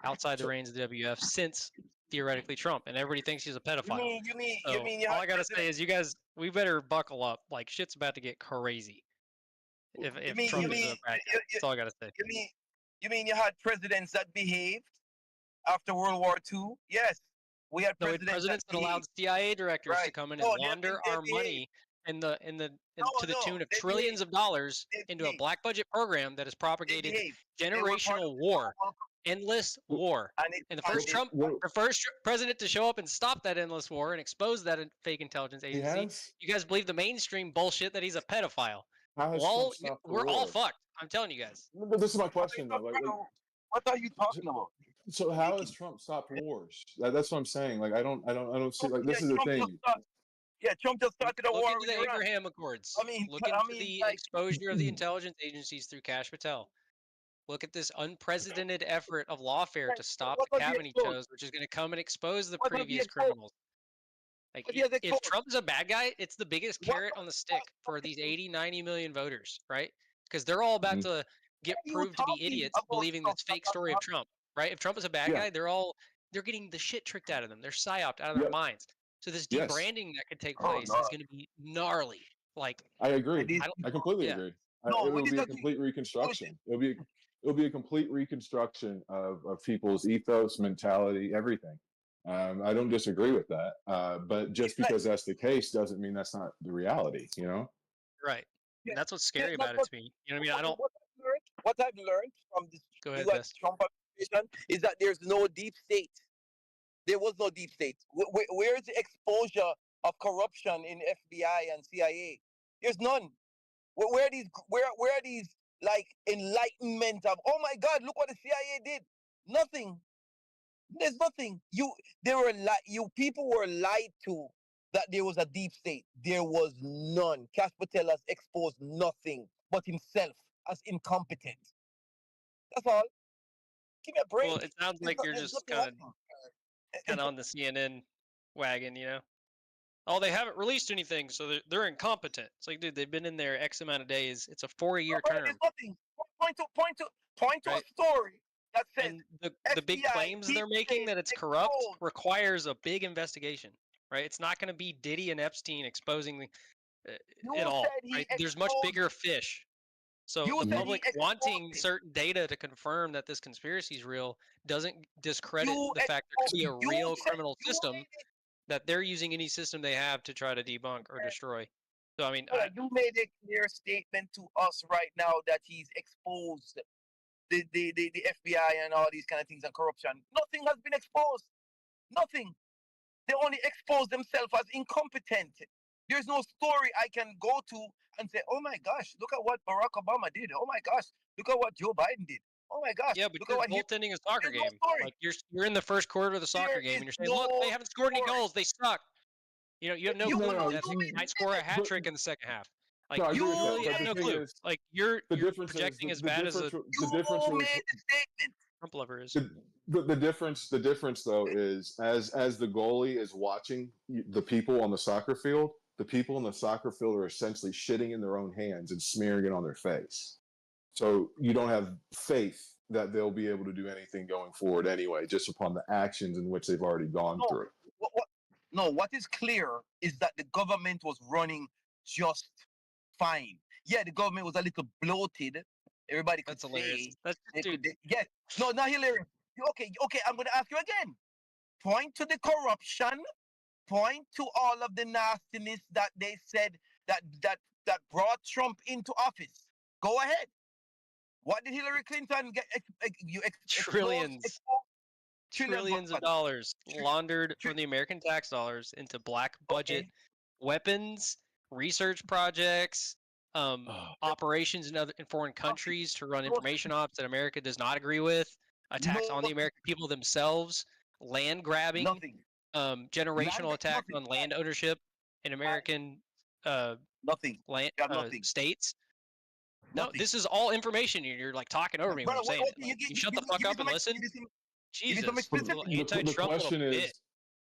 outside the reigns of the WF since theoretically Trump, and everybody thinks he's a pedophile. You mean all I gotta say is, you guys, we better buckle up. Like, shit's about to get crazy. If Trump is a bad guy. That's all I gotta say. You mean you had presidents that behaved after World War II? Yes. We had presidents that allowed CIA directors to come in and launder our money to the tune of trillions of dollars into a black budget program that has propagated generational war, endless war. And the first president to show up and stop that endless war and expose that fake intelligence agency, you guys believe the mainstream bullshit that he's a pedophile. Well, we're all fucked. I'm telling you guys. But this is my question, though. What are you talking about? So how has Trump stopped wars? That's what I'm saying. Like I don't see, like, this is the thing. Trump just started a war. Look into the Abraham Accords. Look into the exposure of the intelligence agencies through Kash Patel. Look at this unprecedented effort of lawfare to stop the Kavanaugh shows, which is going to come and expose the previous criminals. Like, if Trump is a bad guy, it's the biggest carrot on the stick for these 80, 90 million voters, right? Because they're all about to get proved to be idiots believing this fake story of Trump, right? If Trump is a bad guy, they're getting the shit tricked out of them. They're psyoped out of their minds. So this debranding that could take place is going to be gnarly. Like, I agree. I completely agree. It will be a complete reconstruction. It'll be a complete reconstruction of people's ethos, mentality, everything. I don't disagree with that. But just because that's the case doesn't mean that's not the reality, you know? Right. And that's what's scary about it to me. You know what I mean? What I've learned from this Go ahead, at Best. Trump administration is that there's no deep state. There was no deep state. Where's the exposure of corruption in FBI and CIA? There's none. Where are these? Where are these like enlightenment of? Oh my God! Look what the CIA did. Nothing. There's nothing. You people were lied to that there was a deep state. There was none. Cash Patel has exposed nothing but himself as incompetent. That's all. Give me a break. Well, it sounds like you're just kind of on the CNN wagon, you know. Oh, they haven't released anything, so they're incompetent. It's like, dude, they've been in there X amount of days. It's a 4-year term. There's nothing. Point to Right. a story that says And the big claims they're making that it's corrupt requires a big investigation, right? It's not going to be Diddy and Epstein exposing it all. Right? There's much bigger fish. So the public wanting certain data to confirm that this conspiracy is real doesn't discredit the fact there could be a real criminal system that they're using any system they have to try to debunk or destroy. So I mean, you made a clear statement to us right now that he's exposed the FBI and all these kind of things and corruption. Nothing has been exposed. Nothing. They only expose themselves as incompetent. There's no story I can go to and say, oh my gosh, look at what Barack Obama did. Oh my gosh, look at what Joe Biden did. Oh my gosh. yeah, but look you're at what goaltending a soccer game. Like you're in the first quarter of the soccer game, and you're saying, look, they haven't scored any goals. They suck. You know, you have no clue that they might score a hat trick in the second half. Like No, I agree you with that, really but have the no thing clue. is- Like you're difference projecting is as bad as a the difference was Trump lover is. the difference though is as the goalie is watching the people on the soccer field, the people on the soccer field are essentially shitting in their own hands and smearing it on their face. So you don't have faith that they'll be able to do anything going forward anyway, just upon the actions in which they've already gone through. What is clear is that the government was running just fine. Yeah, the government was a little bloated. Everybody could say. That's dude. Yes. No, not hilarious. Okay, I'm going to ask you again. Point to the corruption. Point to all of the nastiness that they said that brought Trump into office. Go ahead. What did Hillary Clinton get? Trillions. Trillions of dollars laundered from the American tax dollars into black budget weapons, research projects, operations in foreign countries to run information ops that America does not agree with, attacks on the American people themselves, land grabbing, generational attacks on land ownership in American land states. No, this is all information. You're like talking over me when I'm saying it. Like, you shut the fuck up and listen. Jesus, The question is,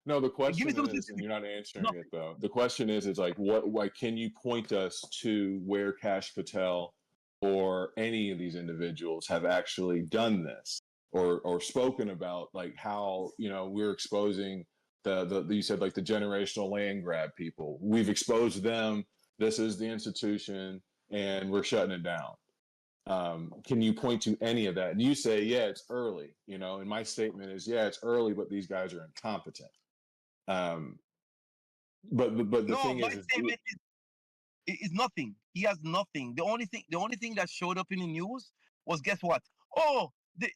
no, the question is, and you're not answering it though. The question is like, why can you point us to where Kash Patel or any of these individuals have actually done this or spoken about like how, you know, we're exposing the you said like the generational land grab people. We've exposed them. This is the institution and we're shutting it down. Can you point to any of that? And you say, yeah, it's early, you know, and my statement is, yeah, it's early, but these guys are incompetent. But the thing is, is nothing. He has nothing. The only thing that showed up in the news was, guess what? Oh, the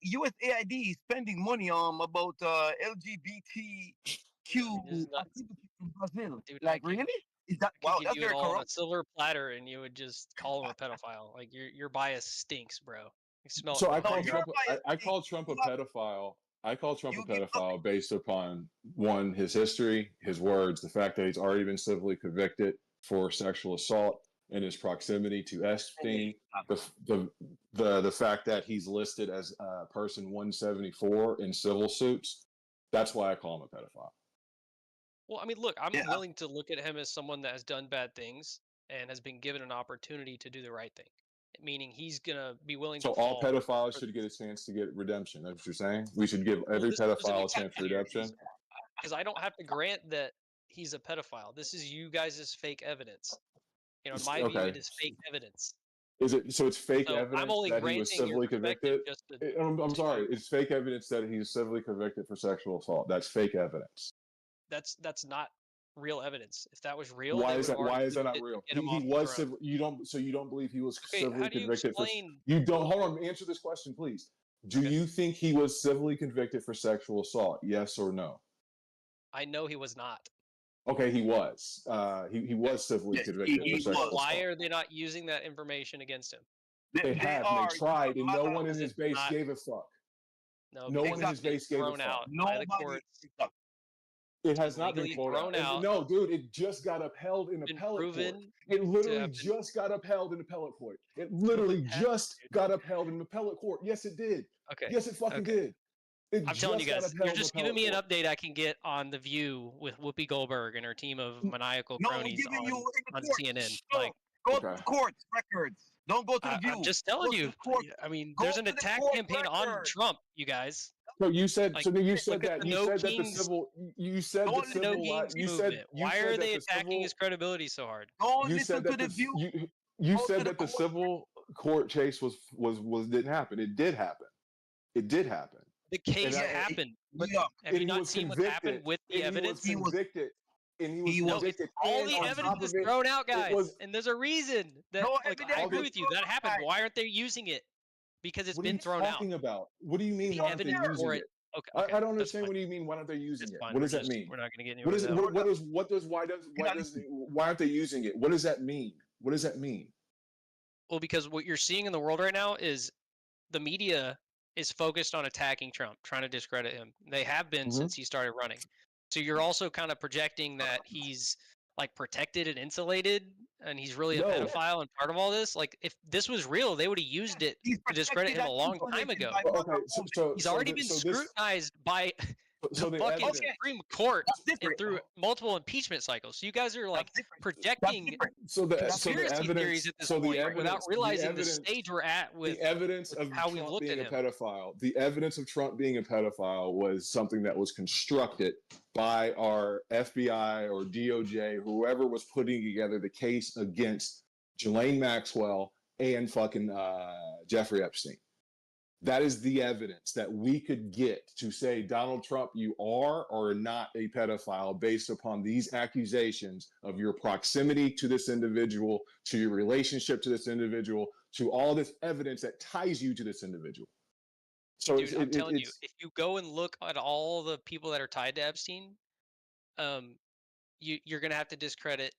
USAID is spending money on about LGBTQ activity in Brazil. Dude, like really? Is that wow? Give That's you it very all on a corrupt. silver platter, and you would just call him a pedophile. Like your bias stinks, bro. You smell. So I it. call Trump. I call Trump a pedophile. I call Trump a pedophile based upon one, his history, his words, the fact that he's already been civilly convicted for sexual assault, and his proximity to Epstein, the fact that he's listed as person 174 in civil suits. That's why I call him a pedophile. Well, I mean, look, I'm willing to look at him as someone that has done bad things and has been given an opportunity to do the right thing. Meaning he's gonna be willing to. So all pedophiles should get a chance to get redemption. That's what you're saying? We should give every pedophile a chance for redemption? Because I don't have to grant that he's a pedophile. This is you guys' fake evidence. You know, in my view, it is fake evidence. Is it so? It's fake So I'm evidence only that he was granting your civilly convicted. perspective I'm sorry. It's fake evidence that he's civilly convicted for sexual assault. That's fake evidence. That's not real evidence. If that was real, Why they is would have that? Why already is that used not it to real? get him He off the was throne. civil. You don't. So you don't believe he was Okay, how civilly do you convicted for? explain? You don't. Hold on. Answer this question, please. Do Okay. you think he was civilly convicted for sexual assault? Yes or no? I know he was not. Okay, he was. He was civilly Yes, convicted for he sexual was. Why assault. are they not using that information against him? They have. And they tried, and no one in Because his it's base not. gave a fuck. No, No because one in his it's been base gave a thrown fuck. out by the Nobody. courts. It has It's been not been legally thrown out. thrown out. No, dude, it just got upheld in Been appellate court. proven It to literally have been. just got upheld in appellate court. It No, literally it hasn't, just dude. got upheld in appellate court. Yes, it did. Okay. Yes, it fucking Okay. did. It I'm telling you just got guys, you're upheld in just giving appellate me an court. update I can get on The View with Whoopi Goldberg and her team of maniacal No, we're cronies giving you on in the court. CNN. No, Like, go to the courts records. Don't go to the I'm View. just Go telling to you. the court. I mean, Go there's to an the attack court campaign on records. Trump, you guys. So you said. Like, So then you look said at that. the You No said that the Kings. civil. You said the Don't The listen No to civil. Kings You movement. said. Why said are that they the attacking civil. his credibility so hard? Don't You listen said to that the the. View. You Go said to the that the court. civil court chase was didn't happen. It did happen. It did happen. The And case I, happened. But Yeah. have and you he not was seen what's happened convicted. with the And he was evidence? convicted. And he was He was. No, it's convicted. all And the on evidence top is of it, thrown out, it guys. was And there's a reason that, No like, I evidence agree was with you. thrown That out, happened. guys. Why aren't they using it? Because it's What are been you thrown out. talking about? What do you mean? The Why aren't they evidence using for it? it. Okay, I okay, don't that's understand. fine. What do you mean? Why aren't they using It's it? fine. What does that We're mean? not going to get What anywhere is with it? that. Why aren't they using it? What does that mean? What does that mean? Well, because what you're seeing in the world right now is the media is focused on attacking Trump, trying to discredit him. They have been since he started running. So you're also kind of projecting that he's like protected and insulated and he's really a No. pedophile and part of all this. Like, if this was real, they would have used it to discredit him a long time ago. Okay, He's already been scrutinized by so the the fucking evidence. Supreme Court and through multiple impeachment cycles. So you guys are like projecting So the conspiracy theories evidence. at this So the point evidence. without realizing the evidence. stage we're at with The evidence of how we've Trump looked being at a him. pedophile, the evidence of Trump being a pedophile was something that was constructed by our FBI or DOJ, whoever was putting together the case against Ghislaine Maxwell and fucking Jeffrey Epstein. That is the evidence that we could get to say, Donald Trump, you are or not a pedophile based upon these accusations of your proximity to this individual, to your relationship to this individual, to all this evidence that ties you to this individual. So Dude, I'm telling you, if you go and look at all the people that are tied to Epstein, you're gonna have to discredit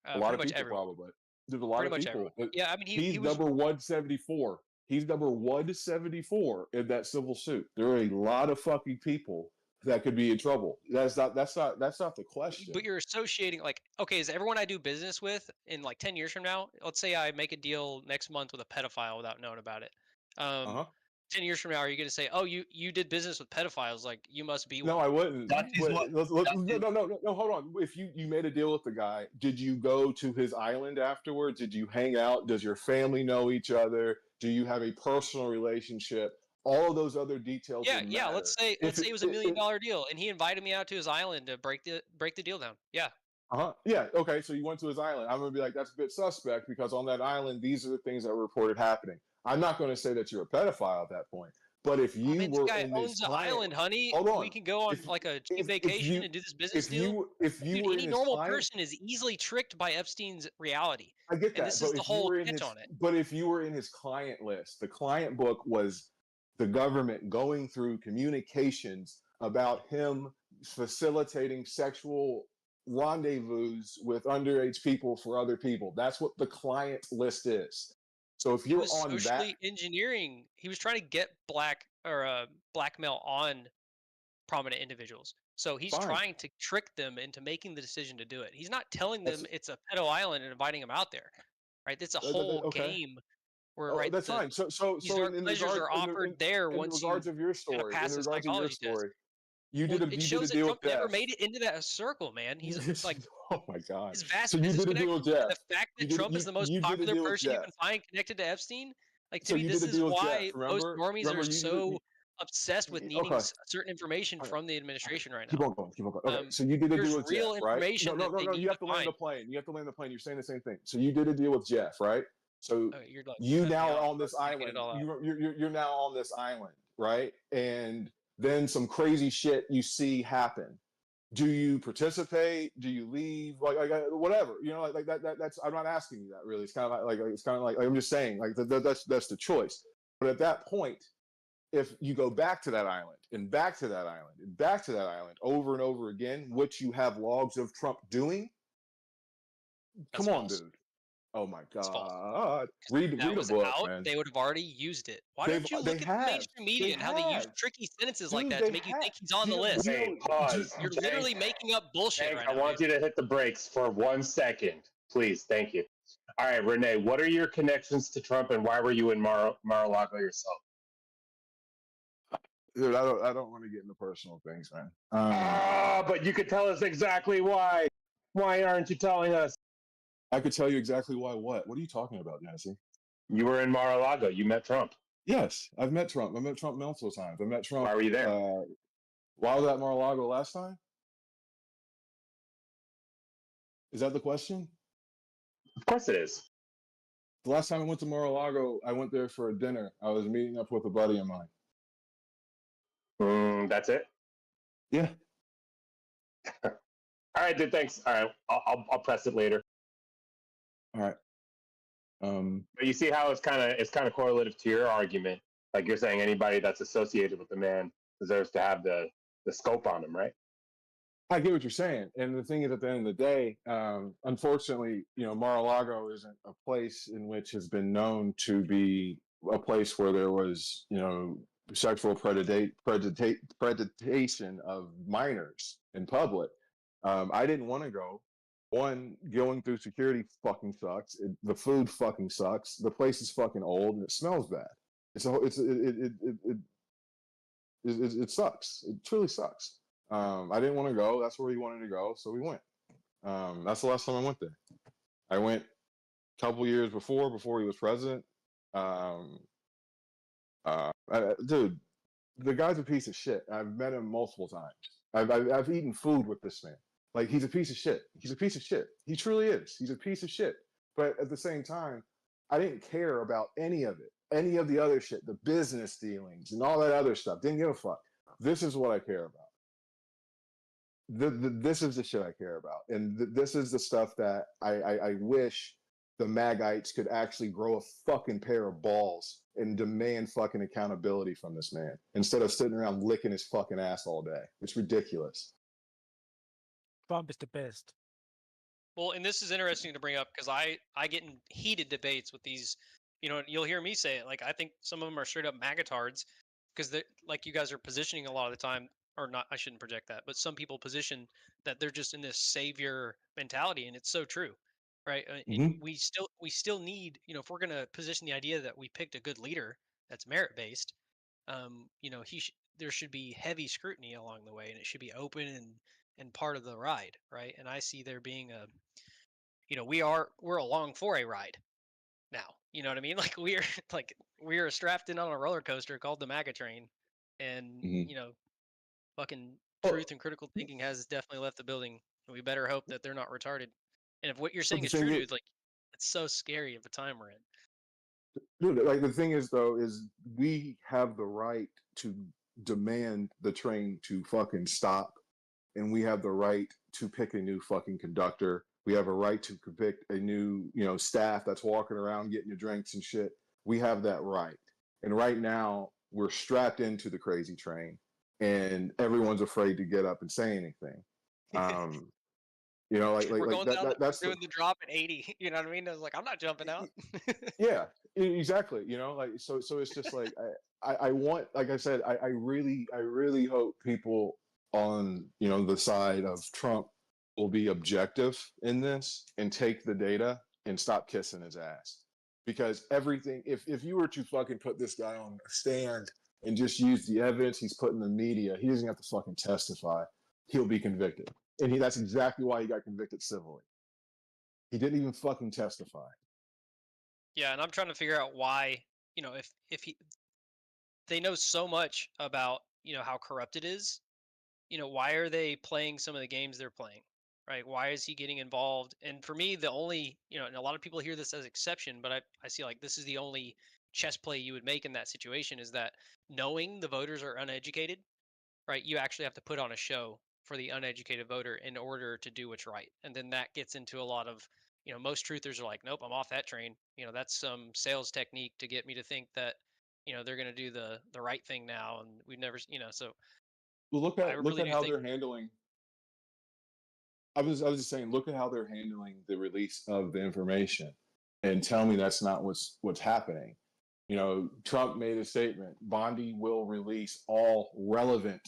a lot of pretty much people everyone. probably. There's a lot Pretty of much people. everyone. Yeah, I mean, He's he was number 174. He's number 174 in that civil suit. There are a lot of fucking people that could be in trouble. That's not the question. But you're associating, like, okay, is everyone I do business with in like 10 years from now, let's say I make a deal next month with a pedophile without knowing about it. 10 years from now, are you going to say, oh, you did business with pedophiles, like you must be one? No, I wouldn't. That is what. No, hold on. If you made a deal with the guy, did you go to his island afterwards? Did you hang out? Does your family know each other? Do you have a personal relationship? All of those other details. Yeah, would yeah. matter. Let's say it was $1 million deal, and he invited me out to his island to break the deal down. Yeah. Yeah. Okay. So you went to his island. I'm gonna be like, that's a bit suspect because on that island, these are the things that were reported happening. I'm not going to say that you're a pedophile at that point. But if you this were guy in owns this the island, honey. hold on. We can go on like a cheap vacation and do this business deal. If you Dude, were any in normal his client, person is easily tricked by Epstein's reality. I get that. And this but is the if you whole were in catch his, on it. but if you were in his client list, the client book was the government going through communications about him facilitating sexual rendezvous with underage people for other people. That's what the client list is. So if He you're was on that, socially engineering. He was trying to get blackmail on prominent individuals. So he's Fine. trying to trick them into making the decision to do it. He's not telling them That's- it's a pedo island and inviting them out there, right? It's a whole okay. game where That's fine. So these dark pleasures are offered there in once regards you of your kind story, of pass in the regards of your psychology test. story, you Well, did a it you shows did a that deal Trump with never Jeff. made it into that circle, man. He's like Oh my god. his vast So you business did a deal with connections. Jeff. The fact that You did- Trump you- is the most you did a popular deal with person you Jeff. can find connected to Epstein, like to So me, you this did a is deal with why Jeff. most Remember? normies Remember are you so obsessed with needing okay. certain information from the administration right Keep now. on going. Keep on going. Okay. So you did a There's deal with real Jeff, right? information that they No. need You have to to land the find. plane. You have to land the plane. You're saying the same thing. So you did a deal with Jeff, right? So Okay, you're like you cutting me now are off, on this checking island. it all out. You're now on this island, right? And then some crazy shit you see happen. Do you participate? Do you leave? Whatever, like that. That's I'm not asking you that really. It's kind of like I'm just saying like that's the choice. But at that point, if you go back to that island and back to that island and back to that island over and over again, which you have logs of Trump doing, come on, dude. Oh my God! Read a book, man. They would have already used it. Why They've- don't you they look at the have. mainstream media They and how they use have. tricky sentences like Dude, that they to make you think have. he's on the You- list? Wait, pause. You're literally making up bullshit Hank, right I now. want you to hit the brakes for 1 second, please. Thank you. All right, Renee, what are your connections to Trump, and why were you in Mar-a-Lago yourself? Dude, I don't want to get into personal things, man. But you could tell us exactly why. Why aren't you telling us? I could tell you exactly why. What are you talking about, Jesse? You were in Mar-a-Lago. You met Trump. Yes, I've met Trump. I met Trump multiple times. I met Trump. Why were you there? Why was I at Mar-a-Lago last time? Is that the question? Of course it is. The last time I went to Mar-a-Lago, I went there for a dinner. I was meeting up with a buddy of mine. That's it? Yeah. All right, dude. Thanks. All right, I'll press it later. All right. But you see how it's kind of correlative to your argument. Like you're saying, anybody that's associated with the man deserves to have the scope on him, right? I get what you're saying, and the thing is, at the end of the day, unfortunately, Mar-a-Lago isn't a place in which has been known to be a place where there was, sexual predation of minors in public. I didn't want to go. One, going through security fucking sucks. The food fucking sucks. The place is fucking old and it smells bad. It sucks. It truly sucks. I didn't want to go. That's where he wanted to go, so we went. That's the last time I went there. I went a couple years before he was president. Dude, the guy's a piece of shit. I've met him multiple times. I've eaten food with this man. Like, he's a piece of shit. He's a piece of shit. He truly is. He's a piece of shit. But at the same time, I didn't care about any of it, any of the other shit, the business dealings and all that other stuff. Didn't give a fuck. This is what I care about. This is the shit I care about. And this is the stuff that I wish the Magites could actually grow a fucking pair of balls and demand fucking accountability from this man instead of sitting around licking his fucking ass all day. It's ridiculous. Trump is the best. Well, and this is interesting to bring up because I get in heated debates with these, you'll hear me say it. Like, I think some of them are straight up magatards because like you guys are positioning a lot of the time, or not, I shouldn't project that, but some people position that they're just in this savior mentality, and it's so true, right? And we still need, if we're going to position the idea that we picked a good leader that's merit-based, there should be heavy scrutiny along the way, and it should be open and part of the ride, right? And I see there being we're along for a ride now. You know what I mean? Like we're strapped in on a roller coaster called the MAGA train, and fucking truth and critical thinking has definitely left the building. And we better hope that they're not retarded. And if what you're saying is true, dude, like it's so scary of a time we're in. Dude, like the thing is though, is we have the right to demand the train to fucking stop. And we have the right to pick a new fucking conductor. We have a right to pick a new, staff that's walking around getting your drinks and shit. We have that right. And right now, we're strapped into the crazy train, and everyone's afraid to get up and say anything. We're going down that's doing the drop at 80. You know what I mean? I was like, I'm not jumping out. Yeah, exactly. So it's just like I want, like I said, I really hope people on the side of Trump will be objective in this and take the data and stop kissing his ass, because everything, if you were to fucking put this guy on a stand and just use the evidence he's put in the media, he doesn't have to fucking testify. He'll be convicted, and that's exactly why he got convicted civilly. He didn't even fucking testify. Yeah, and I'm trying to figure out why, if they know so much about how corrupt it is. Why are they playing some of the games they're playing, right? Why is he getting involved? And for me, the only, and a lot of people hear this as exception, but I see like this is the only chess play you would make in that situation, is that knowing the voters are uneducated, right? You actually have to put on a show for the uneducated voter in order to do what's right. And then that gets into a lot of, most truthers are like, nope, I'm off that train. That's some sales technique to get me to think that, they're going to do the right thing now. And we've never, so Well, look I at really do how think they're handling. I was just saying, look at how they're handling the release of the information, and tell me that's not what's happening. Trump made a statement: Bondi will release all relevant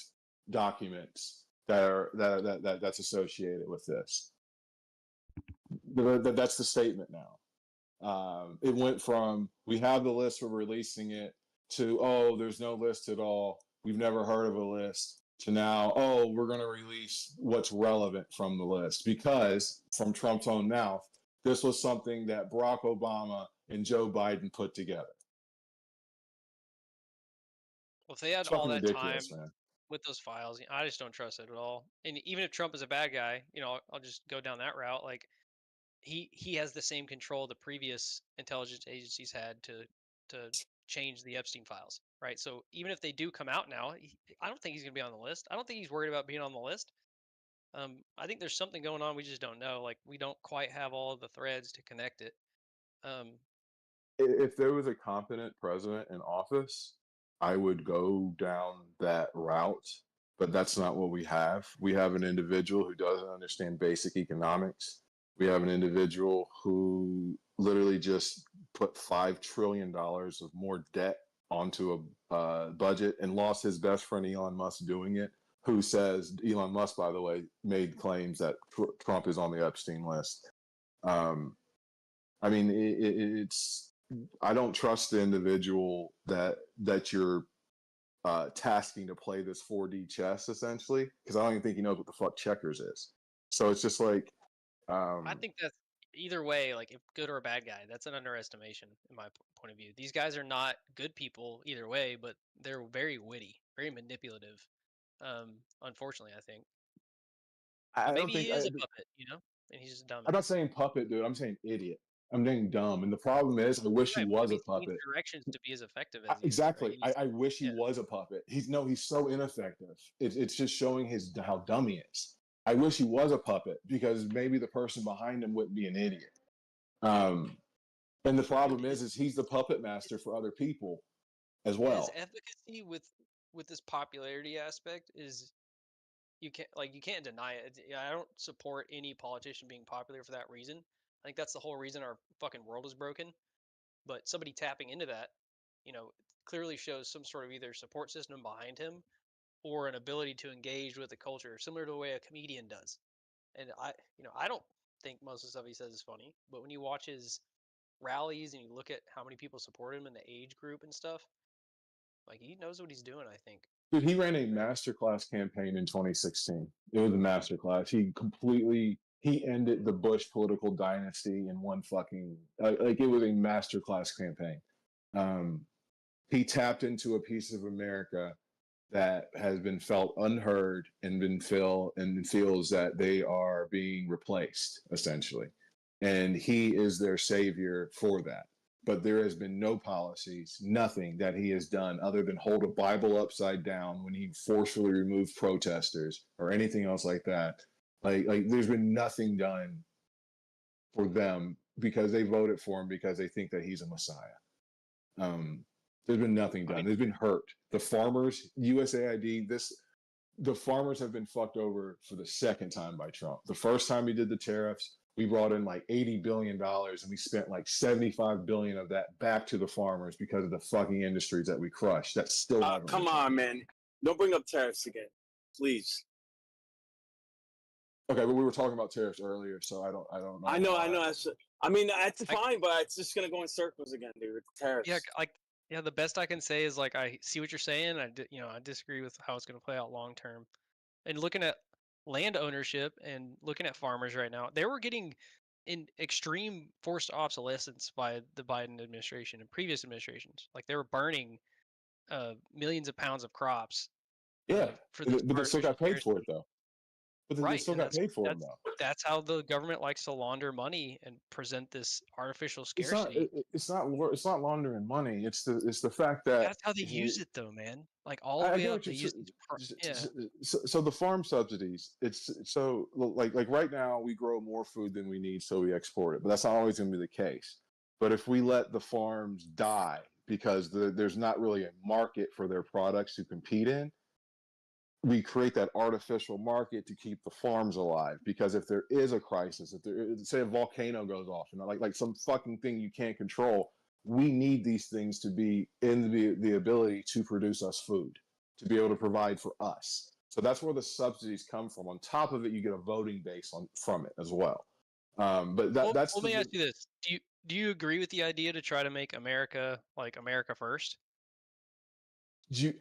documents that's associated with this. That's the statement now. It went from we have the list, we're releasing it, to there's no list at all, we've never heard of a list, to now we're going to release what's relevant from the list, because from Trump's own mouth, this was something that Barack Obama and Joe Biden put together. Well, if they had It's all fucking that time ridiculous, man. with those files, I just don't trust it at all. And even if Trump is a bad guy, I'll just go down that route. Like he has the same control the previous intelligence agencies had to change the Epstein files, right? So even if they do come out now, I don't think he's going to be on the list. I don't think he's worried about being on the list. I think there's something going on we just don't know. Like we don't quite have all of the threads to connect it. If there was a competent president in office, I would go down that route, but that's not what we have. We have an individual who doesn't understand basic economics. We have an individual who literally just put $5 trillion of more debt onto a budget and lost his best friend Elon Musk doing it, who says, Elon Musk, by the way, made claims that Trump is on the Epstein list. I mean, it's, I don't trust the individual that you're tasking to play this 4D chess, essentially, because I don't even think he knows what the fuck checkers is. So it's just like, I think that's either way, like if good or a bad guy, that's an underestimation in my point of view. These guys are not good people either way, but they're very witty, very manipulative. Unfortunately, I think. I Maybe don't think he is a puppet, and he's just a I'm not dumbass. saying puppet, dude. I'm saying idiot. I'm saying dumb. And the problem is, I wish he Right, but was he a needs puppet. directions to be as effective as he is, right? Exactly. He needs, I wish he was a puppet. He's so ineffective. It's just showing how dumb he is. I wish he was a puppet, because maybe the person behind him wouldn't be an idiot. And the problem is he's the puppet master for other people as his well. efficacy with this popularity aspect is you can't deny it. I don't support any politician being popular for that reason. I think that's the whole reason our fucking world is broken. But somebody tapping into that, clearly shows some sort of either support system behind him or an ability to engage with the culture, similar to the way a comedian does. And I don't think most of the stuff he says is funny, but when you watch his rallies and you look at how many people support him in the age group and stuff, like he knows what he's doing, I think. Dude, he ran a masterclass campaign in 2016. It was a masterclass. He ended the Bush political dynasty in one fucking, like it was a masterclass campaign. He tapped into a piece of America that has been felt unheard and feels that they are being replaced, essentially. And he is their savior for that. But there has been no policies, nothing that he has done other than hold a Bible upside down when he forcefully removed protesters or anything else like that. Like there's been nothing done for them because they voted for him because they think that he's a messiah. There's been nothing done. There's been hurt. The farmers, USAID, the farmers have been fucked over for the second time by Trump. The first time he did the tariffs, we brought in like $80 billion and we spent like $75 billion of that back to the farmers because of the fucking industries that we crushed. That's still never Come on, man. Don't bring up tariffs again, please. Okay, but we were talking about tariffs earlier, so I don't know. I know. That's fine, but it's just gonna go in circles again, dude. With the tariffs. Yeah, the best I can say is like I see what you're saying. I disagree with how it's going to play out long term. And looking at land ownership and looking at farmers right now, they were getting in extreme forced obsolescence by the Biden administration and previous administrations. Like they were burning millions of pounds of crops. Yeah, but they still got paid for it though. But they Right, still and got paid for them, though. that's how the government likes to launder money and present this artificial It's not. scarcity. It's not. It's not laundering money. It's the fact that That's how they use it, though, man. Like all the I way get up, what they you're. use these. Yeah. So the farm subsidies. It's so like right now we grow more food than we need, so we export it. But that's not always going to be the case. But if we let the farms die because there's not really a market for their products to compete in, we create that artificial market to keep the farms alive. Because if there is a crisis, if there say a volcano goes off, like some fucking thing you can't control, we need these things to be in the ability to produce us food, to be able to provide for us. So that's where the subsidies come from. On top of it, you get a voting base from it as well. But that's let me ask you this: do you agree with the idea to try to make America like America first?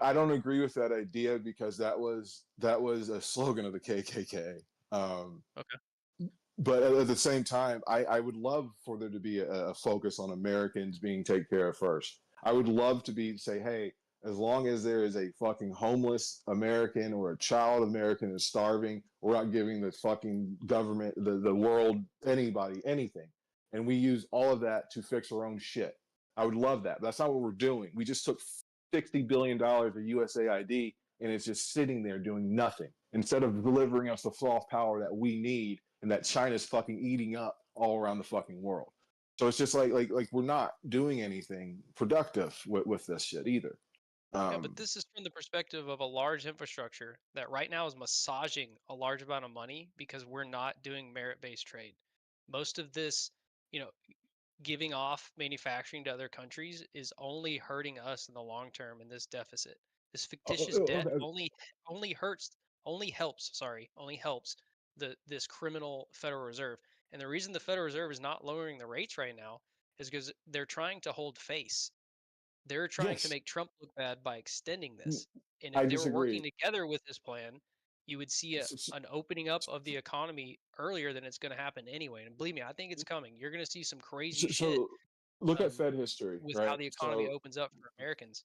I don't agree with that idea because that was a slogan of the KKK. Okay. But at the same time, I would love for there to be a focus on Americans being taken care of first. I would love to say, hey, as long as there is a fucking homeless American or a child American is starving, we're not giving the fucking government, the world, anybody, anything. And we use all of that to fix our own shit. I would love that. But that's not what we're doing. We just took $60 billion of USAID and it's just sitting there doing nothing instead of delivering us the soft power that we need and that China's fucking eating up all around the fucking world. So it's just like we're not doing anything productive with this shit either. Yeah, but this is from the perspective of a large infrastructure that right now is massaging a large amount of money because we're not doing merit-based trade. Most of this, you know, giving off manufacturing to other countries is only hurting us in the long term in this deficit. This fictitious debt only helps this criminal Federal Reserve. And the reason the Federal Reserve is not lowering the rates right now is because they're trying to hold face. They're trying to Yes. make Trump look bad by extending this. And I if they were working disagree. together with this plan, you would see an opening up of the economy earlier than it's going to happen anyway. And believe me, I think it's coming. You're going to see some crazy shit So look at Fed history, with how right? the economy opens up for Americans.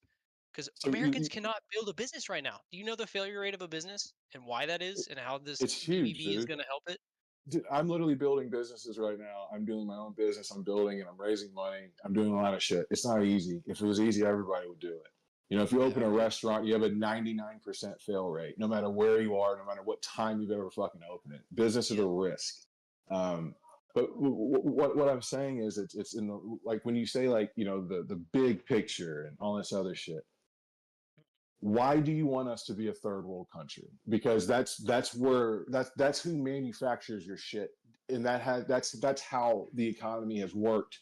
Because So Americans cannot build a business right now. Do you know the failure rate of a business and why that is and how this it's huge, BBB is dude. going to help it? Dude, I'm literally building businesses right now. I'm doing my own business. I'm building and I'm raising money. I'm doing a lot of shit. It's not easy. If it was easy, everybody would do it. You know, if you open a restaurant, you have a 99% fail rate, no matter where you are, no matter what time you've ever fucking opened it. Business is a risk. But what I'm saying is it's in the, like when you say like, you know, the big picture and all this other shit. Why do you want us to be a third world country? Because that's who manufactures your shit, and that's how the economy has worked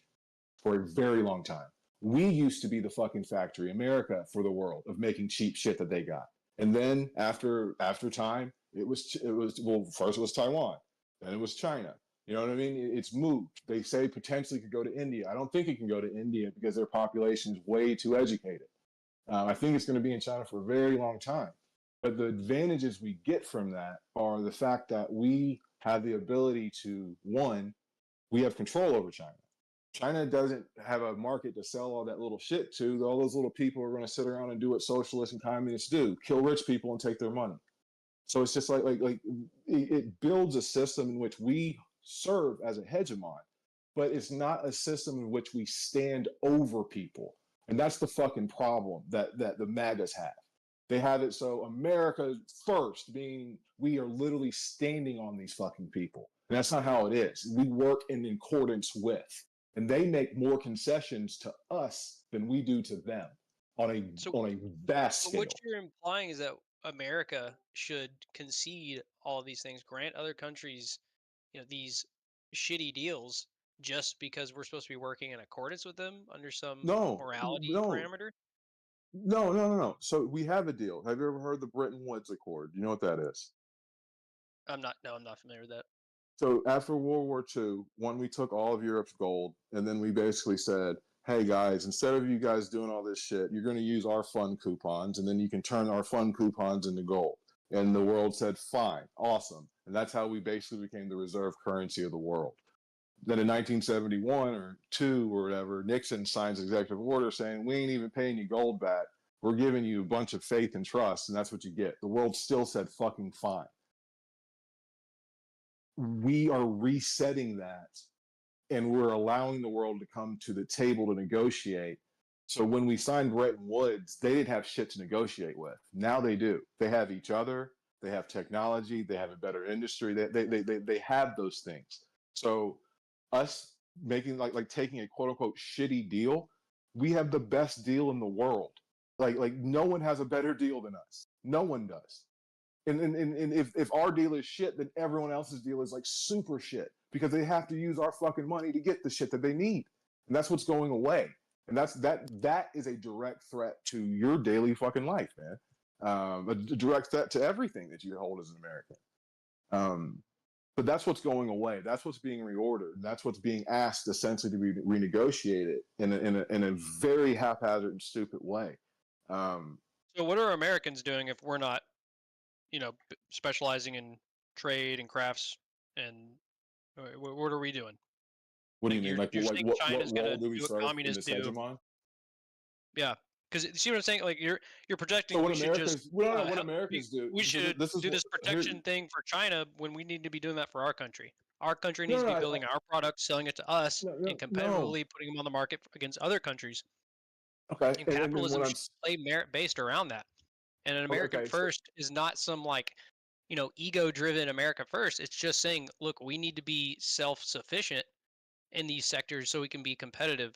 for a very long time. We used to be the fucking factory, America, for the world of making cheap shit that they got. And then after time, it was well, first it was Taiwan, then it was China. You know what I mean? It's moved. They say potentially could go to India. I don't think it can go to India because their population is way too educated. I think it's going to be in China for a very long time. But the advantages we get from that are the fact that we have the ability to, one, we have control over China. China doesn't have a market to sell all that little shit to. All those little people are going to sit around and do what socialists and communists do, kill rich people and take their money. So it's just like it builds a system in which we serve as a hegemon, but it's not a system in which we stand over people. And that's the fucking problem that the MAGAs have. They have it so America first, being we are literally standing on these fucking people. And that's not how it is. We work in accordance with. And they make more concessions to us than we do to them on a vast scale. What you're implying is that America should concede all of these things, grant other countries, you know, these shitty deals just because we're supposed to be working in accordance with them under some morality parameter? No. So we have a deal. Have you ever heard the Bretton Woods Accord? Do you know what that is? I'm not familiar with that. So after World War II, when we took all of Europe's gold, and then we basically said, hey guys, instead of you guys doing all this shit, you're going to use our fund coupons, and then you can turn our fund coupons into gold. And the world said, fine, awesome. And that's how we basically became the reserve currency of the world. Then in 1971 or 2 or whatever, Nixon signs executive order saying, we ain't even paying you gold back. We're giving you a bunch of faith and trust, and that's what you get. The world still said fucking fine. we are resetting that, and we're allowing the world to come to the table to negotiate. So when we signed Bretton Woods, they didn't have shit to negotiate with. Now they do. They have each other. They have technology. They have a better industry. They have those things. So us making like taking a quote unquote shitty deal, we have the best deal in the world. Like no one has a better deal than us. No one does. And if our deal is shit, then everyone else's deal is like super shit because they have to use our fucking money to get the shit that they need. And that's what's going away. And that is a direct threat to your daily fucking life, man. A direct threat to everything that you hold as an American. But that's what's going away. That's what's being reordered. That's what's being asked essentially to be renegotiated in a very haphazard and stupid way. So what are Americans doing if we're not, specializing in trade and crafts, and what are we doing? What do you mean? You're saying China's going to do we do what serve in communists this do? hegemon? Yeah, because you see what I'm saying? Like you're projecting So what we should just what Americans do? we should do this protection thing for China when we need to be doing that for our country. Our country needs to be building our products, selling it to us, and competitively putting them on the market against other countries. Okay, And capitalism should play merit-based around that. And an American first is not some ego-driven America first. It's just saying, look, we need to be self-sufficient in these sectors so we can be competitive.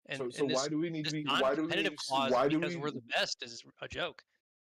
And so why do we need to be? Why do we need? Clause Why do because we? we're the best is a joke.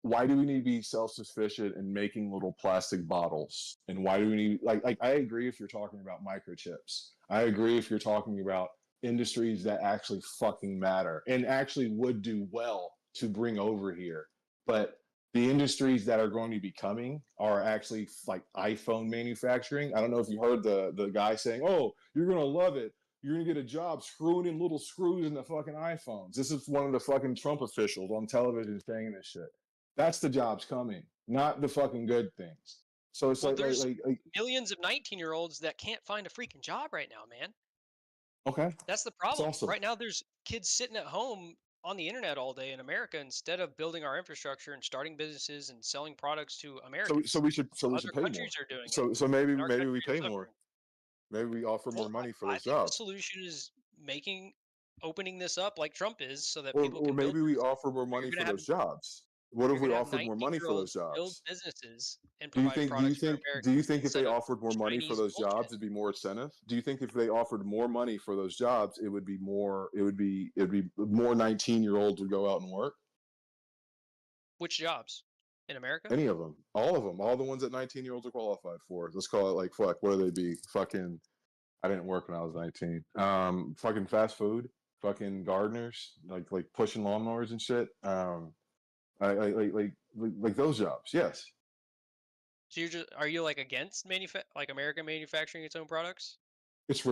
Why do we need to be self-sufficient in making little plastic bottles? And why do we need like I agree if you're talking about microchips. I agree if you're talking about industries that actually fucking matter and actually would do well to bring over here. But the industries that are going to be coming are actually like iPhone manufacturing. I don't know if you heard the guy saying, "Oh, you're gonna love it. You're gonna get a job screwing in little screws in the fucking iPhones." This is one of the fucking Trump officials on television saying this shit. That's the jobs coming, not the fucking good things. So it's there's millions of 19-year-olds that can't find a freaking job right now, man. Okay. That's the problem. Awesome. Right now, there's kids sitting at home on the internet all day in America instead of building our infrastructure and starting businesses and selling products to Americans. So we should pay more. Countries are doing it. So maybe we pay more. Maybe we offer more money for those I think jobs. the solution is opening this up like Trump is, so that Or people can maybe we offer more money for those jobs. What if we offered more money for those jobs? Build businesses and Do you provide think if they instead of offered more money for those jobs, it'd be more incentive? Do you think if they offered more money for those jobs, it'd be more 19-year-olds would go out and work? Which jobs? In America? Any of them. All of them. All the ones that 19-year-olds are qualified for. Let's call it like fuck. What do they be? Fucking I didn't work when I was 19. Fucking fast food, fucking gardeners, like pushing lawnmowers and shit. Like those jobs, yes. So are you like against American manufacturing its own products? It's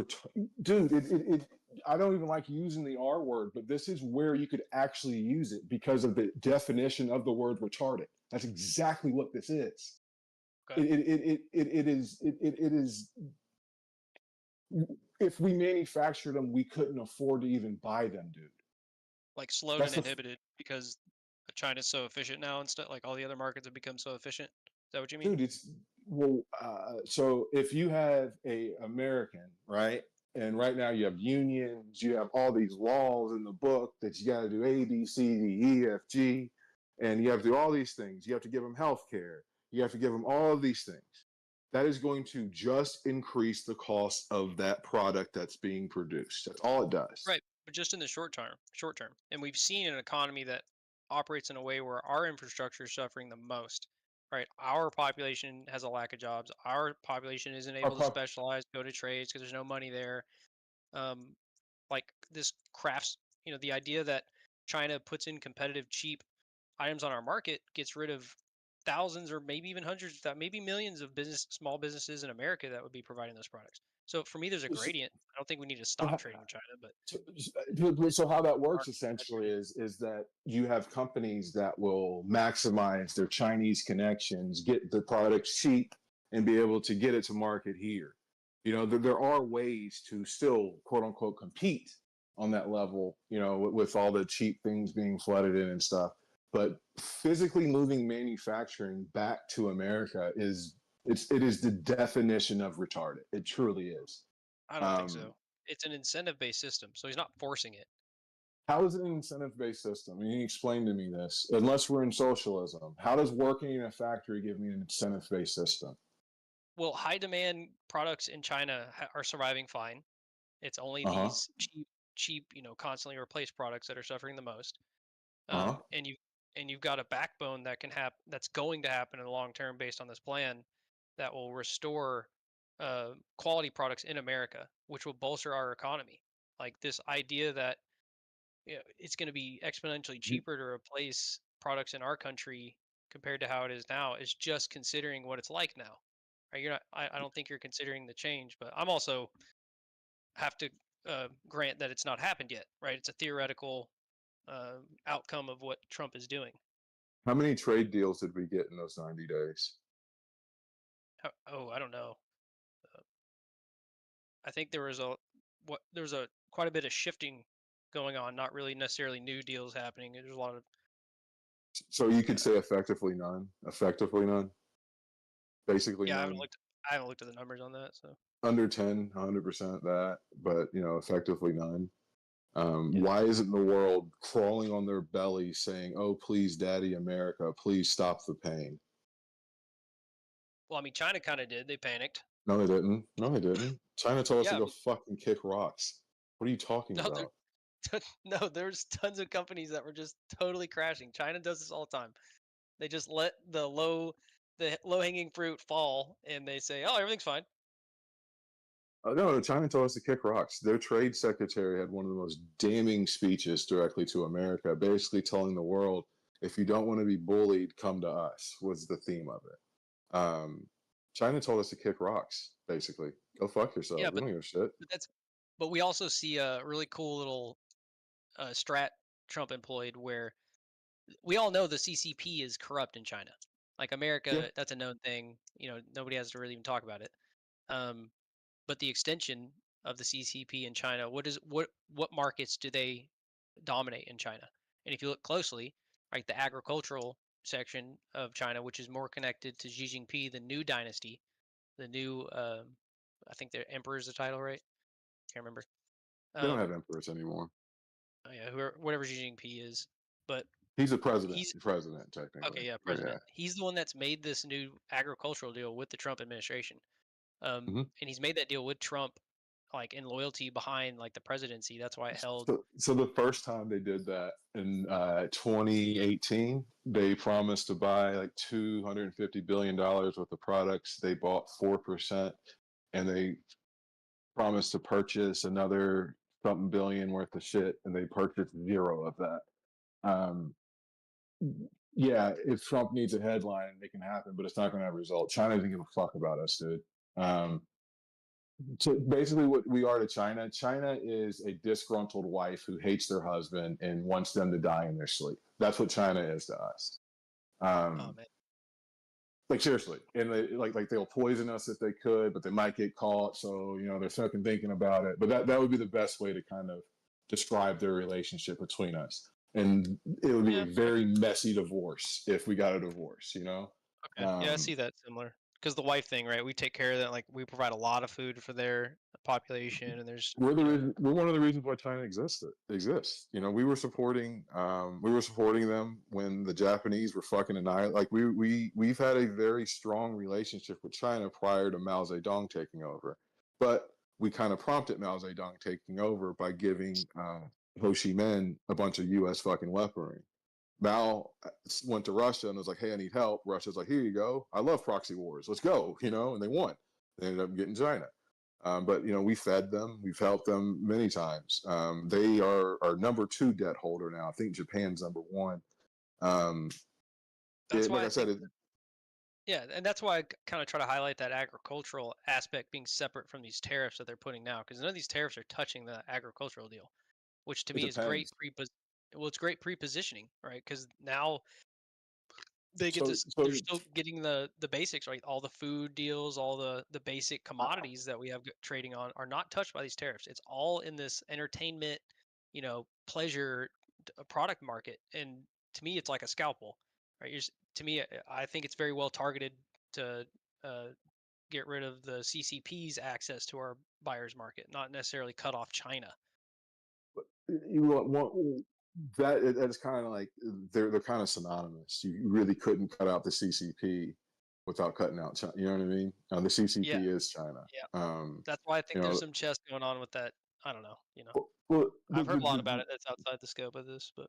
dude. It I don't even like using the R word, but this is where you could actually use it because of the definition of the word retarded. That's exactly what this is. Okay. It is. If we manufactured them, we couldn't afford to even buy them, dude. Like slowed and inhibited because China's so efficient now and stuff. Like all the other markets have become so efficient. Is that what you mean? Dude, so if you have a American, right? And right now you have unions, you have all these laws in the book that you got to do A, B, C, D, E, F, G, and you have to do all these things. You have to give them health care. You have to give them all of these things. That is going to just increase the cost of that product that's being produced. That's all it does. Right, but just in the short term. And we've seen an economy that operates in a way where our infrastructure is suffering the most. Right, our population has a lack of jobs. Our population isn't able to specialize, go to trades because there's no money there. Like this crafts, the idea that China puts in competitive, cheap items on our market gets rid of thousands or maybe even hundreds, maybe millions of small businesses in America that would be providing those products. So for me, there's a gradient. I don't think we need to stop trading with China, but so how that works essentially is that you have companies that will maximize their Chinese connections, get the product cheap, and be able to get it to market here. There are ways to still quote unquote compete on that level. With all the cheap things being flooded in and stuff. But physically moving manufacturing back to America is It is the definition of retarded. It truly is. I don't think so. It's an incentive-based system, so he's not forcing it. How is it an incentive-based system? You explain to me this. Unless we're in socialism, how does working in a factory give me an incentive-based system? Well, high-demand products in China are surviving fine. It's only Uh-huh. these cheap, constantly replaced products that are suffering the most. Uh-huh. And you've got a backbone that can happen. That's going to happen in the long term based on this plan that will restore quality products in America, which will bolster our economy. Like this idea that it's going to be exponentially cheaper to replace products in our country compared to how it is now is just considering what it's like now. Right? You're not. I don't think you're considering the change, but I'm also have to grant that it's not happened yet. Right? It's a theoretical outcome of what Trump is doing. How many trade deals did we get in those 90 days? I don't know. I think there was quite a bit of shifting going on, not really necessarily new deals happening. There's a lot of. So you could say effectively none. Effectively none. Basically Yeah, none. I haven't looked at the numbers on that. So under 10, 100% that, but effectively none. Why isn't the world crawling on their belly saying, "Oh, please, Daddy America, please stop the pain"? Well, I mean, China kind of did. They panicked. No, they didn't. No, they didn't. China told us to Yeah, go fucking kick rocks. What are you talking no, about? no, there's tons of companies that were just totally crashing. China does this all the time. They just let the low hanging fruit fall, and they say, "Oh, everything's fine." No, China told us to kick rocks. Their trade secretary had one of the most damning speeches directly to America, basically telling the world, if you don't want to be bullied, come to us, was the theme of it. China told us to kick rocks, basically. Go fuck yourself. Yeah, We don't give a shit. but we also see a really cool little strat Trump employed where we all know the CCP is corrupt in China. Like America, that's a known thing. Nobody has to really even talk about it. But the extension of the CCP in China, what markets do they dominate in China? And if you look closely, right, the agricultural section of China, which is more connected to Xi Jinping, the new dynasty, the new, I think the emperor is the title, right? Can't remember. They don't have emperors anymore. Oh yeah, whatever Xi Jinping is, but he's a president. He's president, technically. Okay, yeah, president. Yeah. He's the one that's made this new agricultural deal with the Trump administration, and he's made that deal with Trump, like in loyalty behind like the presidency. That's why it held. So the first time they did that in 2018, they promised to buy like $250 billion worth of products. They bought 4%, and they promised to purchase another something billion worth of shit, and they purchased zero of that. Yeah, if Trump needs a headline, it can happen, but it's not going to have a result. China doesn't give a fuck about us, dude. So basically, what we are to China is a disgruntled wife who hates their husband and wants them to die in their sleep. That's what China is to us. Oh man. Like seriously, and like they'll poison us if they could, but they might get caught. So they're fucking thinking about it. But that would be the best way to kind of describe their relationship between us. And it would be a very messy divorce if we got a divorce. Okay. Yeah, I see that similar. Because the wife thing, right? We take care of that. Like we provide a lot of food for their population, and there's we're one of the reasons why China exists. We were supporting them when the Japanese were fucking annihilated. Like we've had a very strong relationship with China prior to Mao Zedong taking over, but we kind of prompted Mao Zedong taking over by giving Ho Chi Minh a bunch of U.S. fucking weaponry. Mao went to Russia and was like, "Hey, I need help." Russia's like, "Here you go. I love proxy wars. Let's go." And they won. They ended up getting China. But we fed them. We've helped them many times. They are our number 2 debt holder now. I think Japan's number 1. That's why yeah, and that's why I kind of try to highlight that agricultural aspect being separate from these tariffs that they're putting now, because none of these tariffs are touching the agricultural deal, which to me is great. It's great pre-positioning, right? Because now they get they're still getting the basics, right? All the food deals, all the basic commodities that we have trading on are not touched by these tariffs. It's all in this entertainment, pleasure product market, and to me, it's like a scalpel, right? To me, I think it's very well targeted to get rid of the CCP's access to our buyer's market, not necessarily cut off China. You want that's kind of like they're kind of synonymous. You really couldn't cut out the CCP without cutting out China. You know what I mean? The CCP is China. Yeah. That's why I think there's some chess going on with that. I don't know. Well, I've heard a lot about it. That's outside the scope of this, but.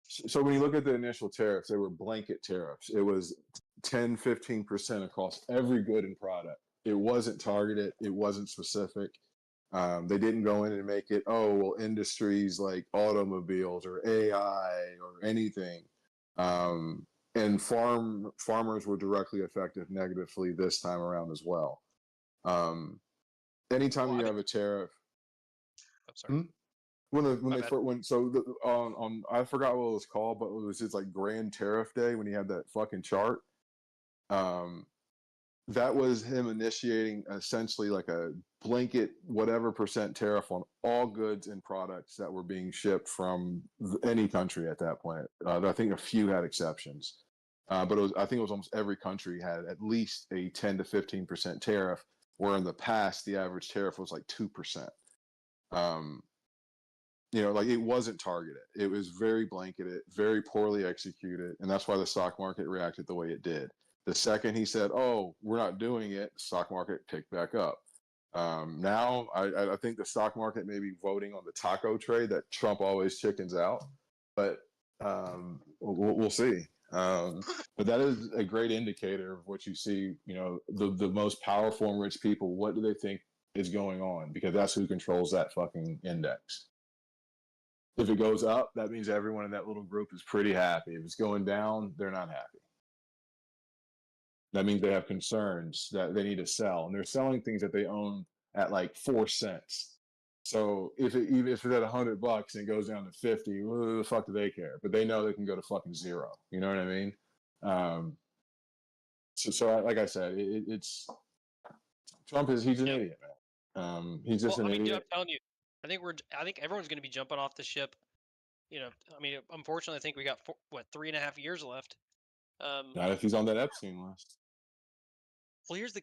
So when you look at the initial tariffs, they were blanket tariffs. It was 10, 15% across every good and product. It wasn't targeted. It wasn't specific. They didn't go in and make it, industries like automobiles or AI or anything. And farmers were directly affected negatively this time around as well. Anytime you have a tariff. I'm sorry. I forgot what it was called, but it was just like Grand Tariff Day when he had that fucking chart. That was him initiating essentially like a blanket whatever percent tariff on all goods and products that were being shipped from any country at that point. I think a few had exceptions, but I think it was almost every country had at least a 10 to 15% tariff, where in the past the average tariff was like 2%. Like it wasn't targeted. It was very blanketed, very poorly executed, and that's why the stock market reacted the way it did. The second he said, "Oh, we're not doing it," the stock market picked back up. Now, I think the stock market may be voting on the taco trade that Trump always chickens out, but we'll see. But that is a great indicator of what you see. The most powerful and rich people. What do they think is going on? Because that's who controls that fucking index. If it goes up, that means everyone in that little group is pretty happy. If it's going down, they're not happy. That means they have concerns that they need to sell, and they're selling things that they own at like 4 cents. So even if it's at $100 and it goes down to 50, well, the fuck do they care? But they know they can go to fucking zero. You know what I mean? Like I said, it's Trump he's an idiot, man. He's just an idiot. Dude, I'm telling you, I think everyone's going to be jumping off the ship. Unfortunately, I think we got 3.5 years left. Not if he's on that Epstein list. Well, here's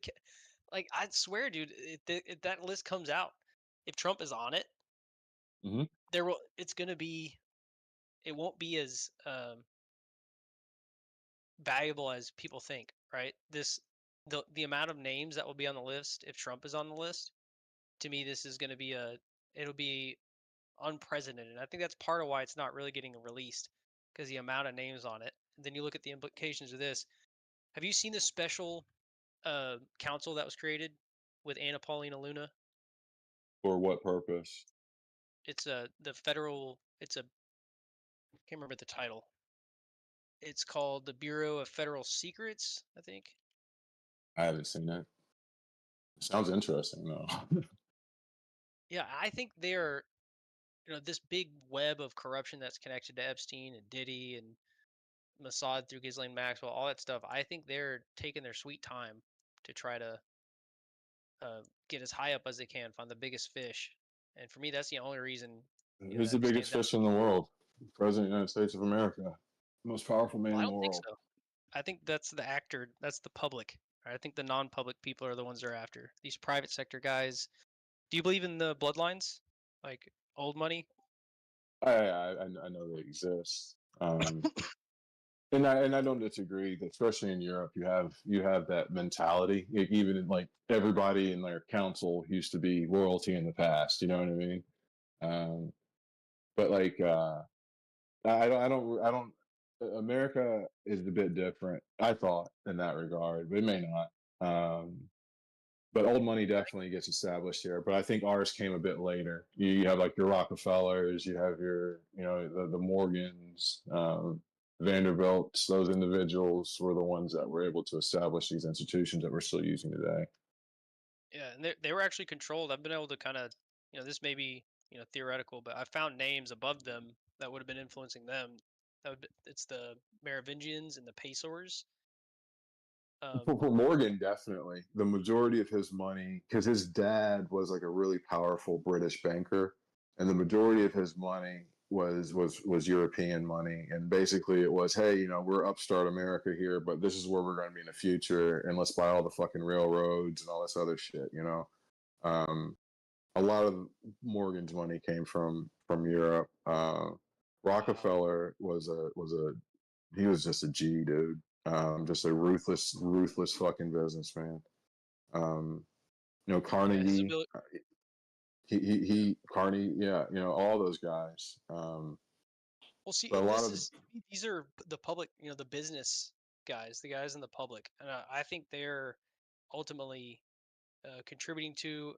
I swear, dude, if that list comes out, if Trump is on it, it won't be as valuable as people think, right? The amount of names that will be on the list if Trump is on the list, to me, this is going to be it'll be unprecedented. I think that's part of why it's not really getting released, because the amount of names on it. And then you look at the implications of this. Have you seen the special council that was created with Anna Paulina Luna? For what purpose? It's the federal. I can't remember the title. It's called the Bureau of Federal Secrets, I think. I haven't seen that. Sounds interesting, though. Yeah, I think they're, this big web of corruption that's connected to Epstein and Diddy and Mossad through Ghislaine Maxwell, all that stuff. I think they're taking their sweet time to try to get as high up as they can, find the biggest fish. And for me, that's the only reason. Who's the biggest fish in the world? President of the United States of America. Most powerful man in the world. I don't think so. I think that's the actor. That's the public. Right? I think the non-public people are the ones they're after. These private sector guys. Do you believe in the bloodlines? Like old money? I know they exist. And I don't disagree. Especially in Europe, you have that mentality. Even in, like, everybody in their council used to be royalty in the past. You know what I mean? But like, I don't. America is a bit different, I thought, in that regard, but it may not. But old money definitely gets established here. But I think ours came a bit later. You have like your Rockefellers, you have your, the Morgans, Vanderbilts. Those individuals were the ones that were able to establish these institutions that we're still using today. Yeah, and they were actually controlled. I've been able to kind of, this may be, theoretical, but I found names above them that would have been influencing them. It's the Merovingians and the Pacers. For Morgan, definitely. The majority of his money, because his dad was like a really powerful British banker, and the majority of his money was European money, and basically it was, hey, we're upstart America here, but this is where we're going to be in the future, and let's buy all the fucking railroads and all this other shit. A lot of Morgan's money came from Europe. Rockefeller was he was just a G dude, just a ruthless fucking businessman. Carnegie. He Carney, yeah, all those guys. Well, see, But a and lot of these are the public, the business guys, the guys in the public, and I think they're ultimately contributing to.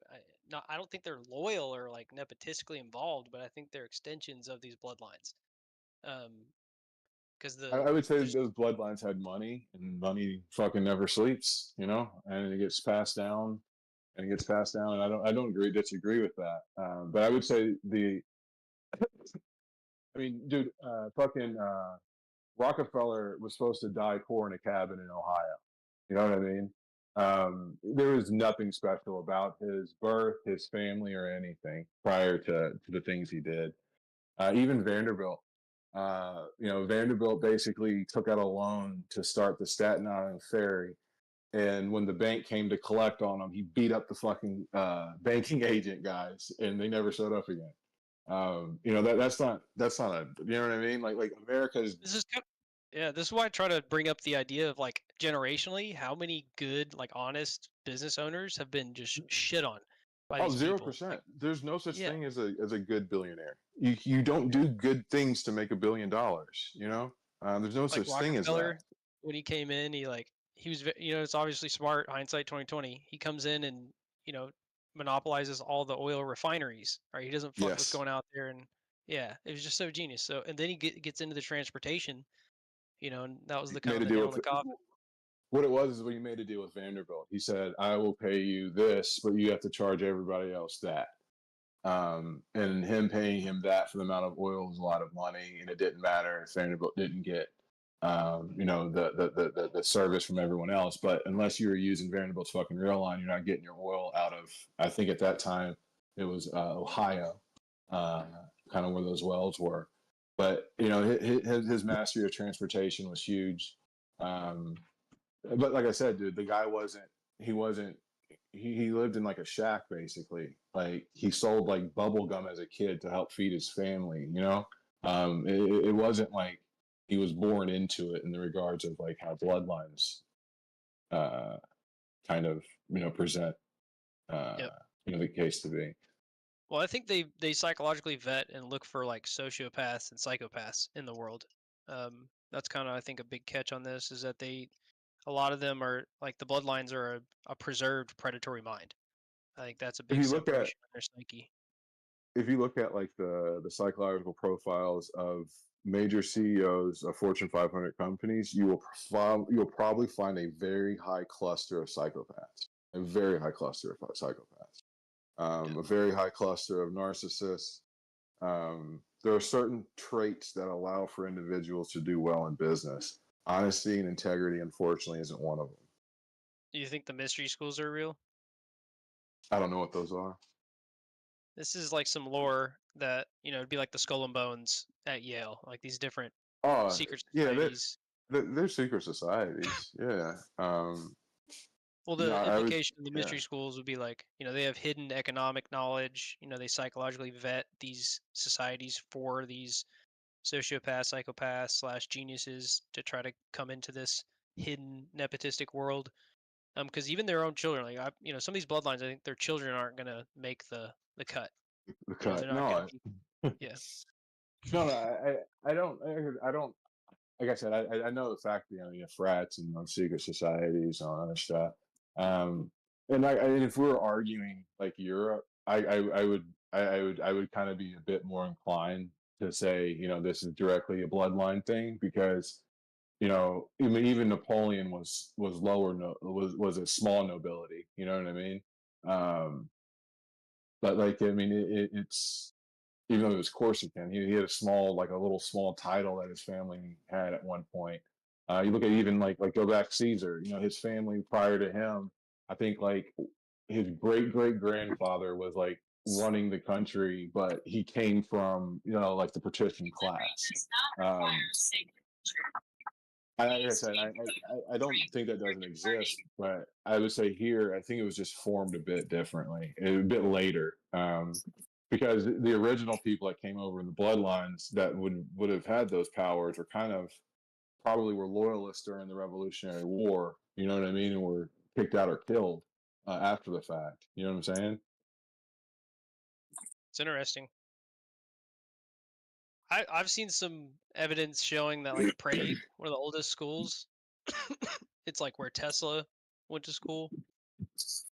Not, I don't think they're loyal or like nepotistically involved, but I think they're extensions of these bloodlines. Because I would say those bloodlines had money, and money fucking never sleeps, and it gets passed down, and I don't disagree with that. But I would say I mean, dude, fucking Rockefeller was supposed to die poor in a cabin in Ohio. You know what I mean? There was nothing special about his birth, his family, or anything prior to the things he did. Even Vanderbilt. Vanderbilt basically took out a loan to start the Staten Island Ferry. And when the bank came to collect on him, he beat up the fucking banking agent guys, and they never showed up again. That's not a, you know what I mean? Like America's. This is why I try to bring up the idea of like generationally, how many good, like honest business owners have been just shit on by these 0%. people. There's no such thing as a good billionaire. You don't do good things to make $1 billion. There's no such thing as that. When he came in, he was, it's obviously smart, hindsight 2020. He comes in and, monopolizes all the oil refineries, right? He doesn't fuck with going out there and, it was just so genius. So, and then he gets into the transportation, and that was the kind of the nail in the coffin. What it was is when he made a deal with Vanderbilt. He said, I will pay you this, but you have to charge everybody else that. And him paying him that for the amount of oil was a lot of money, and it didn't matter if Vanderbilt didn't get the service from everyone else. But unless you were using Vanderbilt's fucking rail line, you're not getting your oil out of, I think at that time it was Ohio, kind of where those wells were. But his mastery of transportation was huge. But like I said, dude, the guy he lived in like a shack basically. Like he sold like bubble gum as a kid to help feed his family, it wasn't like he was born into it in the regards of like how bloodlines kind of present the case to be. Well, I think they psychologically vet and look for like sociopaths and psychopaths in the world. That's kind of, I think, a big catch on this is that a lot of them are like the bloodlines are a preserved predatory mind. I think that's a big separation in their psyche. If you look at like the psychological profiles of major CEOs of Fortune 500 companies, you'll probably find a very high cluster of psychopaths. A very high cluster of psychopaths. A very high cluster of narcissists. There are certain traits that allow for individuals to do well in business. Honesty and integrity, unfortunately, isn't one of them. Do you think the mystery schools are real? I don't know what those are. This is like some lore that, it'd be like the Skull and Bones at Yale, like these different secret societies. They're secret societies. Yeah. Well, the implication of the mystery schools would be like, they have hidden economic knowledge. They psychologically vet these societies for these sociopaths, psychopaths / geniuses to try to come into this hidden nepotistic world. Because even their own children, like some of these bloodlines, I think their children aren't gonna make the cut. The cut. Yeah. No, I don't. Like I said, I know the fact that you have frats and secret societies and all that stuff. And if we were arguing like Europe, I would kind of be a bit more inclined to say this is directly a bloodline thing because even Napoleon was lower was a small nobility. You know what I mean? But like it's even though it was Corsican, he had a little small title that his family had at one point. You look at even like go back Caesar, his family prior to him, I think like his great grandfather was like running the country, but he came from, you know, like the patrician class. Like I said, I don't think that doesn't exist, but I would say here, I think it was just formed a bit differently, a bit later, because the original people that came over in the bloodlines that would have had those powers were kind of probably were loyalists during the Revolutionary War. You know what I mean? And were kicked out or killed after the fact. You know what I'm saying? It's interesting. I've seen some evidence showing that like Prague, one of the oldest schools, it's like where Tesla went to school.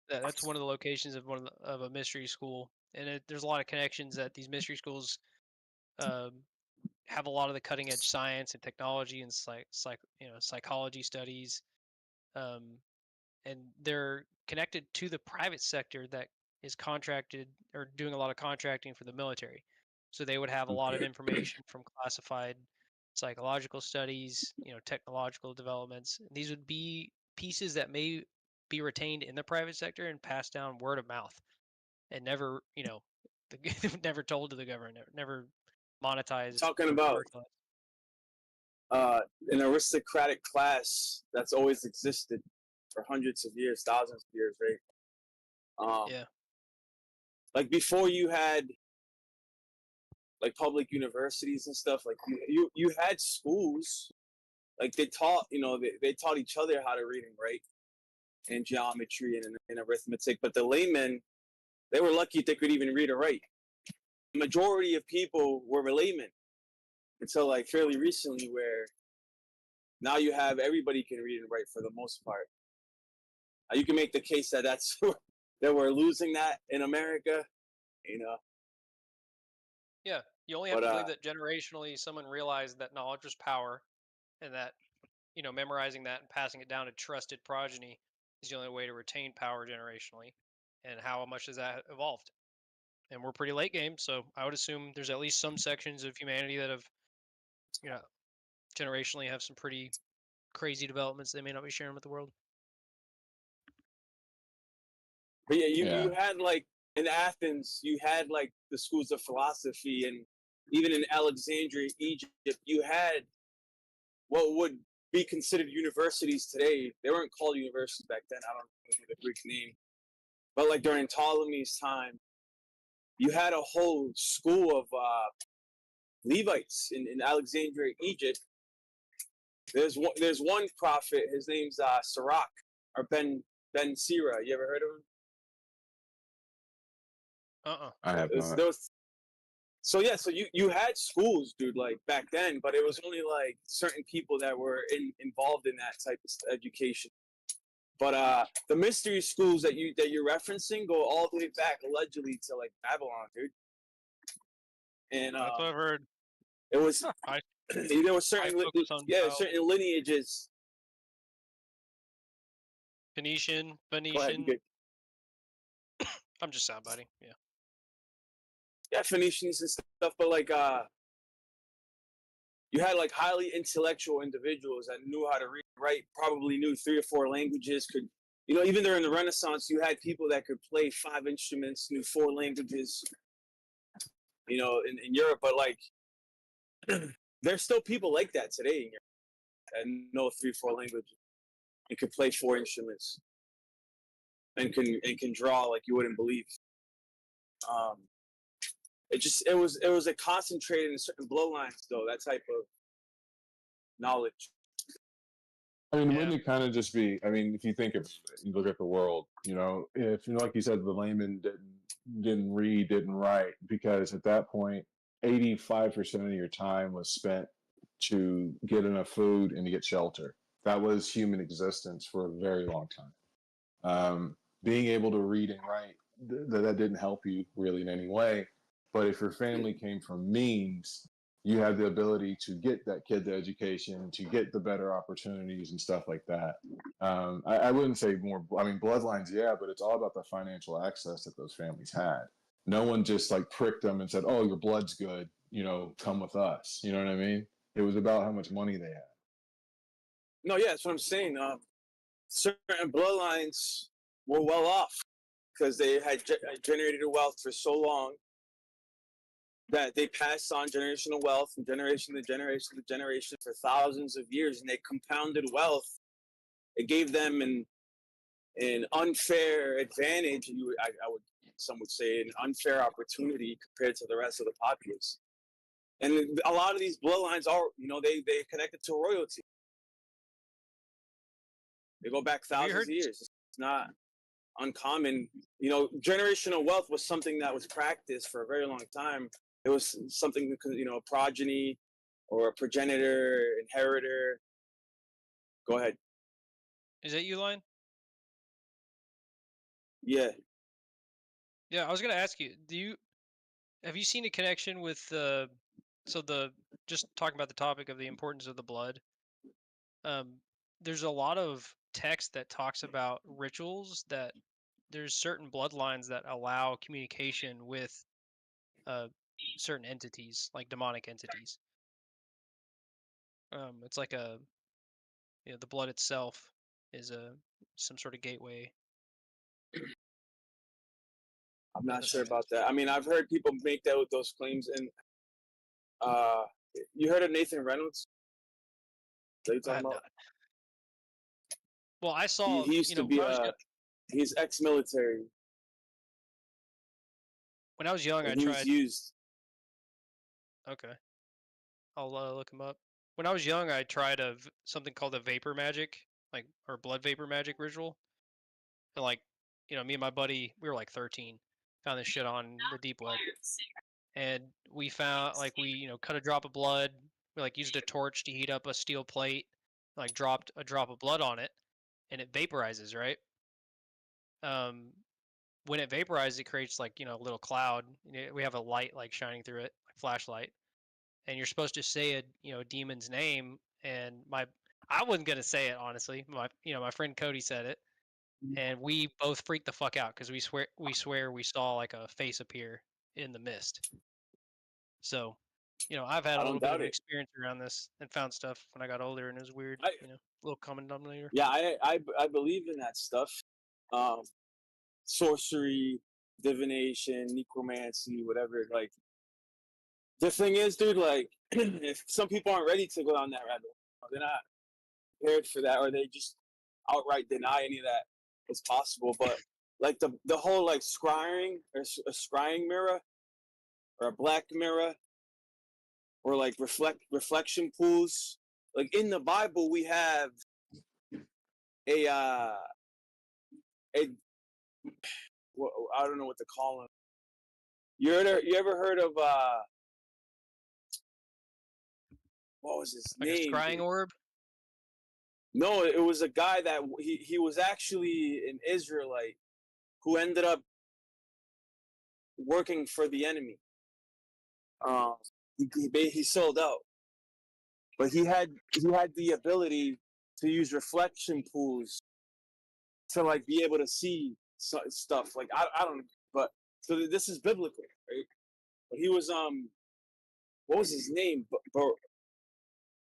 That's one of the locations of of a mystery school, and there's a lot of connections that these mystery schools have a lot of the cutting edge science and technology and psychology studies, and they're connected to the private sector that is contracted or doing a lot of contracting for the military. So they would have a lot of information from classified psychological studies, technological developments. And these would be pieces that may be retained in the private sector and passed down word of mouth and never, never told to the government, never monetized. Talking about an aristocratic class that's always existed for hundreds of years, thousands of years, right? Yeah. Like before you had like public universities and stuff, like you had schools, like they taught, they taught each other how to read and write and geometry and arithmetic, but the laymen, they were lucky if they could even read or write. The majority of people were laymen until like fairly recently, where now you have everybody can read and write for the most part. You can make the case that that we're losing that in America, Yeah, you only have to believe that generationally someone realized that knowledge was power, and that memorizing that and passing it down to trusted progeny is the only way to retain power generationally. And how much has that evolved? And we're pretty late game, so I would assume there's at least some sections of humanity that have, generationally have some pretty crazy developments they may not be sharing with the world. But yeah, you had like in Athens, you had like the schools of philosophy, and even in Alexandria, Egypt, you had what would be considered universities today. They weren't called universities back then. I don't know the Greek name, but like during Ptolemy's time, you had a whole school of Levites in Alexandria, Egypt. There's one prophet. His name's Sirach or Ben Sira. You ever heard of him? I have not. So you had schools, dude, like back then, but it was only like certain people that were involved in that type of education. But the mystery schools that you're referencing go all the way back allegedly to like Babylon, dude. And that's what I've heard. It was there were certain certain lineages. Phoenician. I'm just soundbiting. Yeah. Yeah, Phoenicians and stuff, but like you had like highly intellectual individuals that knew how to read and write, probably knew 3 or 4 languages, could even during the Renaissance, you had people that could play 5 instruments, knew 4 languages, in Europe, but like there's still people like that today in Europe that know 3, 4 languages and could play 4 instruments and can draw like you wouldn't believe. It was a concentrated in certain bloodlines though, that type of knowledge. I mean, wouldn't it kind of just be? I mean, if you think of it, you look at the world. If like you said, the layman didn't read, didn't write, because at that point, 85% of your time was spent to get enough food and to get shelter. That was human existence for a very long time. Being able to read and write, that didn't help you really in any way. But if your family came from means, you had the ability to get that kid the education, to get the better opportunities and stuff like that. I wouldn't say more, I mean, bloodlines, yeah, but it's all about the financial access that those families had. No one just like pricked them and said, oh, your blood's good, come with us. You know what I mean? It was about how much money they had. No, yeah, that's what I'm saying. Certain bloodlines were well off because they had generated wealth for so long that they passed on generational wealth from generation to generation to generation for thousands of years, and they compounded wealth. It gave them an unfair advantage. Some would say an unfair opportunity compared to the rest of the populace. And a lot of these bloodlines are, they connected to royalty. They go back thousands of years. It's not uncommon. Generational wealth was something that was practiced for a very long time. It was something, a progeny or a progenitor, inheritor. Go ahead. Is that you, Lion? Yeah. Yeah, I was gonna ask you. Have you seen a connection with just talking about the topic of the importance of the blood? There's a lot of text that talks about rituals that there's certain bloodlines that allow communication with certain entities, like demonic entities. It's like the blood itself is some sort of gateway. I'm not sure about that. I mean, I've heard people make those claims, and you heard of Nathan Reynolds? What are you talking about? Not. Well, I saw. He used to be he's ex-military. When I was young, I he tried. Was used. Okay, I'll look him up. When I was young, I tried something called a vapor magic, or blood vapor magic ritual. And me and my buddy, we were like 13, found this shit on the deep web, and we found we cut a drop of blood. We used a torch to heat up a steel plate, dropped a drop of blood on it, and it vaporizes, right? When it vaporizes, it creates a little cloud. We have a light shining through it, like flashlight, and you're supposed to say a demon's name. And I wasn't gonna say it, honestly. My friend Cody said it, and we both freaked the fuck out because we swear we saw a face appear in the mist. So, I've had a little bit of experience around this and found stuff when I got older, and it was weird. Little common denominator. Yeah, I believe in that stuff. Sorcery, divination, necromancy, whatever. The thing is, dude, if some people aren't ready to go down that rabbit hole, they're not prepared for that, or they just outright deny any of that is possible. But the whole scrying, or a scrying mirror, or a black mirror, or reflection pools. In the Bible, we have I don't know what to call him. You ever heard of what was his name? A scrying orb? No, it was a guy that he was actually an Israelite who ended up working for the enemy. He sold out, but he had the ability to use reflection pools to be able to see stuff. I don't know, but so this is biblical, right? But he was what was his name?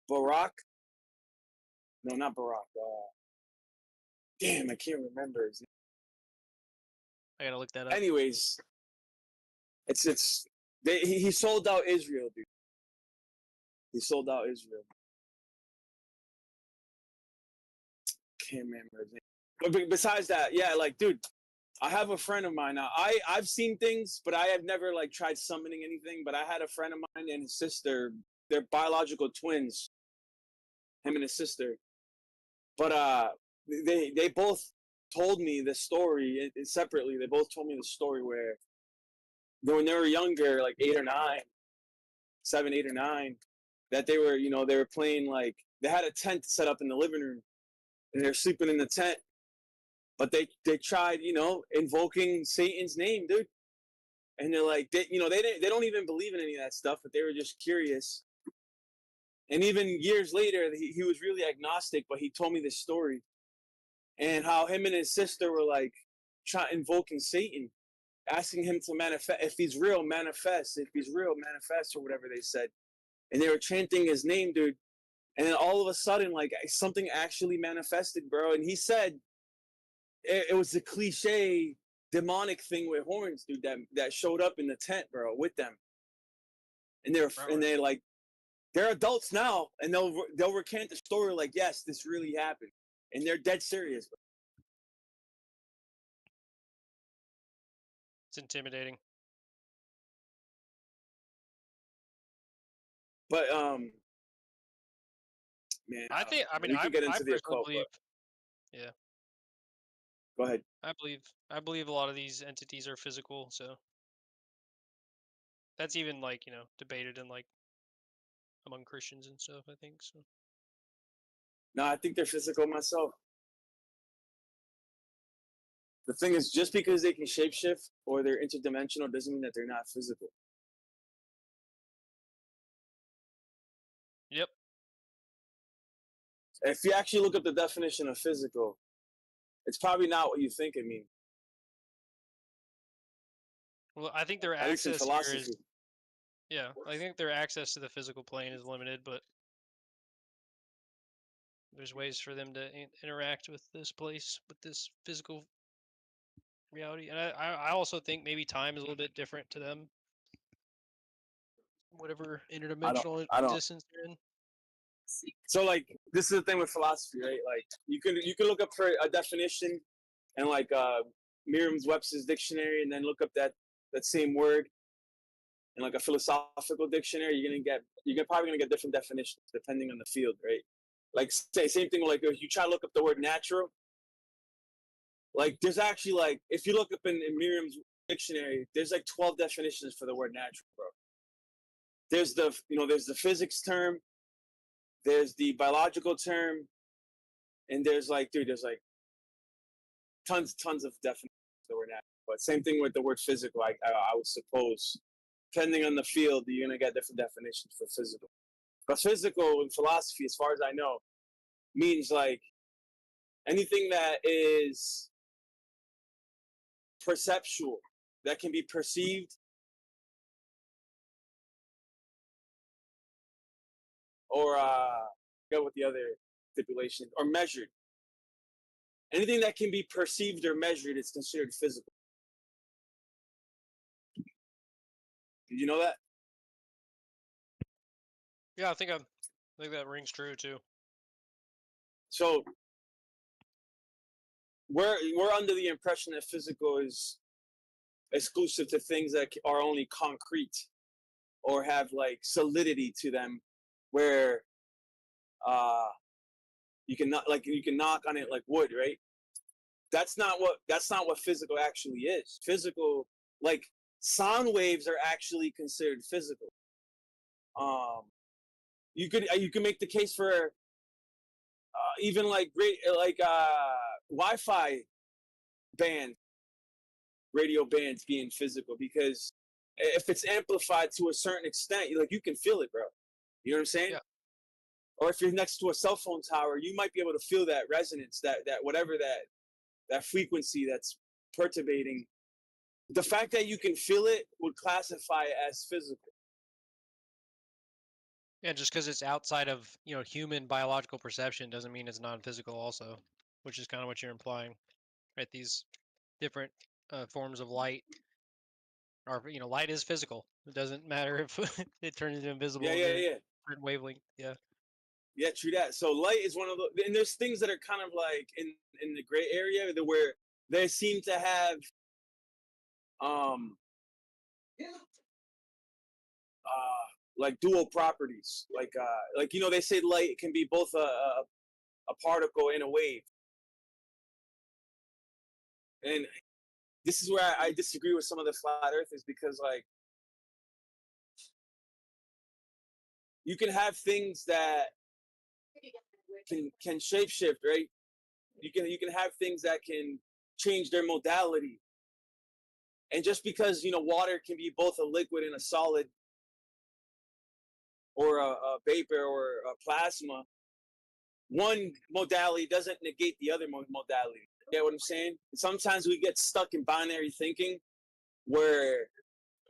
Barak? No, not Barak. Damn, I can't remember his name. I gotta look that up. Anyways, he sold out Israel, dude. He sold out Israel. Can't remember his name. But besides that, yeah, dude, I have a friend of mine now. I've seen things, but I have never tried summoning anything. But I had a friend of mine and his sister. They're biological twins. Him and his sister. But they both told me the story separately. They both told me the story where when they were younger, 8 or 9, 7, 8 or 9, that they were playing they had a tent set up in the living room, and they're sleeping in the tent. But they tried, invoking Satan's name, dude. And they're they don't even believe in any of that stuff, but they were just curious. And even years later, he was really agnostic, but he told me this story. And how him and his sister were invoking Satan, asking him to manifest. If he's real, manifest. If he's real, manifest, or whatever they said. And they were chanting his name, dude. And then all of a sudden, something actually manifested, bro. And he said, it was the cliche demonic thing with horns, dude, that showed up in the tent, bro, with them. And they're like, they're adults now, and they'll recant the story like, yes, this really happened, and they're dead serious. Bro. It's intimidating. But man, I think. I mean, we could get into the personally occult, believe. but Yeah. Go ahead. I believe a lot of these entities are physical. So that's even like debated in like among Christians and stuff. I think so. No, I think they're physical myself. The thing is, just because they can shapeshift or they're interdimensional doesn't mean that they're not physical. Yep. If you actually look up the definition of physical, it's probably not what you think it means. Well, I think their At least in access here philosophy. is. Yeah, I think their access to the physical plane is limited, but there's ways for them to interact with this place, with this physical reality. And I also think maybe time is a little bit different to them. Whatever interdimensional I don't. existence they're in. So like, this is the thing with philosophy, right? Like, you can look up for a definition and like Merriam-Webster's dictionary, and then look up that same word in like a philosophical dictionary. You're probably gonna get different definitions depending on the field, right? Like, same thing. Like, if you try to look up the word natural, like there's actually like, if you look up in Merriam's dictionary, there's like 12 definitions for the word natural, bro. There's the physics term, there's the biological term, and there's like tons of definitions for the word natural. But same thing with the word physical. I would suppose, depending on the field, you're gonna get different definitions for physical. But physical in philosophy, as far as I know, means like anything that is perceptual, that can be perceived or go with the other stipulation, or measured. Anything that can be perceived or measured is considered physical. Did you know that? Yeah, I think that rings true too. So we're under the impression that physical is exclusive to things that are only concrete or have like solidity to them, where you can knock on it like wood, right? That's not what physical actually is. Physical, like sound waves, are actually considered physical. You can make the case for even like Wi-Fi band, radio bands being physical, because if it's amplified to a certain extent, you can feel it, bro. You know what I'm saying? Yeah. Or if you're next to a cell phone tower, you might be able to feel that resonance, that whatever that frequency that's perturbating. The fact that you can feel it would classify it as physical. Yeah, just because it's outside of human biological perception doesn't mean it's non-physical also, which is kind of what you're implying, right? These different forms of light are, light is physical. It doesn't matter if it turns into invisible. Yeah. Certain wavelength. Yeah. Yeah, true that. So light is one of the, and there's things that are kind of like in the gray area where they seem to have like dual properties. Like they say light can be both a particle and a wave. And this is where I disagree with some of the flat earthers, because like you can have things that can shapeshift, right? You can have things that can change their modality. And just because water can be both a liquid and a solid, or a vapor or a plasma, one modality doesn't negate the other modality. You get what I'm saying? Sometimes we get stuck in binary thinking, where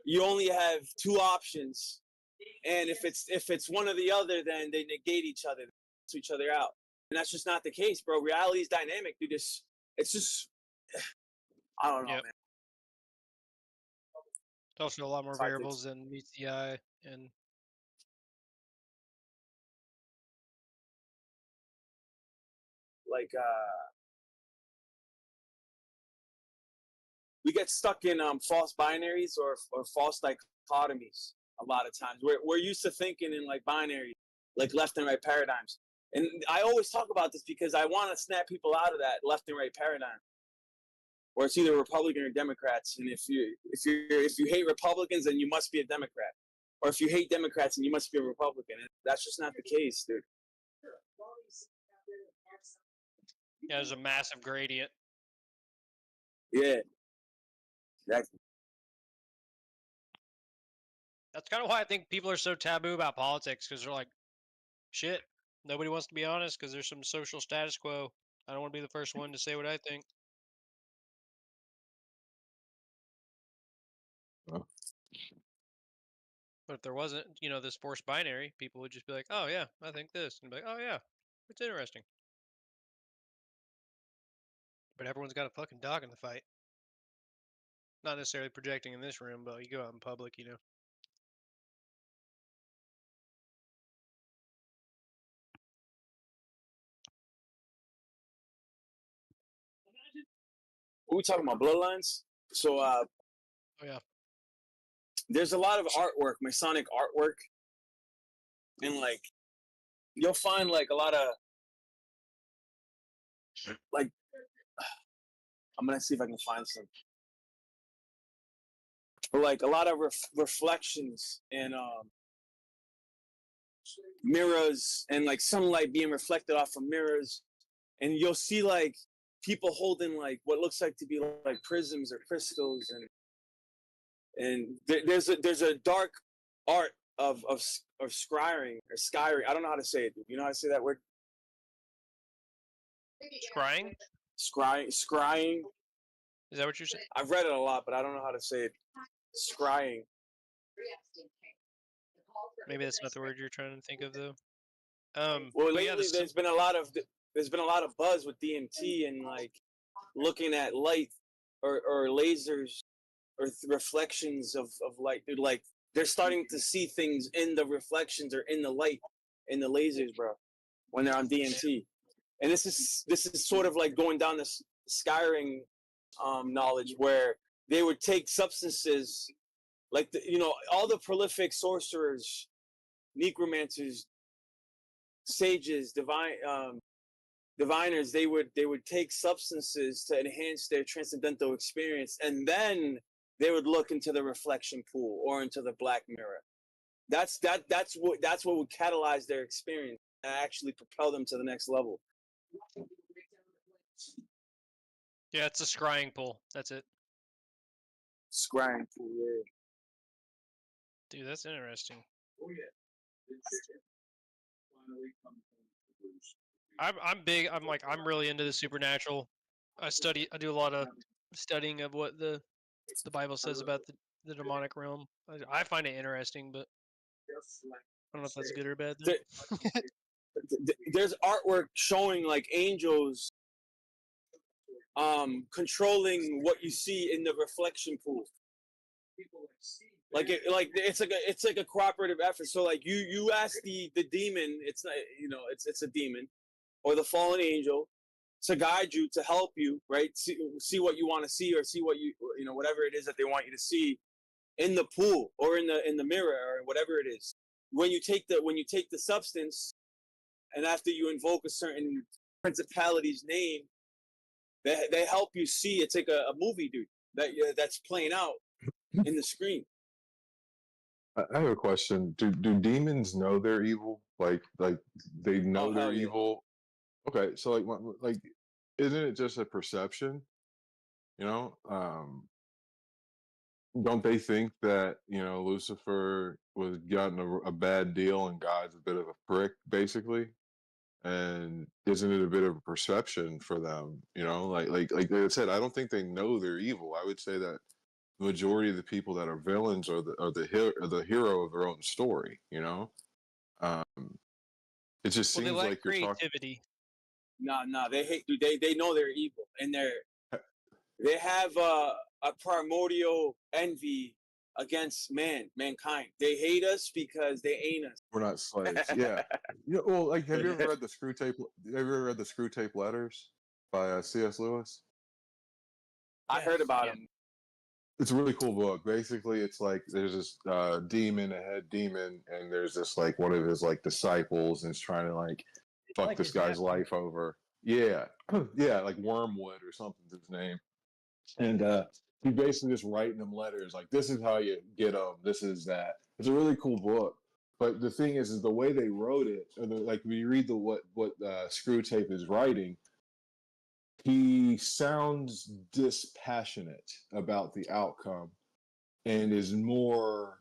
you only have two options, and if it's one or the other, then they negate each other, to each other out. And that's just not the case, bro. Reality is dynamic, dude. It's just, I don't know, man. also a lot more tactics. variables than meets the eye, and Like we get stuck in false binaries or false dichotomies a lot of times. We're used to thinking in like binary, like left and right paradigms. And I always talk about this because I want to snap people out of that left and right paradigm, where it's either Republican or Democrats. And if you hate Republicans, then you must be a Democrat, or if you hate Democrats, then you must be a Republican. And that's just not the case, dude. yeah, there's a massive gradient. Yeah, exactly. That's kind of why I think people are so taboo about politics, because they're like, shit, nobody wants to be honest because there's some social status quo. I don't want to be the first one to say what I think. Oh. But if there wasn't, this forced binary, people would just be like, oh yeah, I think this. And be like, oh yeah, it's interesting. But everyone's got a fucking dog in the fight. Not necessarily projecting in this room, but you go out in public, We talking about bloodlines. So Oh yeah. there's a lot of artwork, Masonic artwork, and like you'll find like a lot of like I'm gonna see if I can find some. But like a lot of reflections and mirrors and like sunlight being reflected off of mirrors, and you'll see like people holding like what looks like to be like prisms or crystals, and there's a dark art of scrying or skyring. I don't know how to say it. You know how to say that word? Scrying? Scrying. Is that what you're saying? I've read it a lot, but I don't know how to say it. Scrying. Maybe that's not the word you're trying to think of, though. Well, lately there's been a lot of buzz with DMT and like looking at light or lasers or reflections of light. Dude, like they're starting to see things in the reflections or in the light in the lasers, bro, when they're on DMT. And this is sort of like going down this scrying knowledge where they would take substances like all the prolific sorcerers, necromancers, sages, diviners. They would take substances to enhance their transcendental experience, and then they would look into the reflection pool or into the black mirror. That's what would catalyze their experience and actually propel them to the next level. Yeah, it's a scrying pool. That's it. Scrying pool, yeah. Dude, that's interesting. Oh yeah. I'm big. I'm really into the supernatural. I do a lot of studying of what the Bible says about the demonic realm. I find it interesting, but I don't know if that's good or bad. There's artwork showing like angels controlling what you see in the reflection pool. Like it's like a cooperative effort. So like you ask the demon, it's not it's a demon or the fallen angel to guide you, to help you, right? See what you want to see, or see what whatever it is that they want you to see in the pool or in the mirror or whatever it is. When you take the substance, and after you invoke a certain principality's name, they help you see. It's like a movie, dude, that's playing out in the screen. I have a question. Do demons know they're evil? Like they know they're evil? Okay, so like isn't it just a perception? Don't they think that Lucifer was gotten a bad deal and God's a bit of a prick, basically? And isn't it a bit of a perception for them? Like I said, I don't think they know they're evil. I would say that the majority of the people that are villains are the hero of their own story. It just seems they like you're talking. creativity. No, they hate. They know they're evil, and they have a primordial envy against mankind. They hate us because they ain't us. We're not slaves. Yeah. Well, like, have you ever read the Screw Tape? Have you ever read the Screw Tape Letters by C.S. Lewis? I heard about him. It's a really cool book. Basically, it's like there's this demon, a head demon, and there's this like one of his like disciples, and he's trying to like fuck like this his guy's nephew. life over. Yeah, yeah, like Wormwood or something's his name. And he's basically just writing them letters like, this is how you get them, this is that. It's a really cool book. But the thing is the way they wrote it, or like when you read what Screw Tape is writing, he sounds dispassionate about the outcome and is more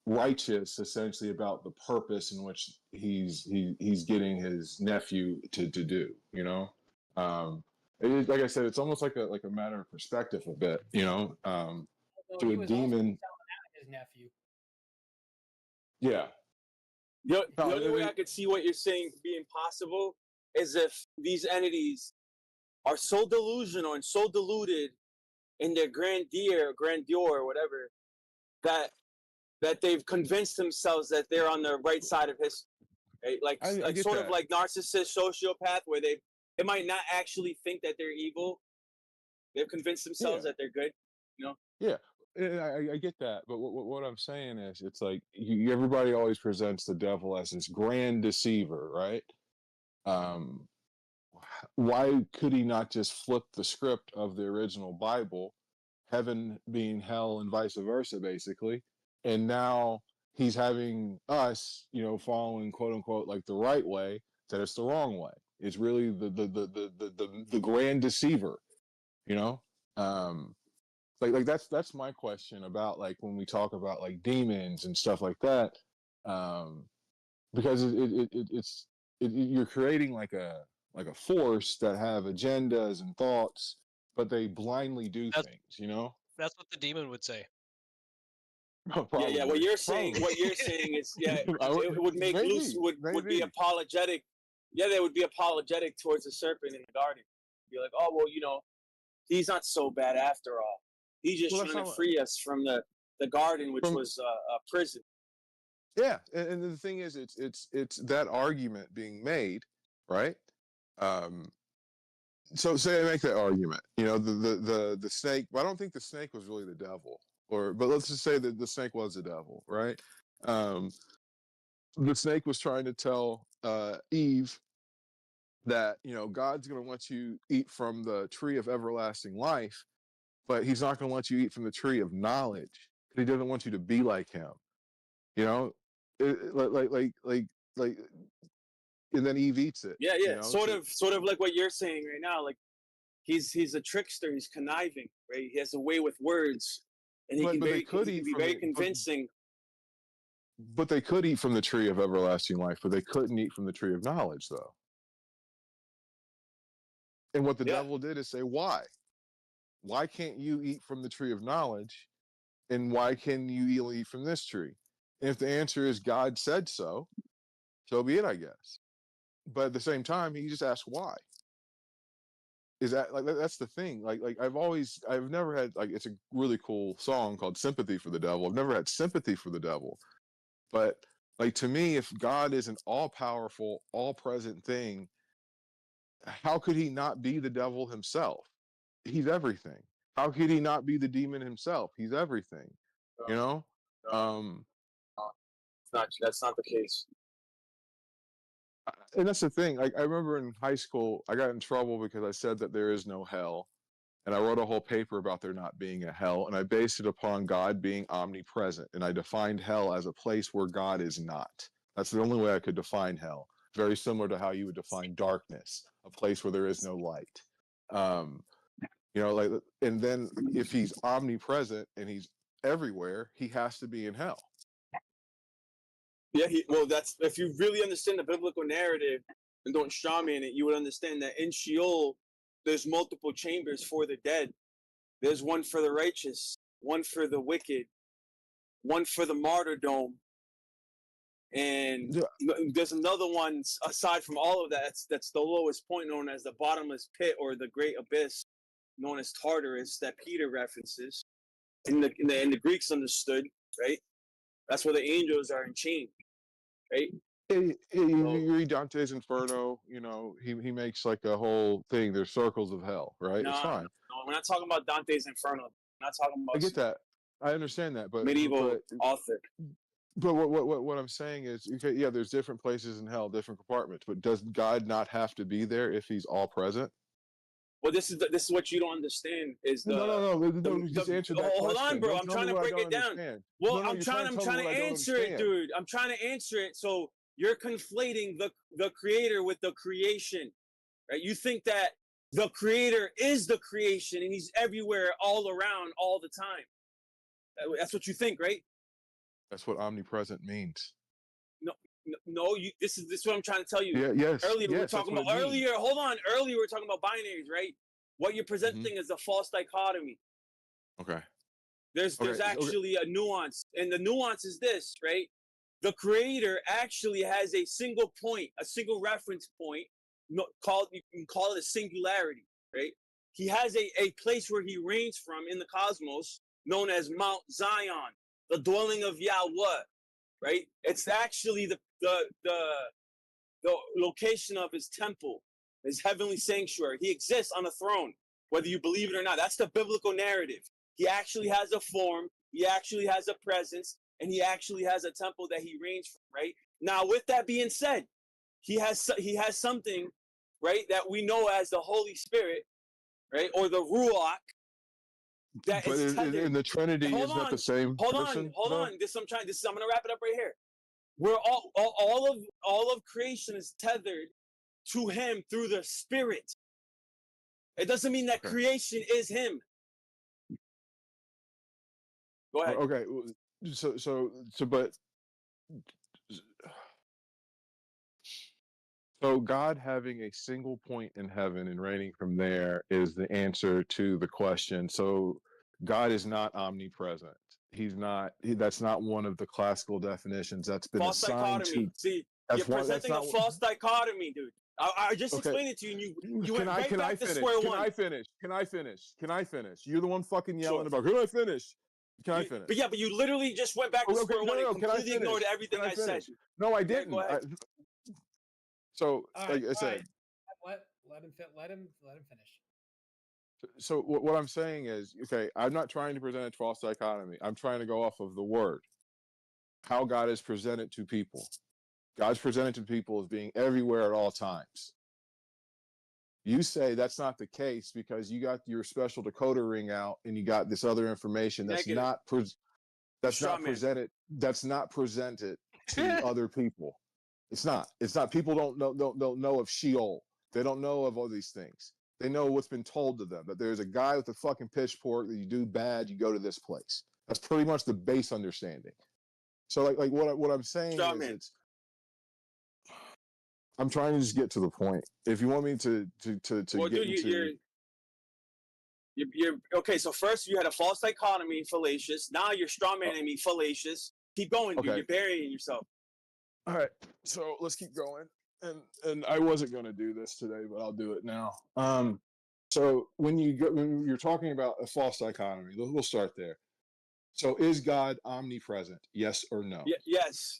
righteous essentially about the purpose in which he's getting his nephew to do, you know. It is, like I said, it's almost like a matter of perspective a bit, you know. Although To he a was also demon, selling out his nephew. yeah. The No, only way I could see what you're saying being possible is if these entities are so delusional and so deluded in their grandeur, or whatever, that they've convinced themselves that they're on the right side of history. Right? Like I get sort that. of like narcissist, sociopath, where they might not actually think that they're evil. They've convinced themselves that they're good. You know. Yeah, I get that, but what I'm saying is, it's like everybody always presents the devil as this grand deceiver, right? Why could he not just flip the script of the original Bible, heaven being hell and vice versa, basically, and now he's having us, you know, following quote unquote like the right way, that it's the wrong way. It's really the grand deceiver, you know. Like that's my question about like when we talk about like demons and stuff like that, because you're creating like a force that have agendas and thoughts, but they blindly do That's things, you know. that's what the demon would say. Probably, Yeah. What you're saying is, it would make Lucy would be apologetic. Yeah, they would be apologetic towards the serpent in the garden. Be like, oh well, you know, he's not so bad after all. He's just trying to free us from the garden, which was a prison. Yeah, and the thing is, it's that argument being made, right? So say I make that argument, you know, the snake. But I don't think the snake was really the devil, but let's just say that the snake was the devil, right? The snake was trying to tell Eve that, you know, God's going to let you eat from the tree of everlasting life, but he's not going to let you eat from the tree of knowledge, because he doesn't want you to be like him, you know. Like, and then Eve eats it. Yeah. You know? Sort of like what you're saying right now. Like he's a trickster. He's conniving, right? He has a way with words, and he can be very convincing. But they could eat from the tree of everlasting life, but they couldn't eat from the tree of knowledge, though. And what the devil did is say, why? Why can't you eat from the tree of knowledge? And why can you eat from this tree? And if the answer is God said so, so be it, I guess. But at the same time, he just asked why. Is that like that's the thing? Like I've never had, like, it's a really cool song called "Sympathy for the Devil." I've never had sympathy for the devil, but like to me, if God is an all-powerful, all-present thing, how could he not be the devil himself? He's everything. How could he not be the demon himself? He's everything. You know? That's not the case. And that's the thing. Like I remember in high school, I got in trouble because I said that there is no hell, and I wrote a whole paper about there not being a hell, and I based it upon God being omnipresent, and I defined hell as a place where God is not. That's the only way I could define hell. Very similar to how you would define darkness, a place where there is no light. You know, like, and then if he's omnipresent and he's everywhere, he has to be in hell. Yeah, well, that's if you really understand the biblical narrative and don't straw man it, you would understand that in Sheol, there's multiple chambers for the dead. There's one for the righteous, one for the wicked, one for the martyrdom, and there's another one aside from all of that. That's the lowest point, known as the bottomless pit or the great abyss, known as Tartarus, that Peter references. And the Greeks understood, right? That's where the angels are enchained, right? You read Dante's Inferno, you know, he makes like a whole thing. There's circles of hell, right? It's fine. No, we're not talking about Dante's Inferno. We're not talking about I get that. I understand that, but medieval author. But what I'm saying is, okay, yeah, there's different places in hell, different compartments. But does God not have to be there if He's all present? Well, this is what you don't understand is the no. Just answer that question. Hold on, bro. Don't I'm tell trying me to what I break don't it down. understand. Well, No, I'm trying to answer it, dude. I'm trying to answer it. So you're conflating the creator with the creation, right? You think that the creator is the creation and he's everywhere, all around, all the time. That's what you think, right? That's what omnipresent means. No. This is what I'm trying to tell you. Yeah, yes. Earlier we were yes, talking that's about what it means. Hold on. Earlier we were talking about binaries, right? What you're presenting is a false dichotomy. Okay. There's actually a nuance, and the nuance is this, right? The creator actually has a single point, a single reference point, you can call it a singularity, right? He has a place where he reigns from in the cosmos, known as Mount Zion, the dwelling of Yahweh, right? It's actually the location of his temple, his heavenly sanctuary. He exists on a throne, whether you believe it or not. That's the biblical narrative. He actually has a form, he actually has a presence, and he actually has a temple that he reigns from, right? Now, with that being said, he has something, right, that we know as the Holy Spirit, right, or the Ruach, that but is tethered. in the Trinity, is that the same person? Hold on. I'm gonna wrap it up right here. We're all of creation is tethered to him through the Spirit. It doesn't mean that creation is him. Go ahead. Okay, so God having a single point in heaven and reigning from there is the answer to the question. So God is not omnipresent. He's not. That's not one of the classical definitions that's been false assigned dichotomy. to. See, you're presenting a false dichotomy, dude. I just explained it to you, and you went right back to square one. Can I finish? You're the one fucking yelling about. Can I finish? Can I finish? But you literally just went back to square one and completely ignored everything I said. No, I didn't. Go ahead. So, like I said, let him finish. So what I'm saying is, okay, I'm not trying to present a false dichotomy. I'm trying to go off of the word, how God is presented to people. God's presented to people as being everywhere at all times. You say that's not the case because you got your special decoder ring out and you got this other information that's not presented. That's not presented to other people. It's not. People don't know of Sheol. They don't know of all these things. They know what's been told to them, that there's a guy with a fucking pitchfork that you do bad, you go to this place. That's pretty much the base understanding. So like what I'm saying is I'm trying to just get to the point. If you want me to well, get dude, into you're okay. So first you had a false dichotomy, fallacious. Now you're strawmanning me, fallacious. Keep going, dude. You're burying yourself. All right, so let's keep going. And I wasn't going to do this today, but I'll do it now. So when you're talking about a false dichotomy, we'll start there. So is God omnipresent? Yes or no? Yes.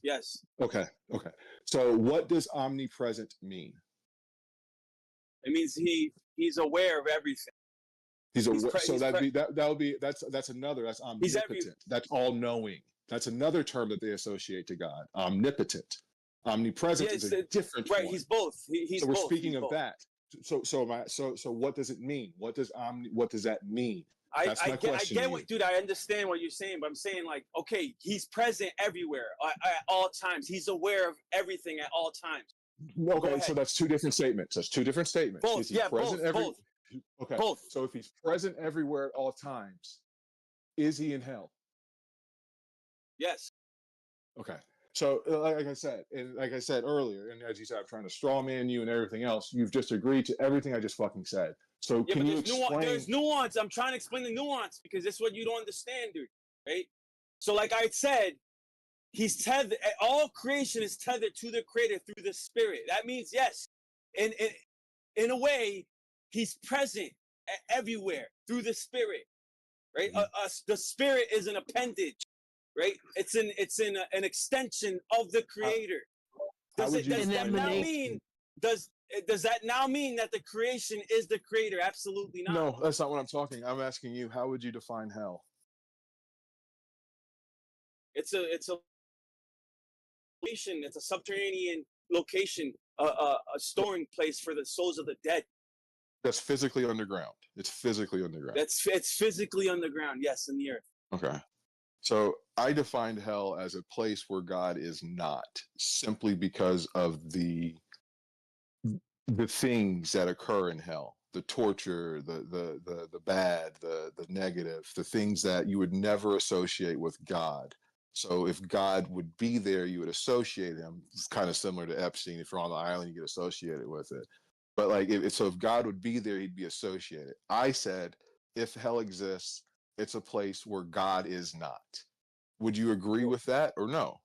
Okay. So what does omnipresent mean? It means he's aware of everything. That's another. That's omnipotent. That's all knowing. That's another term that they associate to God. Omnipotent. Omnipresent is a different one. Right, he's both. So we're speaking of that. So what does it mean? What does that mean? That's my question. I get what, dude. I understand what you're saying, but I'm saying like, okay, he's present everywhere at all times. He's aware of everything at all times. Okay, so that's two different statements. Both. Is he present both. Okay. Both. So if he's present everywhere at all times, is he in hell? Yes. Okay. So like I said earlier, and as you said, I'm trying to straw man you and everything else. You've just agreed to everything I just fucking said. So can you explain? There's nuance. I'm trying to explain the nuance because this is what you don't understand, dude. Right? So like I said, he's tethered. All creation is tethered to the Creator through the Spirit. That means yes, in a way, he's present everywhere through the Spirit. right? The spirit is an appendage, right? It's an extension of the creator. Does that now mean that the creation is the creator? Absolutely not. No, that's not what I'm talking. I'm asking you, how would you define hell? It's a location. It's a subterranean location, a storing place for the souls of the dead. That's physically underground. It's physically underground. It's physically underground. Yes, in the earth. Okay. So I defined hell as a place where God is not, simply because of the things that occur in hell, the torture, the bad, the negative, the things that you would never associate with God. So if God would be there, you would associate him. It's kind of similar to Epstein. If you're on the island, you get associated with it. But like, if God would be there, he'd be associated. I said, if hell exists, it's a place where God is not. Would you agree with that or no?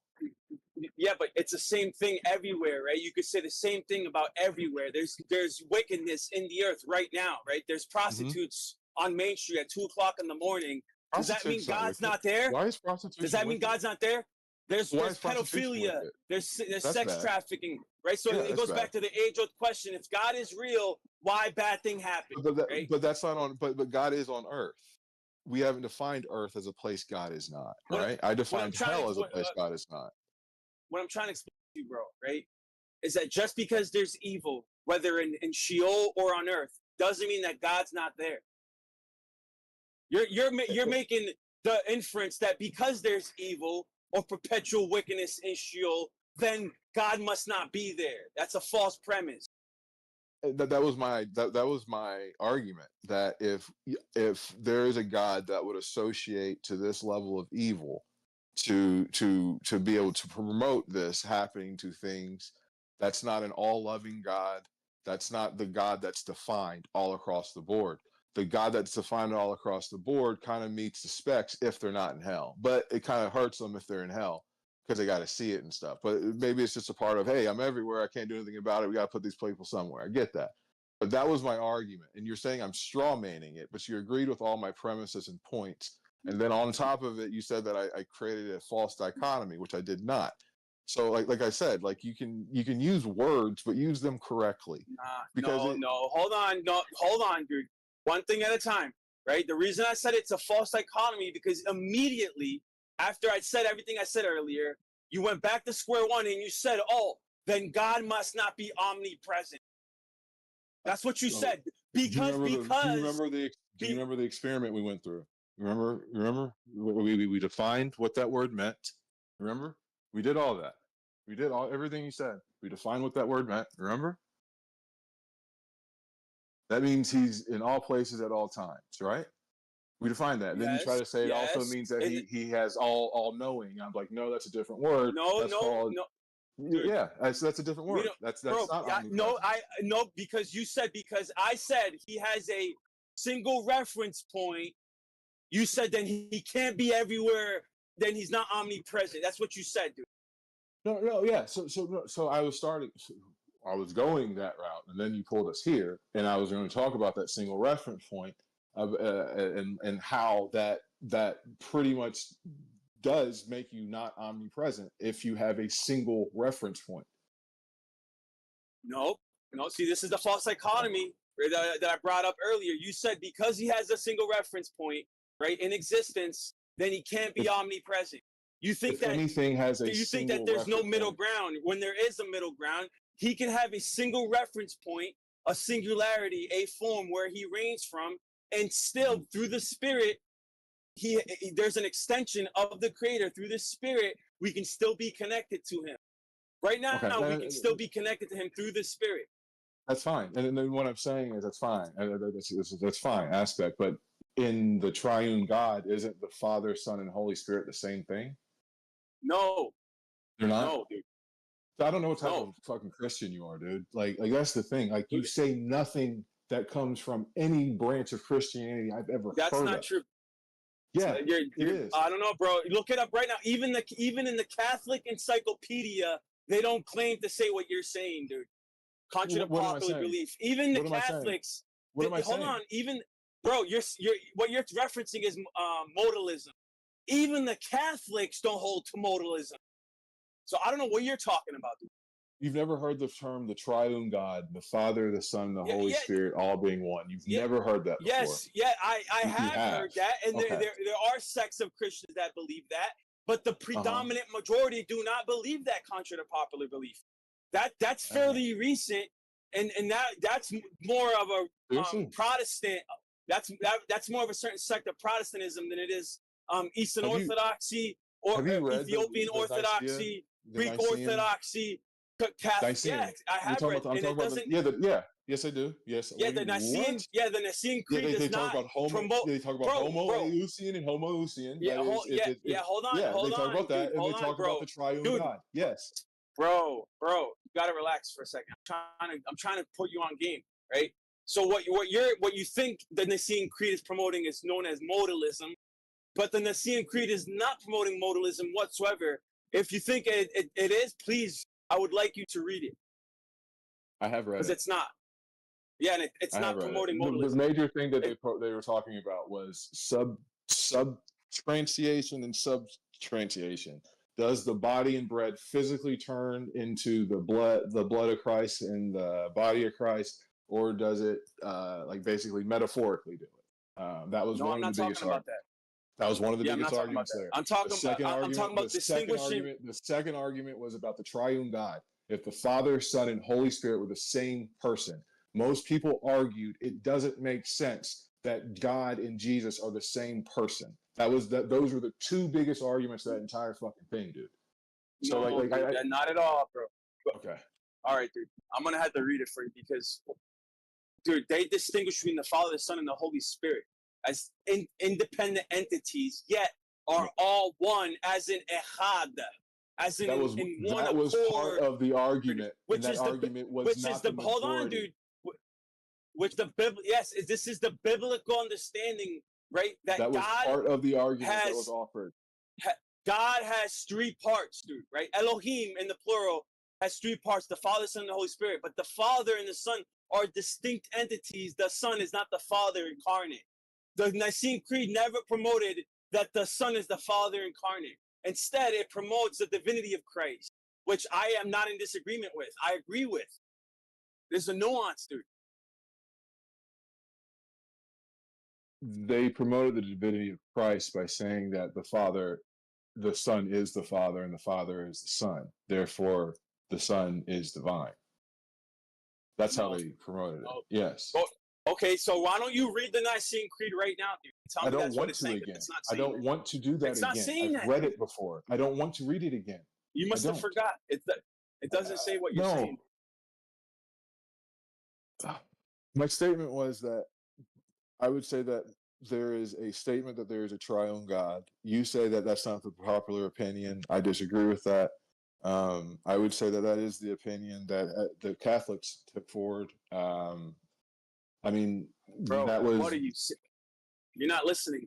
Yeah, but it's the same thing everywhere, right? You could say the same thing about everywhere. There's wickedness in the earth right now, right? There's prostitutes on Main Street at 2:00 in the morning. Does that mean God's not there? Why is prostitution? Does that mean God's not there? There's pedophilia. There's sex trafficking, right? So it goes back to the age-old question: if God is real, why bad thing happen? Right? But that's not on. But God is on earth. We haven't defined earth as a place God is not. Right? I defined hell as a place God is not. What I'm trying to explain to you, bro, right, is that just because there's evil, whether in Sheol or on earth, doesn't mean that God's not there. You're making the inference that because there's evil or perpetual wickedness in Sheol, then God must not be there. That's a false premise. That was my argument, that if there is a God that would associate to this level of evil, to be able to promote this happening to things, that's not an all-loving God. That's not the God that's defined all across the board. The God that's defined all across the board kind of meets the specs if they're not in hell, but it kind of hurts them if they're in hell because they got to see it and stuff. But maybe it's just a part of, hey, I'm everywhere, I can't do anything about it, we got to put these people somewhere. I get that. But that was my argument. And you're saying I'm straw manning it, but you agreed with all my premises and points. And then on top of it, you said that I created a false dichotomy, which I did not. So like I said, like you can use words, but use them correctly. Hold on, dude. One thing at a time, right? The reason I said it's a false dichotomy because immediately after I said everything I said earlier, you went back to square one and you said, "Oh, then God must not be omnipresent." That's what you said. Do you remember the experiment we went through? Remember? We defined what that word meant. Remember? We did all that. We did everything you said. We defined what that word meant. Remember? That means he's in all places at all times, right? We defined that. Then you try to say it also means that he has all knowing. I'm like, no, that's a different word. No. Dude, yeah, that's a different word. That's not no, because I said he has a single reference point. You said then he can't be everywhere. Then he's not omnipresent. That's what you said, dude. No, yeah. So I was going that route, and then you pulled us here, and I was going to talk about that single reference point of and how that pretty much does make you not omnipresent if you have a single reference point. No. See, this is the false dichotomy that I brought up earlier. You said because he has a single reference point, right, in existence, then he can't be omnipresent. You think that anything has a you think that there's no middle ground? When there is a middle ground, he can have a single reference point, a singularity, a form where he reigns from, and still through the spirit, there's an extension of the creator. Through the spirit, we can still be connected to him. Right now, we can still be connected to him through the spirit. That's fine. And then what I'm saying is that's fine. That's fine aspect. But in the triune God, isn't the Father, Son, and Holy Spirit the same thing? No. They're not? No, dude. So I don't know what type of fucking Christian you are, dude. Like that's the thing. Like you say nothing that comes from any branch of Christianity I've ever heard of. That's not true. Yeah, it is. I don't know, bro. Look it up right now. Even in the Catholic Encyclopedia, they don't claim to say what you're saying, dude. Contrary to popular belief. Even the Catholics. What am I saying? Hold on. Even bro, you're what you're referencing is modalism. Even the Catholics don't hold to modalism. So I don't know what you're talking about, dude. You've never heard the term the triune God, the Father, the Son, the Holy Spirit, all being one. You've never heard that before. Yes, I have heard that, and there are sects of Christians that believe that, but the predominant majority do not believe that, contrary to popular belief. That's fairly recent, and that's more of a Protestant. That's more of a certain sect of Protestantism than it is Eastern Orthodoxy or Ethiopian Orthodoxy, Greek Orthodoxy. Catholic, yeah, I have read, and it doesn't. Yes, I do. Yes. Yeah, the Nicene. Yeah, the Nicene Creed does not promote. They talk about Homo-Ousian and Homo-Ousian. Yeah, hold on. Yeah, they talk about that, and they talk about the triune God. Yes. Bro, you gotta relax for a second. I'm trying to put you on game, right? So what you think the Nicene Creed is promoting is known as modalism, but the Nicene Creed is not promoting modalism whatsoever. If you think it is, please, I would like you to read it. I have read it. Because it's not. Yeah, and it's not promoting modalism. The major thing that they were talking about was substantiation and substantiation. Does the body and bread physically turn into the blood of Christ and the body of Christ, or does it like basically metaphorically do it? That was one of the biggest arguments. That was one of the biggest arguments there. I'm talking about distinguishing. The second argument was about the triune God. If the Father, Son, and Holy Spirit were the same person, most people argued it doesn't make sense that God and Jesus are the same person. Those were the two biggest arguments of that entire fucking thing, dude. So not at all, bro. Okay. All right, dude. I'm gonna have to read it for you because, dude, they distinguish between the Father, the Son, and the Holy Spirit as independent entities, yet are all one, as in echad, as in one accord. That was part of the argument, and that argument was not the majority. Hold on, dude. This is the biblical understanding, right? That was God part of the argument that was offered. God has three parts, dude, right? Elohim in the plural has three parts: the Father, Son, and the Holy Spirit. But the Father and the Son are distinct entities. The Son is not the Father incarnate. The Nicene Creed never promoted that the Son is the Father incarnate. Instead, it promotes the divinity of Christ, which I am not in disagreement with. I agree with. There's a nuance, dude. They promoted the divinity of Christ by saying that the Son is the Father, and the Father is the Son. Therefore, the Son is divine. That's how they promoted it. Yes. Okay, so why don't you read the Nicene Creed right now, dude? Tell me that's what it's saying. I don't want to do that it's not again. Saying I've read it before. I don't want to read it again. You must have forgot. It doesn't say what you're saying. My statement was that I would say that there is a statement that there is a triune God. You say that that's not the popular opinion. I disagree with that. I would say that is the opinion that the Catholics took forward. I mean, bro, that was. What are you saying? You're not listening.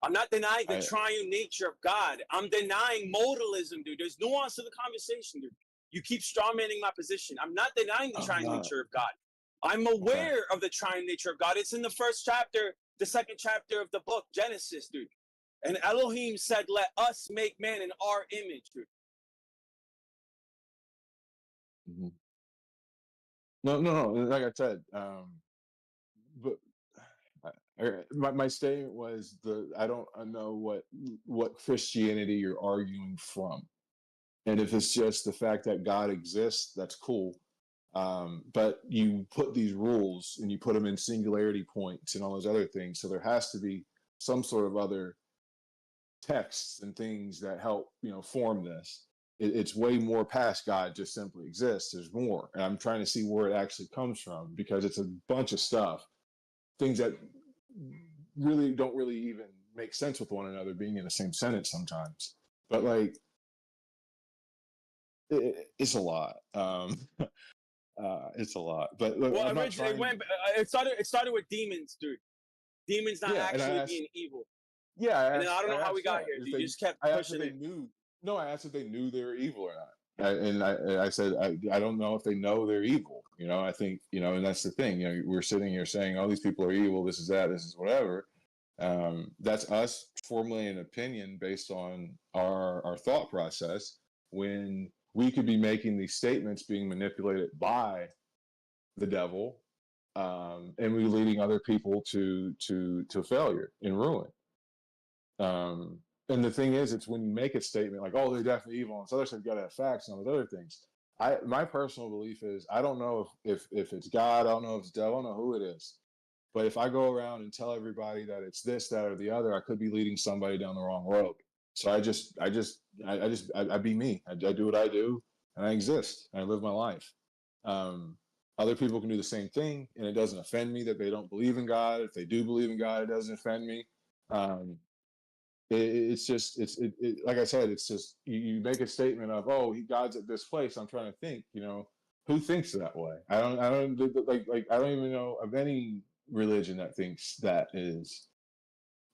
I'm not denying the triune nature of God. I'm denying modalism, dude. There's nuance to the conversation, dude. You keep strawmanning my position. I'm not denying the triune nature of God. I'm aware of the triune nature of God. It's in the first chapter, the second chapter of the book, Genesis, dude. And Elohim said, "Let us make man in our image," dude. Mm-hmm. No. Like I said, but my statement was I don't know what Christianity you're arguing from, and if it's just the fact that God exists, that's cool. But you put these rules and you put them in singularity points and all those other things, so there has to be some sort of other texts and things that help form this. It's way more past God just simply exists. There's more, and I'm trying to see where it actually comes from, because it's a bunch of stuff, things that really don't really even make sense with one another being in the same sentence sometimes. But like, it's a lot. It's a lot. But look, well, originally it started with demons, dude. Demons not actually being evil. Yeah, and then I don't know how we got here. You just kept pushing it. I asked if they knew they were evil or not. And I said, I don't know if they know they're evil. You know, I think, you know, and that's the thing. You know, we're sitting here saying, "Oh, these people are evil. This is that. This is whatever." That's us formulating an opinion based on our thought process, when we could be making these statements being manipulated by the devil, and we leading other people to failure and ruin. And the thing is, it's when you make a statement like, "Oh, they're definitely evil," and so other stuff, you got to have facts and all those other things. My personal belief is, I don't know if it's God, I don't know if it's devil, I don't know who it is. But if I go around and tell everybody that it's this, that, or the other, I could be leading somebody down the wrong road. So I be me. I do what I do, and I exist, and I live my life. Other people can do the same thing, and it doesn't offend me that they don't believe in God. If they do believe in God, it doesn't offend me. It's just, like I said, it's just, you make a statement of, "Oh, God's at this place." I'm trying to think, you know, who thinks that way? I don't even know of any religion that thinks that is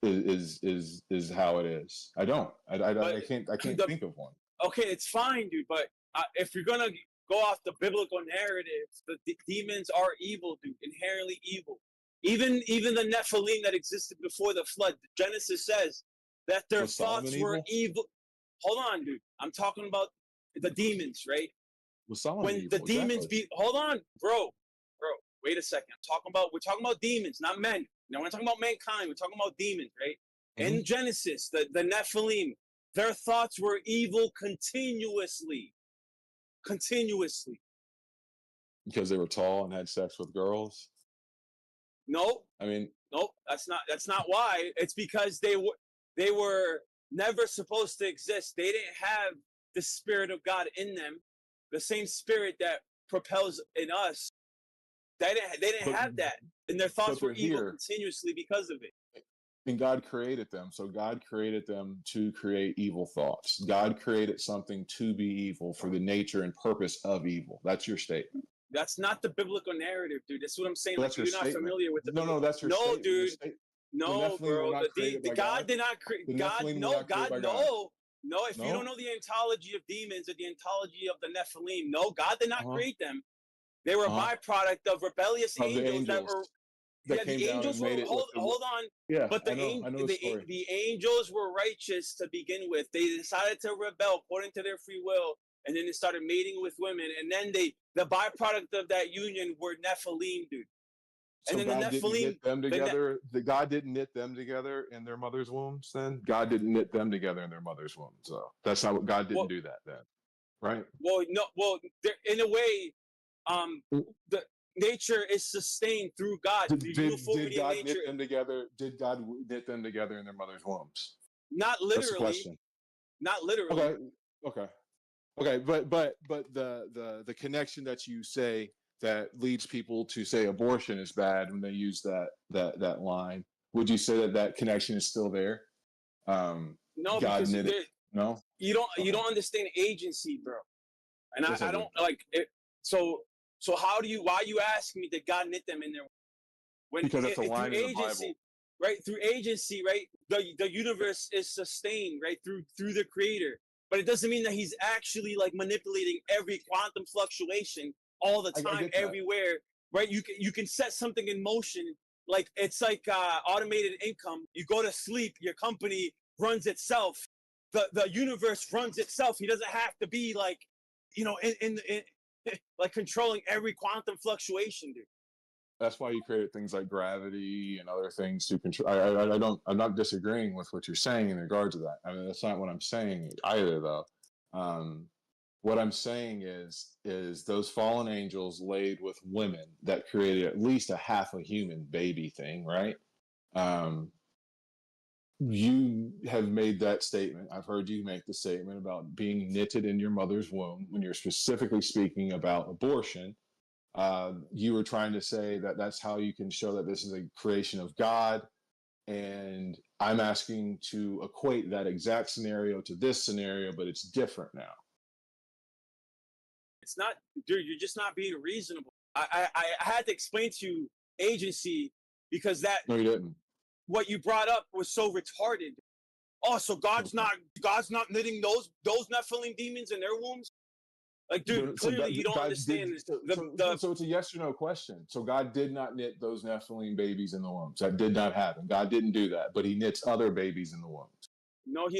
how it is. I don't. I can't think of one. Okay, it's fine, dude. But if you're gonna go off the biblical narrative, the demons are evil, dude. Inherently evil. Even the Nephilim that existed before the flood, Genesis says that their thoughts were evil. Hold on, dude. I'm talking about the demons, right? Was Solomon when evil? the demons Exactly. hold on, bro, wait a second. We're talking about demons, not men. Now we're not talking about mankind, we're talking about demons, right? In Genesis, the Nephilim, their thoughts were evil continuously. Because they were tall and had sex with girls? No. I mean, nope, that's not why. It's because they were never supposed to exist. They didn't have the Spirit of God in them, the same Spirit that propels in us. They didn't have that, and their thoughts were evil continuously because of it. And God created them. So God created them to create evil thoughts. God created something to be evil for the nature and purpose of evil. That's your statement. That's not the biblical narrative, dude. That's what I'm saying. Well, like, you're not familiar with the No, that's your statement. Dude. No, bro. The God did not create. God, no. If you don't know the ontology of demons or the ontology of the Nephilim, no, God did not create them. They were a byproduct of rebellious angels that were. That came the angels down and made were. it Hold on. Yeah, but I know the story. The angels were righteous to begin with. They decided to rebel according to their free will, and then they started mating with women, and then the byproduct of that union were Nephilim, dude. So and then God didn't knit them together. God didn't knit them together in their mother's wombs. Then God didn't knit them together in their mother's wombs. So that's not what God didn't do that then, right? Well, no. Well, in a way, the nature is sustained through God. Did God knit them together? Did God knit them together in their mother's wombs? Not literally. That's the question. Not literally. Okay. But the connection that you say that leads people to say abortion is bad when they use that line, would you say that connection is still there? No, God because knit it. No, you don't understand agency, bro. And yes, I don't like it. So why are you asking me, did God knit them in there? Because it's a line in the Bible. Right? Through agency, right? The universe is sustained, right? Through the creator. But it doesn't mean that he's actually like manipulating every quantum fluctuation all the time, everywhere, right? You can set something in motion. Like it's like automated income. You go to sleep, your company runs itself. The universe runs itself. He doesn't have to be like, in like controlling every quantum fluctuation, dude. That's why you created things like gravity and other things to control. I'm not disagreeing with what you're saying in regards to that. I mean, that's not what I'm saying either, though. What I'm saying is those fallen angels laid with women that created at least a half a human baby thing, right? You have made that statement. I've heard you make the statement about being knitted in your mother's womb when you're specifically speaking about abortion. You were trying to say that that's how you can show that this is a creation of God. And I'm asking to equate that exact scenario to this scenario, but it's different now. It's not, dude, you're just not being reasonable. I had to explain to you agency because No, you didn't. What you brought up was so retarded. Oh, so God's not knitting those Nephilim demons in their wombs? Like, dude, clearly you don't understand So it's a yes or no question. So God did not knit those Nephilim babies in the wombs. That did not happen. God didn't do that, but He knits other babies in the wombs. No,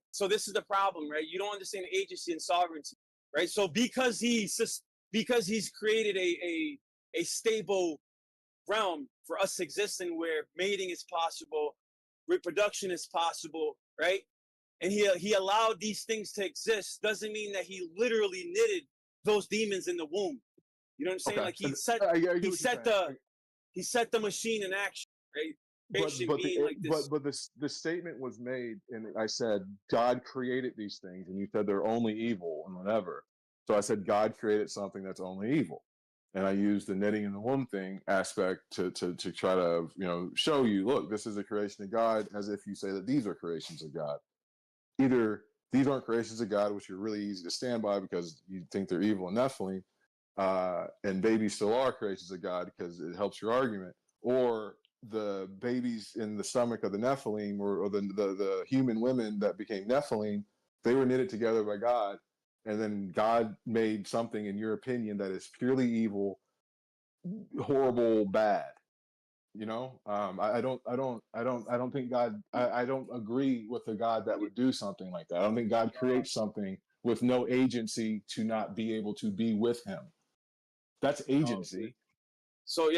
so this is the problem, right? You don't understand agency and sovereignty, right? So because he's created a stable realm for us to exist in, where mating is possible, reproduction is possible, right? And he allowed these things to exist, doesn't mean that he literally knitted those demons in the womb. You know what I'm saying? Okay. Like he set the machine in action, right? The statement was made, and I said God created these things, and you said they're only evil and whatever. So I said God created something that's only evil, and I used the knitting in the womb thing aspect to try to show you, look, this is a creation of God, as if you say that these are creations of God. Either these aren't creations of God, which are really easy to stand by because you think they're evil and Nephilim, and babies still are creations of God because it helps your argument, or the babies in the stomach of the Nephilim, or the human women that became Nephilim, they were knitted together by God, and then God made something, in your opinion, that is purely evil, horrible, bad. I don't think God. I don't agree with a God that would do something like that. I don't think God creates something with no agency to not be able to be with Him. That's agency. So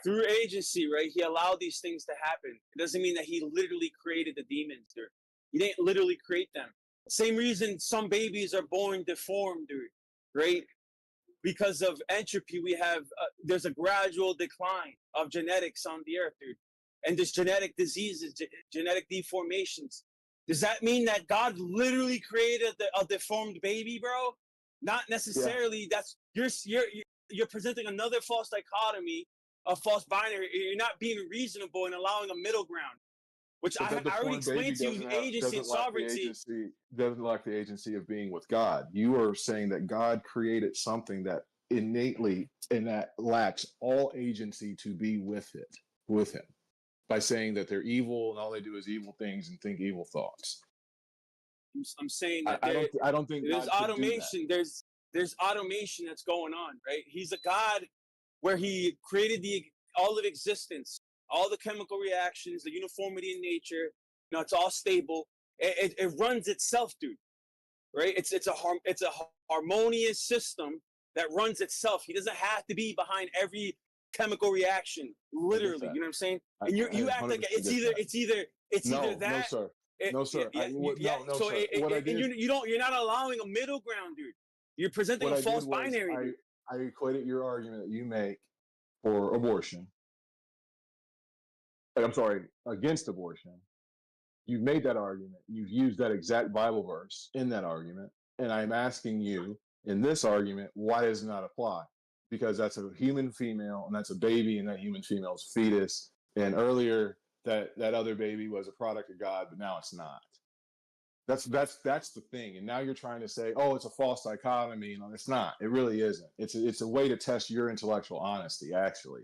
through agency, right? He allowed these things to happen. It doesn't mean that he literally created the demons, dude. He didn't literally create them. Same reason some babies are born deformed, dude, right? Because of entropy, there's a gradual decline of genetics on the earth, dude. And there's genetic diseases, genetic deformations. Does that mean that God literally created a deformed baby, bro? Not necessarily. Yeah. That's you're presenting another false dichotomy, a false binary. You're not being reasonable and allowing a middle ground, which I already explained to you. Agency and sovereignty doesn't lack the agency of being with God. You are saying that God created something that innately and that lacks all agency to be with Him, by saying that they're evil and all they do is evil things and think evil thoughts. I'm saying that I don't think there's God automation. There's automation that's going on, right? He's a God where He created all of existence, all the chemical reactions, the uniformity in nature. It's all stable. It runs itself, dude. Right? It's a harmonious system that runs itself. He doesn't have to be behind every chemical reaction, literally. You know what I'm saying? And you act like it's either that. No, sir. You're not allowing a middle ground, dude. You're presenting a false binary. I equated your argument that you make for abortion. I'm sorry, against abortion. You've made that argument. You've used that exact Bible verse in that argument. And I'm asking you, in this argument, why does it not apply? Because that's a human female, and that's a baby, and that human female's fetus. And earlier, that other baby was a product of God, but now it's not. That's the thing. And now you're trying to say, oh, it's a false dichotomy. It's not. It really isn't. It's a way to test your intellectual honesty, actually.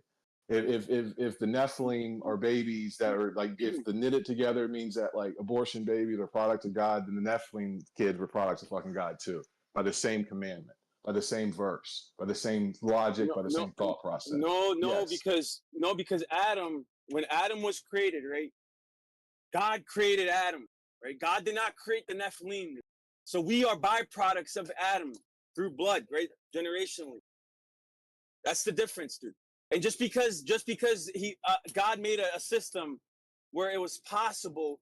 If the Nephilim are babies that are like, if the knitted together means that like abortion babies are products of God, then the Nephilim kids were products of fucking God too, by the same commandment, by the same verse, by the same logic, by the same thought process. Because Adam, when Adam was created, right? God created Adam, right? God did not create the Nephilim. So we are byproducts of Adam through blood, right? Generationally. That's the difference, dude. And just because God made a system where it was possible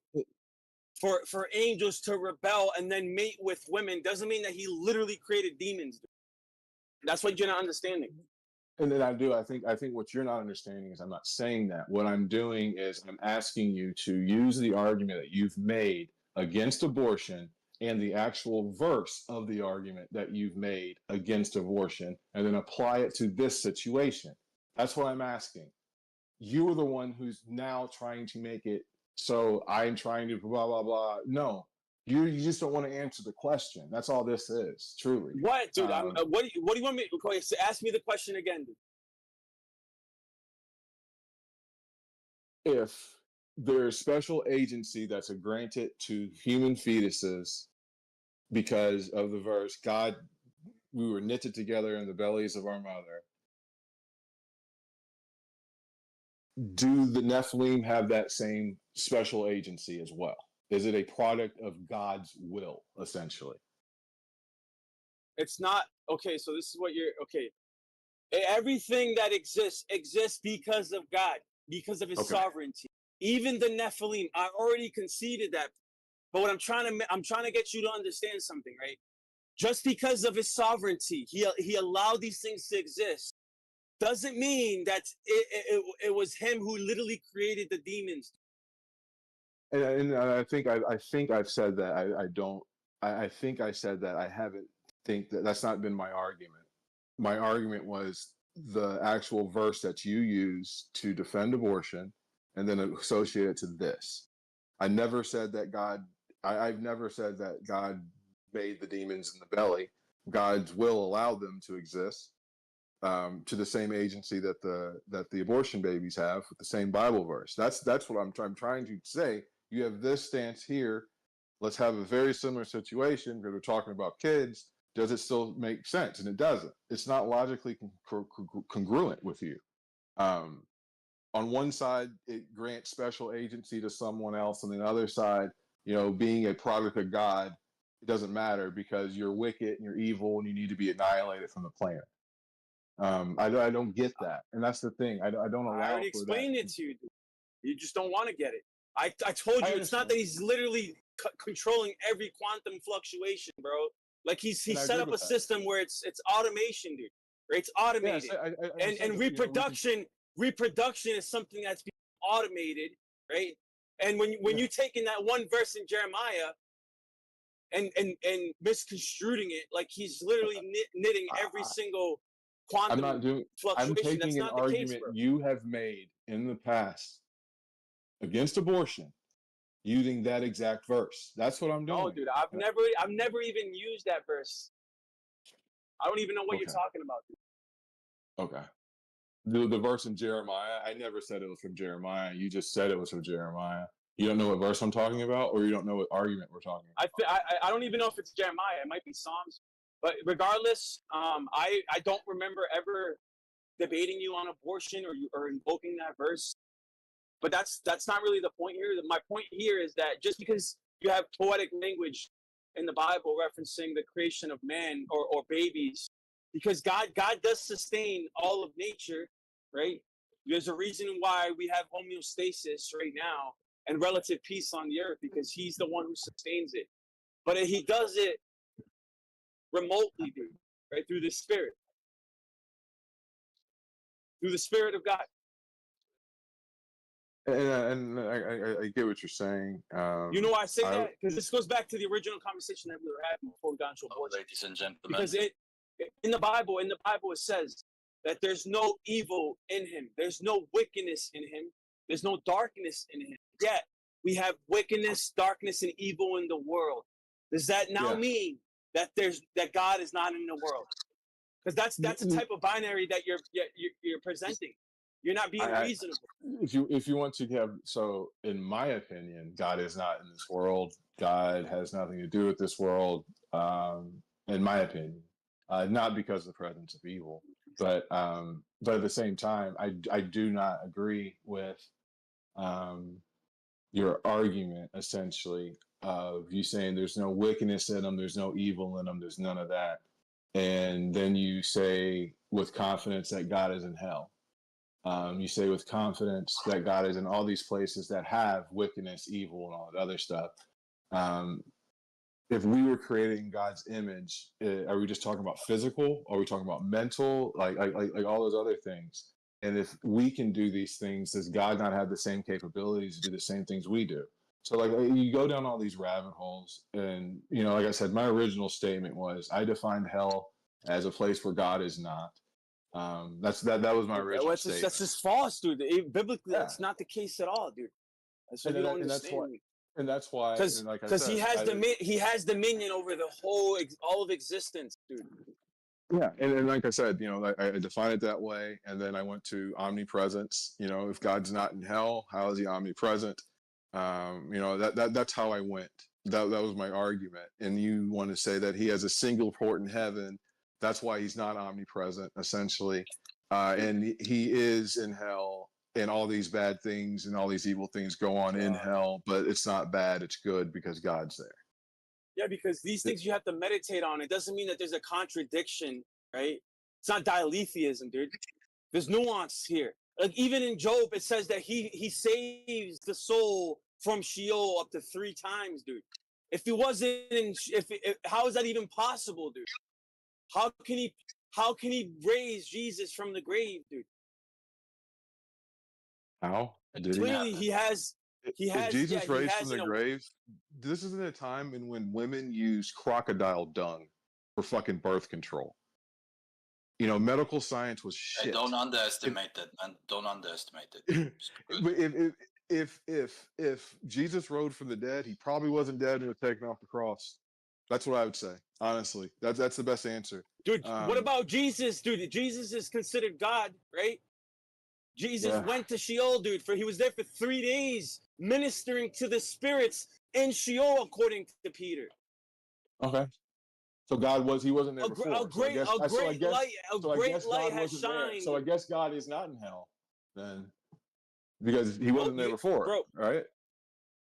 for angels to rebel and then mate with women doesn't mean that He literally created demons. That's what you're not understanding. And then I think what you're not understanding is I'm not saying that. What I'm doing is I'm asking you to use the argument that you've made against abortion and the actual verse of the argument that you've made against abortion, and then apply it to this situation. That's what I'm asking. You are the one who's now trying to make it so I'm trying to blah, blah, blah. No, you just don't want to answer the question. That's all this is, truly. What, dude? What do you want me to ask me the question again, dude? If there's special agency that's granted to human fetuses because of the verse, God we were knitted together in the bellies of our mother. Do the Nephilim have that same special agency as well? Is it a product of God's will, essentially? It's not okay. So this is what you're okay. Everything that exists because of God, because of His sovereignty. Even the Nephilim, I already conceded that. But what I'm trying to get you to understand something, right? Just because of His sovereignty, He allowed these things to exist. Doesn't mean that it was Him who literally created the demons. And I think I've said that. I think I said that. I haven't think that's not been my argument. My argument was the actual verse that you use to defend abortion and then associate it to this. I never said that God, I've never said that God made the demons in the belly. God's will allowed them to exist to the same agency that the abortion babies have with the same Bible verse. That's what I'm trying to say. You have this stance here. Let's have a very similar situation because we're talking about kids. Does it still make sense? And it doesn't. It's not logically congruent with you. On one side, it grants special agency to someone else. On the other side, being a product of God, it doesn't matter because you're wicked and you're evil and you need to be annihilated from the planet. I don't get that. And that's the thing. I don't allow I already for explained that. it to you, dude. You just don't want to get it. I told you it's not that He's literally controlling every quantum fluctuation, bro. Like he set up a system where it's automation, dude. Right? It's automated. Yes, and reproduction is something that's being automated, right? And when you taking that one verse in Jeremiah and misconstruing it, like He's literally knitting every single quantum fluctuation. I'm taking that's an not the argument case, bro. you have made in the past against abortion using that exact verse. That's what I'm doing. No, dude, I've never even used that verse. I don't even know what you're talking about, dude. Okay. The verse in Jeremiah, I never said it was from Jeremiah. You just said it was from Jeremiah. You don't know what verse I'm talking about, or you don't know what argument we're talking about? I don't even know if it's Jeremiah. It might be Psalms. But regardless, I don't remember ever debating you on abortion or invoking that verse. But that's not really the point here. My point here is that just because you have poetic language in the Bible referencing the creation of man or babies, because God does sustain all of nature, right? There's a reason why we have homeostasis right now and relative peace on the earth, because He's the one who sustains it. But He does it remotely, dude, right? Through the Spirit. Through the Spirit of God. And I get what you're saying. You know why I say that? Because this goes back to the original conversation that we were having before we got into abortion. Ladies and gentlemen. Because in the Bible it says that there's no evil in Him. There's no wickedness in Him. There's no darkness in Him. Yet we have wickedness, darkness, and evil in the world. Does that now mean that God is not in the world? Because that's the type of binary that you're presenting. You're not being reasonable. If you want to have, so in my opinion, God is not in this world. God has nothing to do with this world. In my opinion, not because of the presence of evil, but at the same time, I do not agree with your argument essentially of you saying there's no wickedness in them, there's no evil in them, there's none of that, and then you say with confidence that God is in hell. You say with confidence that God is in all these places that have wickedness, evil, and all that other stuff. If we were creating God's image, are we just talking about physical? Are we talking about mental? Like all those other things? And if we can do these things, does God not have the same capabilities to do the same things we do? So like you go down all these rabbit holes, and like I said, my original statement was I defined hell as a place where God is not. That was my original statement. That's just false, dude. Biblically, that's not the case at all, dude. That's what you don't understand. And that's why, because He has dominion over all of existence, dude. Yeah, and like I said, I define it that way, and then I went to omnipresence. If God's not in hell, how is He omnipresent? That's how I went. That was my argument. And you want to say that He has a single port in heaven That's why he's not omnipresent, essentially. And he is in hell, and all these bad things and all these evil things go on in hell, but it's not bad, it's good because God's there. Yeah, because these things you have to meditate on. It doesn't mean that there's a contradiction, right? It's not dialetheism, dude. There's nuance here. Like even in Job, it says that he saves the soul from Sheol up to 3 times, dude. If he wasn't in, how is that even possible, dude? How can he raise Jesus from the grave, dude? How did Clearly, he has. If Jesus raised from the grave, this isn't a time in when women use crocodile dung for fucking birth control. You know, medical science was shit. Hey, don't underestimate that, man. Don't underestimate it. But if Jesus rose from the dead, he probably wasn't dead and was taken off the cross. That's what I would say. Honestly, that's the best answer. Dude, what about Jesus, dude? Jesus is considered God, right? Jesus went to Sheol, dude, for he was there for 3 days ministering to the spirits in Sheol, according to Peter. Okay. So God wasn't there before. A great light has shined. So I guess God is not in hell then, because he wasn't there before, bro. Right?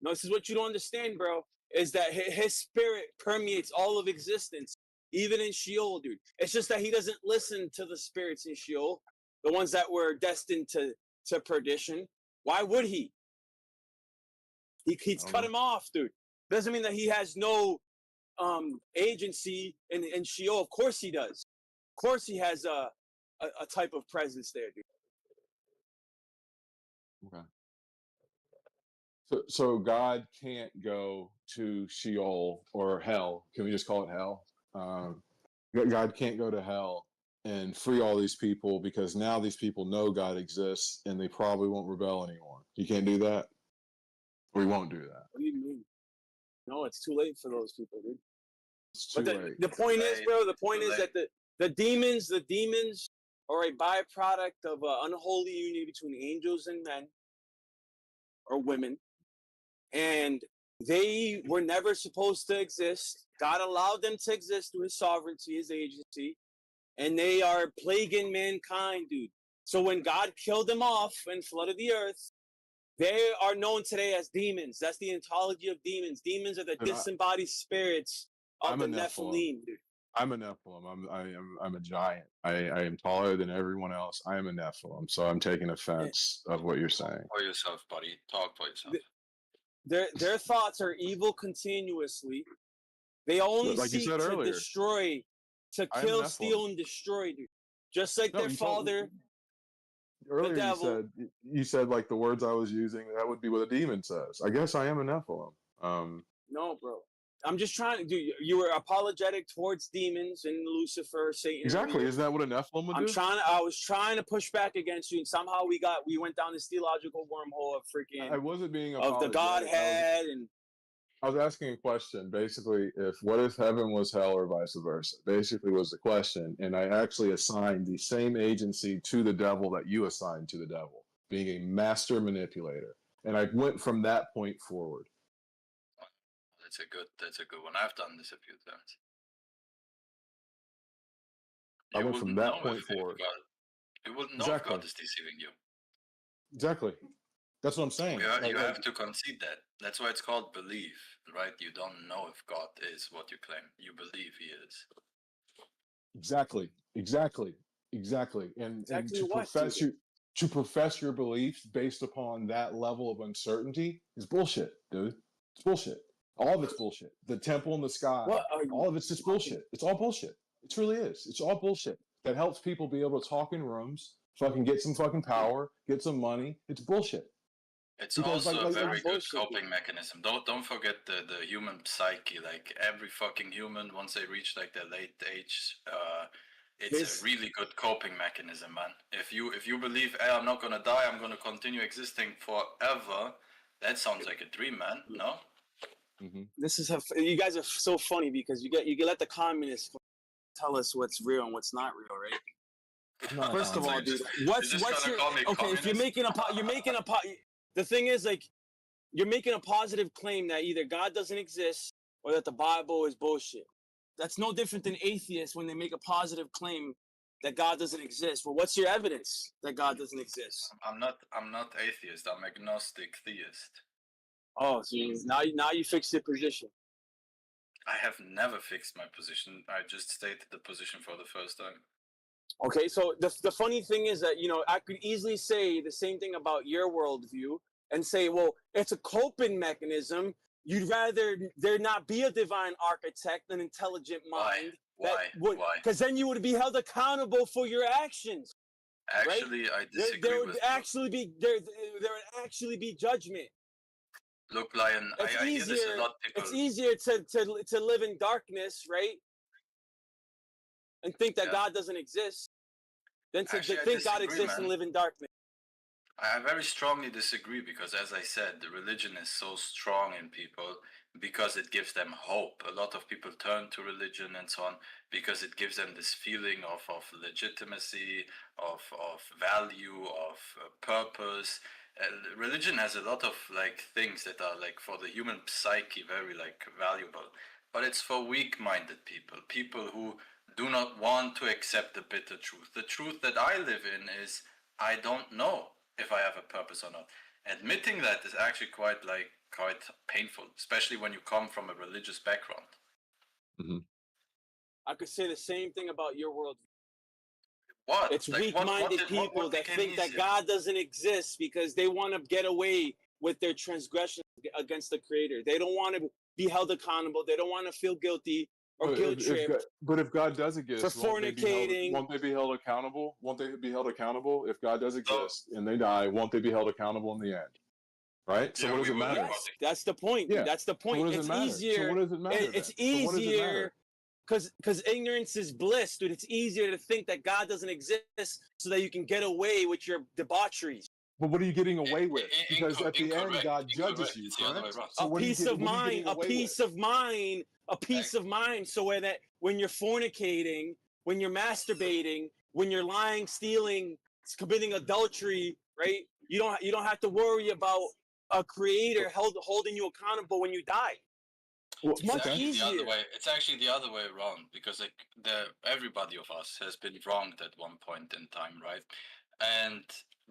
No, this is what you don't understand, bro. Is that his spirit permeates all of existence, even in Sheol, dude. It's just that he doesn't listen to the spirits in Sheol, the ones that were destined to perdition. Why would he? He's cut him off, dude. Doesn't mean that he has no agency in Sheol. Of course he does. Of course he has a type of presence there, dude. Okay. So God can't go to Sheol or hell. Can we just call it hell? God can't go to hell and free all these people because now these people know God exists and they probably won't rebel anymore. You can't do that? Or you won't do that? What do you mean? No, it's too late for those people, dude. It's too late. The point is, bro, the point is that the demons are a byproduct of unholy union between angels and men or women. And they were never supposed to exist. God allowed them to exist through his sovereignty, his agency. And they are plaguing mankind, dude. So when God killed them off and flooded the earth, they are known today as demons. That's the ontology of demons. Demons are the disembodied spirits of the Nephilim, dude. I'm a Nephilim. I'm a giant. I am taller than everyone else. I am a Nephilim. So I'm taking offense of what you're saying. For yourself, buddy. Talk for yourself. Their thoughts are evil continuously. They only seek to destroy, to kill, steal, and destroy, dude. Just like their father. Earlier the devil. You said like the words I was using, that would be what a demon says. I guess I am a Nephilim. No, bro. I'm just trying to do. You were apologetic towards demons and Lucifer, Satan. Exactly. Is that what a Nephilim would do? I was trying to push back against you, and somehow we went down this theological wormhole of freaking. I wasn't being of the Godhead and. I was asking a question, basically, what if heaven was hell or vice versa? Basically was the question, and I actually assigned the same agency to the devil that you assigned to the devil, being a master manipulator. And I went from that point forward. That's a good one. I've done this a few times. I went from that point forward. You wouldn't know if God is deceiving you. Exactly. That's what I'm saying. You have to concede that. That's why it's called belief, right? You don't know if God is what you claim. You believe he is. Exactly. And to profess your beliefs based upon that level of uncertainty is bullshit, dude. It's bullshit. All of it's bullshit. The temple in the sky, all of it's just bullshit. It's all bullshit. It really is. It's all bullshit. That helps people be able to talk in rooms, fucking get some fucking power, get some money. It's bullshit. It's also a very good coping mechanism. Don't forget the human psyche. Like every fucking human, once they reach like their late age, it's a really good coping mechanism, man. If you believe, hey, I'm not gonna die, I'm gonna continue existing forever, that sounds like a dream, man. No? Mm-hmm. This is you guys are so funny because you let the communists tell us what's real and what's not real, right? First of all, dude, what's your okay? If you're making the thing is, like, you're making a positive claim that either God doesn't exist or that the Bible is bullshit. That's no different than atheists when they make a positive claim that God doesn't exist. Well, what's your evidence that God doesn't exist? I'm not atheist. I'm agnostic theist. Oh, so now you fixed your position. I have never fixed my position. I just stated the position for the first time. Okay, so the funny thing is that, I could easily say the same thing about your worldview and say, well, it's a coping mechanism. You'd rather there not be a divine architect, an intelligent mind. Why? Because then you would be held accountable for your actions. Actually, right? I disagree there would with actually be there would actually be judgment. Look, Lion, I hear this a lot. People. It's easier to live in darkness, right? And think that God doesn't exist than to think God exists and live in darkness. I very strongly disagree because, as I said, the religion is so strong in people because it gives them hope. A lot of people turn to religion and so on because it gives them this feeling of legitimacy, of value, of purpose. Religion has a lot of things that are for the human psyche very valuable, but it's for weak-minded people who do not want to accept the bitter truth. The truth that I live in is I don't know if I have a purpose or not. Admitting that is actually quite painful, especially when you come from a religious background. Mm-hmm. I could say the same thing about your world. What? It's weak-minded people that think that God doesn't exist because they want to get away with their transgressions against the Creator. They don't want to be held accountable. They don't want to feel guilty or guilt-tripped. But if God does exist, for fornicating, won't they be held accountable? Won't they be held accountable if God does exist and they die? Won't they be held accountable in the end? Right. So what does it matter? Yes, that's the point. Yeah. That's the point. So what does it's it matter? easier. So what does it matter? It's then? So what does it easier matter? because ignorance is bliss, dude. It's easier to think that God doesn't exist so that you can get away with your debaucheries. But what are you getting away with? Because at the end, God judges you, correct? So a peace of mind, a peace of mind, a peace of mind. So when you're fornicating, when you're masturbating, when you're lying, stealing, committing adultery, right? You don't have to worry about a creator holding you accountable when you die. Well, it's much easier. It's actually the other way around because everybody of us has been wronged at one point in time, right? And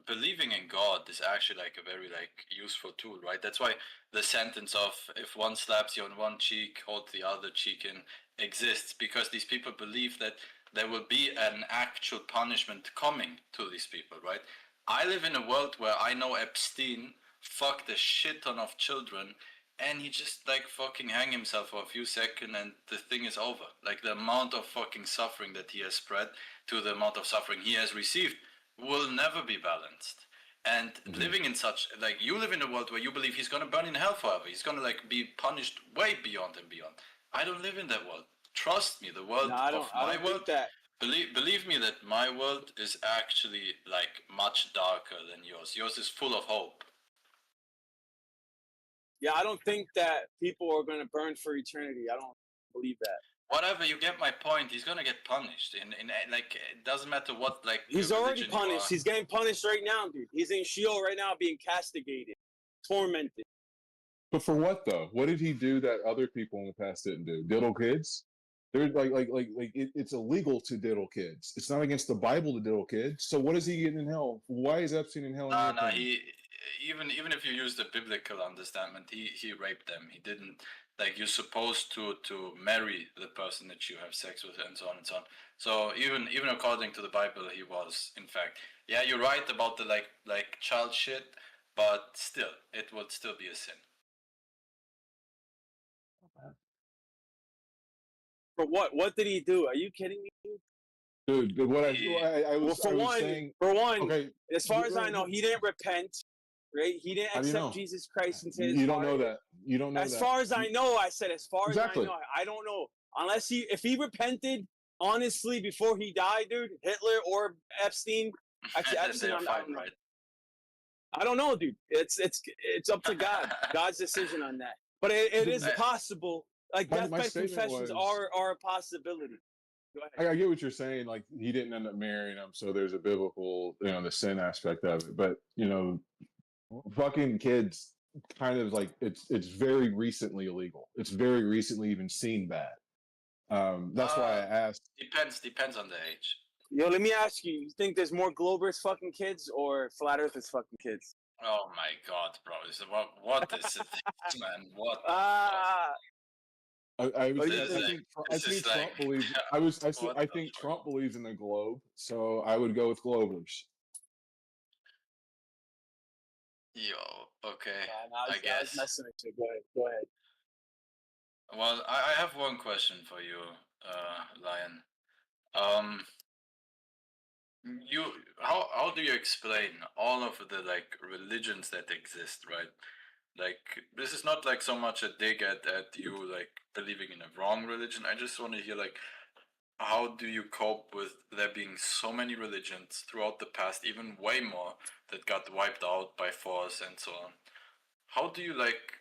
believing in God is actually a very useful tool, right? That's why the sentence of if one slaps you on one cheek, hold the other cheek in exists, because these people believe that there will be an actual punishment coming to these people, right? I live in a world where I know Epstein fucked a shit ton of children and he just fucking hang himself for a few seconds and the thing is over. The amount of fucking suffering that he has spread to the amount of suffering he has received will never be balanced. And living in such you live in a world where you believe he's gonna burn in hell forever. He's gonna be punished way beyond and beyond. I don't live in that world. Trust me, the world of my world. Believe me that my world is actually much darker than yours. Yours is full of hope. Yeah, I don't think that people are gonna burn for eternity. I don't believe that. Whatever, you get my point. He's gonna get punished. It doesn't matter what He's already punished. He's getting punished right now, dude. He's in Sheol right now, being castigated, tormented. But for what though? What did he do that other people in the past didn't do? Diddle kids? They're it's illegal to diddle kids. It's not against the Bible to diddle kids. So what is he getting in hell? Why is Epstein in hell? No, he even if you use the biblical understanding, he raped them. He didn't you're supposed to marry the person that you have sex with and so on and so on. So even according to the Bible, he was in fact. Yeah, you're right about the child shit, but still, it would still be a sin. For what? What did he do? Are you kidding me, dude? Dude, what I was saying. For one, okay, as far as I know, he didn't repent. Right? He didn't accept Jesus Christ into his heart. You don't know that. You don't know as that. As far as I know, I said, as far exactly. as I know, I don't know. Unless if he repented honestly before he died, dude, Hitler or Epstein. Actually, Epstein, I don't know, dude. It's up to God. God's decision on that. But it is possible. Deathbed confessions are a possibility. Go ahead. I get what you're saying. He didn't end up marrying him, so there's a biblical, the sin aspect of it. But fucking kids kind of it's very recently illegal. It's very recently even seen bad. That's why I asked. Depends on the age. Yo, let me ask you: you think there's more Globers fucking kids or flat Earthers fucking kids? Oh my god, bro! What is this, man? What? I think Trump believes. I think Trump believes in the globe, so I would go with Globers. Yo, okay. I I guess. was messing with you. Go ahead. Well, I have one question for you, Lion. How do you explain all of the like religions that exist, right? Like this is not like so much a dig at you like believing in a wrong religion. I just want to hear like how do you cope with there being so many religions throughout the past, even way more that got wiped out by force and so on? How do you like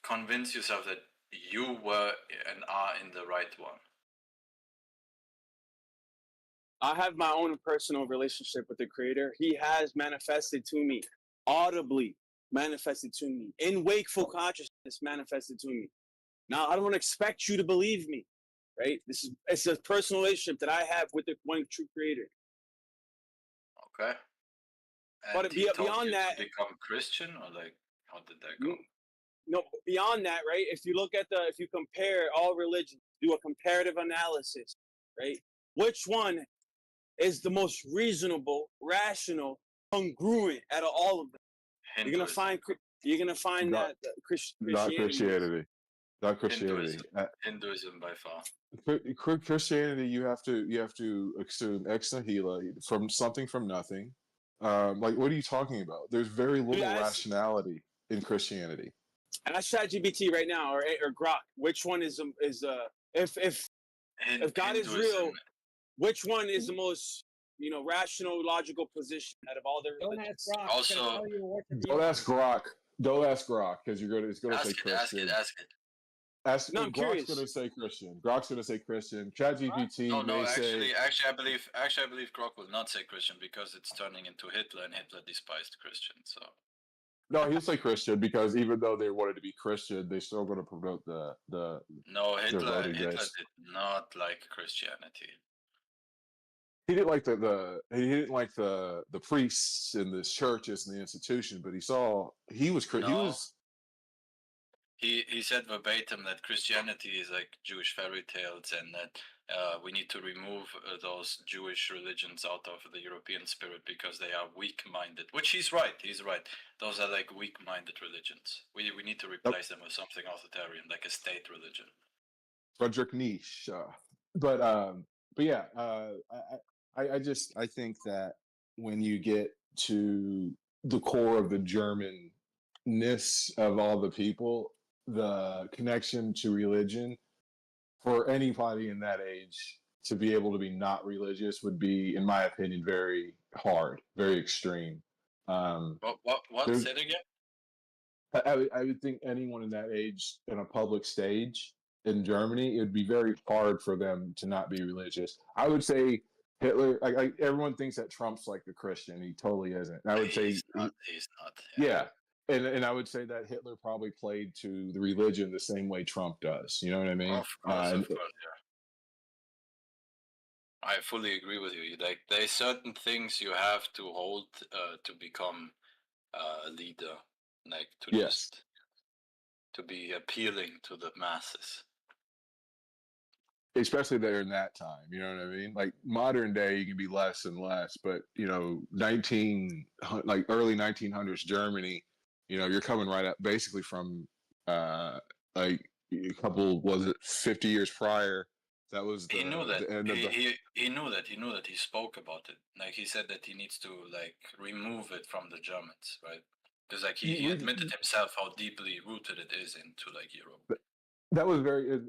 convince yourself that you were and are in the right one? I have my own personal relationship with the Creator. He has manifested to me, audibly manifested to me, in wakeful consciousness manifested to me. Now, I don't expect you to believe me, right? It's a personal relationship that I have with the one true Creator. Okay. And But he told beyond you that, to become Christian, or like how did that go? No, beyond that, right? If you compare all religions, do a comparative analysis, right? Which one is the most reasonable, rational, congruent out of all of them? Hinduism. You're gonna find Not Christianity. Not Christianity. Hinduism by far. Christianity, you have to assume ex nihilo from something from nothing. Like, what are you talking about? There's very little rationality in Christianity. Ask ChatGPT right now, or Grok. Which one is if God is real? Which one is the most rational, logical position out of all the religions? Also, don't ask Grok. Don't ask Grok because it's gonna say Christian. Ask it. No, I'm Grok's curious. gonna say Christian. Grok's gonna say Christian. ChatGPT actually, I believe Grok will not say Christian because it's turning into Hitler, and Hitler despised Christians. So. No, he'll say Christian because even though they wanted to be Christian, they're still going to promote the. No, Hitler did not like Christianity. He didn't like the priests and the churches and the institution, but he said verbatim that Christianity is like Jewish fairy tales, and that we need to remove those Jewish religions out of the European spirit because they are weak-minded. Which he's right. Those are like weak-minded religions. We need to replace them with something authoritarian, like a state religion. Frederick Nietzsche, but yeah, I think that when you get to the core of the German-ness of all the people, the connection to religion for anybody in that age to be able to be not religious would be, in my opinion, very hard, very extreme. What? Say it again? I would think anyone in that age in a public stage in Germany, it would be very hard for them to not be religious. I would say Hitler, like everyone thinks that Trump's like a Christian. He totally isn't. I would say he's not. Yeah. And I would say that Hitler probably played to the religion the same way Trump does. You know what I mean? Of course, yeah. I fully agree with you. Like, there's certain things you have to hold to become a leader, like to be appealing to the masses. Especially there in that time, you know what I mean? Like modern day, you can be less and less, but early 1900s Germany, you're coming right up basically from like a couple, was it 50 years prior? That was he knew that. The end of he knew that. He spoke about it. Like he said that he needs to like remove it from the Germans, right? Because like he admitted himself how deeply rooted it is into like Europe. That was very.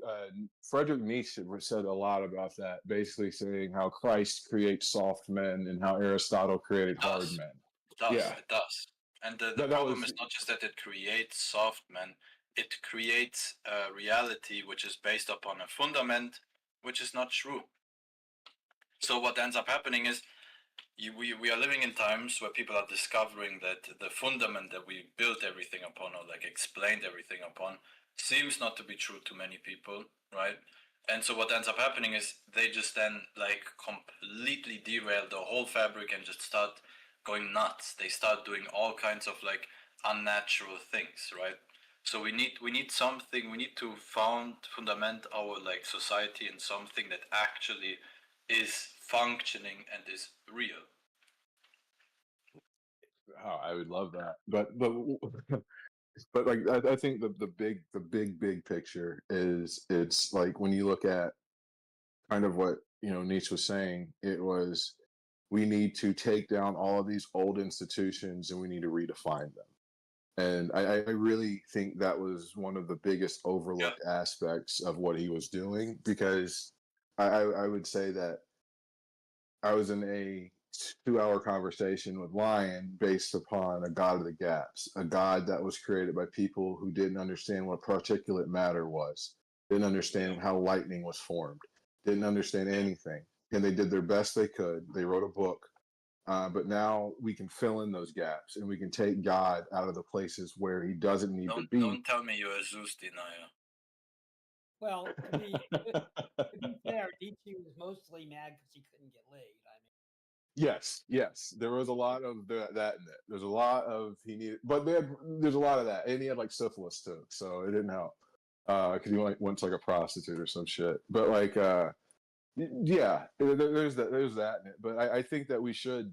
Frederick Nietzsche said a lot about that, basically saying how Christ creates soft men and how Aristotle created hard men. It does. And the problem is not just that it creates soft men; it creates a reality which is based upon a fundament which is not true. So what ends up happening is we are living in times where people are discovering that the fundament that we built everything upon, or like explained everything upon, seems not to be true to many people, right? And so what ends up happening is they just then like completely derail the whole fabric and just start going nuts. They start doing all kinds of like unnatural things, right? So we need something. We need to fundament our like society in something that actually is functioning and is real. Oh, I would love that, but like I think the big picture is it's like when you look at kind of what Nietzsche was saying, it was we need to take down all of these old institutions and we need to redefine them. And I really think that was one of the biggest overlooked aspects of what he was doing, because I would say that I was in a 2-hour conversation with Lion based upon a God of the gaps, a God that was created by people who didn't understand what particulate matter was, didn't understand how lightning was formed, didn't understand anything. And they did their best they could. They wrote a book. But now we can fill in those gaps and we can take God out of the places where he doesn't need to be. Don't tell me you're a Zeus denier. Well, to be fair, Nietzsche was mostly mad because he couldn't get laid. I mean, Yes. There was a lot of that in it. There's a lot of he needed, but there's a lot of that, and he had like syphilis too, so it didn't help. Because he went to like a prostitute or some shit. But like, yeah, there's that in it. But I think that we should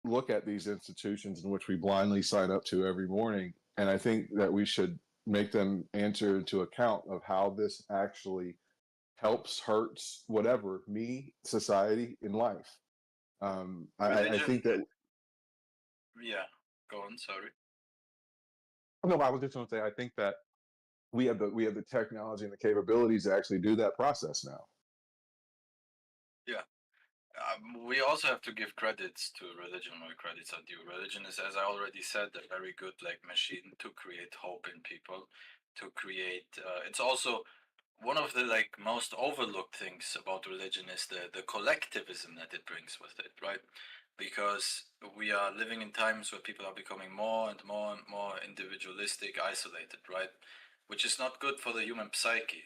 look at these institutions in which we blindly sign up to every morning, and I think that we should make them answer into account of how this actually helps, hurts, whatever, me, society, in life. I think that. Yeah, go on. Sorry. No, I was just going to say I think that we have the technology and the capabilities to actually do that process now. Yeah. We also have to give credits to religion where credits are due. Religion is, as I already said, a very good like machine to create hope in people, to create. It's also one of the like most overlooked things about religion is the collectivism that it brings with it, right? Because we are living in times where people are becoming more and more and more individualistic, isolated, right? Which is not good for the human psyche.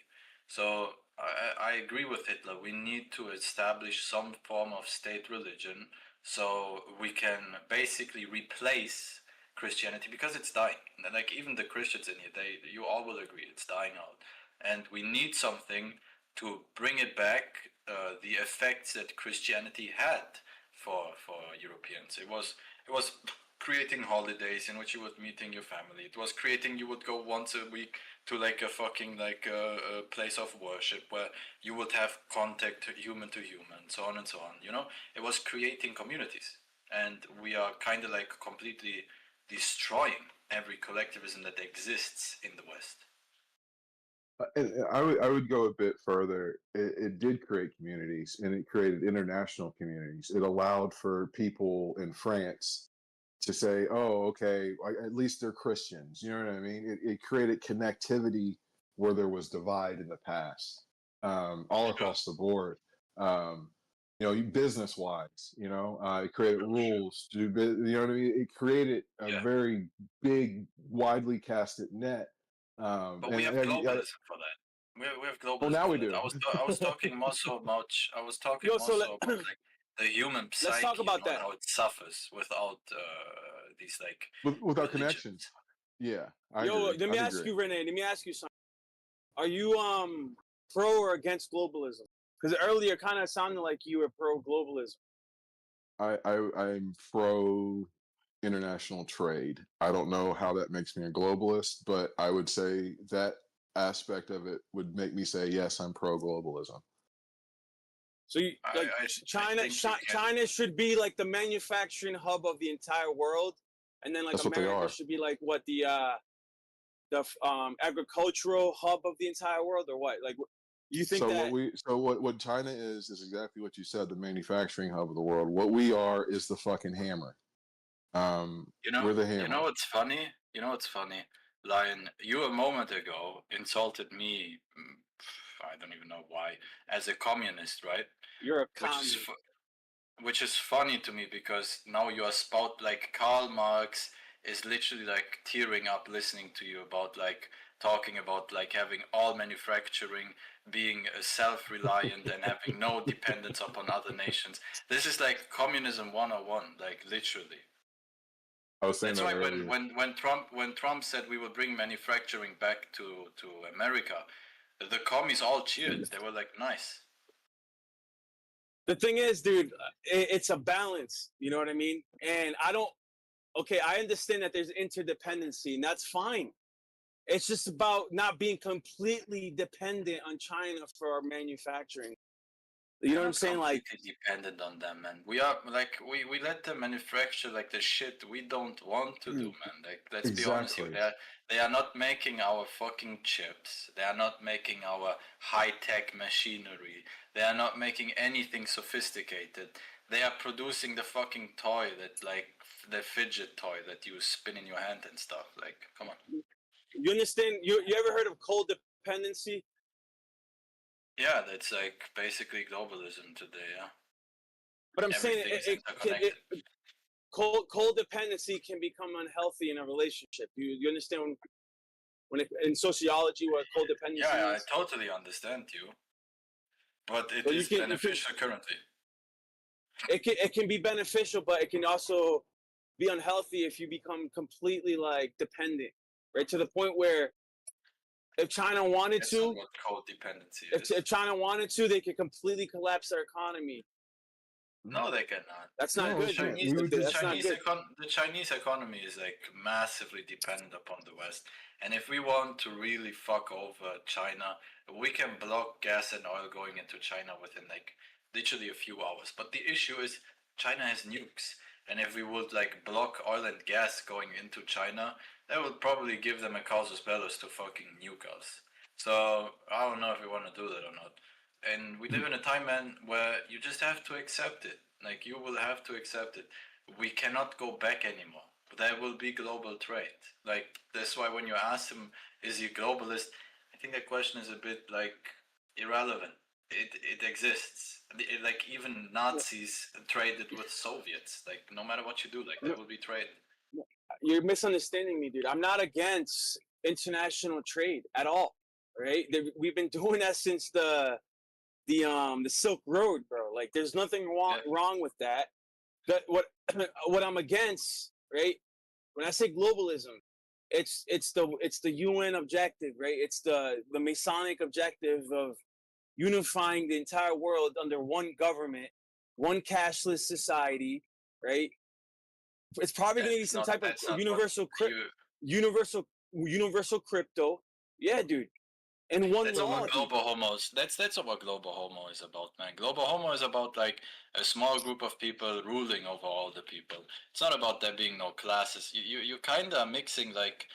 So I agree with Hitler. We need to establish some form of state religion so we can basically replace Christianity, because it's dying. And like even the Christians in here, you all will agree it's dying out, and we need something to bring it back. The effects that Christianity had for Europeans. It was creating holidays in which you would meeting your family. It was creating you would go once a week to like a fucking like a place of worship where you would have contact human to human, so on and so on. It was creating communities, and we are kind of like completely destroying every collectivism that exists in the West. I would go a bit further. It did create communities, and it created international communities. It allowed for people in France to say, "Oh, okay, at least they're Christians." You know what I mean? It created connectivity where there was divide in the past, all across the board. Business wise, it created rules to do. You know what I mean? It created a very big, widely casted net. But we have globalism for that. We have globalism. Well, now we do. I was talking more so much. I was talking Yo, more so so about like the human psyche. let's talk about that. How it suffers without these like with our connections. Yeah, I Yo, agree. let me I ask agree. you, Renee. Let me ask you something. Are you pro or against globalism? Because earlier, kind of sounded like you were pro globalism. I'm pro international trade. I don't know how that makes me a globalist, but I would say that aspect of it would make me say yes, I'm pro globalism. So you like China should be like the manufacturing hub of the entire world, and then like That's what they America are. should be like what the agricultural hub of the entire world, or what? Like, you think what China is exactly what you said, the manufacturing hub of the world. What we are is the fucking hammer. We're the hammer. You know what's funny? Lion, you a moment ago insulted me. I don't even know why, as a communist, right? You're a communist. Which is funny to me, because now you are like Karl Marx is literally like tearing up listening to you about like talking about like having all manufacturing being self-reliant and having no dependence upon other nations. This is like communism 101, like literally. I was saying That's that why earlier. when Trump said we will bring manufacturing back to America, the commies all cheered. They were like, nice. The thing is, dude, it's a balance. You know what I mean? And I understand that there's interdependency, and that's fine. It's just about not being completely dependent on China for our manufacturing. You know what I'm saying? Like, dependent on them, man. We are like we let them manufacture like the shit we don't want to do, man. Like, let's be honest here. They are not making our fucking chips. They are not making our high-tech machinery. They are not making anything sophisticated. They are producing the fucking toy that, like, the fidget toy that you spin in your hand and stuff. Like, come on. you understand? You ever heard of codependency? Yeah, that's like basically globalism today, yeah. But I'm saying codependency can become unhealthy in a relationship. You understand when in sociology what codependency yeah, is? I totally understand you. But it is beneficial currently. It can be beneficial, but it can also be unhealthy if you become completely like dependent, right? To the point where if China wanted That's to, not what codependency is. if China wanted to, they could completely collapse their economy. No, they cannot. That's not good. The Chinese economy is like massively dependent upon the West. And if we want to really fuck over China, we can block gas and oil going into China within like literally a few hours. But the issue is China has nukes. And if we would like block oil and gas going into China, that would probably give them a casus bellus to fucking nuke us. So I don't know if we want to do that or not. And we live in a time, man, where you just have to accept it. Like, you will have to accept it. We cannot go back anymore. There will be global trade. Like, that's why when you ask him, is he globalist? I think that question is a bit, like, irrelevant. It exists. Like, even Nazis traded with Soviets. Like, no matter what you do, like, there will be trade. You're misunderstanding me, dude. I'm not against international trade at all, right? We've been doing that since the Silk Road, bro. Like, there's nothing wrong with that. But what I'm against, right? When I say globalism, it's the UN objective, right? It's the Masonic objective of unifying the entire world under one government, one cashless society, right? It's probably going to be some type of universal crypto. Yeah, dude. And one that's law. What global homos. That's what global homo is about, man. Global homo is about like a small group of people ruling over all the people. It's not about there being no classes. You kind of mixing like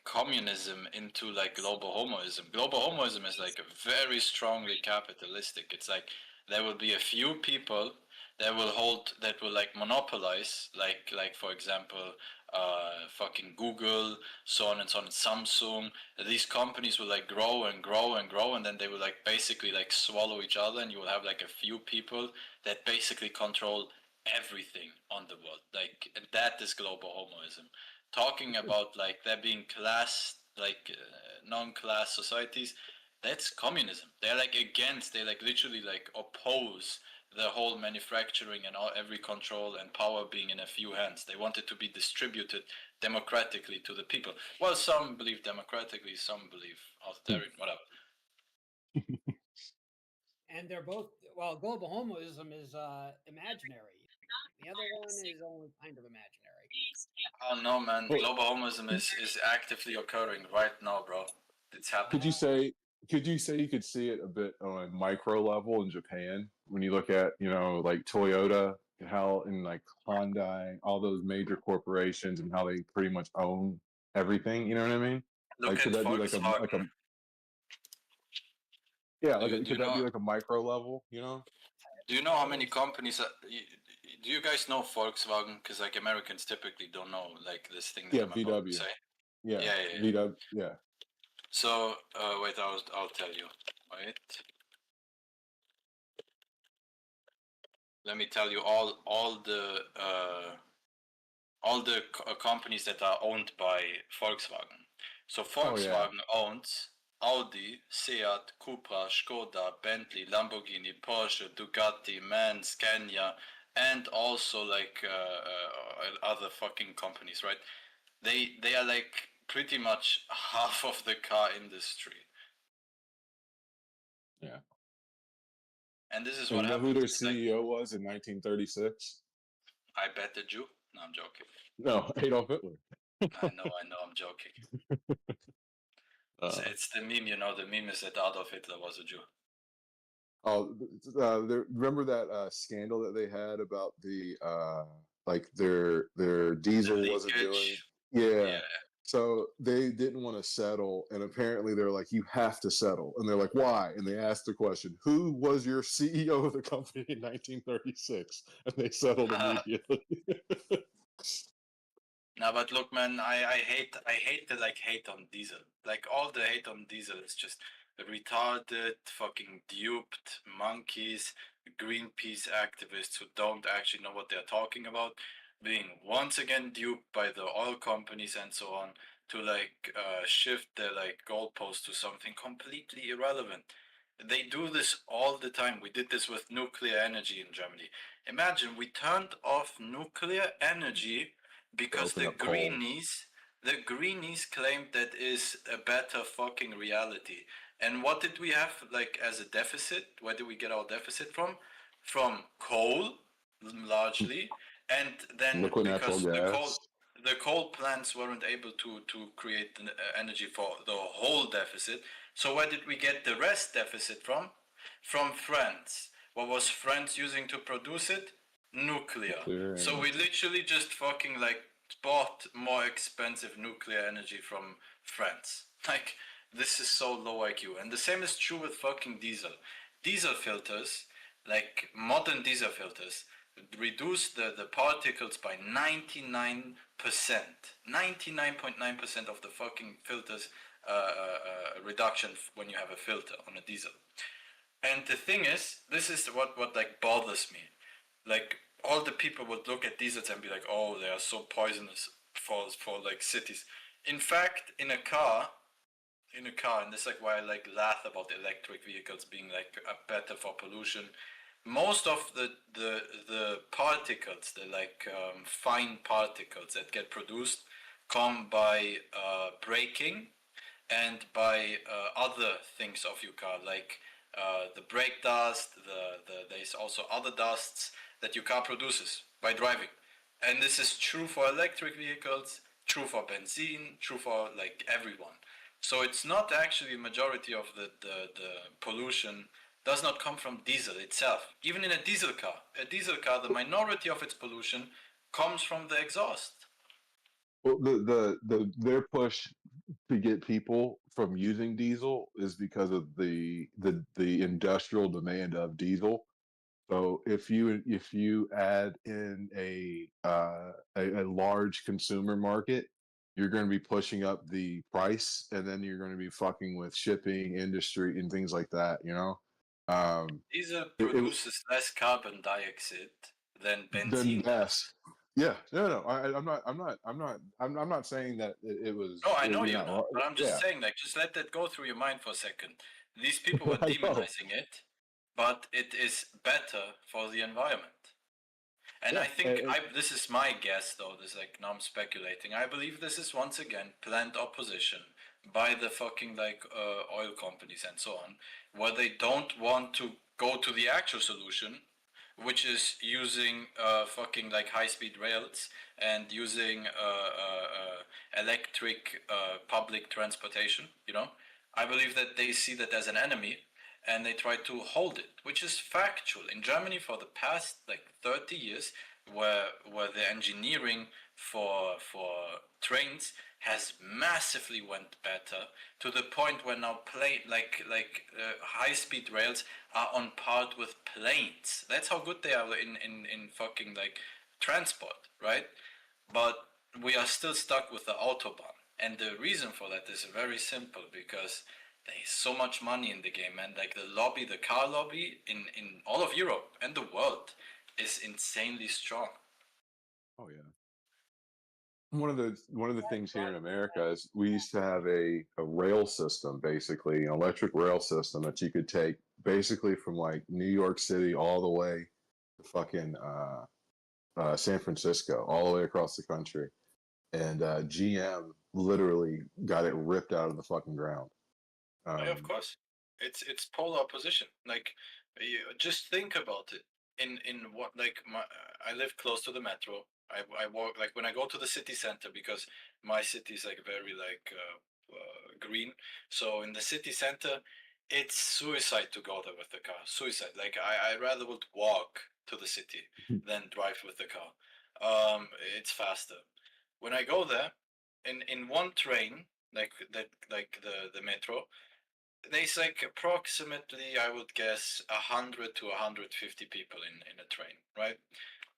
communism into like global homoism. Global homoism is like very strongly capitalistic. It's like there will be a few people that will like monopolize, like for example, fucking Google, so on and so on, Samsung. These companies will like grow and grow and grow, and then they will like basically like swallow each other, and you will have like a few people that basically control everything on the world. Like, that is global homoism. Talking about like there being class, like non-class societies, that's communism. They're like against, they like literally like oppose the whole manufacturing and every control and power being in a few hands. They want it to be distributed democratically to the people. Well, some believe democratically, some believe authoritarian, whatever. And they're both, well, global homoism is imaginary. The other one is only kind of imaginary. Oh no, man! Global homoism is actively occurring right now, bro. It's happening. Could you say you could see it a bit on a micro level in Japan when you look at, like Toyota, how, and like Hyundai, all those major corporations, and how they pretty much own everything. You know what I mean? Look could at that be like Volkswagen. Could that be like a micro level? Do you know how many companies? Do you guys know Volkswagen? Because like Americans typically don't know like this thing that I'm about to say. Yeah. VW. Yeah. So wait, I'll tell you. Wait. Let me tell you all the companies that are owned by Volkswagen. So Oh yeah. Volkswagen owns Audi, Seat, Cupra, Skoda, Bentley, Lamborghini, Porsche, Ducati, MAN, Scania, and also like other fucking companies, right? They are like pretty much half of the car industry. Yeah. And this is And what you know who happens. their Like, CEO was in 1936? I bet a Jew. No, I'm joking. No, Adolf Hitler. I know, I'm joking. It's the meme, you know. The meme is that Adolf Hitler was a Jew. Oh, remember that scandal that they had about the like their diesel wasn't doing? Leakage. Yeah. Yeah. So they didn't want to settle, and apparently they're like, "You have to settle," and they're like, "Why?" And they asked the question, "Who was your CEO of the company in 1936?" And they settled immediately. No, but look, man, I hate the like hate on diesel. Like all the hate on diesel is just retarded, fucking duped monkeys, Greenpeace activists who don't actually know what they're talking about, being once again duped by the oil companies and so on to like shift their like goalpost to something completely irrelevant. They do this all the time. We did this with nuclear energy in Germany. Imagine we turned off nuclear energy because Open up coal. the greenies claimed that is a better fucking reality. And what did we have like as a deficit? Where did we get our deficit from? From coal, largely, and then Liquid natural because gas. the coal plants weren't able to create the energy for the whole deficit. So where did we get the rest deficit from? From France. What was France using to produce it? Nuclear. So we literally just fucking like bought more expensive nuclear energy from France. Like, this is so low IQ. And the same is true with fucking diesel. Diesel filters, like modern diesel filters, reduce the particles by 99%. 99.9% of the fucking filters reduction when you have a filter on a diesel. And the thing is, this is what like bothers me. Like all the people would look at diesels and be like, "Oh, they are so poisonous for like cities." In fact, in a car, and this is like why I like laugh about electric vehicles being like better for pollution. Most of the particles, the like fine particles that get produced, come by braking and by other things of your car, like the brake dust. There's also other dusts that your car produces by driving, and this is true for electric vehicles, true for benzene, true for like everyone. So it's not actually a majority of the pollution does not come from diesel itself. Even in a diesel car, the minority of its pollution comes from the exhaust. Well, their push to get people from using diesel is because of the industrial demand of diesel. So if you add in a large consumer market, you're going to be pushing up the price, and then you're going to be fucking with shipping industry and things like that. You know, Diesel produces less carbon dioxide than then benzene does. gas. Yeah, no. I'm not saying that it was. No, I know you're you're not not, wrong. but I'm just Yeah, saying, like, just let that go through your mind for a second. These people were I know. demonizing it, but it is better for the environment. And Yeah, I think this is my guess, though. This like now I'm speculating. I believe this is once again planned opposition by the fucking like oil companies and so on, where they don't want to go to the actual solution, which is using fucking like high-speed rails and using electric public transportation. You know, I believe that they see that as an enemy and they try to hold it, which is factual. In Germany, for the past like 30 years, where the engineering for trains has massively went better to the point where now high speed rails are on par with planes. That's how good they are in fucking like transport, right? But we are still stuck with the autobahn, and the reason for that is very simple, because there is so much money in the game, and like the car lobby in all of Europe and the world is insanely strong. Oh yeah. one of the things here in America is we used to have a rail system, basically an electric rail system that you could take basically from like New York City all the way to fucking San Francisco, all the way across the country, and GM literally got it ripped out of the fucking ground. Yeah, of course, it's polar opposition. Like, just think about it. In what like I live close to the metro. I walk like when I go to the city center because my city is like very like green. So in the city center, it's suicide to go there with the car. Suicide. Like I rather would walk to the city than drive with the car. It's faster. When I go there, in one train, like the metro, there's like approximately, I would guess, 100 to 150 people in a train, right?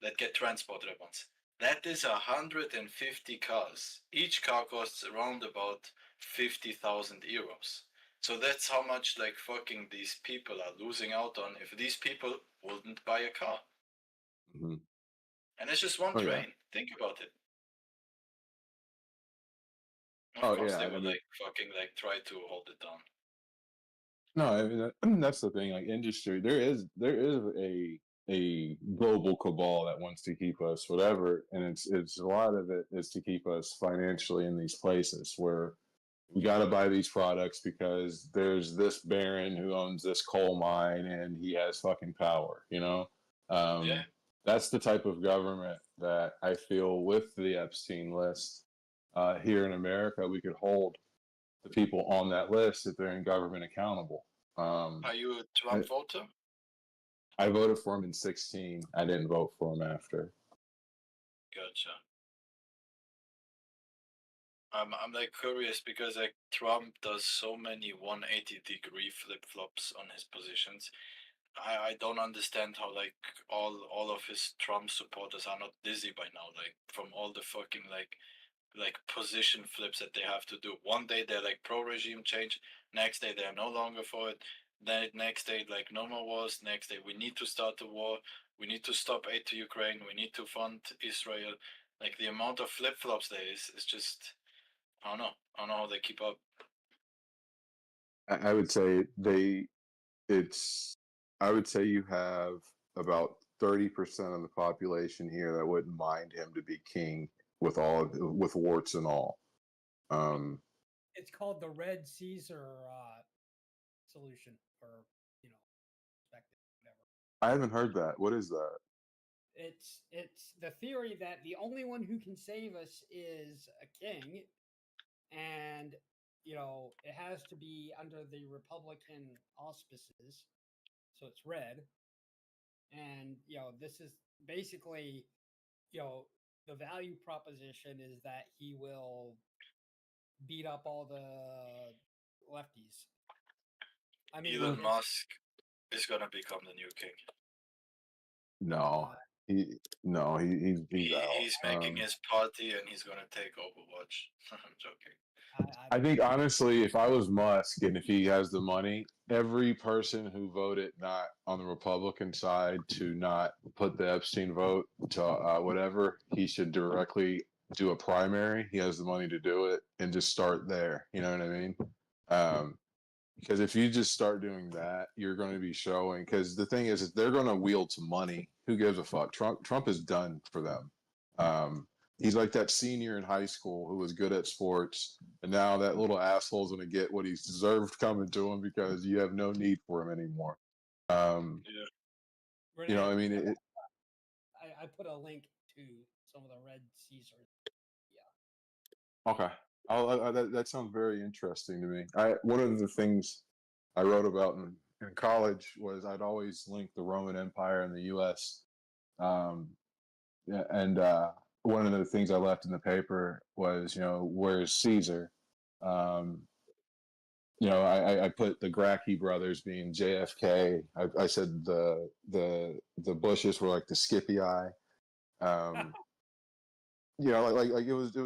That get transported at once. That is 150 cars. Each car costs around about 50,000 euros. So that's how much like fucking these people are losing out on if these people wouldn't buy a car. Mm-hmm. And it's just one train. Think about it. Of course, they would like fucking like try to hold it down. No, I mean that's the thing. Like industry, there is a global cabal that wants to keep us whatever, and it's a lot of it is to keep us financially in these places where we got to buy these products because there's this baron who owns this coal mine and he has fucking power. You know, Yeah. That's the type of government that I feel with the Epstein list here in America we could hold the people on that list if they're in government accountable. Are you a Trump voter? I voted for him in 2016. I didn't vote for him after. Gotcha. I'm like curious because like Trump does so many 180-degree flip-flops on his positions. I don't understand how like all of his Trump supporters are not dizzy by now, like from all the fucking like position flips that they have to do. One day they're like pro regime change, next day they're no longer for it. Then next day like no more wars. Next day we need to start a war. We need to stop aid to Ukraine. We need to fund Israel. Like the amount of flip flops there is just I don't know. I don't know how they keep up. I would say I would say you have about 30% of the population here that wouldn't mind him to be king with with warts and all. It's called the Red Caesar solution, or perspective, whatever. I haven't heard that. What is that? It's the theory that the only one who can save us is a king, and it has to be under the Republican auspices, so it's red. And this is basically the value proposition is that he will beat up all the lefties. I mean, Elon Musk is gonna become the new king. No, he's out. He's making his party and he's gonna take Overwatch. I'm joking. I think honestly, if I was Musk and if he has the money, every person who voted not on the Republican side to not put the Epstein vote to whatever, he should directly do a primary. He has the money to do it and just start there. You know what I mean? Because if you just start doing that, you're going to be showing. Because the thing is they're going to wield some money. Who gives a fuck? Trump is done for them. He's like that senior in high school who was good at sports, and now that little asshole's going to get what he's deserved coming to him because you have no need for him anymore. Yeah. You know, I mean, I put a link to some of the Red Caesar. Okay. That sounds very interesting to me. One of the things I wrote about in college was I'd always link the Roman Empire and the U.S. And one of the things I left in the paper was, where's Caesar? I put the Gracchi brothers being JFK. I said the Bushes were like the Scipii. Like it was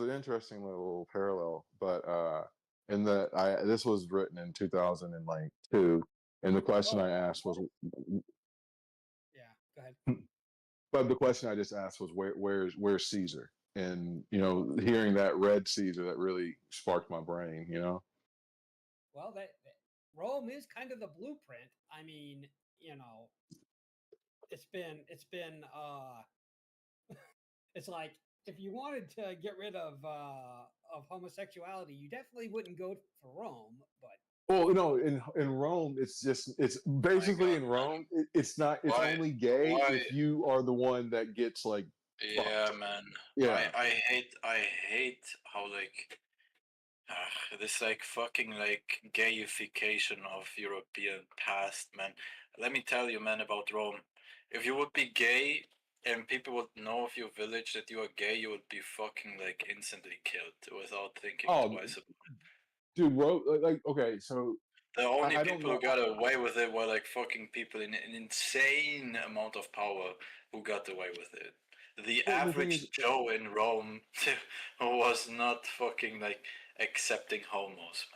an interesting little parallel. But this was written in 2002, and the question I asked was, yeah, go ahead. But the question I just asked was where's Caesar? And hearing that Red Caesar, that really sparked my brain. Well, that Rome is kind of the blueprint. I mean, it's been it's like if you wanted to get rid of homosexuality, you definitely wouldn't go for Rome, but Well, in Rome, it's basically in Rome. It's not. It's Why? only gay Why? if you are the one that gets like Yeah, fucked. man. Yeah. I hate how like this like fucking like gayification of European past, man. Let me tell you, man, about Rome. If you would be gay and people would know of your village that you are gay, you would be fucking like instantly killed without thinking Oh, twice about it. dude, like okay, so The only I don't people who know. got away with it were like fucking people in an insane amount of power who got away with it. The Well, the thing is, average Joe in Rome was not fucking like accepting homos,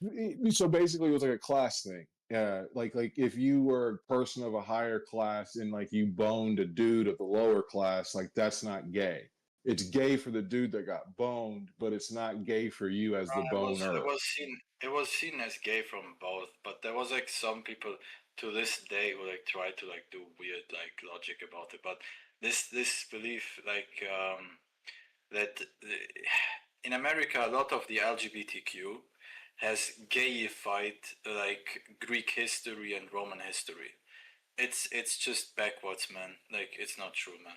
man. so basically, it was like a class thing. Yeah, like if you were a person of a higher class and like you boned a dude of the lower class, like that's not gay. It's gay for the dude that got boned, but it's not gay for you as the It boner. was seen as gay from both, but there was like some people to this day who like try to like do weird like logic about it. But this belief like that in America a lot of the LGBTQ has gayified like Greek history and Roman history. It's just backwards, man. Like it's not true, man.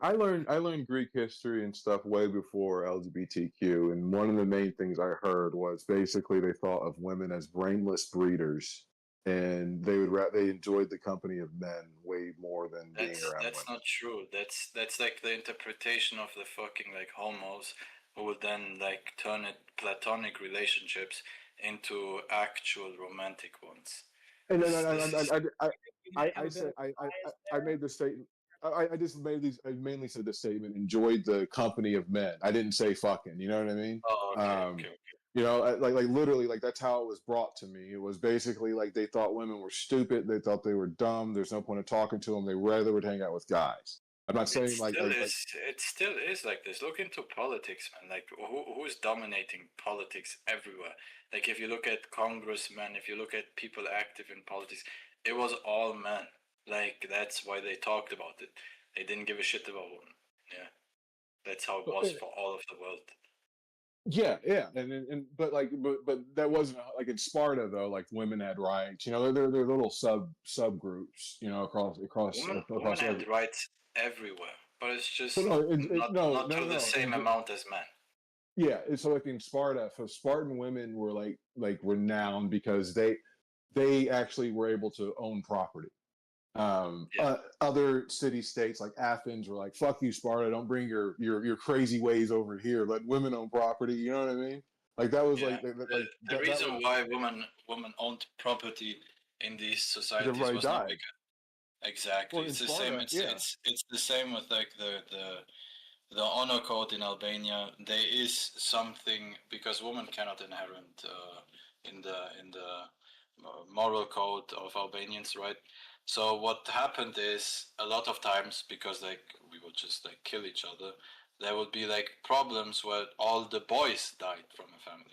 I learned Greek history and stuff way before LGBTQ, and one of the main things I heard was basically they thought of women as brainless breeders, and they enjoyed the company of men way more than being around That's women. not true. That's like the interpretation of the fucking like homos who would then like turn it platonic relationships into actual romantic ones. And then This is I said I made the statement. I just made these. I mainly said the statement. Enjoyed the company of men. I didn't say fucking. You know what I mean? oh okay. Like literally, like that's how it was brought to me. It was basically like they thought women were stupid. They thought they were dumb. There's no point in talking to them. They rather would hang out with guys. I'm not saying It still is like this. Look into politics, man. Like who's dominating politics everywhere? Like if you look at congressmen, if you look at people active in politics, it was all men. Like that's why they talked about it. They didn't give a shit about women. Yeah, that's how it was for all of the world. Yeah, and but that wasn't like in Sparta though. Like women had rights. They're little subgroups. Women Across had every. rights everywhere, but it's But just no, not to the no. same amount as men. Yeah, and so like in Sparta, so Spartan women were like renowned because they actually were able to own property. Other city states like Athens were like, "Fuck you, Sparta! Don't bring your crazy ways over here. Let women own property." You know what I mean? Like that was Yeah, like the that reason was why women owned property in these because societies everybody was not died. because exactly. Well, in It's the same. Sparta, yeah. It's the same with like the honor code in Albania. There is something because women cannot inherit in the moral code of Albanians, right? So what happened is a lot of times because like we would just like kill each other, there would be like problems where all the boys died from a family.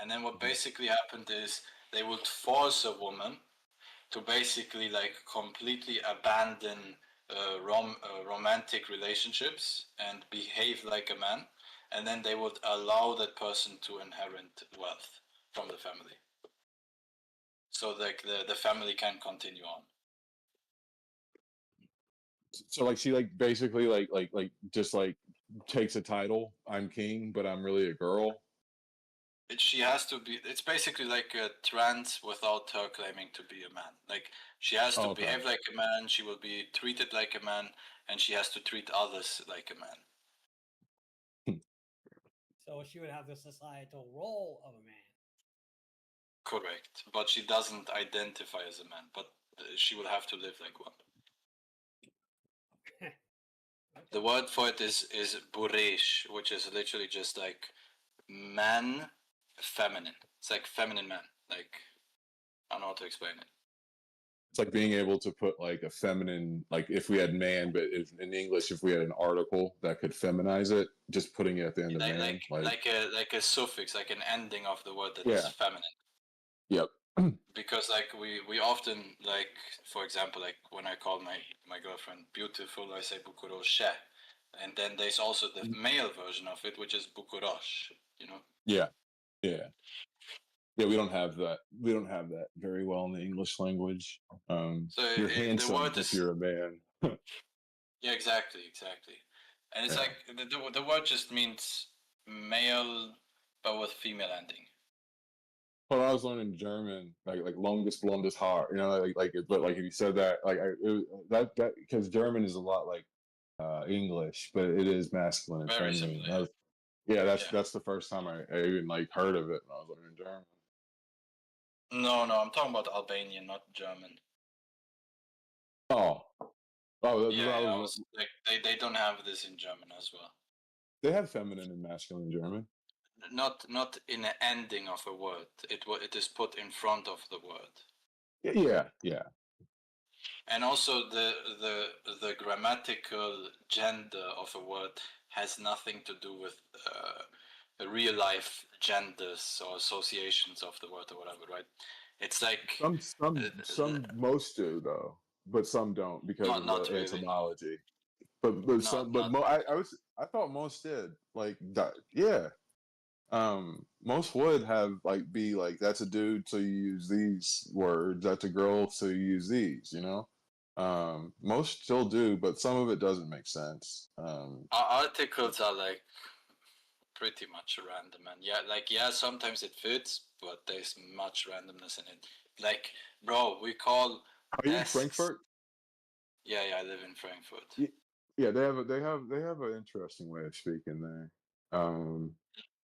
And then what basically happened is they would force a woman to basically like completely abandon romantic relationships and behave like a man, and then they would allow that person to inherit wealth from the family, so like the family can continue on. So like she like basically like just like takes a title. I'm king, but I'm really a girl. She has to be. It's basically like a trans without her claiming to be a man. Like she has to Oh, okay. behave like a man. She will be treated like a man, and she has to treat others like a man. So she would have the societal role of a man. Correct, but she doesn't identify as a man. But she will have to live like one. The word for it is buresh, which is literally just like man, feminine. It's like feminine man. Like I don't know how to explain it. It's like being able to put like a feminine, like if we had man, but if, in English, if we had an article that could feminize it, just putting it at the end of man, like a suffix, like an ending of the word that is yeah, feminine. yep. Because like we often, like, for example, like when I call my girlfriend beautiful, I say bukuroshe, and then there's also the male version of it, which is bukurosh. You know. Yeah, yeah, yeah. We don't have that. We don't have that very well in the English language. So You're the handsome word if is you're a man. yeah, exactly, and it's Yeah. like the word just means male, but with female ending. When I was learning German, like longest blondest hair, you know, but like if you said that, like that because German is a lot like English, but it is masculine and Very feminine. similar. Yeah, that's the first time I even like heard of it when I was learning German. No, I'm talking about Albanian, not German. Oh, Yeah, I was like they don't have this in German as well. They have feminine and masculine in German. Not in the ending of a word. It is put in front of the word. Yeah. And also the grammatical gender of a word has nothing to do with the real life genders or associations of the word or whatever, right? It's like Some most do though, but some don't because of not the really. etymology. But some I thought most did like that. Yeah. Most would have like be like that's a dude, so you use these words. That's a girl, so you use these. You know. Most still do, but some of it doesn't make sense. Articles are like pretty much random, and yeah, sometimes it fits, but there's much randomness in it. Like, bro, we call Are you in Frankfurt? Yeah, I live in Frankfurt. Yeah, they have an interesting way of speaking there.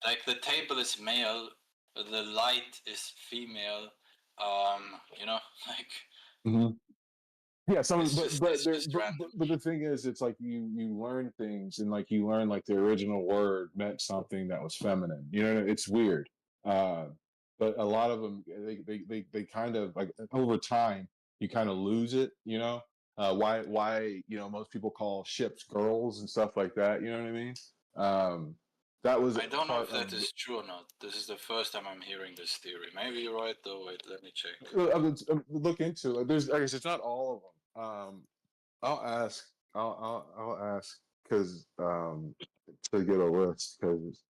Like the table is male, the light is female. You know, like. Mhm. Yeah, but the thing is, it's like you learn things and like you learn like the original word meant something that was feminine. You know, it's weird. But a lot of them they kind of like over time you kind of lose it. You know, why most people call ships girls and stuff like that. You know what I mean? That was I don't know if part that of is true or not. This is the first time I'm hearing this theory. Maybe you're right though. Wait, let me check. look into it. There's, I guess it's not all of them. I'll ask. I'll ask because to get a list because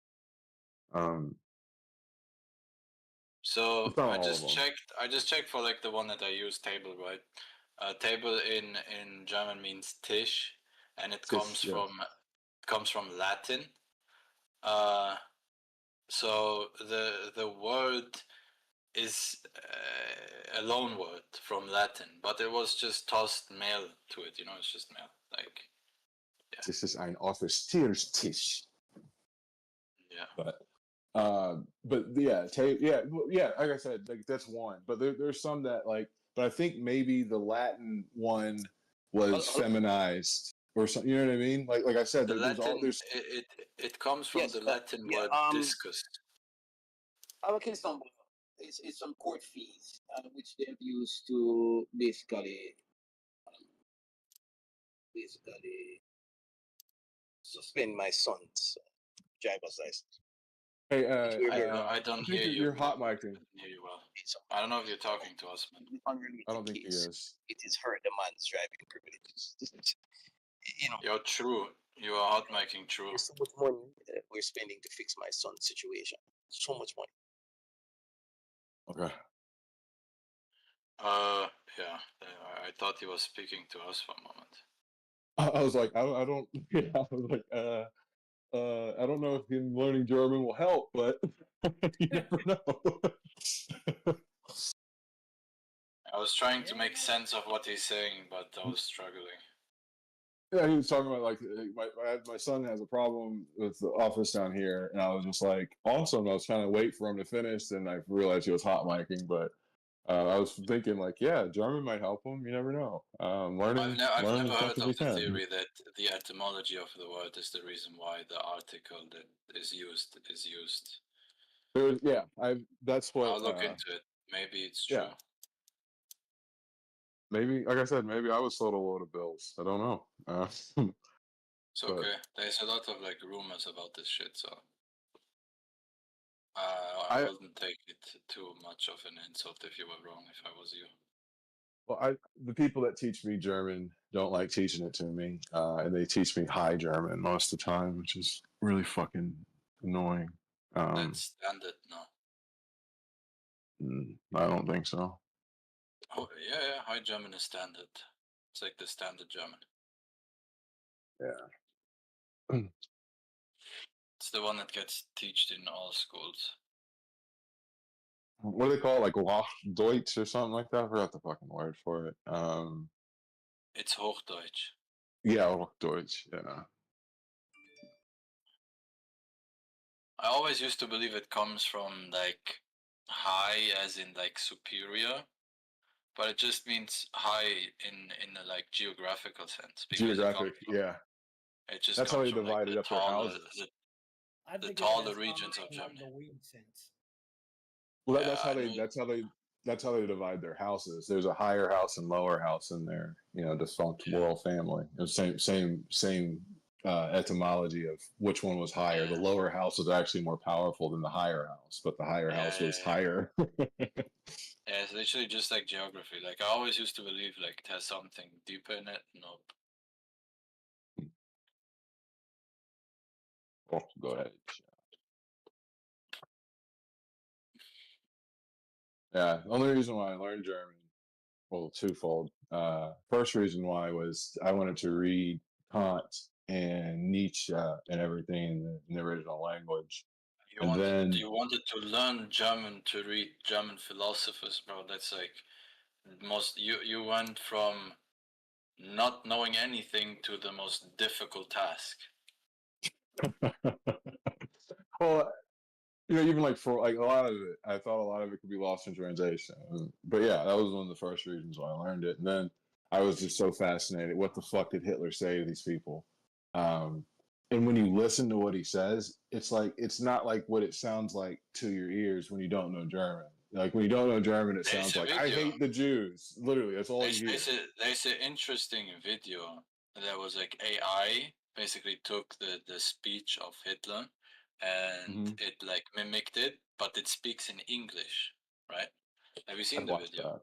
So it's not I all of just them. checked. I just checked for like the one that I use, table, right? Table in German means Tisch, and it Tisch, yes. comes from Latin. So the word is a loan word from Latin, but it was just tossed male to it. You know, it's just male. Like, yeah. This is ein Officierstisch. Yeah. But yeah, like I said, like that's one. But there's some that like, but I think maybe the Latin one was feminized or something. You know what I mean? Like I said, The Latin, there's it comes from the Latin word discus. Okay, it's some court fees, which they've used to basically suspend my son's driver's license. Hey, I don't hear you. You're hot micing. Hear you well. I don't know if you're talking to us, man. Unrelated I don't think case. he is. It is hurt the man's driving privileges. You know, you're true. You are hot micing true. There's so much money we're spending to fix my son's situation. So much money. Okay. Yeah. I thought he was speaking to us for a moment. I was like, I don't. Yeah, I was like, I don't know if him learning German will help, but you never know. I was trying to make sense of what he's saying, but I was struggling. Yeah, he was talking about like my son has a problem with the office down here, and I was just like, awesome. I was trying to wait for him to finish, and I realized he was hot micing, but I was thinking like, yeah, German might help him. You never know. Learning. I've learn never as much heard as of we the can. theory that the etymology of the word is the reason why the article that is used is used. Yeah, that's what. I'll look into it. Maybe it's true. Yeah. maybe, like I said, maybe I was sold a load of bills. I don't know. It's but okay. There's a lot of like rumors about this shit, so I I wouldn't take it too much of an insult if you were wrong. If I was you. well, the people that teach me German don't like teaching it to me, and they teach me High German most of the time, which is really fucking annoying. That's standard now. I don't think so. Oh yeah, High German is standard. It's like the standard German. Yeah. It's the one that gets taught in all schools. What do they call it? Like Hochdeutsch or something like that? I forgot the fucking word for it. It's Hochdeutsch. Yeah, Hochdeutsch. Yeah. I always used to believe it comes from like high as in like superior, but it just means high in a like geographical sense because Geographic. Yeah. it just That's how comes they from like divided the up their taller houses. I the think of it taller as regions of high, Germany. not the weed sense. Well, Yeah, that's how I they. know. That's how they divide their houses. There's a higher house and lower house in their, defunct royal family. It's same etymology of which one was higher. The lower house was actually more powerful than the higher house, but the higher house was higher. Yeah, it's literally just like geography. Like I always used to believe like it has something deeper in it. Nope. Oh, go ahead. Yeah, the only reason why I learned German, well, twofold. First reason why was I wanted to read Kant and Nietzsche and everything in the original language. And then You wanted to learn German to read German philosophers, bro. That's like most you went from not knowing anything to the most difficult task. well, even like for like a lot of it, I thought a lot of it could be lost in translation. But yeah, that was one of the first reasons why I learned it. And then I was just so fascinated. What the fuck did Hitler say to these people? And when you listen to what he says, it's like it's not like what it sounds like to your ears when you don't know German. Like when you don't know German, it sounds like I hate the Jews. Literally, that's all you hear. There's an interesting video that was like AI basically took the speech of Hitler and it like mimicked it, but it speaks in English, right? Have you seen I'd the watch video?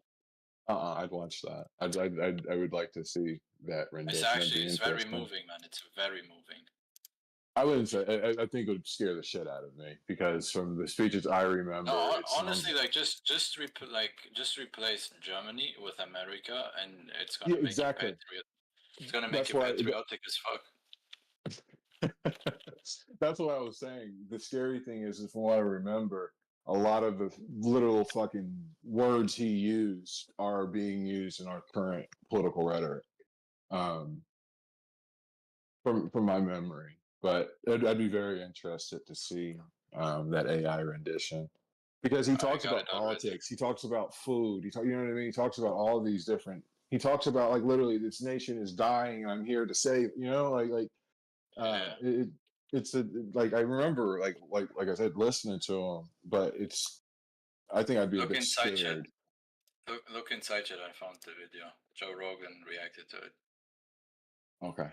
that. I'd watch that. I would like to see that rendition. That'd be It's very interesting. moving, man. It's very moving. I wouldn't say. I think it would scare the shit out of me because from the speeches I remember, No, it honestly, sounds like just replace Germany with America, and it's yeah, gonna make you exactly. It's gonna make That's you why. patriotic as fuck. That's what I was saying. The scary thing is from what I remember, a lot of the literal fucking words he used are being used in our current political rhetoric. Um, from my memory, but I'd be very interested to see that AI rendition because he talks about politics, he talks about food, you know what I mean? He talks about all these different. He talks about like literally this nation is dying. I'm here to save. It's like I remember like I said listening to him, but I think I'd be a Look bit inside scared. chat. Look inside chat. I found the video. Joe Rogan reacted to it. Okay.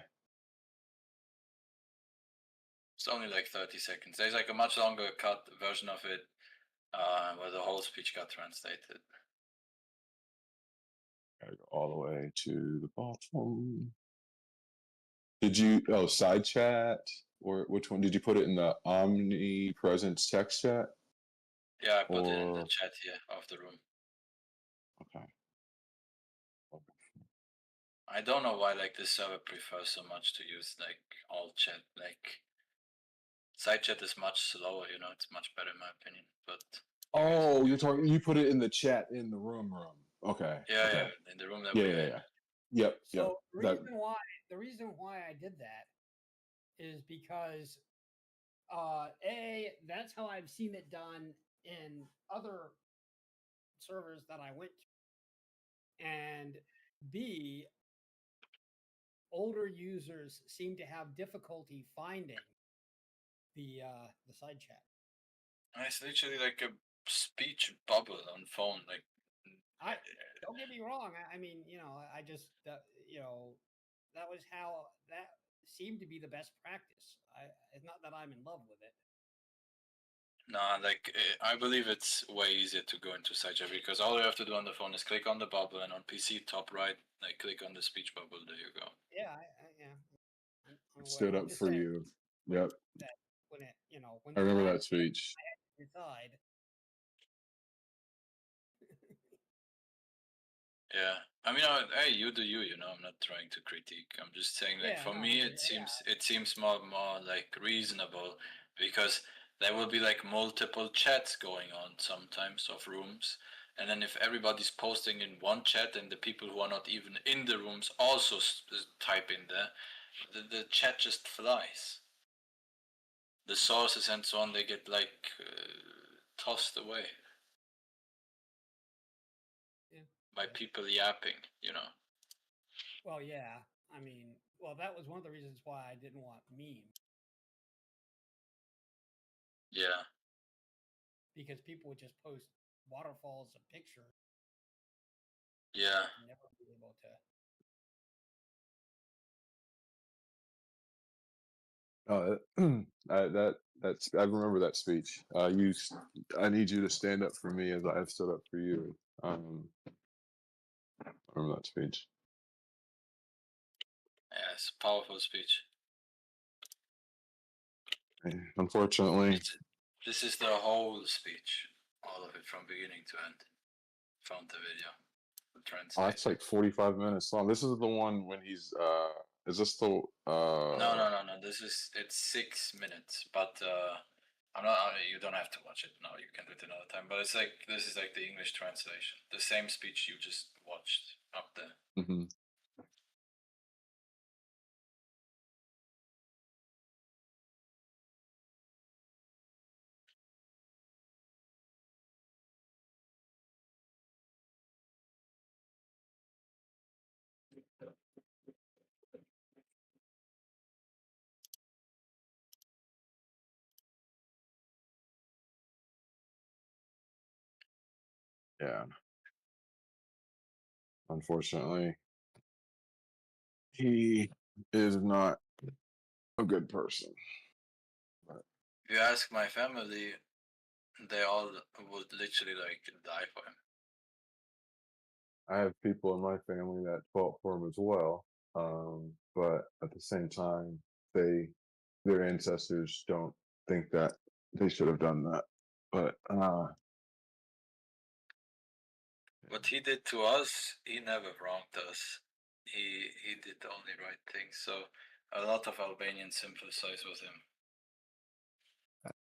It's only like 30 seconds. There's like a much longer cut version of it where the whole speech got translated. Gotta go all the way to the bottom. Did you side chat or which one did you put it in the omnipresence text chat? Yeah, I put it in the chat here of the room. Okay. I don't know why like this server prefers so much to use like all chat. Like side chat is much slower, it's much better in my opinion. But you put it in the chat in the room. Okay. Yeah, okay. Yeah, in the room that yeah, we're yeah, in. yeah. Yep. So the reason why I did that is because that's how I've seen it done in other servers that I went to. And B, older users seem to have difficulty finding the side chat. It's literally like a speech bubble on phone. Like don't get me wrong. I mean, I just that was how that seemed to be the best practice. It's not that I'm in love with it. Nah, like I believe it's way easier to go into SciChat because all you have to do on the phone is click on the bubble, and on PC top right, like click on the speech bubble. There you go. Yeah, yeah. I'm Stood I'm up just for saying you. Yep. that when it, when I the remember time that speech. I had to decide. Yeah, I mean, hey, you do you. I'm not trying to critique. I'm just saying, like, Yeah, for no, me, it seems more like reasonable because there will be like multiple chats going on sometimes of rooms, and then if everybody's posting in one chat and the people who are not even in the rooms also type in there, the chat just flies. The sources and so on, they get like tossed away by people yapping. Well, yeah. I mean, that was one of the reasons why I didn't want memes. Yeah. Because people would just post waterfalls of pictures. Yeah. Never be able to. That's I remember that speech. I need you to stand up for me as I have stood up for you. I remember that speech. Yeah, it's a powerful speech. Unfortunately, this is the whole speech, all of it from beginning to end. Found the video. it's like 45 minutes long. This is the one when he's is this the No. It's 6 minutes, but I'm not. You don't have to watch it now. You can do it another time. But this is like the English translation, the same speech you just watched up there. Mm-hmm. Yeah. Unfortunately, he is not a good person. But if you ask my family, they all would literally like die for him. I have people in my family that fought for him as well. But at the same time, their ancestors don't think that they should have done that. But what he did to us, he never wronged us. He did the only right thing. So a lot of Albanians sympathize with him.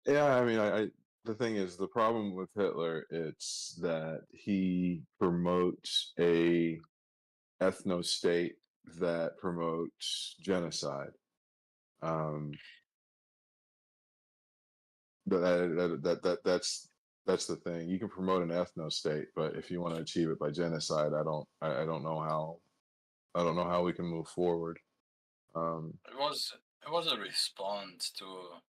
yeah, I mean, the thing is, the problem with Hitler, it's that he promotes a ethno state that promotes genocide. That's the thing. You can promote an ethno state, but if you want to achieve it by genocide, I don't know how we can move forward. It was a response to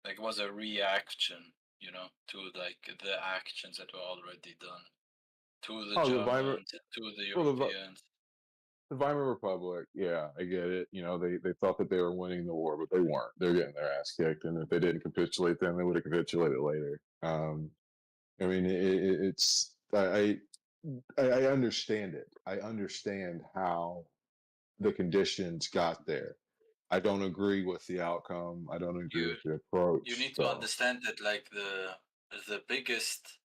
it was a reaction, to like the actions that were already done to the Germans, to the Europeans. The Weimar Republic, yeah, I get it. They thought that they were winning the war, but they weren't. They're getting their ass kicked, and if they didn't capitulate then, they would have capitulated later. I mean, I understand it. I understand how the conditions got there. I don't agree with the outcome. I don't agree with the approach. You need to understand that like the biggest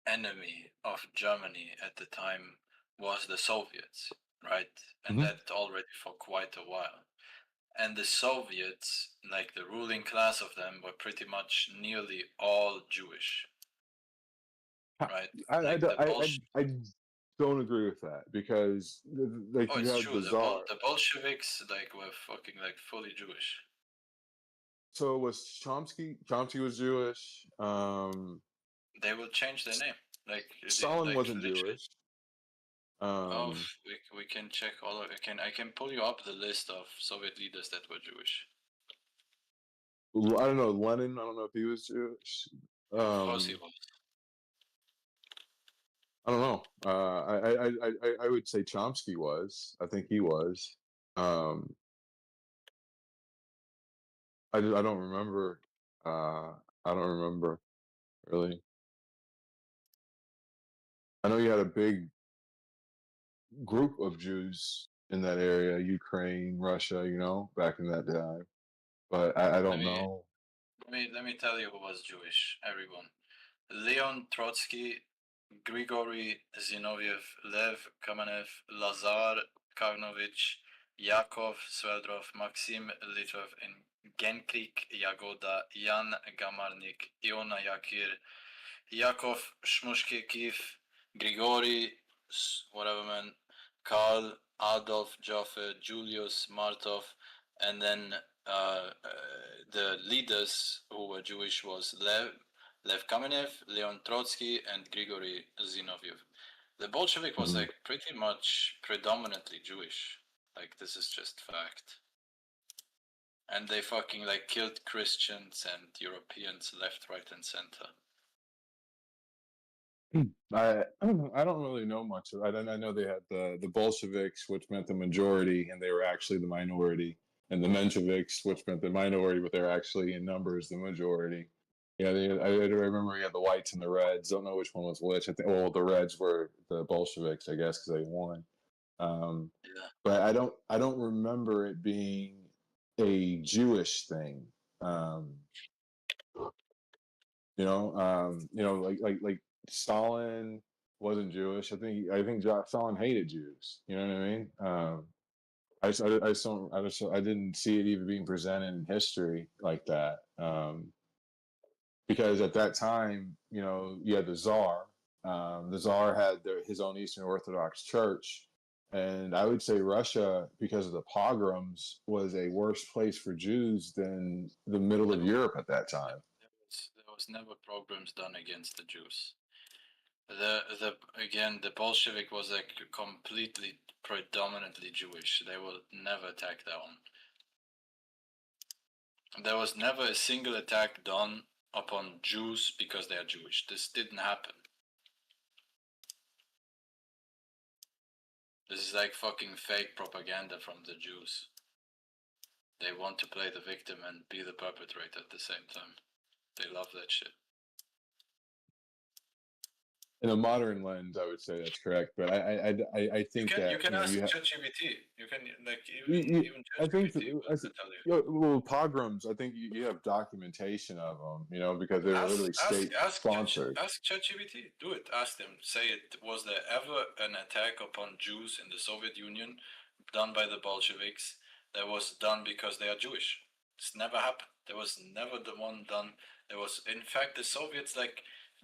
enemy of Germany at the time was the Soviets, right? And that already for quite a while. And the Soviets, like the ruling class of them, were pretty much nearly all Jewish, right? I don't agree with that because like you it's have true. the Tsar. The Bolsheviks were fucking fully Jewish. So was Chomsky? Chomsky was Jewish. They will change their name. Stalin wasn't Jewish. We can check all of it. I can pull you up the list of Soviet leaders that were Jewish. I don't know Lenin. I don't know if he was Jewish. Of course he was. I don't know. I would say Chomsky was. I think he was. I don't remember. I don't remember really. I know you had a big group of Jews in that area, Ukraine, Russia, back in that time. But I Let don't me know. let me tell you who was Jewish. Everyone: Leon Trotsky, Grigory Zinoviev, Lev Kamenev, Lazar Karnovich, Yakov Sveldrov, Maxim Litov, and Genkrik Yagoda, Jan Gamarnik, Iona Yakir, Yakov Shmushkikiv, Grigory, whatever man, Karl, Adolf Joffe, Julius Martov, and then the leaders who were Jewish was Lev Kamenev, Leon Trotsky, and Grigory Zinoviev. The Bolshevik was like pretty much predominantly Jewish. Like this is just fact. And they fucking like killed Christians and Europeans left, right, and center. I don't really know much. I know they had the Bolsheviks, which meant the majority, and they were actually the minority, and the Mensheviks, which meant the minority, but they're actually in numbers the majority. Yeah, I remember you had the whites and the reds. Don't know which one was which. I think the reds were the Bolsheviks, I guess, because they won. But I don't remember it being a Jewish thing. Like Stalin wasn't Jewish. I think Stalin hated Jews. You know what I mean? I didn't see it even being presented in history like that. Because at that time, you had the Tsar. The Tsar had his own Eastern Orthodox Church, and I would say Russia, because of the pogroms, was a worse place for Jews than the middle of Europe at that time. There was never programs done against the Jews. The Bolshevik was like completely predominantly Jewish. They will never attack that one. There was never a single attack done upon Jews because they are Jewish. This didn't happen. This is like fucking fake propaganda from the Jews. They want to play the victim and be the perpetrator at the same time. They love that shit. In a modern lens, I would say that's correct, but I think you can ask ChatGPT. You can like even ChatGPT will tell you. Well, pogroms. I think you have documentation of them, because they're literally state sponsored. Ask ChatGPT. Do it. Ask them. Say it. Was there ever an attack upon Jews in the Soviet Union done by the Bolsheviks that was done because they are Jewish? It's never happened. There was never the one done. There was, in fact, the Soviets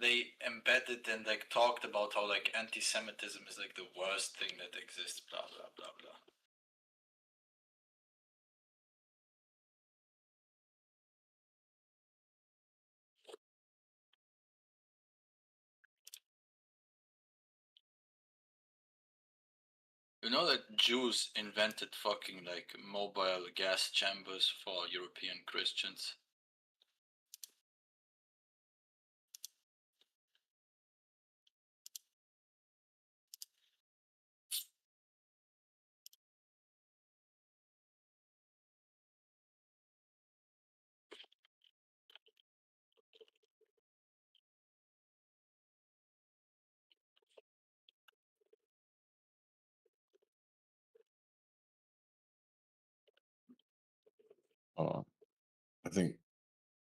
they embedded and talked about how anti-Semitism is the worst thing that exists. Blah blah blah blah. You know that Jews invented fucking mobile gas chambers for European Christians? I think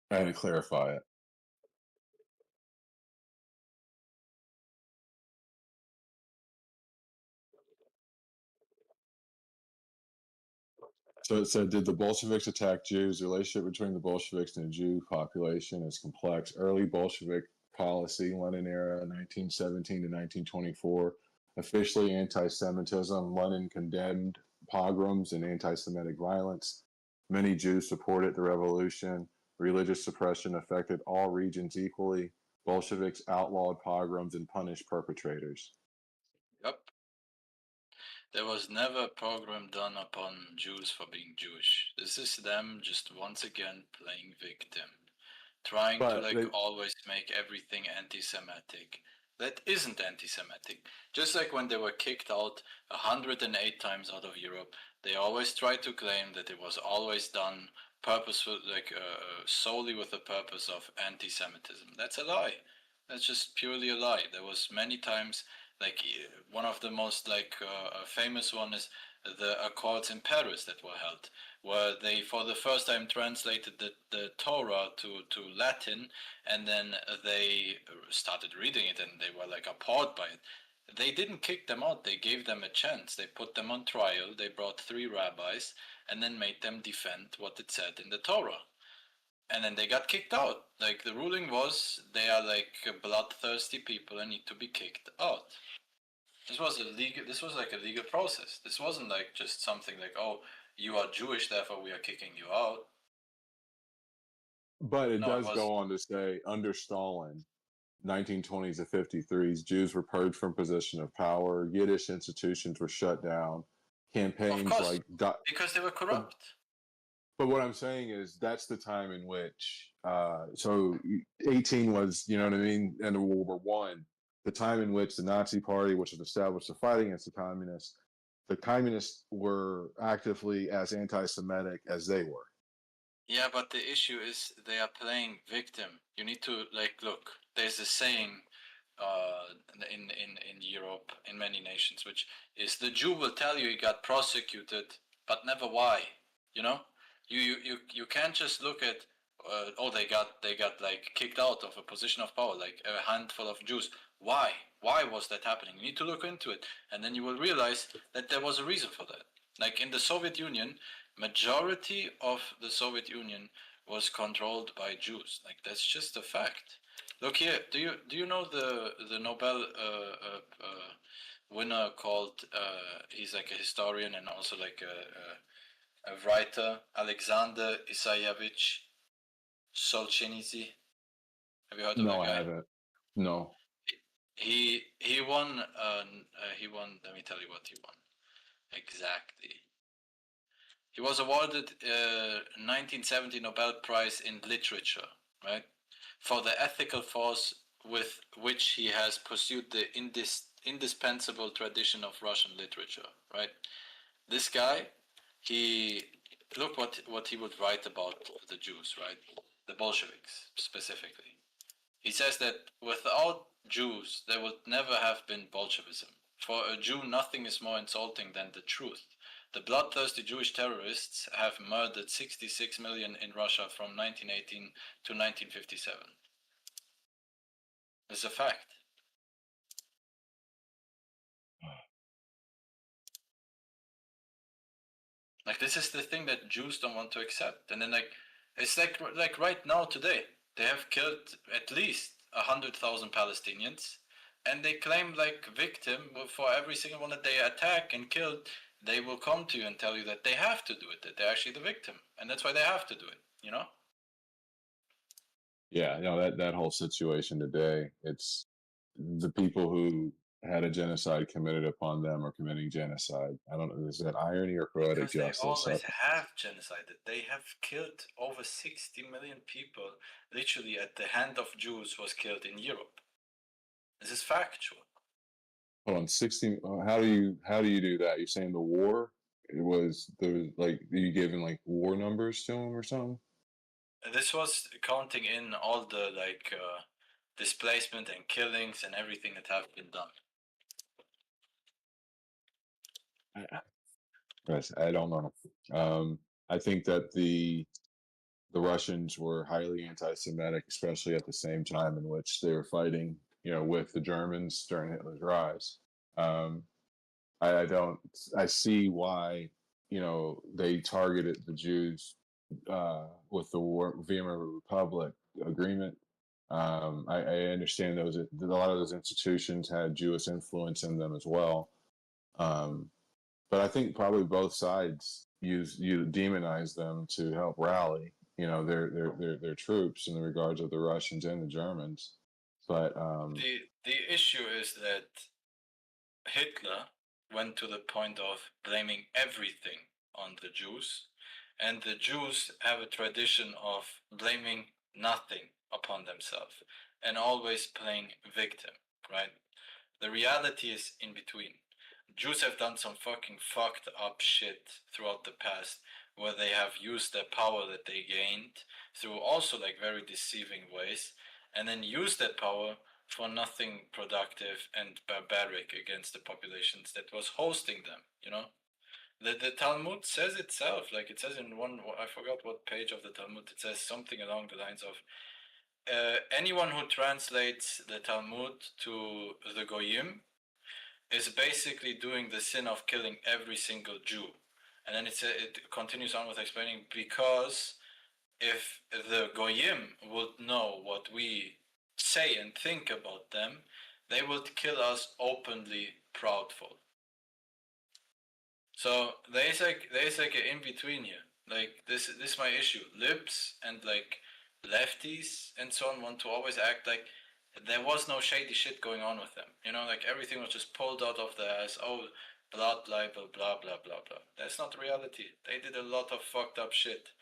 I had to clarify it. So it said, did the Bolsheviks attack Jews? The relationship between the Bolsheviks and the Jew population is complex. Early Bolshevik policy, Lenin era, 1917 to 1924, officially anti-Semitism. Lenin condemned pogroms and anti-Semitic violence. Many Jews supported the revolution. Religious suppression affected all regions equally. Bolsheviks outlawed pogroms and punished perpetrators. Yep. There was never a program done upon Jews for being Jewish. This is them just once again playing victim. Trying to always make everything anti-Semitic. that isn't anti-Semitic. Just like when they were kicked out 108 times out of Europe, they always tried to claim that it was always done purposeful, solely with the purpose of anti-Semitism. That's a lie. That's just purely a lie. There was many times, one of the most famous one is the Accords in Paris that were held, where they for the first time translated the Torah to Latin, and then they started reading it and they were appalled by it. They didn't kick them out, they gave them a chance. They put them on trial, they brought 3 rabbis and then made them defend what it said in the Torah. And then they got kicked out. The ruling was they are bloodthirsty people and need to be kicked out. This was a legal process. This wasn't just something oh, you are Jewish, therefore we are kicking you out. But it does go on to say, under Stalin, 1920s to 53s, Jews were purged from position of power. Yiddish institutions were shut down. Campaigns because they were corrupt. But what I'm saying is that's the time in which, so 18 was, you know what I mean, end of World War One, the time in which the Nazi Party, which was established to fight against the communists were actively as anti-Semitic as they were. Yeah, but the issue is they are playing victim. You need to look. There's a saying in Europe, in many nations, which is the Jew will tell you he got prosecuted, but never why. You know, you can't just look at they got kicked out of a position of power, a handful of Jews. Why was that happening? You need to look into it, and then you will realize that there was a reason for that. In the Soviet Union, majority of the Soviet Union was controlled by Jews. That's just a fact. Look here. Do you know the Nobel winner called? He's a historian and also a writer, Alexander Isayevich Solzhenitsyn. Have you heard of that guy? No, I haven't. No. He won. He won. Let me tell you what he won exactly. He was awarded 1970 Nobel Prize in Literature, right, for the ethical force with which he has pursued the indispensable tradition of Russian literature, right? This guy, look what he would write about the Jews, right? The Bolsheviks specifically. He says that without Jews, there would never have been Bolshevism. For a Jew, nothing is more insulting than the truth. The bloodthirsty Jewish terrorists have murdered 66 million in Russia from 1918 to 1957. It's a fact. This is the thing that Jews don't want to accept. And then it's like right now today, they have killed at least 100,000 Palestinians, and they claim victim for every single one that they attack and killed. They will come to you and tell you that they have to do it, that they're actually the victim, and that's why they have to do it, you know? Yeah, that whole situation today, it's the people who had a genocide committed upon them are committing genocide. I don't know, is that irony or poetic justice? They always have genocide. They have killed over 60 million people, literally at the hand of Jews was killed in Europe. This is factual. Hold on, 60. How do you do that? You're saying the war? You giving war numbers to them or something? This was counting in all the displacement and killings and everything that have been done. I don't know. I think that the Russians were highly anti-Semitic, especially at the same time in which they were fighting, with the Germans during Hitler's rise. I see why, they targeted the Jews with the Weimar Republic agreement. I understand a lot of those institutions had Jewish influence in them as well. But I think probably both sides demonize them to help rally, their troops in the regards of the Russians and the Germans. But the issue is that Hitler went to the point of blaming everything on the Jews, and the Jews have a tradition of blaming nothing upon themselves and always playing victim. right? The reality is in between. Jews have done some fucking fucked up shit throughout the past, where they have used their power that they gained through also like very deceiving ways, and then used that power for nothing productive and barbaric against the populations that was hosting them, you know? The Talmud says itself, like it says in one, I forgot what page of the Talmud, it says something along the lines of, anyone who translates the Talmud to the Goyim is basically doing the sin of killing every single Jew. And then it continues on with explaining, because if the Goyim would know what we say and think about them, they would kill us openly proudful. So there's like an in between here. Like this is my issue. Libs and like lefties and so on want to always act like there was no shady shit going on with them. You know, like everything was just pulled out of their ass. Oh, blood libel, blah blah blah blah. That's not reality. They did a lot of fucked up shit.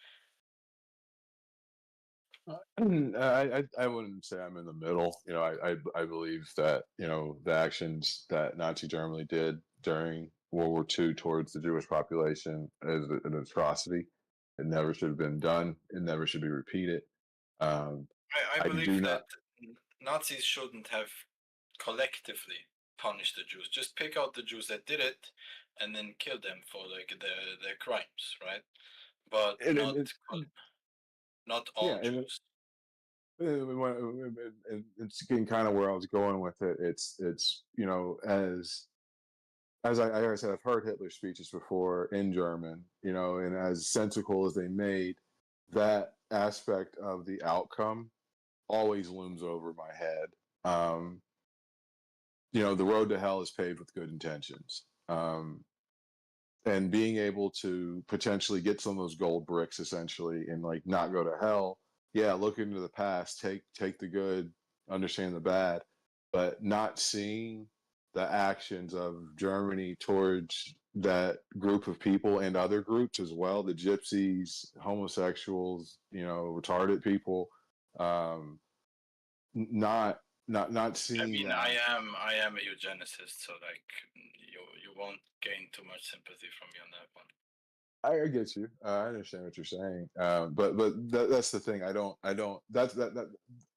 I wouldn't say I'm in the middle. You know, I believe that, you know, the actions that Nazi Germany did during World War II towards the Jewish population is an atrocity. It never should have been done. It never should be repeated. I believe that Nazis shouldn't have collectively punished the Jews. Just pick out the Jews that did it and then kill them for like their crimes, right? But not all Jews. It's getting kind of where I was going with it. It's you know, as I said, I've heard Hitler's speeches before in German, you know, and as sensical as they made, that aspect of the outcome always looms over my head. You know, the road to hell is paved with good intentions. And being able to potentially get some of those gold bricks essentially and like not go to hell. Yeah, look into the past, take the good, understand the bad, but not seeing the actions of Germany towards that group of people and other groups as well, the gypsies, homosexuals, you know, retarded people, not seeing. I mean, that. I am a eugenicist, so like you won't gain too much sympathy from me on that one. I get you. I understand what you're saying. But that's the thing. I don't.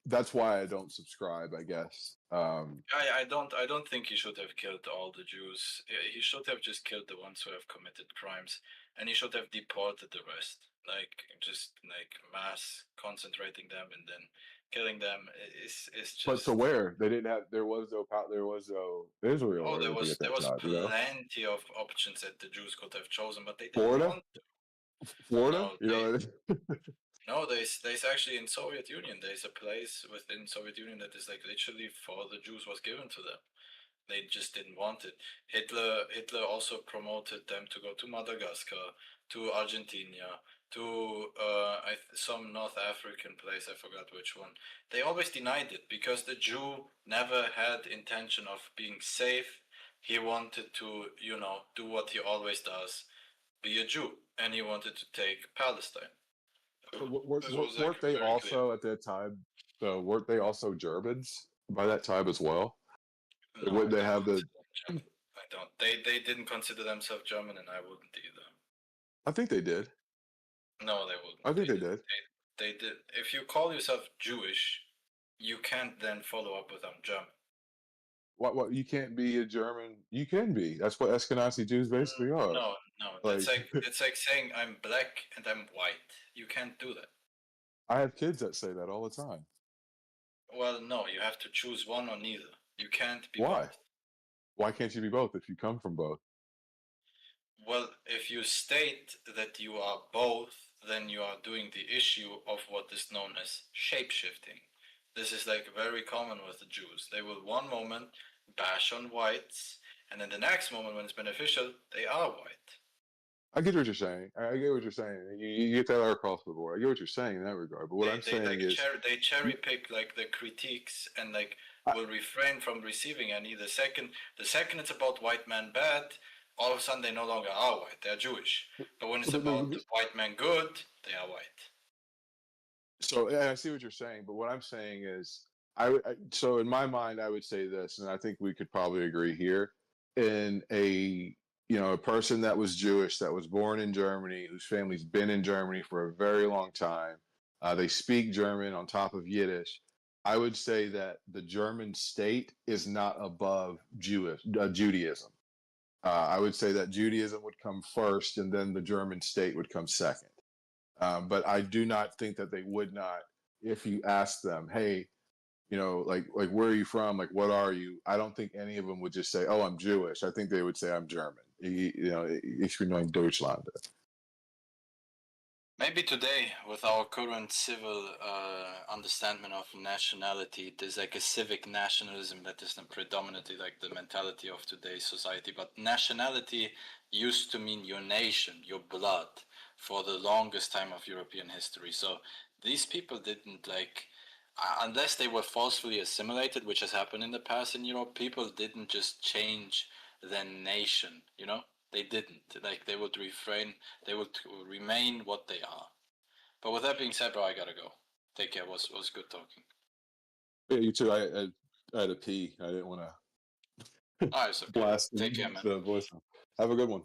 That's why I don't subscribe, I guess. I don't think he should have killed all the Jews. He should have just killed the ones who have committed crimes, and he should have deported the rest. Like just like mass concentrating them and then killing them is just. But to where they didn't have, there was no Israel. Oh, there was job, plenty of options that the Jews could have chosen, but they didn't Florida? want to. Florida, no, no, there's actually in Soviet Union there's a place within Soviet Union that is like literally for the Jews was given to them. They just didn't want it. Hitler also promoted them to go to Madagascar, to Argentina, to some North African place, I forgot which one. They always denied it because the Jew never had intention of being safe. He wanted to, you know, do what he always does, be a Jew, and he wanted to take Palestine. Weren't they also at that time? Weren't they also Germans by that time as well? No, would they have the? I don't. They didn't consider themselves German, and I wouldn't either. I think they did. No, they wouldn't. I think they did. They did. If you call yourself Jewish, you can't then follow up with I'm German. What? You can't be a German. You can be. That's what Ashkenazi Jews basically are. No. It's like saying I'm black and I'm white. You can't do that. I have kids that say that all the time. Well, no, you have to choose one or neither. You can't be Why? both. Why can't you be both if you come from both? Well, if you state that you are both, then you are doing the issue of what is known as shape-shifting. This is like very common with the Jews. They will one moment bash on whites, and then the next moment when it's beneficial, they are white. I get what you're saying. I get what you're saying. You get that across the board. I get what you're saying in that regard. But what I'm saying is, they cherry pick like the critiques and like will refrain from receiving any. The second it's about white man bad, all of a sudden they no longer are white. They're Jewish. But when it's about white man good, they are white. So I see what you're saying. But what I'm saying is, So in my mind, I would say this, and I think we could probably agree here. In a person that was Jewish, that was born in Germany, whose family's been in Germany for a very long time, they speak German on top of Yiddish. I would say that the German state is not above Judaism. I would say that Judaism would come first, and then the German state would come second. But I do not think that they would not, if you ask them, hey, like where are you from? Like, what are you? I don't think any of them would just say, "Oh, I'm Jewish." I think they would say, "I'm German." Ich bin ein Deutschlander. Maybe today, with our current civil understanding of nationality, there's like a civic nationalism that is predominantly like the mentality of today's society. But nationality used to mean your nation, your blood, for the longest time of European history. So these people didn't unless they were forcefully assimilated, which has happened in the past in Europe, people didn't just change their nation, They didn't. They would they would remain what they are. But with that being said, bro, I gotta go. Take care. Was good talking. Yeah, you too. I had a pee. I didn't want to Alright, okay. blast Take care, man. the voice. Have a good one.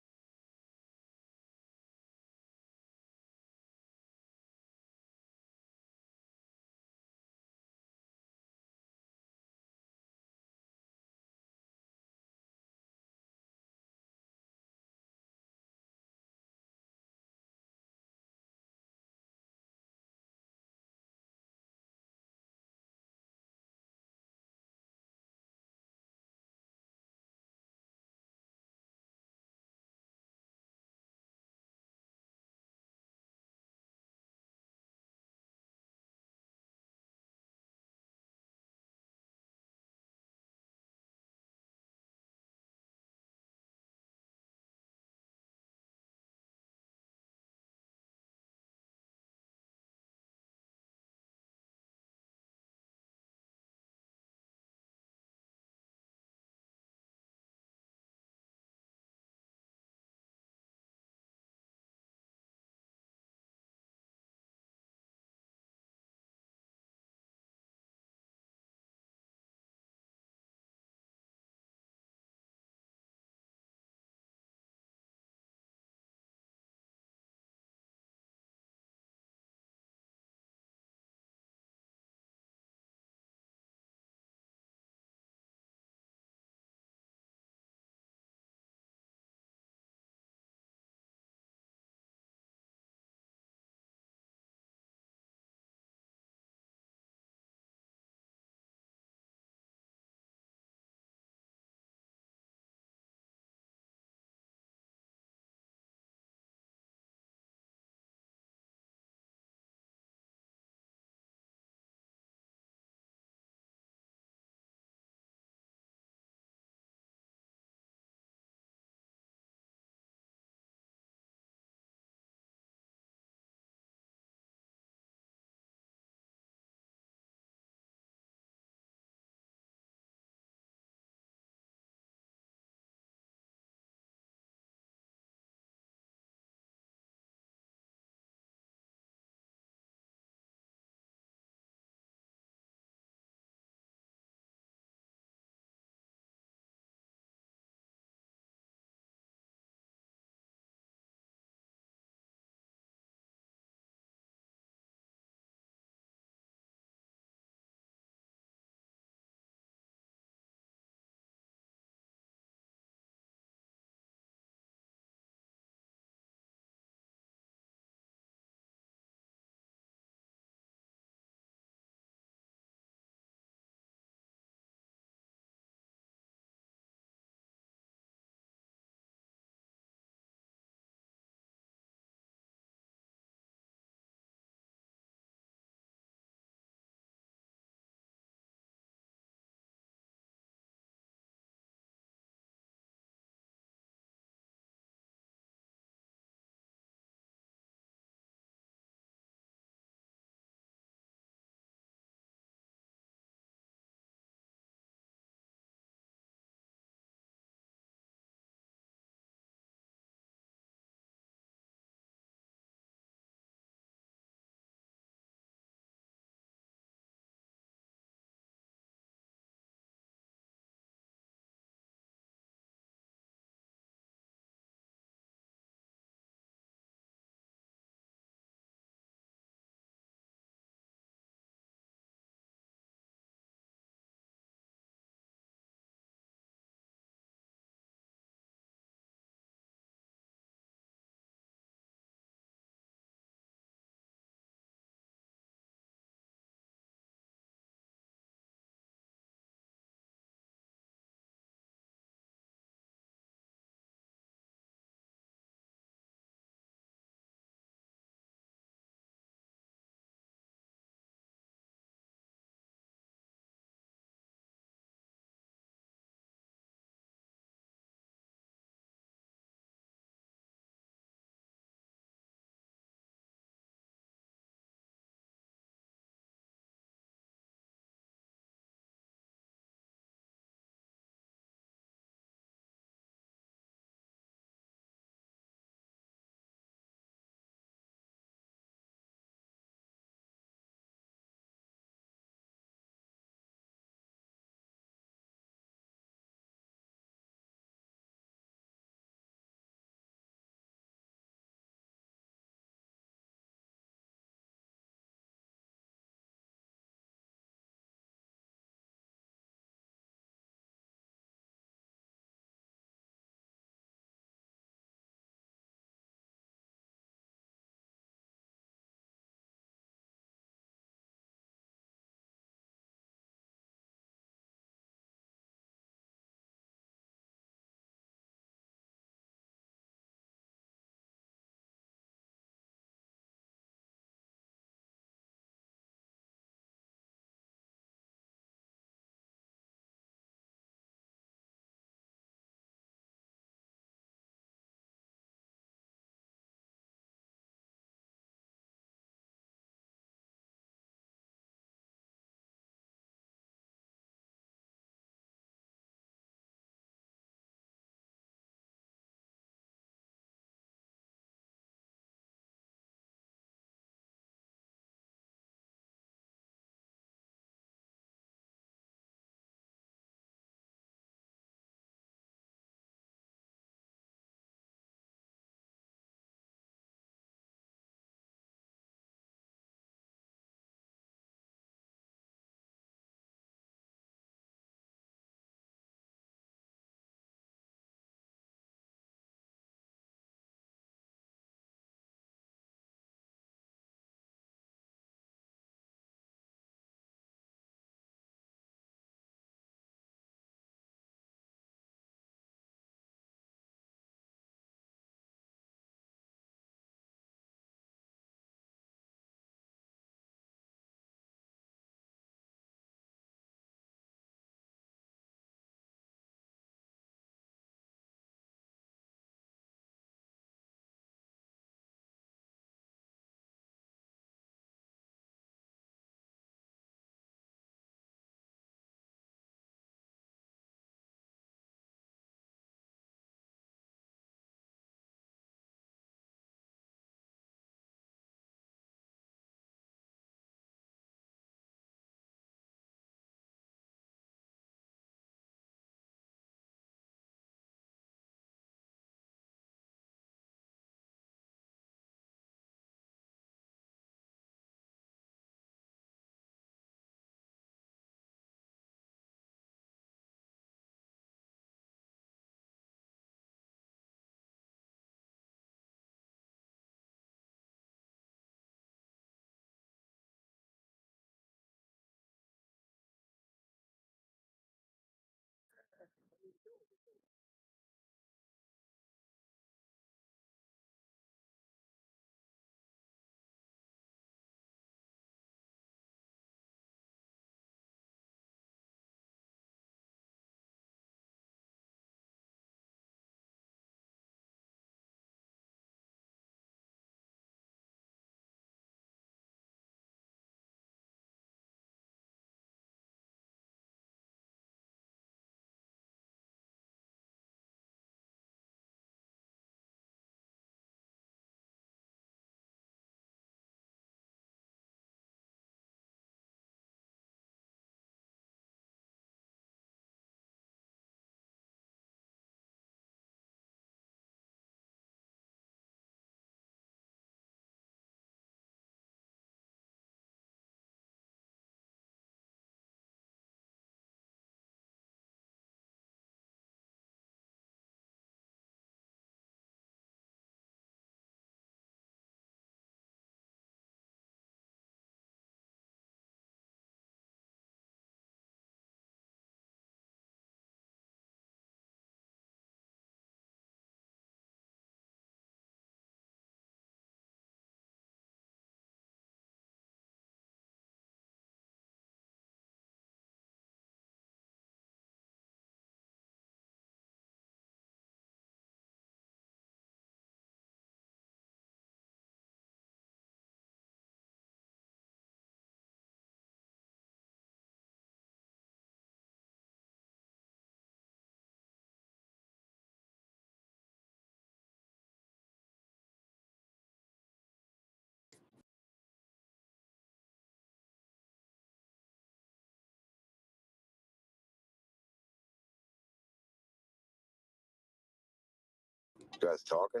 You guys talking?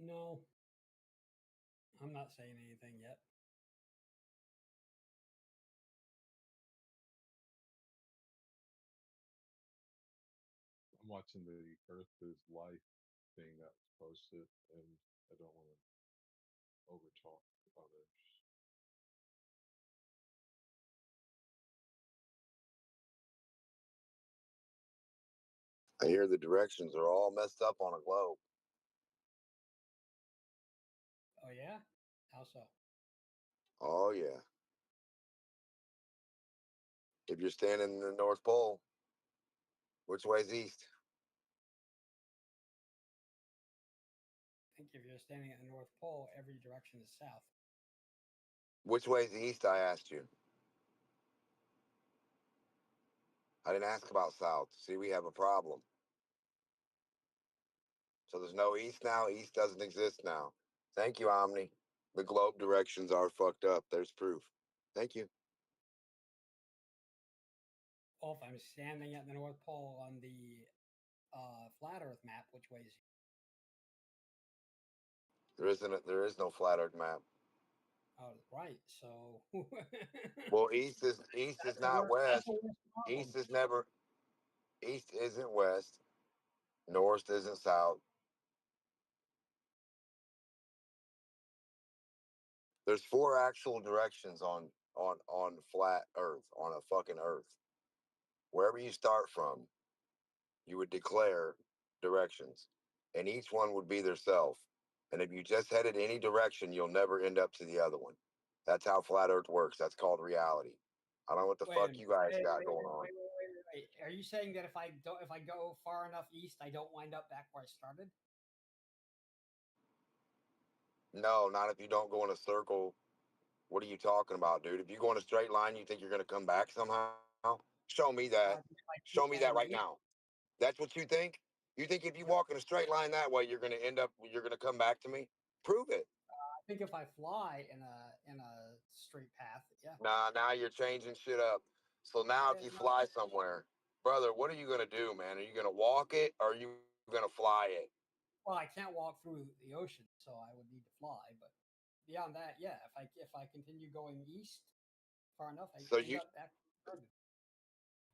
No, I'm not saying anything yet. I'm watching the Earth is Life thing that was posted, and I don't want to overtalk others. I hear the directions are all messed up on a globe. Oh yeah? How so? Oh yeah. If you're standing in the North Pole, which way's east? I think if you're standing at the North Pole, every direction is south. Which way's east? I asked you. I didn't ask about south. See, we have a problem. So there's no east now. East doesn't exist now. Thank you, Omni. The globe directions are fucked up. There's proof. Thank you. Well, if I'm standing at the North Pole on the flat Earth map, which way is There is no flat Earth map. Oh, right. So. Well, east is not west. Problem. East is never. East isn't west. North isn't south. There's 4 actual directions on flat Earth, on a fucking Earth. Wherever you start from, you would declare directions, and each one would be their self. And if you just headed any direction, you'll never end up to the other one. That's how flat Earth works. That's called reality. I don't know what the fuck you guys got going on. Wait. Are you saying that if I go far enough east, I don't wind up back where I started? No, not if you don't go in a circle. What are you talking about, dude? If you go in a straight line, you think you're gonna come back somehow? Show me that. Show me that right now. That's what you think? You think if you walk in a straight line that way, you're gonna come back to me? Prove it. I think if I fly in a straight path, yeah. Nah, now you're changing shit up. So now if you fly somewhere, brother, what are you gonna do, man? Are you gonna walk it or are you gonna fly it? Well, I can't walk through the ocean, so I would need to fly. But beyond that, yeah, if I continue going east far enough, I end up back where I started.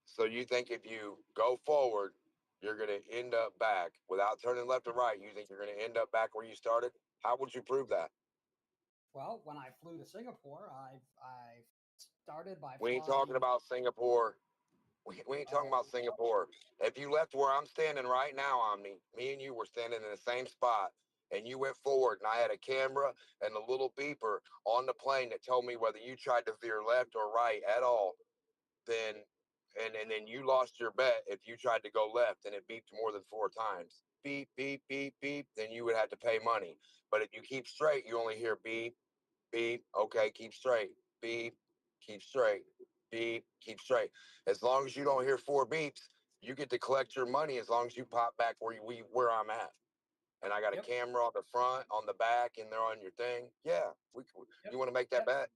So you think if you go forward, you're gonna end up back without turning left or right? You think you're gonna end up back where you started? How would you prove that? Well, when I flew to Singapore, I started by We flying. ain't talking about Singapore. We ain't talking about Singapore. If you left where I'm standing right now, Omni, me and you were standing in the same spot, and you went forward, and I had a camera and a little beeper on the plane that told me whether you tried to veer left or right at all, then and then you lost your bet if you tried to go left and it beeped more than 4 times. Beep, beep, beep, beep, then you would have to pay money. But if you keep straight, you only hear beep, beep, okay, keep straight, beep, keep straight, beep, keep straight. As long as you don't hear 4 beeps, you get to collect your money as long as you pop back where I'm at. And I got a camera on the front, on the back, and they're on your thing. Yeah, you want to make that bet?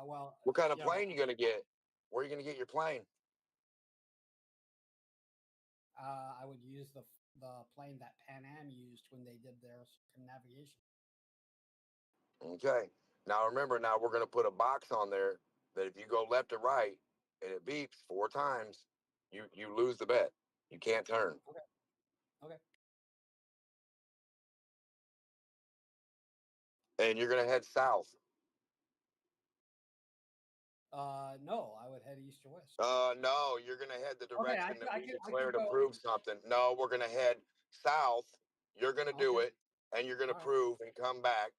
Well, what kind of plane you gonna get? Where are you gonna get your plane? I would use the plane that Pan Am used when they did their circumnavigation. Okay. Now remember, now we're gonna put a box on there that if you go left or right and it beeps 4 times, you lose the bet. You can't turn. Okay. And you're gonna head south. No, I would head east or west. No, you're gonna head the direction that we declare to go. prove something. No, we're gonna head south. You're gonna do it, and you're gonna prove and come back.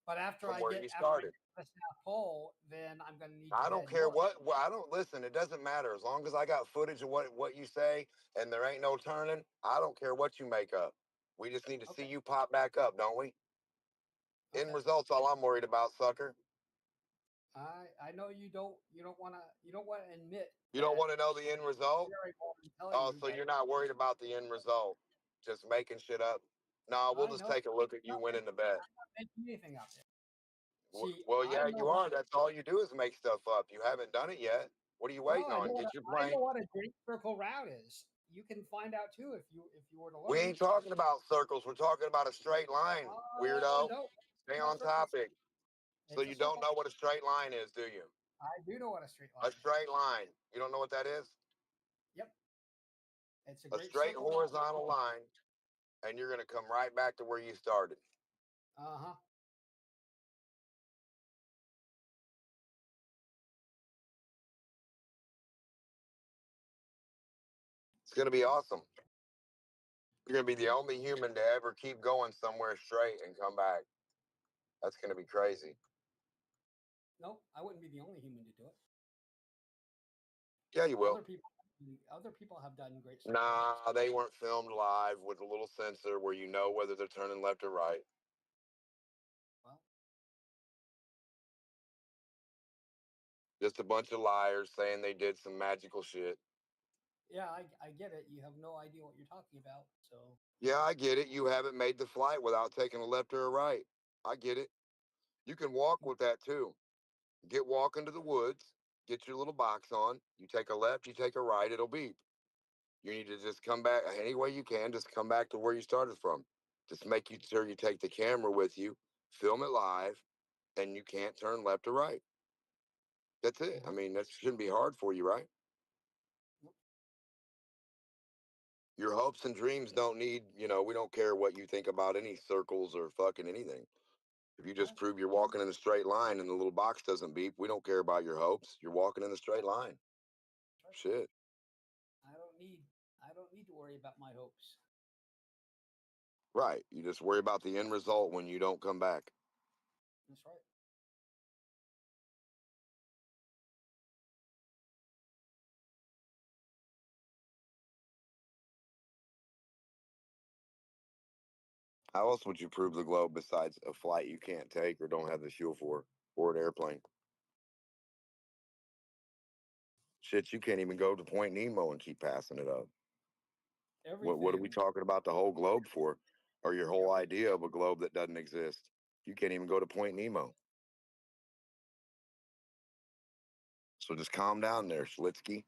But after from I where get you after I started. get to the South Pole, then I'm gonna need. I to don't head care north. what. I don't listen. It doesn't matter as long as I got footage of what you say, and there ain't no turning. I don't care what you make up. We just need to see you pop back up, don't we? End results, all I'm worried about, sucker. I know you don't want to admit. You don't want to know the end result? Oh, so but you're not worried about the end result? Just making shit up? No, we'll just take a look at you winning the bet. I'm not making anything up there. Well, yeah, you are. That's all you do is make stuff up. You haven't done it yet. What are you waiting on? Get your I know plane. what a great circle route is. you can find out too if you were to learn. We ain't talking about circles. We're talking about a straight line, weirdo. No, Stay no on circles. topic. So It's a you don't circle. know what a straight line is, do you? I do know what a straight line A straight line. You don't know what that is? Yep. It's a A great straight circle. horizontal line, and you're going to come right back to where you started. Uh-huh. It's going to be awesome. You're going to be the only human to ever keep going somewhere straight and come back. That's going to be crazy. No, I wouldn't be the only human to do it. Yeah, you will. Other people have done great circles. Nah, they weren't filmed live with a little sensor where you know whether they're turning left or right. Well, just a bunch of liars saying they did some magical shit. Yeah, I get it. You have no idea what you're talking about. So yeah, I get it. You haven't made the flight without taking a left or a right. I get it. You can walk with that too. Get walking to the woods, get your little box on. You take a left, you take a right, it'll beep. You need to just come back any way you can. Just come back to where you started from. Just make sure you take the camera with you, film it live, and you can't turn left or right. That's it. I mean, that shouldn't be hard for you, right? Your hopes and dreams don't need, we don't care what you think about any circles or fucking anything. If you just prove you're walking in a straight line and the little box doesn't beep, we don't care about your hopes. You're walking in a straight line. Shit. I don't need to worry about my hopes. Right. You just worry about the end result when you don't come back. That's right. How else would you prove the globe besides a flight you can't take or don't have the fuel for, or an airplane? Shit, you can't even go to Point Nemo and keep passing it up. What are we talking about the whole globe for? Or your whole idea of a globe that doesn't exist? You can't even go to Point Nemo. So just calm down there, Schlitsky.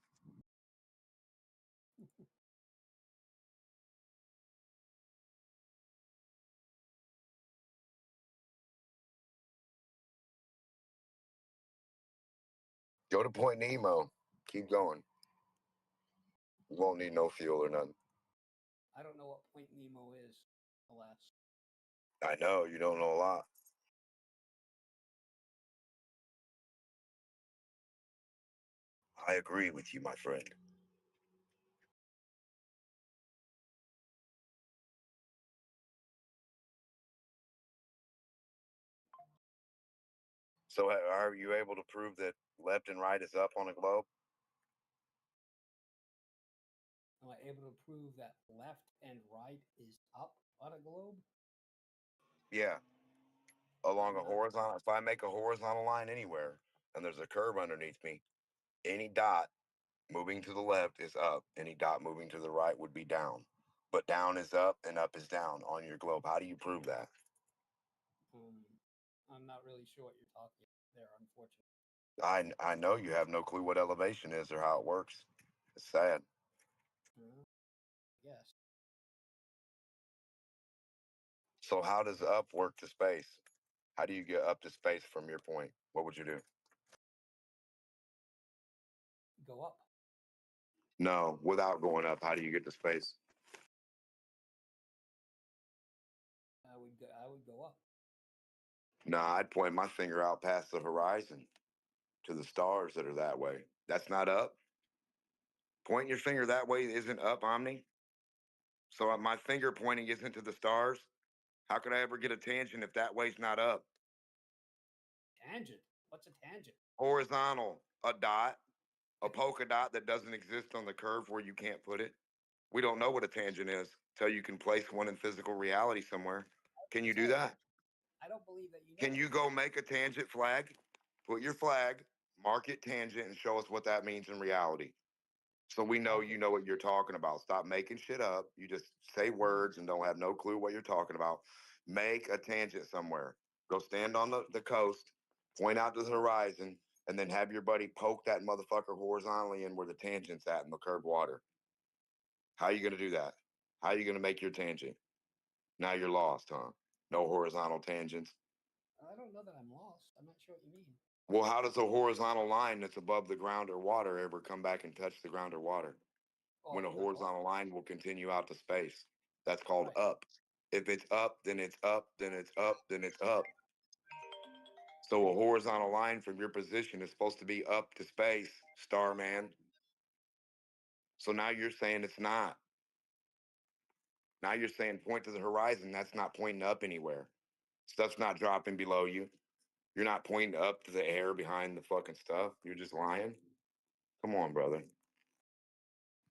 Go to Point Nemo. Keep going. You won't need no fuel or nothing. I don't know what Point Nemo is, alas. I know, you don't know a lot. I agree with you, my friend. So are you able to prove that left and right is up on a globe? Am I able to prove that left and right is up on a globe? Yeah. Along a horizontal, if I make a horizontal line anywhere and there's a curve underneath me, any dot moving to the left is up. Any dot moving to the right would be down. But down is up and up is down on your globe. How do you prove that? I'm not really sure what you're talking about there, unfortunately. I know you have no clue what elevation is or how it works. It's sad. Yes. So how does up work to space? How do you get up to space from your point? What would you do? Go up. No, without going up, how do you get to space? I would go up. No, I'd point my finger out past the horizon to the stars that are that way. That's not up. Pointing your finger that way isn't up, Omni. So my finger pointing isn't to the stars. How could I ever get a tangent if that way's not up? Tangent? What's a tangent? Horizontal, a dot, a polka dot that doesn't exist on the curve where you can't put it. We don't know what a tangent is till you can place one in physical reality somewhere. Can you do that? I don't believe that you know. Can you go make a tangent flag? Put your flag, mark it tangent, and show us what that means in reality. So we know you know what you're talking about. Stop making shit up. You just say words and don't have no clue what you're talking about. Make a tangent somewhere. Go stand on the coast, point out to the horizon, and then have your buddy poke that motherfucker horizontally in where the tangent's at in the curved water. How are you going to do that? How are you going to make your tangent? Now you're lost, huh? No horizontal tangents. I don't know that I'm lost. I'm not sure what you mean. Well, how does a horizontal line that's above the ground or water ever come back and touch the ground or water? When a horizontal line will continue out to space. That's called up. If it's up, then it's up, then it's up, then it's up. So a horizontal line from your position is supposed to be up to space, Starman. So now you're saying it's not. Now you're saying point to the horizon. That's not pointing up anywhere. Stuff's not dropping below you. You're not pointing up to the air behind the fucking stuff. You're just lying. Come on, brother.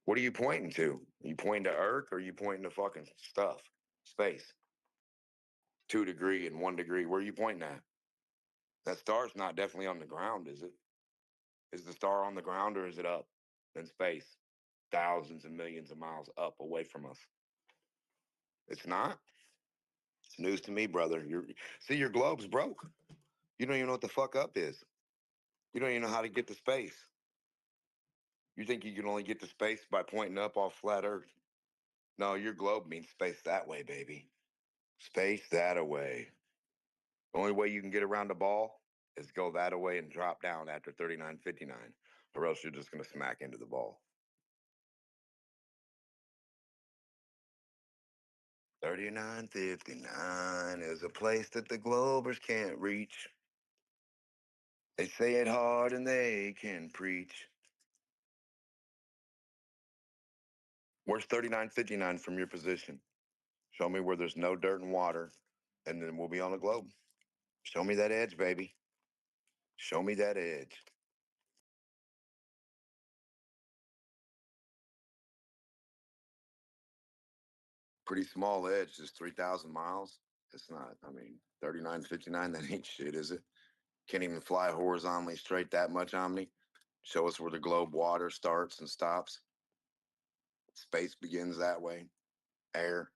What are you pointing to? Are you pointing to Earth or are you pointing to fucking stuff? Space. 2 degree and 1 degree. Where are you pointing at? That star's not definitely on the ground, is it? Is the star on the ground or is it up in space? Thousands and millions of miles up away from us. It's not? It's news to me, brother. See, your globe's broke. You don't even know what the fuck up is. You don't even know how to get to space. You think you can only get to space by pointing up off flat Earth? No, your globe means space that way, baby. Space that away. The only way you can get around the ball is go that away and drop down after 39.59, or else you're just going to smack into the ball. 39.59 is a place that the Globers can't reach. They say it hard and they can preach. Where's 39.59 from your position? Show me where there's no dirt and water, and then we'll be on the globe. Show me that edge, baby. Show me that edge. Pretty small edge, just 3,000 miles. It's not, 39.59, that ain't shit, is it? Can't even fly horizontally straight that much, Omni. Show us where the globe water starts and stops. Space begins that way. Air,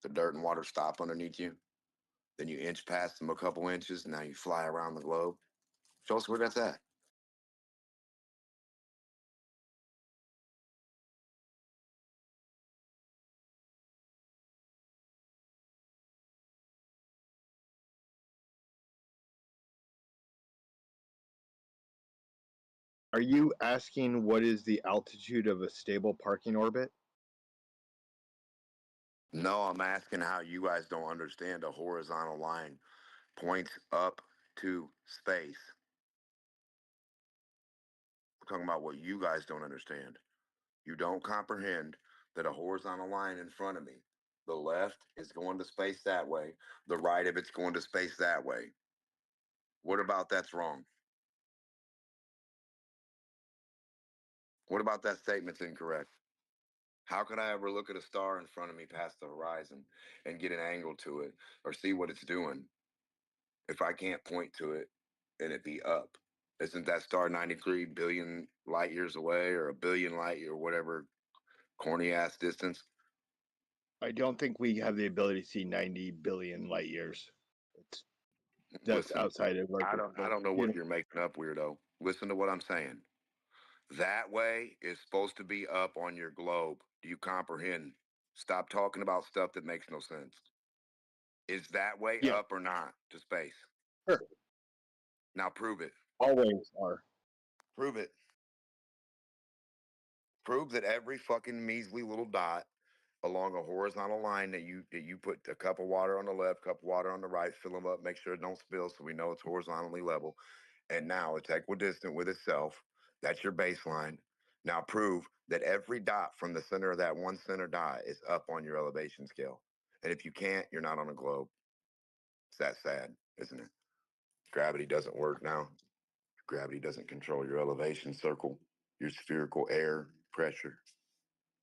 the dirt and water stop underneath you. Then you inch past them a couple inches, and now you fly around the globe. Show us where that's at. Are you asking what is the altitude of a stable parking orbit? No, I'm asking how you guys don't understand a horizontal line points up to space. We're talking about what you guys don't understand. You don't comprehend that a horizontal line in front of me, the left is going to space that way, the right of it's going to space that way. What about that's wrong? What about that statement's incorrect? How could I ever look at a star in front of me past the horizon and get an angle to it or see what it's doing if I can't point to it and it be up? Isn't that star 93 billion light years away or a billion light year or whatever corny ass distance? I don't think we have the ability to see 90 billion light years. That's Listen, outside of our I don't know what you're making up, weirdo. Listen to what I'm saying. That way is supposed to be up on your globe. Do you comprehend? Stop talking about stuff that makes no sense. Is that way up or not to space? Sure. Now prove it. Always are. Prove it. Prove that every fucking measly little dot along a horizontal line that you put a cup of water on the left, cup of water on the right, fill them up, make sure it don't spill so we know it's horizontally level. And now it's equidistant with itself. That's your baseline. Now prove that every dot from the center of that one center dot is up on your elevation scale. And if you can't, you're not on a globe. It's that sad, isn't it? Gravity doesn't work now. Gravity doesn't control your elevation circle. Your spherical air pressure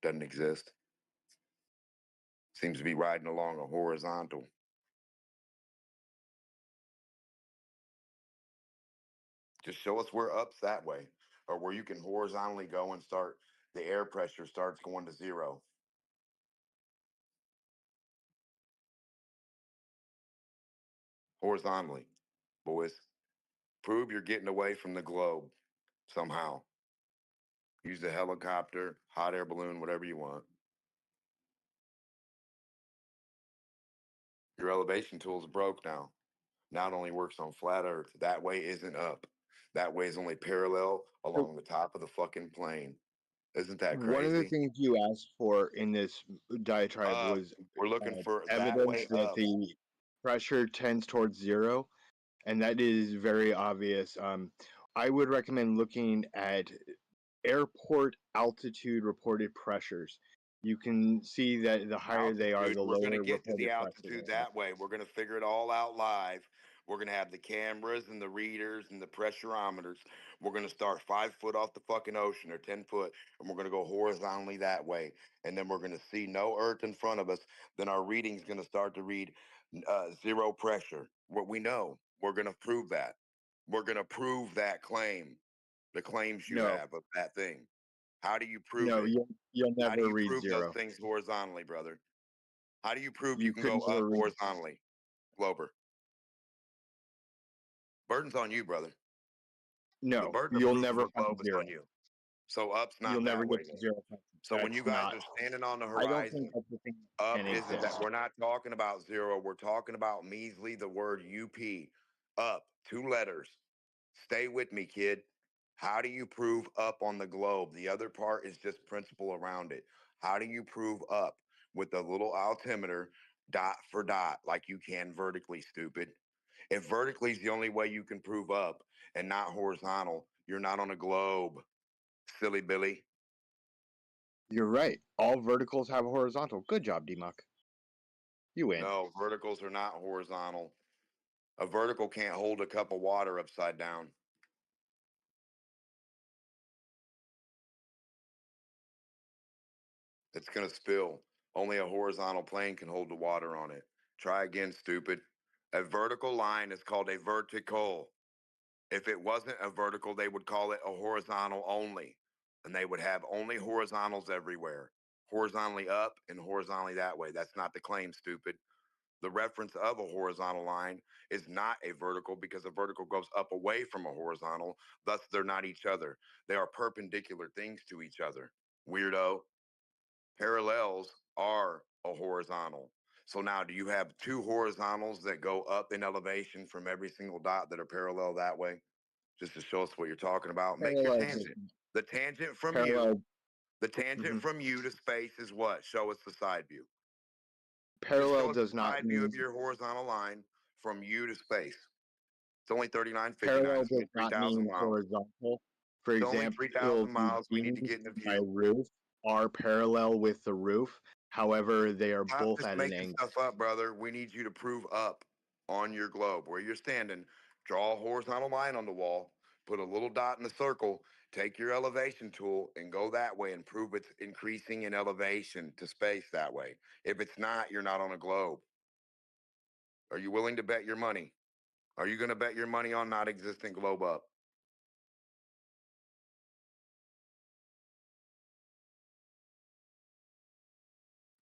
doesn't exist. Seems to be riding along a horizontal. Just show us where up's that way, or where you can horizontally go and start, the air pressure starts going to zero. Horizontally, boys. Prove you're getting away from the globe somehow. Use a helicopter, hot air balloon, whatever you want. Your elevation tool's broke now. Now it only works on flat Earth. That way isn't up. That way is only parallel along the top of the fucking plane. Isn't that One of the crazy? things you asked for in this diatribe was we're looking for that evidence way that up. the pressure tends towards zero, and that is very obvious. I would recommend looking at airport altitude reported pressures. You can see that the higher they are, Altitude. the We're going to lower get to the reported pressure altitude they are. that way. We're going to figure it all out live. We're going to have the cameras and the readers and the pressurometers. We're going to start 5 foot off the fucking ocean or 10 foot, and we're going to go horizontally that way. And then we're going to see no Earth in front of us. Then our reading's going to start to read zero pressure. What we know, we're going to prove that. We're going to prove that claim, the claims you No. have of that thing. How do you prove No, it? you'll How do never you read prove zero. those things horizontally, brother? How do you prove You you can could go never up read. horizontally, Glober? Burden's on you, brother. The No, burden of you'll proof never of a find globe is zero. on you. So up's not You'll never that way. get to Then. zero. So when you That's guys not. are standing on the I don't horizon, think that's the thing up can isn't exist. that. We're not talking about zero. We're talking about measly, the word UP. Up, 2 letters. Stay with me, kid. How do you prove up on the globe? The other part is just principle around it. How do you prove up with a little altimeter, dot for dot, like you can vertically, stupid? If vertically is the only way you can prove up and not horizontal, you're not on a globe, silly Billy. You're right. All verticals have a horizontal. Good job, D-Muck. You win. No, verticals are not horizontal. A vertical can't hold a cup of water upside down. It's going to spill. Only a horizontal plane can hold the water on it. Try again, stupid. A vertical line is called a vertical. If it wasn't a vertical, they would call it a horizontal only. And they would have only horizontals everywhere. Horizontally up and horizontally that way. That's not the claim, stupid. The reference of a horizontal line is not a vertical because a vertical goes up away from a horizontal. Thus, they're not each other. They are perpendicular things to each other. Weirdo. Parallels are a horizontal. So now, do you have 2 horizontals that go up in elevation from every single dot that are parallel that way? Just to show us what you're talking about. Make your Parallel. tangent. The tangent from Parallel. you, the tangent from you to space is what? Show us the side view. Just Parallel show us does the not side view mean of your horizontal line from you to space. It's only 39.59. parallel It's only does not 3,000 mean miles. horizontal. For It's only example, 3,000 the miles. We need to beams get in the of my view. roof are parallel with the roof. However, they are Stop both just at an making angle. stuff up, brother. We need you to prove up on your globe where you're standing. Draw a horizontal line on the wall. Put a little dot in the circle. Take your elevation tool and go that way and prove it's increasing in elevation to space that way. If it's not, you're not on a globe. Are you willing to bet your money? Are you going to bet your money on not existing globe up?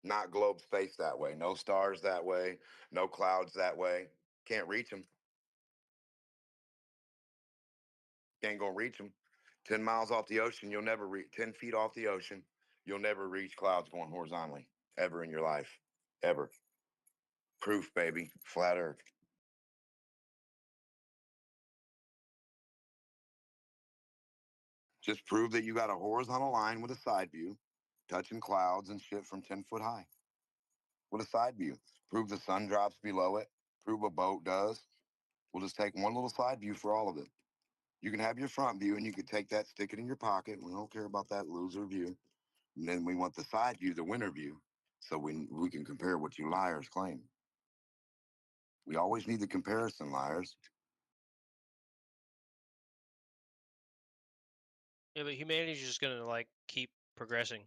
Not globe space that way. No stars that way. No clouds that way. Can't reach them. Ain't gonna reach them. 10 miles off the ocean, you'll never reach 10 feet off the ocean. You'll never reach clouds going horizontally ever in your life. Ever. Proof, baby. Flat Earth. Just prove that you got a horizontal line with a side view, touching clouds and shit from 10 foot high. With a side view. Prove the sun drops below it. Prove a boat does. We'll just take one little side view for all of it. You can have your front view and you can take that, stick it in your pocket. We don't care about that loser view. And then we want the side view, the winner view, so we can compare what you liars claim. We always need the comparison, liars. Yeah, but humanity's just gonna like keep progressing.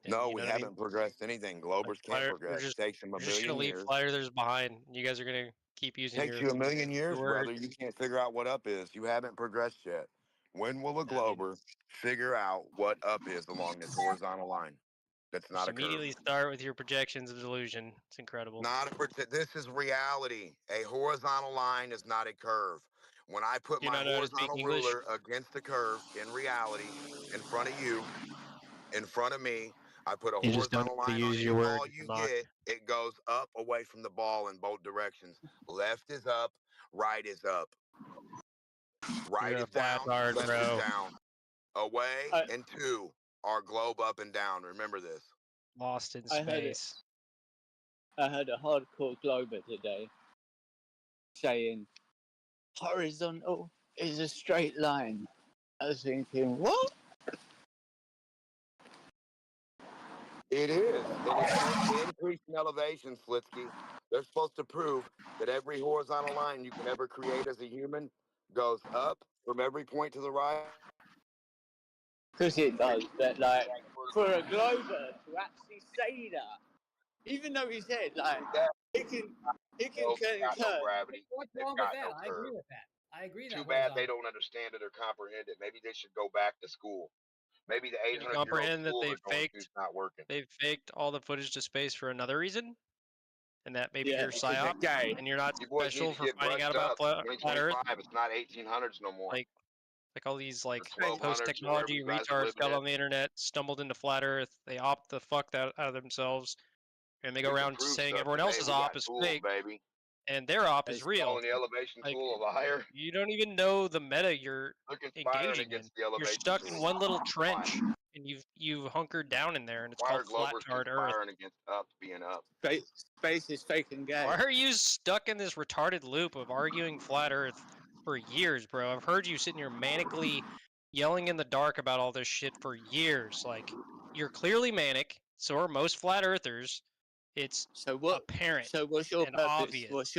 No, You we know what I mean? haven't progressed anything. Like Globers can't fire, progress. It takes them a we're just gonna million leave years. flat earthers behind. You guys are gonna keep using Takes your you a million years, brother. words. You can't figure out what up is. You haven't progressed yet. When will a Glober figure out what up is along this horizontal line? That's Just not a curve. immediately start with your projections of delusion. It's incredible. Not a this is reality. A horizontal line is not a curve. When I put You're my not know how to speak horizontal English. ruler against the curve in reality, in front of you, in front of me, I put a You just don't horizontal have to line on use any your ball word you to mock. get. It goes up away from the ball in both directions. Left is up, right is up. Right You're a is down, flatard, left is bro. down. Away and to are globe up and down. Remember this. Lost in I space. had a hardcore glober today saying horizontal is a straight line. I was thinking, what? It is. And it's supposed to increase in elevation, Slitsky. They're supposed to prove that every horizontal line you can ever create as a human goes up from every point to the right. Because it does, but like for a glober to actually say that, even though he said like it can Got no curve. gravity. What's They've wrong got with that? no I agree curve. with that. I agree that Too bad they horizontal. don't understand it or comprehend it. Maybe they should go back to school. Maybe the You 800-year-old comprehend that school they're going to is not working. they faked all the footage to space for another reason, and that maybe Yeah, you're because they're psyop, gay. and you're not You boys need special to for get finding out brushed about up. flat Earth. 2025, it's not 1800s no more. Like all these like 1200s post or whatever technology you guys are retards living got in. on the internet, stumbled into flat Earth. They opt the fuck out of themselves, and they go We can around prove saying stuff everyone today. else's We op got is tools, fake, baby. and their op is It's real. calling the elevation Like tool a liar. you don't even know the meta you're They're conspiring engaging in. against the You're elevation stuck tool. in one little trench, and you've hunkered down in there, and it's Why called are Globers flat Earth. conspiring against up being up? Space is fake and gay. Why are you stuck in this retarded loop of arguing flat Earth for years, bro? I've heard you sitting here manically yelling in the dark about all this shit for years. Like, you're clearly manic. So are most flat earthers. It's apparent. So what's your and purpose? obvious. What's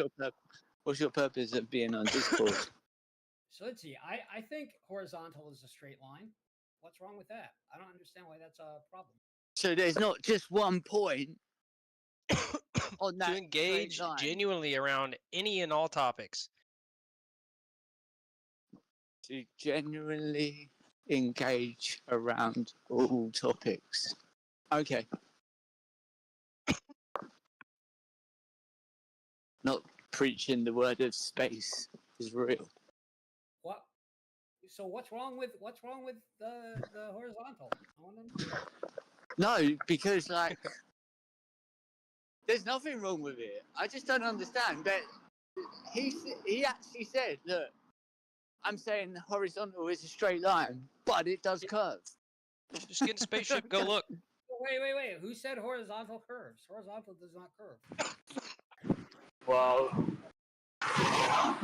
your purpose of being on Discord? So let's see. I think horizontal is a straight line. What's wrong with that? I don't understand why that's a problem. So there's not just one point on that To engage straight line. genuinely around any and all topics. To genuinely engage around all topics. Okay. Not preaching the word of space is real. What? So what's wrong with the horizontal? I want to know. No, because like there's nothing wrong with it. I just don't understand. But he actually said, look, I'm saying horizontal is a straight line, but it does curve. Just get in a spaceship, go look. Wait. Who said horizontal curves? Horizontal does not curve. Well, I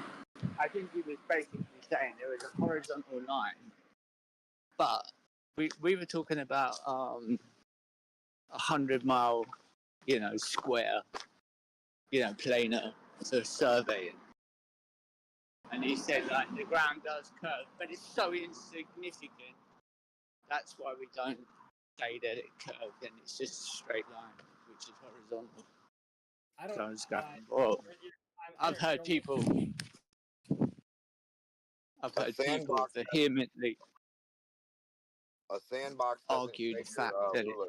think he was basically saying there was a horizontal line, but we were talking about 100-mile, square, planar for surveying. And he said like the ground does curve, but it's so insignificant. That's why we don't say that it curved, and it's just a straight line, which is horizontal. I don't. So I was going, well, I've heard people vehemently A sandbox doesn't argue the shape fact your that ruler.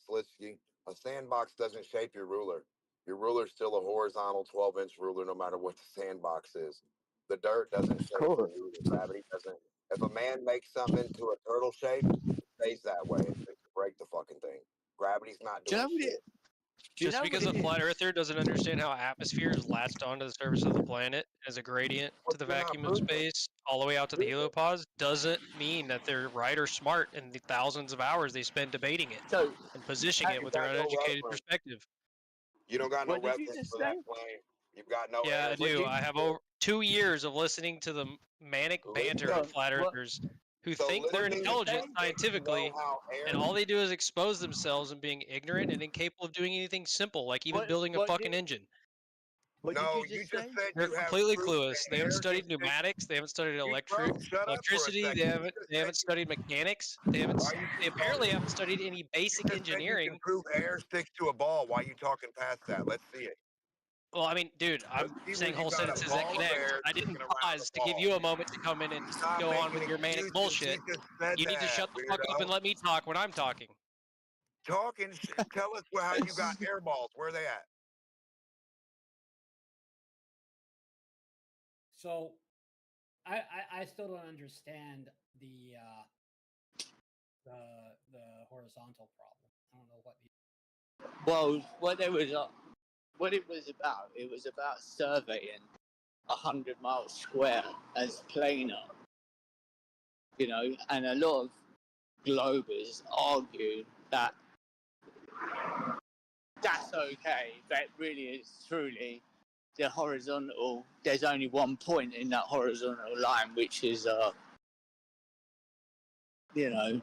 Slitsky, a sandbox doesn't shape your ruler. Your ruler's still a horizontal 12-inch ruler no matter what the sandbox is. The dirt doesn't shape the ruler. Gravity doesn't. If a man makes something into a turtle shape, it stays that way until you break the fucking thing. Gravity's not doing shit. Just because a flat earther doesn't understand how atmospheres latched onto the surface of the planet as a gradient to the vacuum of space all the way out to the heliopause doesn't mean that they're right or smart in the thousands of hours they spend debating it and positioning it with their uneducated perspective. You don't got no reference for that plane. You've got no Yeah, I air. do. I have over 2 years of listening to the manic banter of flat earthers who think they're intelligent scientifically, and all they do is expose themselves and being ignorant and incapable of doing anything simple, like even building a fucking engine. No, you just said They're you have completely proof clueless. that They haven't air studied can stick. pneumatics. They haven't studied Bro, shut up for a electricity. second. They haven't studied mechanics. They apparently haven't studied any basic You just said you engineering. can prove air sticks to a ball. Why are you talking past that? Let's see it. Well, I mean, dude, I'm see saying where you whole got a sentences that ball of connect. air I didn't sticking around pause the to give ball. you a moment to come in and Stop go on with making your manic excuses. bullshit. He just said You need to that, shut the fuck up and weirdo. let me talk when I'm talking. Talking. Tell us how you got air balls. Where are they at? So, I still don't understand the the horizontal problem. I don't know what. Well, what it was about, it was about surveying 100 miles square as planar. You know, and a lot of globers argue that that's okay, but really is truly the horizontal. There's only one point in that horizontal line, which is you know,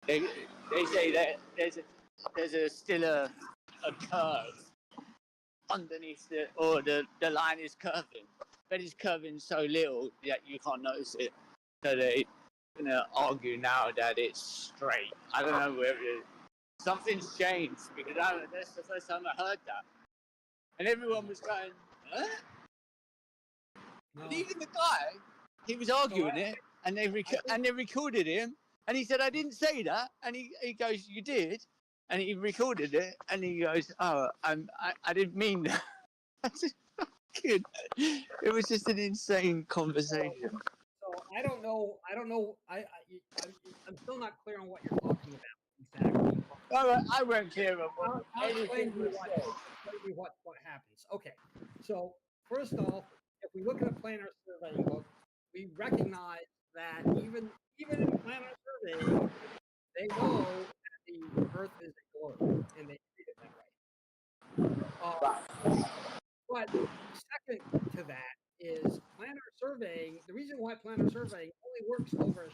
they say that there's still a curve underneath the line is curving, but it's curving so little that you can't notice it. So they're gonna argue now that it's straight. I don't know whether something's changed, because that's the first time I heard that, and everyone was going, huh? No. And even the guy, he was arguing it, and they recorded him, and he said, I didn't say that, and he goes, you did, and he recorded it, and he goes, oh, I didn't mean that. It was just an insane conversation. So I don't know. I'm still not clear on what you're talking about exactly. I won't clear on what Explain you what happens. Okay, so first off, if we look at a planar surveying book, we recognize that even in planar surveying, they know that the Earth is a globe, and they treat it that way. But second to that is planar surveying. The reason why planar surveying only works over a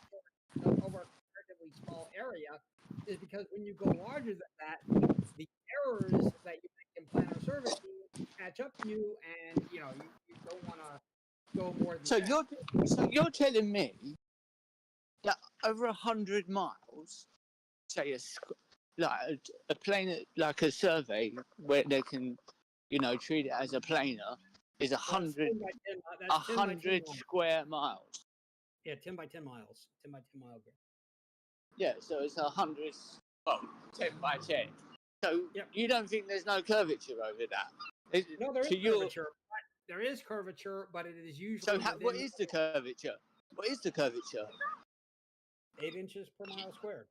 comparatively small area is because when you go larger than that, the errors that you make in planar surveying catch up to you, and you don't want to go more than that. So you're telling me that over 100 miles, say a planar, like a survey where they can, treat it as a planar, is 100 square miles. Yeah, 10 by 10 miles, 10 by 10 mile grid. Yeah, so it's 10 by 10. So you don't think there's no curvature over that? No, there is curvature. There is curvature, but it is usually. So what is the curvature? What is the curvature? 8 inches per mile squared.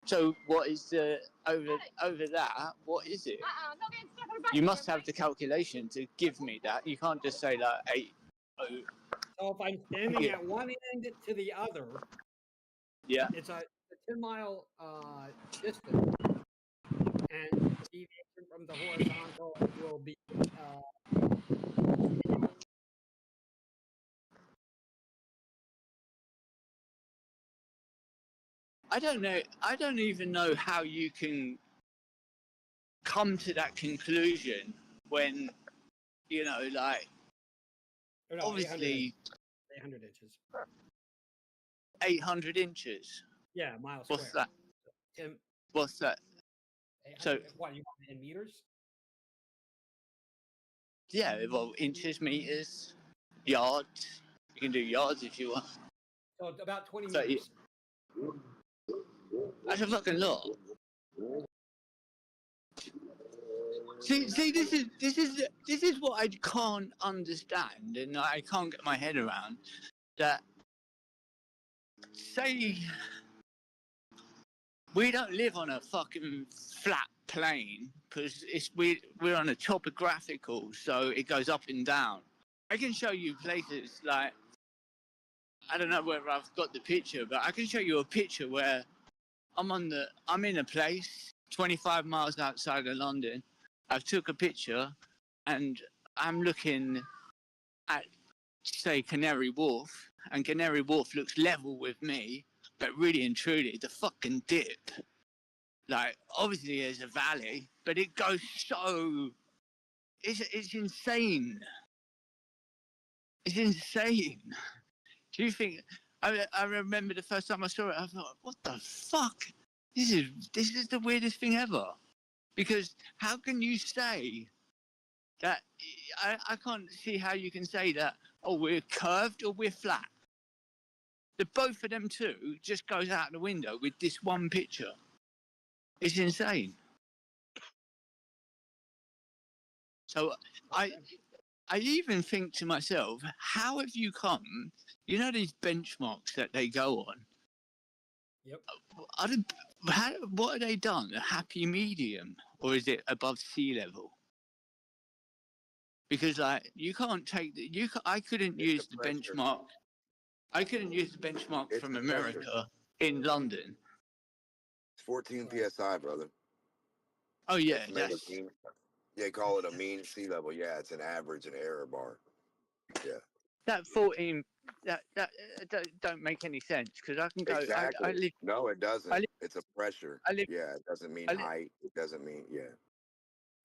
So what is the over that? What is it? You must have the calculation to give me that. You can't just say that 8. So if I'm standing at one end to the other, it's a 10-mile distance, and the deviation from the horizontal will be. I don't know. I don't even know how you can come to that conclusion when, obviously 800 inches. 800 inches. Yeah, miles. What's that? What's that? So what, you want it in meters? Yeah, well, inches, meters, yards. You can do yards if you want. So about 20 meters. That's a fucking lot. See, this is what I can't understand, and I can't get my head around. That, say, we don't live on a fucking flat plane because we're on a topographical, so it goes up and down. I can show you places like, I don't know whether I've got the picture, but I can show you a picture where I'm in a place 25 miles outside of London. I took a picture and I'm looking at, say, Canary Wharf, and Canary Wharf looks level with me, but really and truly, the fucking dip. Like, obviously there's a valley, but it goes so, it's insane. It's insane. Do you think, I remember the first time I saw it, I thought, what the fuck? This is the weirdest thing ever. Because how can you say that, I can't see how you can say that, oh, we're curved or we're flat. The both of them two just goes out the window with this one picture. It's insane. So I even think to myself, how have you come? You know these benchmarks that they go on. Yep. What have they done? A happy medium, or is it above sea level? Because like you can't take the I couldn't use the benchmark. I couldn't use the benchmark from America in London. It's 14 psi, brother. Oh yeah, It's made of that's mean. They call it a mean sea level. Yeah, it's an average and error bar. Yeah. that 14. That don't make any sense because I can go. Exactly. I live. No, it doesn't. I live. It's a pressure. I live. Yeah, it doesn't mean I live. height. It doesn't mean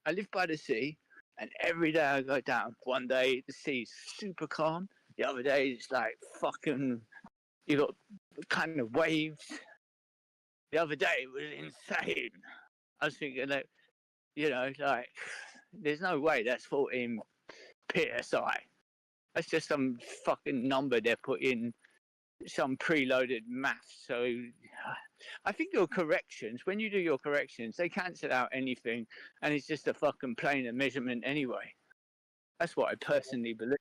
I live by the sea, and every day I go down. One day the sea's super calm. The other day it's like fucking. You got kind of waves. The other day it was insane. I was thinking that, like, there's no way that's 14 psi. That's just some fucking number they put in some preloaded maths. So I think your corrections, when you do your corrections, they cancel out anything, and it's just a fucking planar measurement anyway. That's what I personally believe.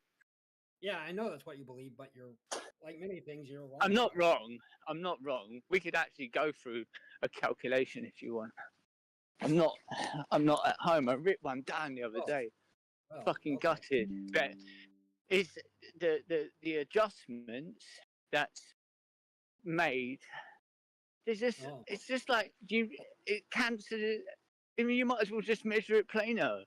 Yeah, I know that's what you believe, but you're like many things, you're wrong. I'm not wrong. I'm not wrong. We could actually go through a calculation if you want. I'm not at home. I ripped one down the other day. Fucking gutted. But it's the adjustments that's made. It's just like it cancels it. I mean, you might as well just measure it planar.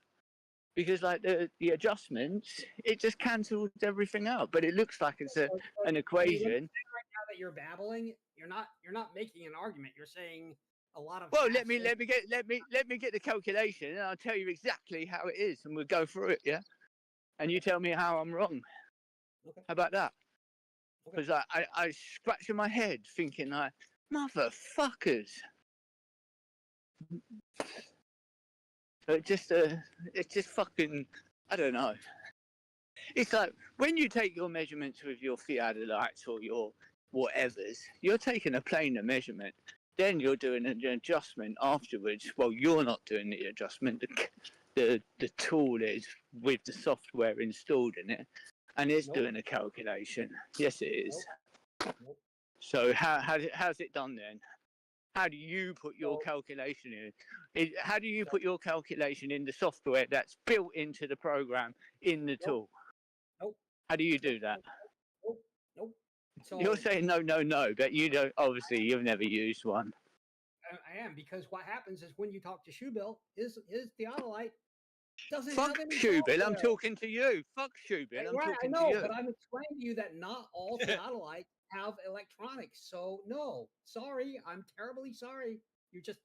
Because like the adjustments, it just cancels everything out. But it looks like it's an equation. Right now that you're babbling, you're not making an argument. You're saying a lot of. Well, let me get the calculation, and I'll tell you exactly how it is, and we'll go through it, yeah. And you tell me how I'm wrong. Okay. How about that? Because I scratching my head thinking like, motherfuckers. It's just fucking, I don't know. It's like when you take your measurements with your theodolites or your whatevers, you're taking a planar measurement. Then you're doing an adjustment afterwards. Well, you're not doing the adjustment. The tool is with the software installed in it, and it's doing a calculation. Yes, it is. So how's it done then? How do you put your calculation in? How do you put your calculation in the software that's built into the program in the tool? Nope. How do you do that? Nope. So You're saying no, but you don't. Obviously, you've never used one. I am, because what happens is when you talk to Shoebill, his theodolite doesn't Fuck have any Shoebill, I'm software. talking to you. Fuck Shoebill, I'm Right, talking I know, to you. but I'm explaining to you that not all theodolites have electronics. So no, sorry, I'm terribly sorry. You just,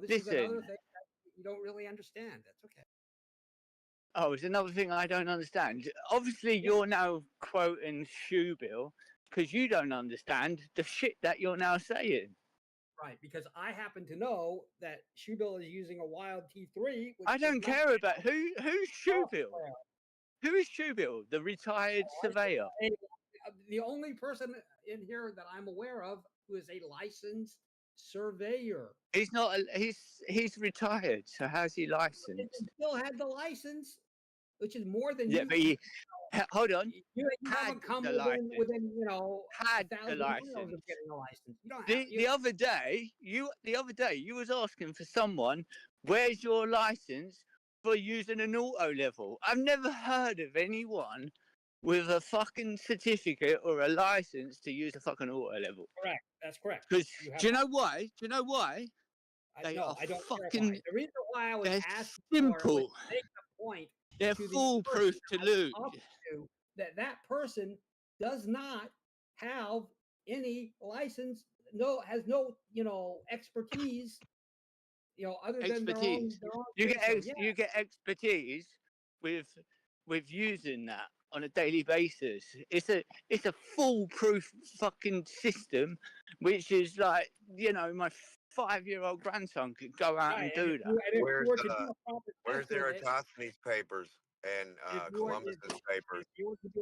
this is another thing that you don't really understand. That's okay. Oh, it's another thing I don't understand. Obviously, you're now quoting Shoebill because you don't understand the shit that you're now saying. Right, because I happen to know that Shoebill is using a wild T3. I don't care about who's Shoebill. Who is Shoebill? The retired surveyor. The only person in here that I'm aware of who is a licensed surveyor. He's not. He's retired. So how's he licensed? He still had the license, which is more than yeah, you. But he, hold on. You haven't come within had 1,000 the miles license. of getting a license. You don't The other day, you was asking for someone, where's your license for using an auto level? I've never heard of anyone with a fucking certificate or a license to use a fucking auto level. Correct. That's correct. Because do you know why? Do you know why? I don't fucking. clarify. The reason why I was asking simple. for was to make the point. They're foolproof to lose. That person does not have any license. Has no expertise. Other than their own you get expertise with using that on a daily basis. It's a foolproof fucking system, which is like my 5-year-old grandson could go out and do that. Where's their Eratosthenes papers and Columbus's papers?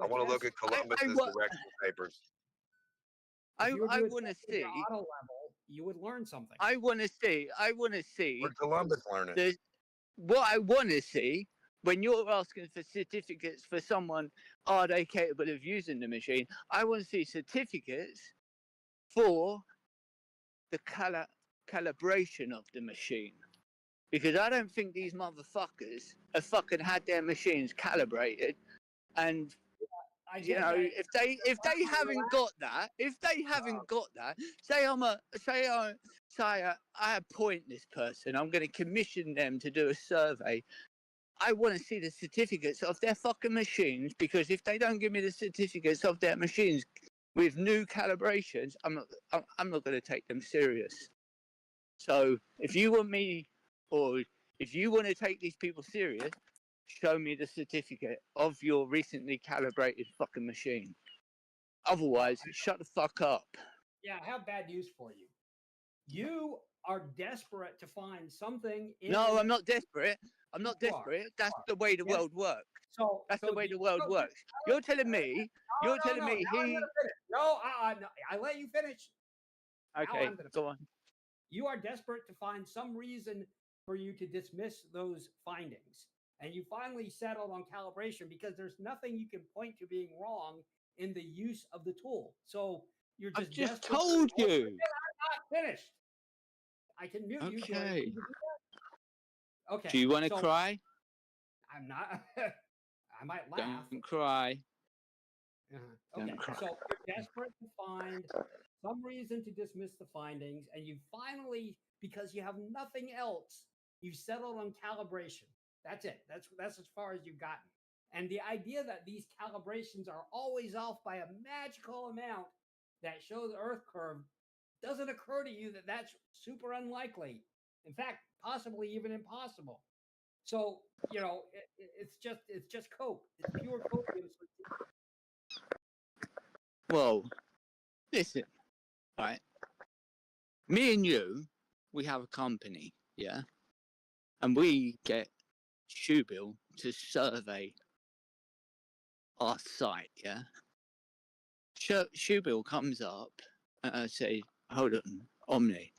I want to look at Columbus's directional papers. I want to see. Auto level, you would learn something. I want to see. Where'd Columbus learn it? What I want to see when you're asking for certificates for someone, are they capable of using the machine? I want to see certificates for the calibration of the machine. Because I don't think these motherfuckers have fucking had their machines calibrated, and you know, if they haven't got that, say I appoint this person, I'm going to commission them to do a survey. I want to see the certificates of their fucking machines, because if they don't give me the certificates of their machines with new calibrations, I'm not going to take them serious. So if you want me, or if you want to take these people serious, show me the certificate of your recently calibrated fucking machine. Otherwise, shut the fuck up. Yeah, I have bad news for you. You are desperate to find something in... No, I'm not desperate. I'm not desperate. That's the way the world works. That's the way the world works. You're telling me. You're telling me he. No, I let you finish. Okay, go on. You are desperate to find some reason for you to dismiss those findings. And you finally settled on calibration because there's nothing you can point to being wrong in the use of the tool. So you're just... I've just told you. I'm not finished. I can mute you. Okay. Okay. Do you want to cry? I'm not. I might laugh. Don't cry. Okay. So you're desperate to find some reason to dismiss the findings, and you finally, because you have nothing else, you've settled on calibration. That's it. That's as far as you've gotten. And the idea that these calibrations are always off by a magical amount that shows the Earth curve doesn't occur to you that that's super unlikely. In fact, possibly even impossible. So, you know, it's just cope. It's pure copium. Well, listen, right? Me and you, we have a company, yeah? And we get Shoebill to survey our site, yeah? Shoebill comes up and I say, hold on, Omni,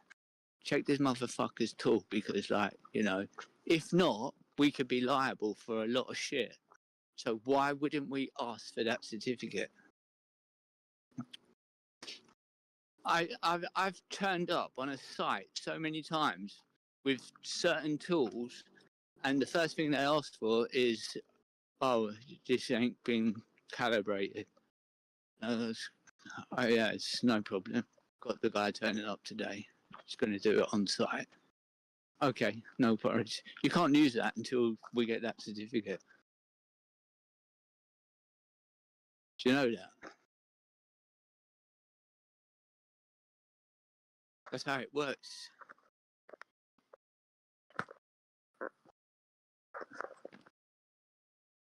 check this motherfucker's tool, because, like, you know, if not, we could be liable for a lot of shit. So why wouldn't we ask for that certificate? I've turned up on a site so many times with certain tools, and the first thing they ask for is, oh, this ain't been calibrated. Oh yeah, it's no problem. Got the guy turning up today. He's going to do it on site. Okay, no worries. You can't use that until we get that certificate. Do you know that? That's how it works.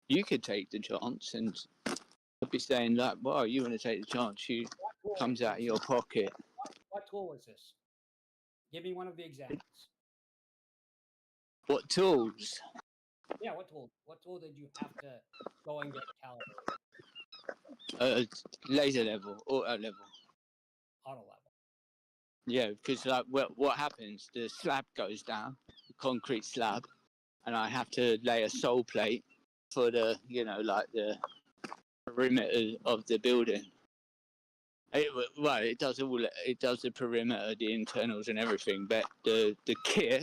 You could take the chance, and I'd be saying like, well, you want to take the chance, you comes out of your pocket. What tool is this? Give me one of the examples. What tools? Yeah, what tool? What tool did you have to go and get calibrated? Laser level, auto level. Auto level. Yeah, because like what happens? The slab goes down, the concrete slab, and I have to lay a sole plate for the, you know, like the perimeter of the building. It does all. It does the perimeter, the internals, and everything. But the kit,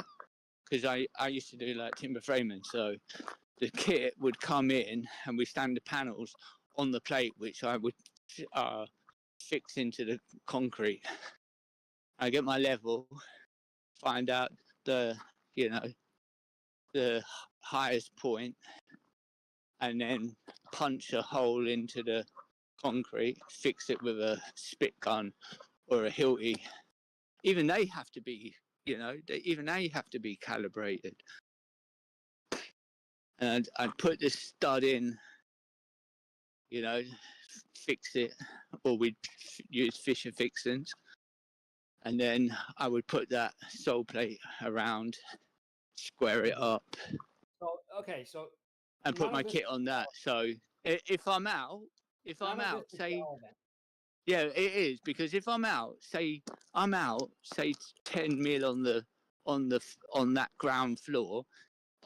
because I used to do like timber framing, so the kit would come in, and we stand the panels on the plate, which I would fix into the concrete. I get my level, find out the, you know, the highest point, and then punch a hole into the concrete, fix it with a spit gun or a Hilti. Even they have to be, you know, even they have to be calibrated. And I'd put this stud in, you know, fix it, or we'd use Fisher fixings. And then I would put that sole plate around, square it up. So, okay, so... And put my kit on that. So if I'm out, say... Yeah, it is, because if I'm out, say 10 mil on that ground floor,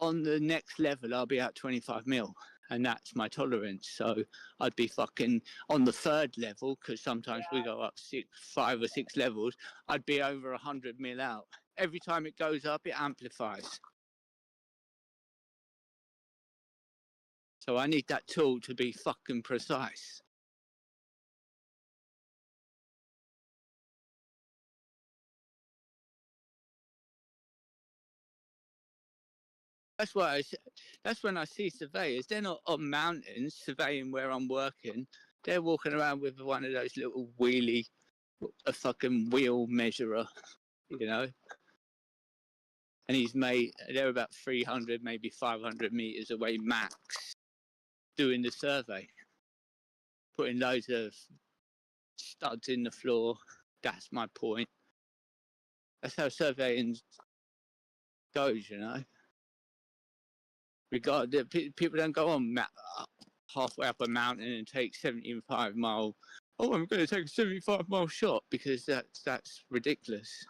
on the next level, I'll be at 25 mil, and that's my tolerance. So I'd be fucking on the third level, because sometimes we go up 5 or 6 levels. I'd be over 100 mil out. Every time it goes up, it amplifies. So I need that tool to be fucking precise. That's why that's when I see surveyors. They're not on mountains surveying where I'm working. They're walking around with one of those little a fucking wheel measurer, you know. And they're about 300, maybe 500 meters away max, doing the survey, putting loads of studs in the floor. That's my point. That's how surveying goes, you know. People don't go on halfway up a mountain and take 75-mile. Oh, I'm going to take a 75-mile shot, because that's ridiculous.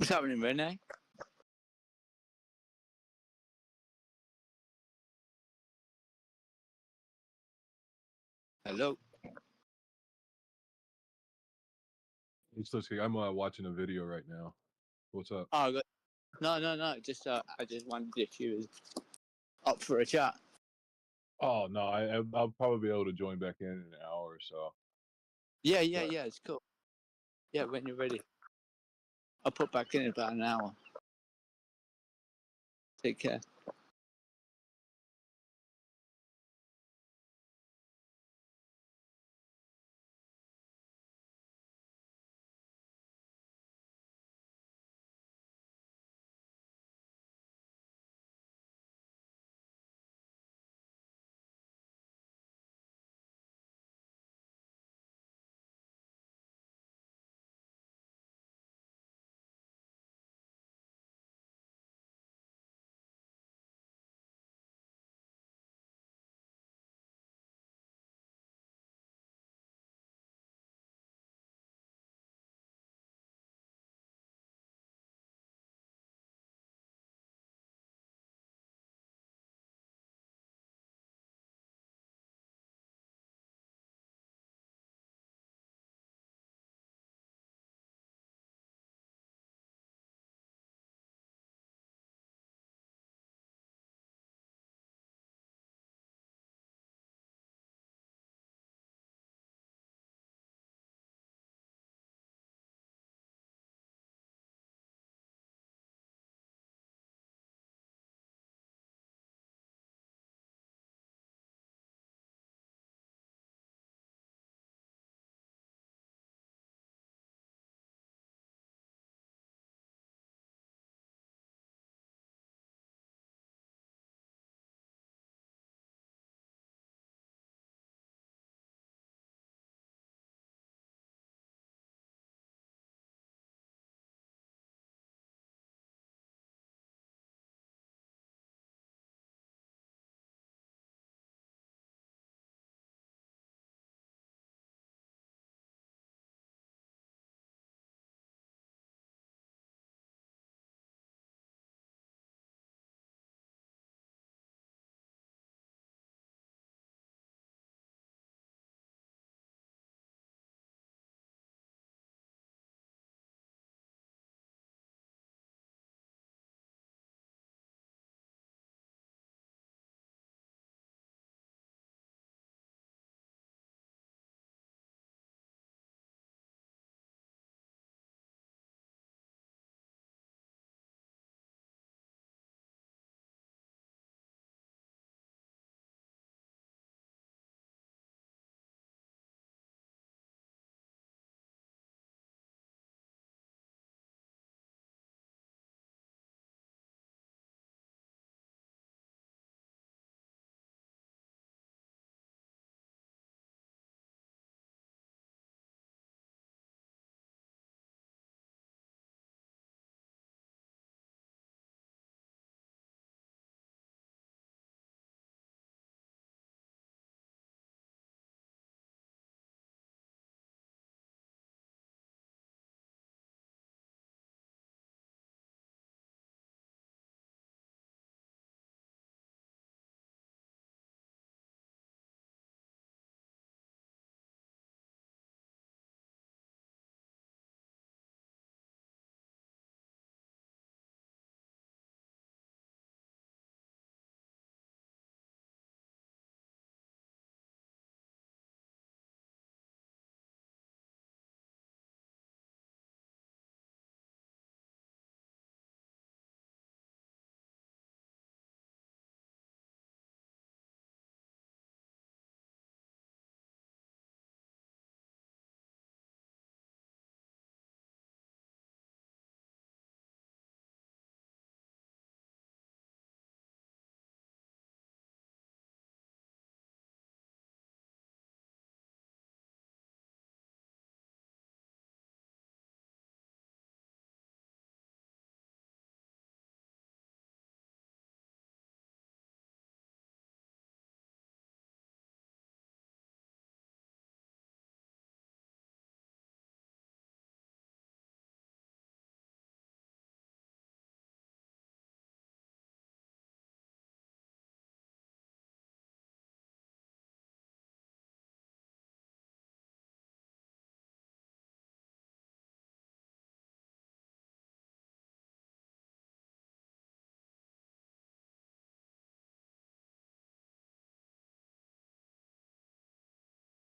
What's happening, Renee? Hello. It's okay. I'm watching a video right now. What's up? Oh, no. Just I just wondered if you was up for a chat. Oh no, I'll probably be able to join back in an hour or so. Yeah. It's cool. Yeah, when you're ready. I'll put back in about an hour. Take care.